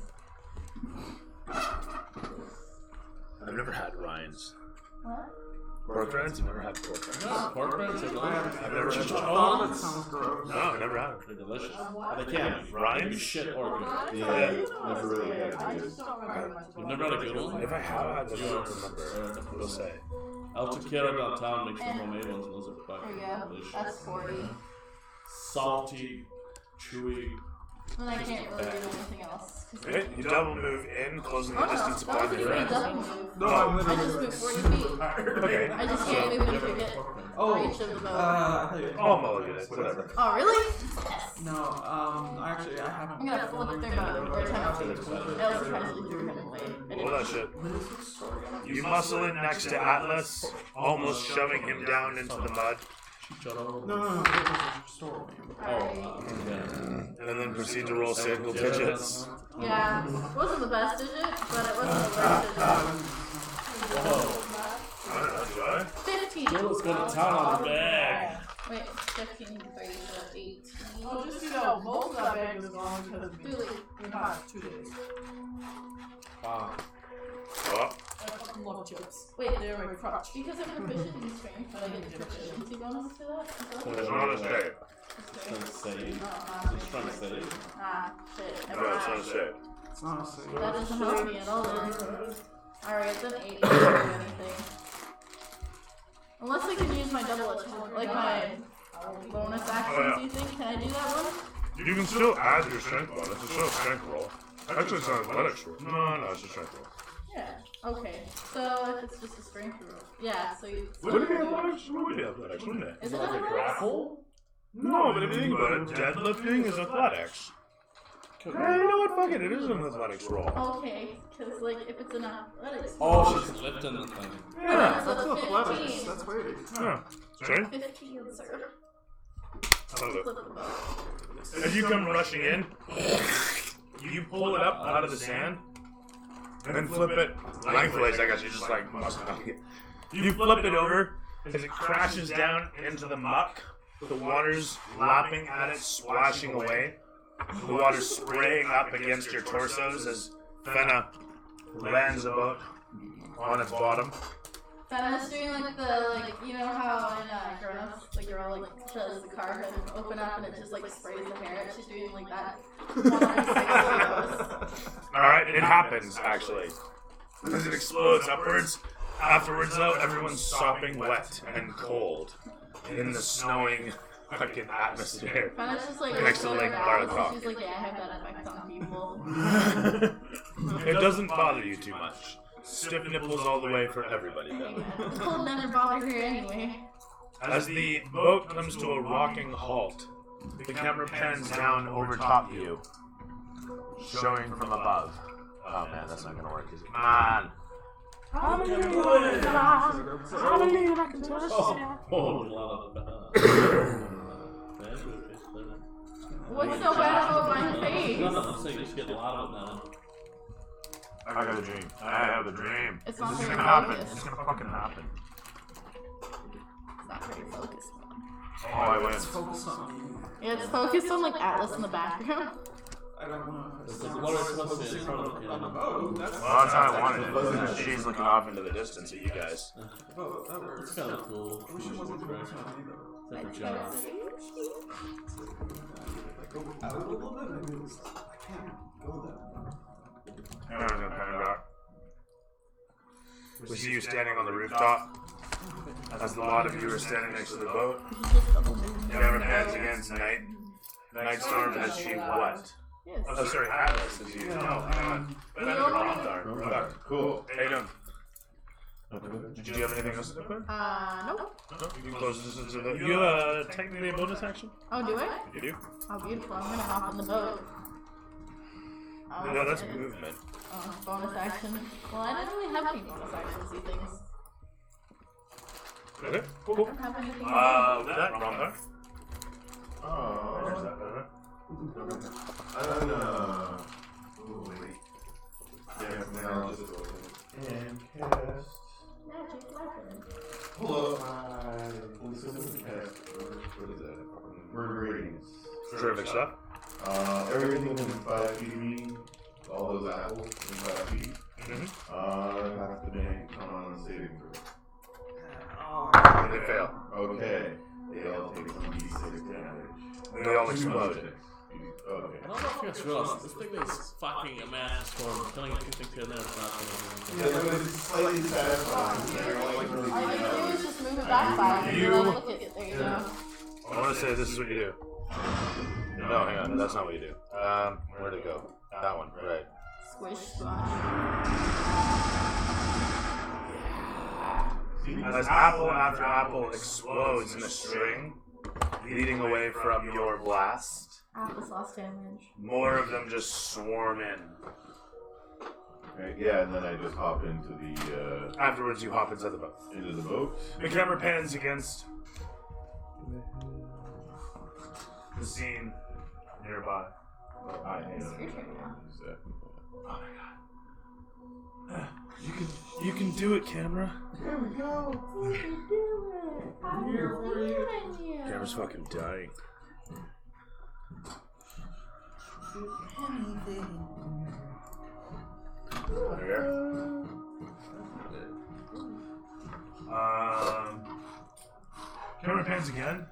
S3: I've never had rinds.
S11: What?
S3: Pork rinds? I've never had pork rinds.
S4: No, pork rinds are delicious.
S3: I've never had
S10: Oh, that sounds gross.
S3: No, I've never had them.
S4: They're delicious. They can be.
S3: Rinds?
S4: They can be shit or good.
S7: Yeah, never really had
S5: I
S7: it.
S5: just don't remember much
S4: You've never had a good one?
S3: If I have had them, I don't remember. We'll say.
S4: El Taquero downtown makes some homemade ones, and those are
S11: There
S4: fucking
S11: we go.
S4: delicious.
S11: That's 40.
S4: Salty, chewy.
S11: And I can't really do anything else.
S3: Okay, you double move in, closing the
S11: Oh,
S3: distance
S11: that
S3: upon
S11: wasn't
S3: your
S11: even a
S3: end.
S11: double move.
S10: No, I'm
S11: I
S10: literally.
S11: just moved 40 feet.
S3: Okay.
S11: I just can't move into get
S10: Oh,
S11: reach of the boat.
S10: I thought you were-
S3: I'll mulligan it, whatever.
S11: Oh, really? Yes.
S10: No, actually, I haven't.
S11: I'm gonna flip their boat or attempt to. I also try to sleep through him and
S3: Hold that shit. You muscle in next to Atlas, almost shoving him down into the mud,
S10: No, it was a story.
S3: and then proceed to roll single digits.
S11: Yeah, it wasn't the best digit, but it wasn't the worst digit.
S3: I don't know, do I?
S11: 15.
S4: Let's go to town on the bag.
S11: Wait, 15, 30, 18.
S5: Oh, just so you know, most of that bag was gone because of me.
S11: Really?
S5: We had 2 days.
S4: Wow.
S3: Oh,
S5: I fucking love chips.
S11: Wait,
S5: They're my crutch.
S11: because I'm proficient in strength, but I get the proficiency bonus to that?
S3: there's not a save.
S4: Trying to save. Just trying to save.
S11: Ah, shit. Never
S3: No, it's not a
S11: mind.
S3: save.
S10: It's not a save.
S11: That doesn't help me at all then. Alright, it's an 8. I can't do anything. Unless I can use my double attack, like my bonus actions, you think? Can I do that one?
S3: You can still add your strength bonus. It's still a strength roll. Actually, it's not an athletics roll. No, it's a strength roll.
S11: Yeah. Okay. So if it's just a strength roll. Yeah, so you.
S3: Would it be athletics? It would be athletics, wouldn't it?
S11: Is it athletics?
S3: No, but if you think about it, deadlifting is athletics. Hey, you know what? Fuck it, it is an athletics roll.
S11: Okay, because like if it's an athletics.
S4: Oh, she's lifting the thing.
S3: Yeah.
S11: So the 15.
S3: Sorry?
S11: 15, sir.
S3: How's it?
S11: Flip the boat.
S3: As you come rushing in, you pull it up out of the sand and flip it lengthways. I guess you just like you flip it over as it crashes down into the muck. The water's lapping at it, splashing away. The water's spraying up against your torsos as Fenna lands about on its bottom.
S11: Fenna's doing you know how in Grown Ups, the girl does the car hood open up and it just sprays the hair. She's doing like that.
S3: Alright, it happens actually. As it explodes upwards. Afterwards though, everyone's sopping wet and cold in the snowing fucking atmosphere.
S11: Fenna's just
S3: next to Lake Barlacroft.
S11: She's like, yeah, I have that effect on people.
S3: It doesn't bother you too much. Stiff nipples all the way for everybody though.
S11: The cold never bothered her anyway.
S3: As the boat comes to a rocking halt, the camera pans down over top of you, showing from above. Oh man, that's not gonna work, is it? Come on!
S4: Oh,
S11: What's so bad about my face?
S4: No, I'm saying you should get a lot of it now.
S3: I got a dream. I have a dream.
S11: It's not
S3: This is
S11: very
S3: gonna happen.
S11: focused.
S3: It's gonna fucking happen.
S11: It's not very focused.
S3: Oh, I win.
S11: Yeah, it's focused on Atlas in the background.
S10: I don't know.
S4: This is what it's supposed to be in front of you.
S10: On the boat. That's
S3: Well, that's how I wanted it. She's looking off into the distance at you guys.
S10: boat. That works.
S4: It's kind of cool.
S10: I wish it wasn't too much money though.
S4: Except for John.
S10: Like go out a little bit. Maybe it's, I can't go that far.
S3: And I'm gonna pan back. We see you standing on the rooftop. As a lot of you are standing next to the boat. Camera pans against Night. Nightstorm as she what?
S11: Yes.
S3: Oh, sorry, Atlas is you. No, Romdar.
S7: Cool.
S3: How you doing? Did you have anything else to do?
S11: Nope.
S3: No? You can close this into the... You have technically a bonus action?
S11: Oh, do I?
S3: You do?
S11: Oh, beautiful. I'm gonna hop on the boat. Oh,
S3: No, that's
S11: okay.
S3: movement.
S11: Oh, bonus action. Well, I don't really have any bonus actions, these things.
S3: Okay,
S11: I
S3: cool.
S11: don't have anything.
S3: With that, Romdar. There's that better.
S7: Oh, wait. Yeah, now I'll just go ahead and cast.
S11: Magic weapon.
S7: Pull up my cast. What is that? Murder ratings.
S3: Terrific stuff.
S7: Everything within 5 feet of me, all those apples within 5 feet, have to make on a saving throw.
S3: They fail.
S7: Okay. They all take some d6 damage.
S3: They all explode.
S7: Okay.
S4: I don't know if you guys realize this thing is fucking a massive storm. Killing a few things here and there is not going to
S7: Yeah, but it's slightly satisfying.
S11: All you can do is just move it back 5 and
S3: You-
S11: look at it. There you go.
S3: I want to say this is what you do. No, hang on. That's not what you do. Where'd it go? That one. Right.
S11: Squish, squash.
S3: As apple after apple explodes in a string, leading away from your blast,
S11: Atlas lost damage.
S3: more of them just swarm in.
S7: Right, yeah, and then I just hop into the
S3: Afterwards, you hop inside the boat.
S7: boat.
S3: The camera pans against the scene nearby.
S11: It's your turn now.
S3: Oh my god. You can do it, camera.
S11: There we go. We can do it. I'm here for you.
S3: Camera's fucking dying. Camera pans again.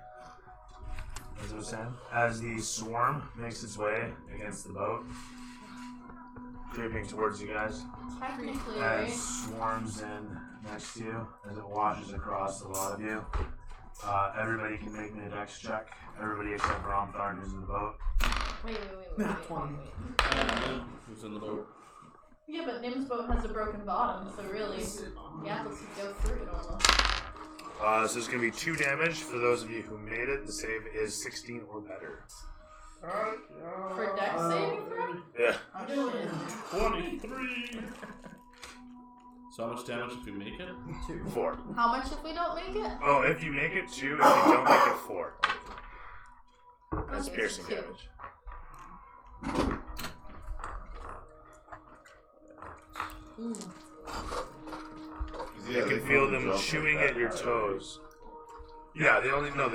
S3: As I was saying, as the swarm makes its way against the boat, creeping towards you guys,
S11: Technically,
S3: as swarms in next to you, as it washes across a lot of you. Everybody can make me a dex check. Everybody except for Romthar, who's in the boat.
S11: Wait.
S4: Who's in the boat?
S11: Yeah, but Nim's boat has a broken bottom, so really, the apples could go through it almost.
S3: So it's going to be 2 damage for those of you who made it. The save is 16 or better.
S11: For dex saving throw?
S3: Yeah.
S11: Oh shit.
S4: 23! So how much damage if we make it?
S2: 4.
S11: How much if we don't make it?
S2: Oh, if you make it 2, if you don't make it 4. That's
S11: Okay,
S2: piercing
S11: so 2.
S2: damage. You can feel them chewing at your toes. Yeah, they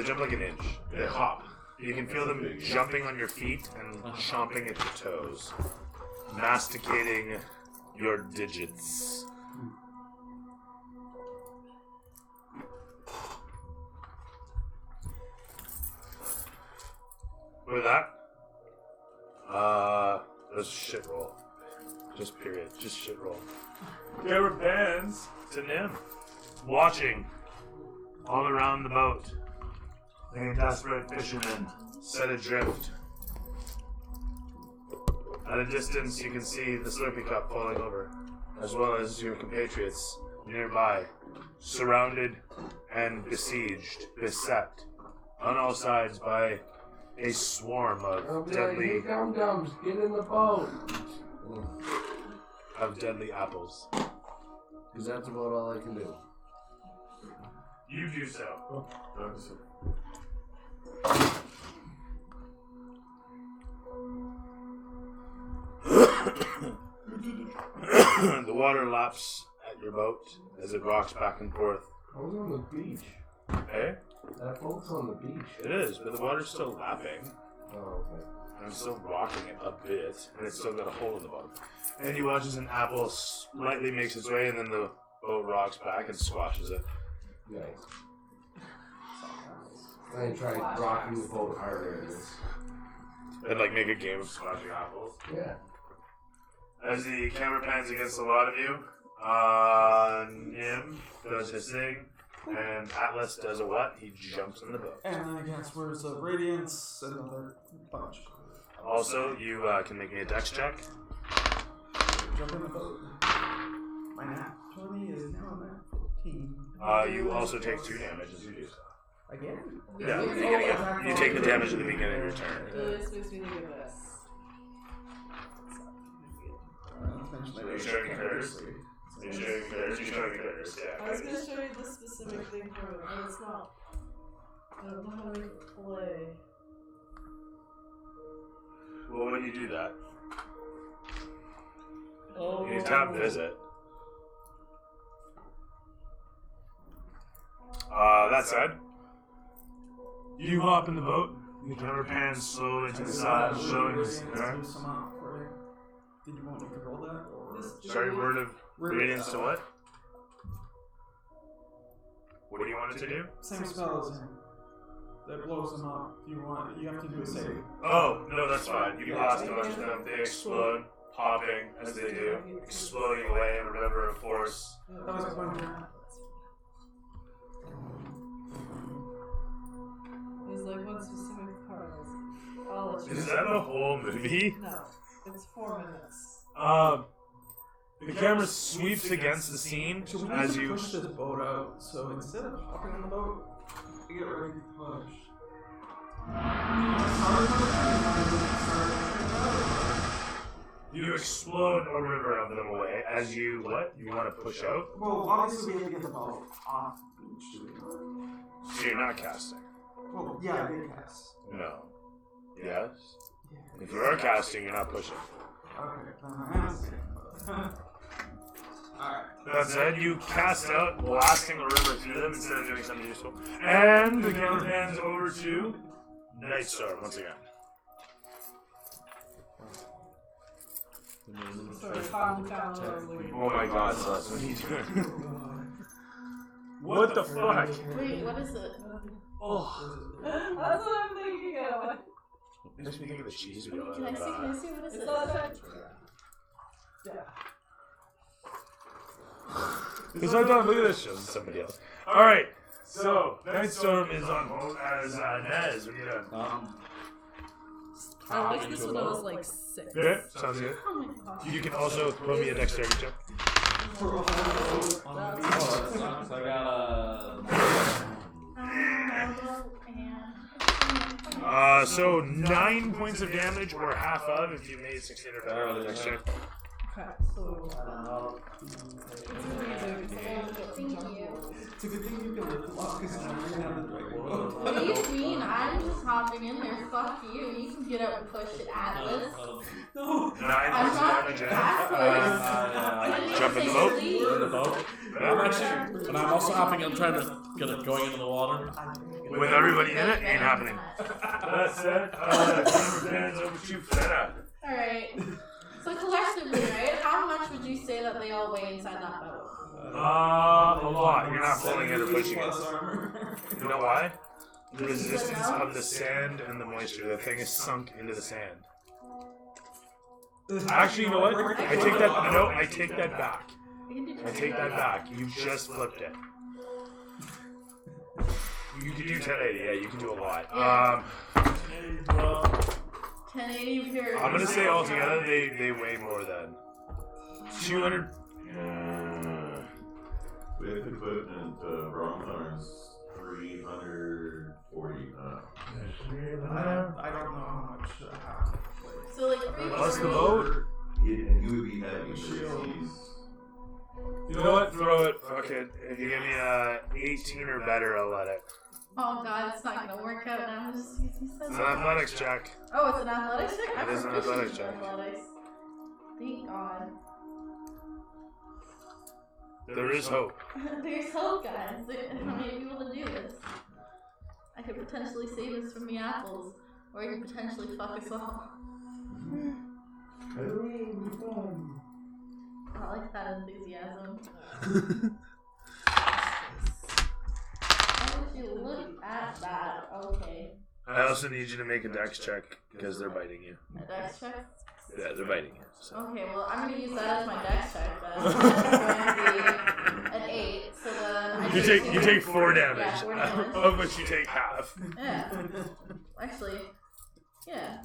S2: jump like an inch. They hop. You can feel them jumping on your feet and chomping at your toes, masticating your digits. With that, that's a shit roll. Just period. Just shit roll. There were bands to Nim, watching all around the boat. Like a desperate fisherman set adrift. At a distance, you can see the Slurpee cup falling over, as well as your compatriots nearby, surrounded and besieged, beset, on all sides by a swarm of deadly
S9: Dum-dums, get in the boat.
S2: apples.
S9: Because that's about all I can do.
S2: You do so. The water laps at your boat as it rocks back and forth.
S9: I was on the beach.
S2: Eh?
S9: That boat's on the beach.
S2: It is, but the water's still lapping.
S9: Oh, okay.
S2: And I'm still rocking it a bit, and it's still got a hole in the bottom. And you watch as an apple slightly makes its way, and then the boat rocks back and squashes it.
S9: Nice. I tried rocking the boat harder.
S2: And like make a game of squashing apples.
S9: Yeah.
S2: As the camera pans against a lot of you, Nim does his thing, and Atlas does a what? He jumps in the boat.
S10: And I guess where's the Radiance? Another bunch.
S2: Also, you can make me a dex check.
S10: Jump in the boat. My nat 20 is now a nat 14.
S2: You also take 2 damage as you do so.
S10: Again?
S2: Yeah, you take the damage at the beginning of your turn.
S5: This makes me think of this.
S2: Are you showing curse? Are you showing curse? You're showing curse, yeah.
S5: I was going to show you this specific thing for it, but it's not. I don't know how to make it play.
S2: Well, when you do that,
S5: Oh.
S2: you tap visit. That said, you hop in the boat. The camera pans slowly to the side, showing this.
S10: Did you want me to roll that? Or?
S2: Sorry, word of radiance to what? What do you want it to do?
S10: Same spell as him. That blows them up. You have to do a save.
S2: Oh, no, that's fine. You blast a bunch of them, they explode, popping as they do, exploding away in a river of force.
S10: That was one turn.
S5: There's like one specific part. I'll let you
S2: Is that the whole movie?
S5: No, it's 4 minutes.
S2: The camera sweeps against the scene
S10: So we
S2: as
S10: need to
S2: you.
S10: push this boat out. So instead of hopping on the boat, we get ready to push.
S2: You explode a river of them away as you what? You want to push out?
S10: Well, obviously we have to get the boat off the beach.
S2: So you're not casting.
S10: Well, yeah, I did cast.
S2: No. Yes. If you are casting, you're not pushing.
S10: Okay, then I am. Alright.
S2: That said, you cast out, blasting a river through them instead of doing something useful. And the camera pans over to Nightstorm once again.
S5: Sorry, finally found what I was looking for.
S2: Oh my god, Sus, what are you doing? What the fuck?
S11: Wait, what is it?
S2: Oh.
S5: That's what I'm thinking of.
S2: It makes me think of the cheese we
S11: Can I see? Can I see? What is
S5: It's
S11: it?
S5: not that. Yeah.
S2: Because I'm done. Look at this. Shows somebody else. Alright, so Nightstorm is on hold as Nez. What are you doing?
S5: I liked this when I was like 6.
S2: Good? Sounds good.
S11: Oh my gosh.
S2: You can also put me a dexterity check.
S4: So I got
S2: So 9 points of damage or half of if you made 16 or better on the next check.
S5: track so well. It's amazing. It's like, thank you.
S10: It's a good thing you can lift block because I'm running out of the right world.
S11: What do you mean? I'm just hopping in there. Fuck you. You can get out and push it, Atlas.
S10: No.
S2: 9 points of damage.
S3: Jump in the boat.
S4: In the boat. But I'm actually, and I'm also hopping. I'm trying to get it going into the water.
S3: With everybody in it, ain't happening. That's it. Hands over to Feta.
S11: Alright. So collectively, right? How much would you say that they all weigh inside that boat?
S3: A lot. You're not pulling it or pushing it. You know why? The resistance of the sand and the moisture. The thing is sunk into the sand. Actually, you know what? I take that. No, I take that back. I take that back. You just flipped it. You can do 1080. Yeah, you can do a lot.
S11: 1080 here.
S3: I'm gonna say altogether they weigh more than 200.
S7: With equipment, Bronthorn's 340.
S1: I don't know how much.
S11: So like
S3: Plus the boat.
S7: And you would be heavy. He's
S3: You know what? Throw it. Okay, if you give me a 18 or better, I'll let it.
S11: Oh god, it's not gonna work out now. Just
S3: It's an athletics check.
S11: Oh, it's an athletics check? I'm
S3: It is an
S11: proficient
S3: athletics
S11: in
S3: check.
S11: athletics. Thank god.
S3: There is hope.
S11: There's hope, guys. I might be able to do this. I could potentially save us from the apples, or you could potentially fuck us all. I like that enthusiasm. How would you look at that? Okay.
S3: I also need you to make a dex check because they're biting you.
S11: A dex check?
S3: Yeah, they're biting you. So.
S11: Okay, well, I'm gonna use that as my dex check then. It's going to be an 8, so then I
S3: You take 4 damage,
S11: Yeah, 4 damage.
S3: of which you take half.
S11: Yeah. Actually, yeah.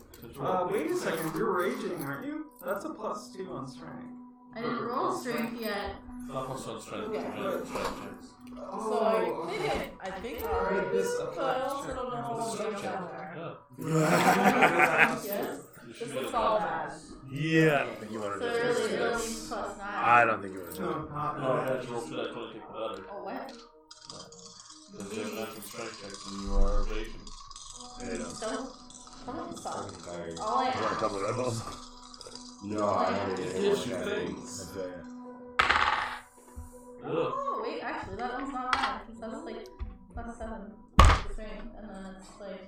S10: Wait a second, you're raging, aren't you? That's a +2 on strength.
S11: I didn't roll strength yet.
S4: Not plus one strength.
S5: So maybe I think I already
S10: this
S5: but I also don't know how long
S4: Strength
S5: it's
S4: check.
S5: down there.
S4: Yeah.
S5: Yes. This looks all bad.
S3: Yeah, I don't think you want
S11: So
S3: to do
S11: really,
S3: this.
S11: it only needs +9.
S3: I don't think you want to do it.
S4: No, I had to roll through that 20 take the better.
S11: Oh, what?
S4: Because you have natural strength checks and you are raging.
S11: So, someone stop.
S7: I'm tired.
S11: All I
S3: You want a
S11: ask.
S3: couple of Red Bulls?
S7: No, I don't
S4: It
S7: get
S4: gives you
S7: it.
S4: things. Ugh.
S11: Oh, wait, actually, that one's not bad, because that's like +7 strength, and then it's like.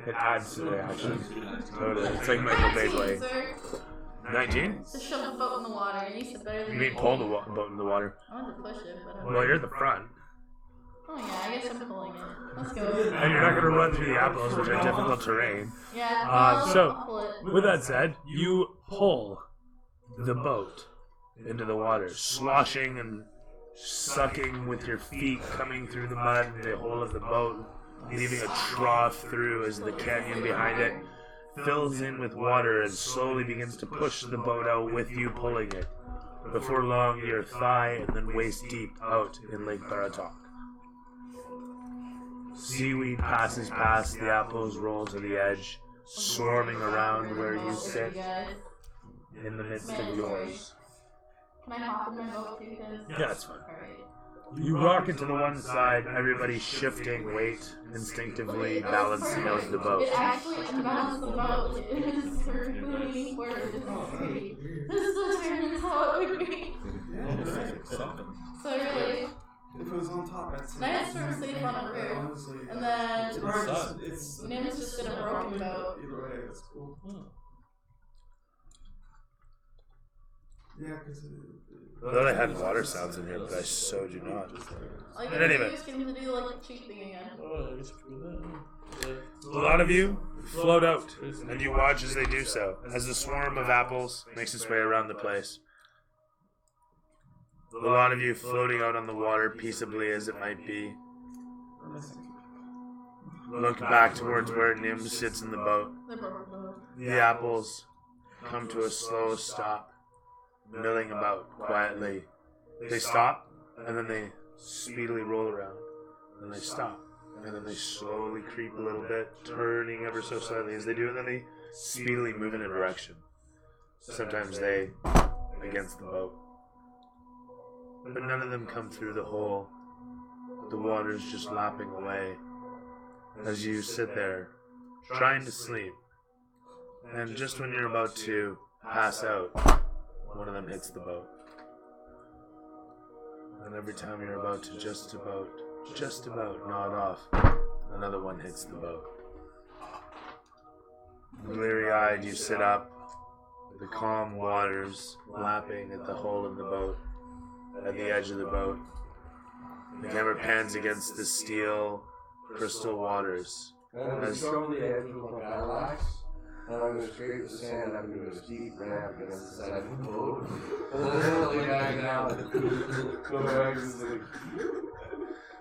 S3: It adds to the action. Totally. It's like Michael Bay
S11: 19,
S3: play.
S11: sir.
S3: 19?
S11: To shove the boat in the water, and you said better than
S3: You mean pull the boat in the water?
S11: I wanted to push it, but.
S3: Well, you're at the front.
S11: Oh, yeah, I guess I'm pulling it. Let's go.
S3: And you're not going to run through the apples, which are difficult terrain.
S11: Yeah,
S3: So,
S11: I'll pull it.
S3: with that said, you pull the boat into the water, sloshing and sucking with your feet coming through the mud and the hole of the boat, leaving a trough through as the canyon behind it fills in with water and slowly begins to push the boat out with you pulling it. Before long, you're thigh and then waist deep out in Lake Baratok. Seaweed passes past, the apples roll to the edge, swarming around where you sit in the midst of yours.
S11: Can I hop in my boat too?
S3: Yeah, that's fine.
S11: Alright.
S3: You rock into the one side, everybody shifting weight, instinctively balancing out the boat.
S11: It actually unbalanced the boat. It is leaning forward. This is pretty. This is the turn is how it would be. So really,
S1: If it was on top, I'd say.
S11: nice sort of safe on a roof,
S1: Honestly,
S11: and then
S1: it's
S11: Nim's just in a broken boat.
S1: Either way, that's cool. Yeah, because
S3: I thought I had water sounds in here, but I so do not.
S11: All you
S3: In
S11: gotta
S3: any
S11: do
S3: event.
S11: is get him to do like the cheat thing again.
S4: Oh, I guess we can do that.
S3: A lot of you float out, and you watch as they do so, as the swarm of apples makes its way around the place. A lot of you floating out on the water, peaceably as it might be. Look back towards where Nim sits in the boat.
S11: The broken boat.
S3: The apples come to a slow stop, milling about quietly. They stop, and then they speedily roll around. And they stop, and then they slowly creep a little bit, turning ever so slightly as they do, and then they speedily move in a direction. Sometimes they against the boat. But none of them come through the hole. The water's just lapping away as you sit there trying to sleep. And just when you're about to pass out, one of them hits the boat. And every time you're about to just about nod off, another one hits the boat. Bleary-eyed, you sit up, the calm waters lapping at the hull of the boat, at the edge of the boat. The camera pans against the steel, crystal waters.
S9: And I'm going to show the edge with my battle axe, and I'm going to scrape the sand up into a steep ramp against the side of the boat. And then I'll lay back down and go back to sleep.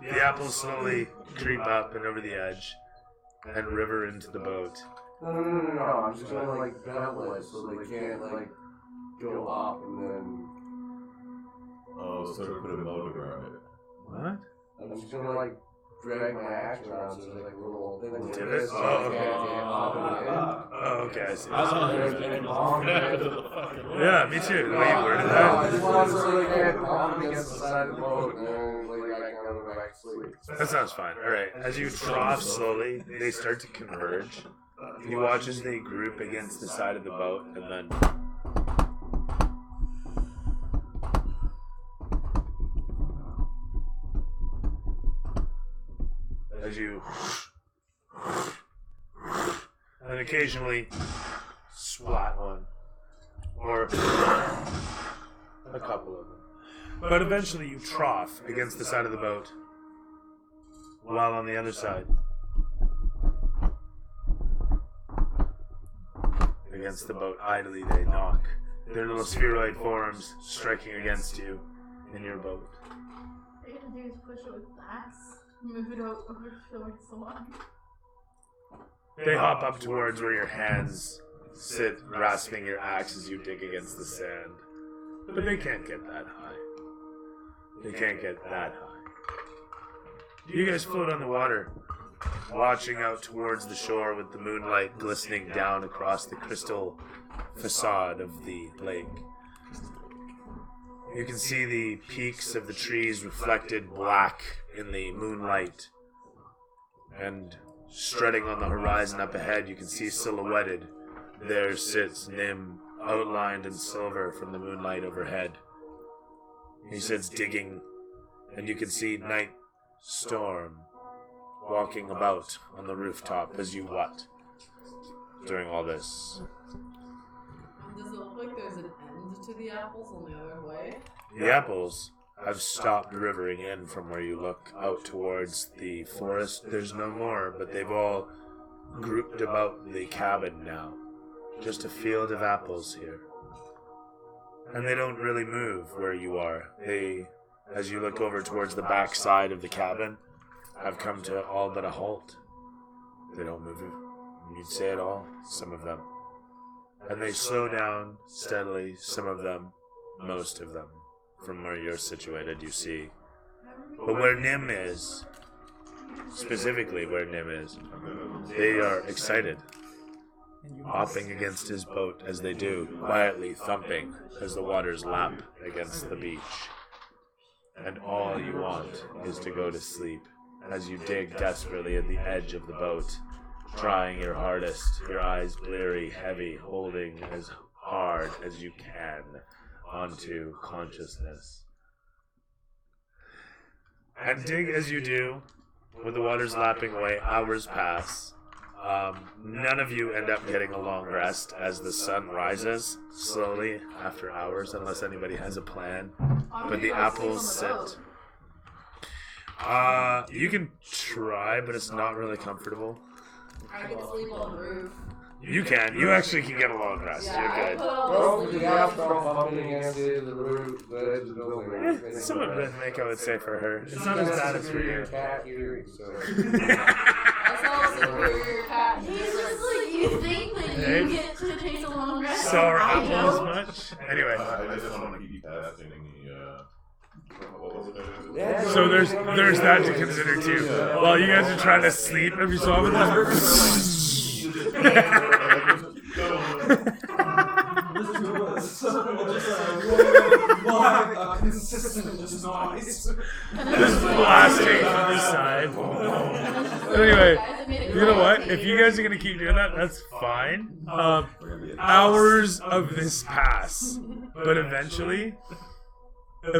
S3: The apples slowly creep up and over the edge and river into the boat.
S9: No, I'm just going to like bevel it so they can't like go up and then.
S7: Oh, so to put a motor around it.
S3: What?
S9: I'm just going to like drag my axe around so there's like a little thing.
S3: Did it? Oh, okay. Oh, okay, I see. Yeah, me too. The way you worded
S9: I
S3: that.
S9: just want to so they can't bump against the side of the boat and then like I can go back to sleep.
S3: That sounds fine. Alright, as you trough slowly, they start to converge. You watch as they group against the side of the boat, and then as you and occasionally splat one or a couple of them. But eventually you trough against the side of the boat, while on the other side, against the boat, idly they knock, their little spheroid forms striking against you in your boat.
S11: All you gotta do is push it with the axe, move it over towards the water.
S3: They hop up towards where your hands sit, grasping your axe as you dig against the sand. But they can't get that high. They can't get that high. You guys float on the water, watching out towards the shore with the moonlight glistening down across the crystal facade of the lake. You can see the peaks of the trees reflected black in the moonlight. And strutting on the horizon up ahead, you can see silhouetted, there sits Nim, outlined in silver from the moonlight overhead. He sits digging, and you can see Night Storm walking about on the rooftop as you what during all this.
S5: Does it look like there's an end to the apples on the other way?
S3: The apples have stopped rivering in from where you look out towards the forest. There's no more, but they've all grouped about the cabin now. Just a field of apples here. And they don't really move where you are. They, as you look over towards the back side of the cabin, have come to all but a halt. They don't move, you'd say at all, some of them. And they slow down steadily, some of them, most of them, from where you're situated, you see. But where Nim is, specifically where Nim is, they are excited, hopping against his boat as they do, quietly thumping as the waters lap against the beach. And all you want is to go to sleep as you dig desperately at the edge of the boat, trying your hardest, your eyes bleary, heavy, holding as hard as you can onto consciousness. And dig as you do, with the waters lapping away, hours pass. None of you end up getting a long rest as the sun rises slowly after hours, unless anybody has a plan. But the apples sit. You can try, but it's not really comfortable.
S5: I can sleep on the roof.
S3: You can. You actually can get a long rest.
S5: Yeah,
S3: You're good.
S9: Well, the apples are bumping against the roof, the edge of the building.
S3: Somewhat rhythmic, I would say, for her. It's not as bad as for you.
S9: Cat hearing, so.
S5: That's all superior cat.
S11: He's just like, you think that you get to take a long rest?
S3: So are
S11: I
S3: apples
S11: don't.
S3: much? Anyway.
S7: I just want to keep passing the, what was it?
S9: Yeah,
S3: So there's that to consider too. While you guys are trying to sleep, have you saw with
S1: Consistent just noise.
S3: Just blasting from the side. Anyway, you know what? If you guys are gonna keep doing that, that's fine. Hours of this pass, but eventually,
S10: Did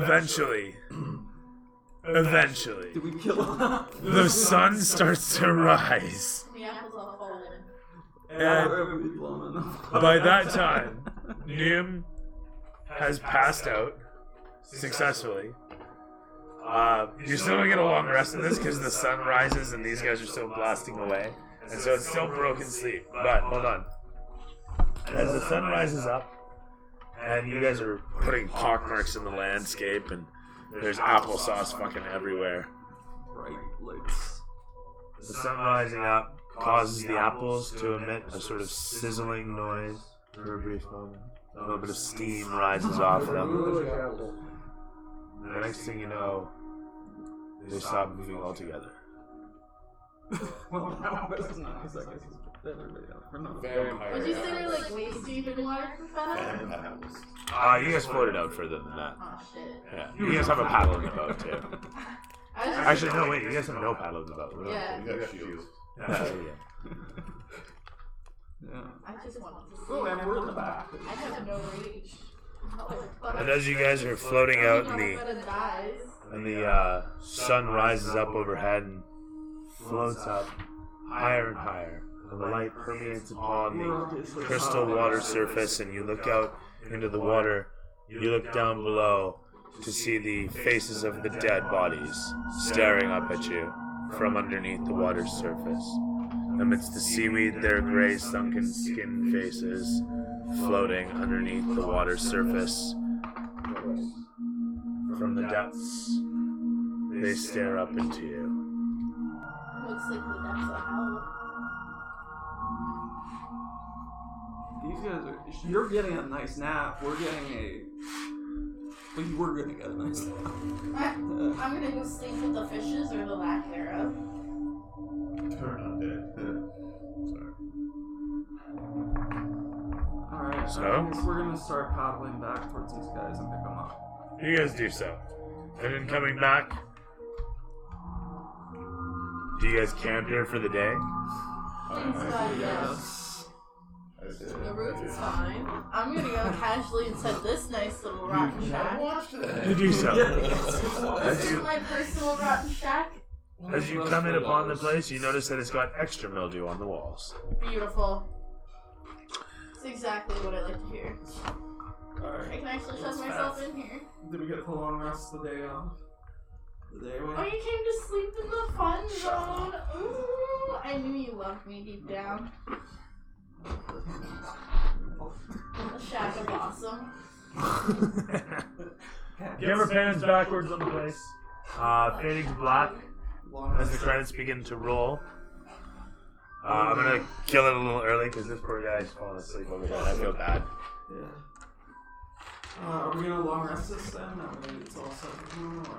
S10: we kill him?
S3: the sun starts to rise,
S11: The apples all fallen.
S3: and by that time, Nim has passed out successfully. You're still gonna get a long rest of this because the sun rises and these guys are still blasting away, and so it's still broken sleep. But hold on, as the sun rises up, and you guys are putting pockmarks in the landscape, and there's applesauce fucking everywhere.
S10: Bright lights.
S3: The sun rising up causes the apples to emit a sort of sizzling noise for a brief moment. A little bit of steam rises off them. And the next thing you know, they stop moving altogether.
S10: Well, that was nice. I guess everybody else. We're not
S11: Would you say we're like waist deep in water for fun?
S3: You guys floated out further than that.
S11: Oh shit.
S3: Yeah. You guys have a paddle in the boat too.
S11: I was just
S3: Actually, no, wait. You guys have no paddle in the boat.
S11: Yeah.
S7: We got shields.
S3: Yeah.
S10: Yeah.
S11: I just wanted to see.
S10: Oh, and we're in the back.
S11: I have no reach.
S3: And as you guys are floating out in
S11: and
S3: the sun rises up overhead and floats up higher and higher, and the light permeates upon the crystal water surface, and you look out into the water. You look down below to see the faces of the dead bodies staring up at you from underneath the water's surface. Amidst the seaweed, their gray, sunken skin faces floating underneath the water's surface. From the depths, they stare up into you.
S11: Looks like the depths of hell.
S10: These guys are. You're getting a nice nap. We're getting a. Well, you were gonna get a nice nap.
S11: I'm gonna go sleep with the fishes or the lack thereof.
S7: Turn on dead. Sorry.
S10: Alright,
S3: So?
S10: I guess we're gonna start paddling back towards these guys and pick them up.
S3: You guys do so. And then coming back, do you guys camp here for the day?
S11: Yes. The roof is fine. I'm gonna go casually inside this nice little rotten shack.
S3: You do so.
S11: This is my personal rotten shack.
S3: As you come in upon the place, you notice that it's got extra mildew on the walls.
S11: Beautiful. It's exactly what I like to hear.
S10: Alright.
S11: I can actually shut myself in here.
S10: Did we get the long rest of the day off? The day away?
S11: Oh, you came to sleep in the fun zone. Ooh, I knew you loved me deep down. The shack of awesome.
S3: Camera pans backwards on the place, fading to black as the credits begin to roll. I'm gonna kill it a little early because this poor guy's falling asleep over there. I feel bad.
S10: Yeah. Are we gonna long rest this then? That way it's all set.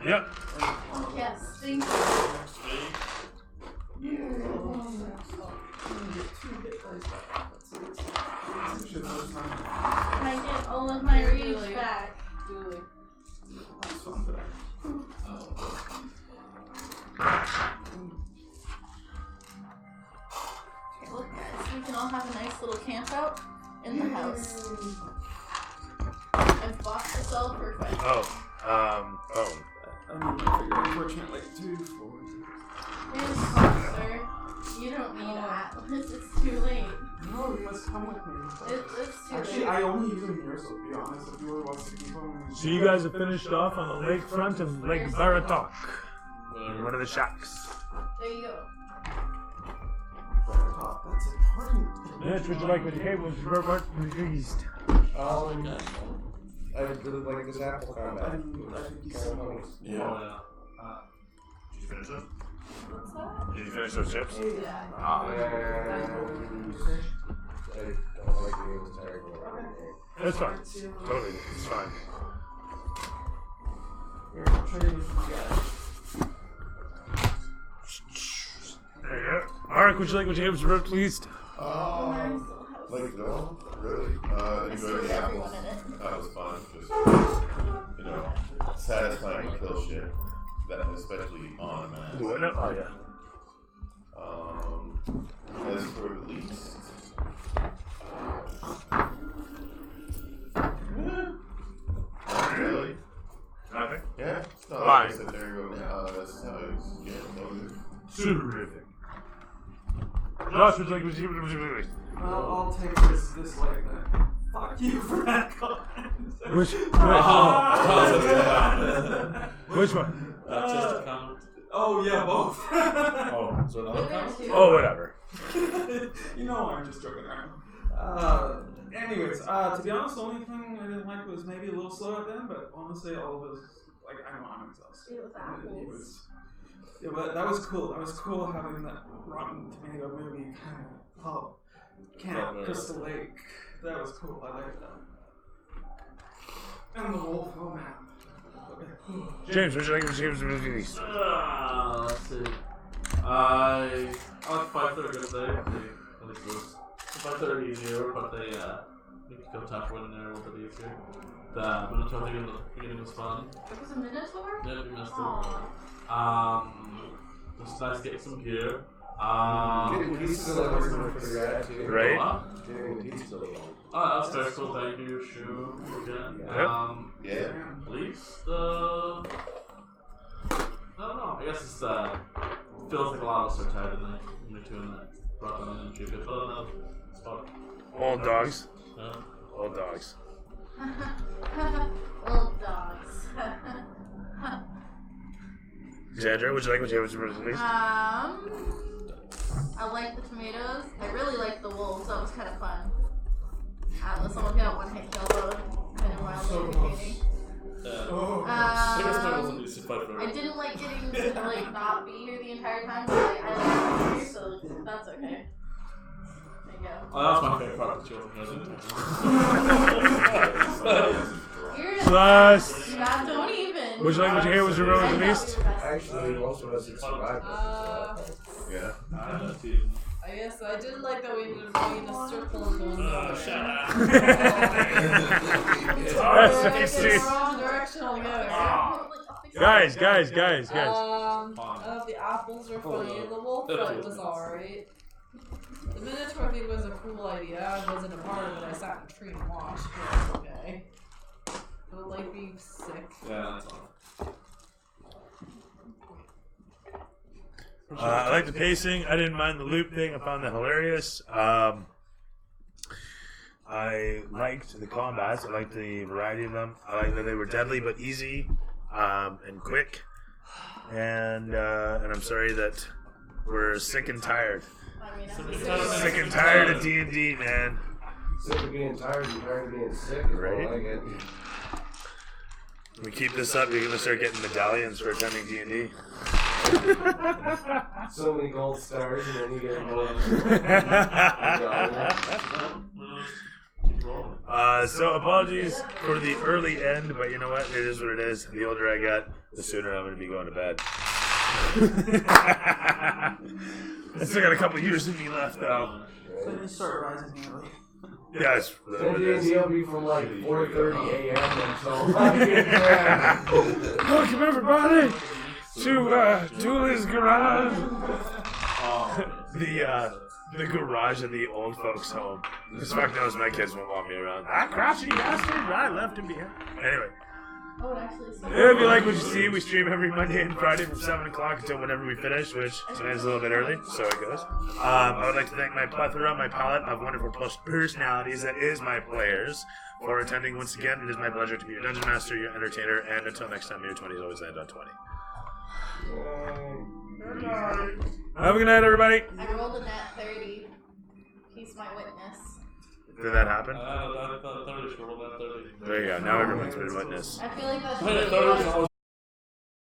S3: Yep.
S11: Yes, thank I get all of my reach back.
S10: That's fun today.
S11: Okay, look guys, we can all have a nice little camp out in the house. I've boxed this all perfect.
S10: I need my figure, unfortunately, 2, 4.
S11: Here's fun, sir. You don't need Atlas, it's too late.
S1: No, you must come with me.
S11: It's too
S1: Actually,
S11: late.
S1: I only use them here, so to be honest, if you really want to keep them.
S3: So you guys have finished off on the lakefront of Lake Baratok in one of the shacks.
S11: There you go.
S1: That's important.
S3: Mitch, would you like with your cables? Robert, pleased.
S6: I really like this apple combat.
S3: Yeah.
S2: Did you finish it?
S11: What's that?
S2: Did you finish those chips?
S11: Yeah.
S6: I don't like being terrible.
S3: That's fine. Totally, it's fine.
S10: Here, I'll trade you for my guy.
S3: There you go. Mark, would you like with your cables? Robert, pleased.
S11: Nice little house.
S7: Like, no, really. Enjoyed the apples. That was fun. Just, you know, satisfying to kill shit. That, especially on that.
S3: Oh, yeah.
S7: As for the least. Not really.
S3: Nothing?
S7: Yeah. It's not
S3: Fine.
S7: like I sit there and go, that's how it's getting.
S3: Terrific. Josh, would you like to
S10: Well, I'll take this like that. Fuck you for that comment.
S3: Which one?
S4: That's just a comment.
S10: Oh yeah, both.
S4: Oh, is there another comment?
S3: Oh, whatever.
S10: You know I'm just joking around. Anyways, to be honest, the only thing I didn't like was maybe a little slow at the end, but honestly, all of us, like, I know I'm exhausted.
S11: It was apples.
S10: Yeah, but that was cool. That was cool having that Rotten Tomato movie kind of pop Camp Crystal Lake. That was cool. I liked that. And the wolf. Oh man. Okay.
S3: James, would you like to James movies?
S4: Let's see. I like 5:30 today. At least it was 5:30 easier, but they make it go tough when they're a little bit easier. The Minotaur thing in the beginning was fun.
S11: It was a Minotaur?
S4: Yeah, we missed it.
S11: Aw.
S4: It was nice getting some gear.
S9: Getting pizza delivered was pretty rad too.
S3: Right?
S9: Getting pizza delivered.
S4: Oh, that's very cool. Thank you, Shu. Again.
S7: Yeah.
S4: At least, I don't know. I guess it's feels like a lot of us are tired in the two and that brought them in and Chuka. But I don't know. It's fun.
S3: Old dogs.
S4: Yeah.
S3: Old dogs.
S11: Old dogs.
S3: Xandra, would you like to James movies?
S11: I like the tomatoes. I really like the wolves. That was kind of fun. Unless someone got one hit kill, that would have been wildly entertaining. I didn't like getting to like not be here the entire time, but I like being here, so that's okay. There you go.
S4: Oh, that's my favorite part of the children.
S3: Plus.
S11: God, don't even.
S3: Would you like to hear was your road to the east?
S9: Actually, most of us have survived this.
S7: Yeah.
S5: Yes, I did like that we ended up going in a circle and going
S4: Shut up.
S3: That's
S5: in the wrong direction altogether.
S3: Guys.
S5: The apples were funny. The wolf fight was alright. The Minotaur thing was a cool idea. I wasn't a part of it. I sat in a tree and watched. But it's okay. I don't like being sick.
S4: Yeah, that's all.
S3: I like the pacing. I didn't mind the loop thing. I found that hilarious. I liked the combats. I liked the variety of them. I liked that they were deadly but easy and quick. And I'm sorry that we're sick and tired.
S11: I mean,
S3: Sick and tired of D&D, man.
S9: Sick of being tired and tired of being sick, right? I get.
S3: We keep this up, you're gonna start getting medallions for attending D&D.
S9: So many gold stars, and then you get more.
S3: So apologies for the early end, but you know what? It is what it is. The older I get, the sooner I'm gonna be going to bed. I still got a couple years of me left, though.
S10: So you start rising early.
S3: Yeah, it's what it is.
S9: will be from like 4:30 a.m. until
S3: Welcome everybody to Dooley's Garage. The garage of the old folks' home. Because fuck knows my kids won't want me around. That crotchety bastard, I left him behind. Anyway.
S11: Oh, it actually is.
S3: If you like what you see, we stream every Monday and Friday from 7 o'clock until whenever we finish, which tonight's a little bit early, so it goes. I would like to thank my plethora, my palette of wonderful personalities, that is my players, for attending once again. It is my pleasure to be your Dungeon Master, your entertainer, and until next time, your 20s always land on 20. Have a good night, everybody.
S11: I rolled a nat 30. He's my witness.
S3: Did that happen?
S4: I thought 30 should roll that 30.
S3: There you go. Now everyone's been witness.
S11: I feel like that's.
S4: Wait, 30 is always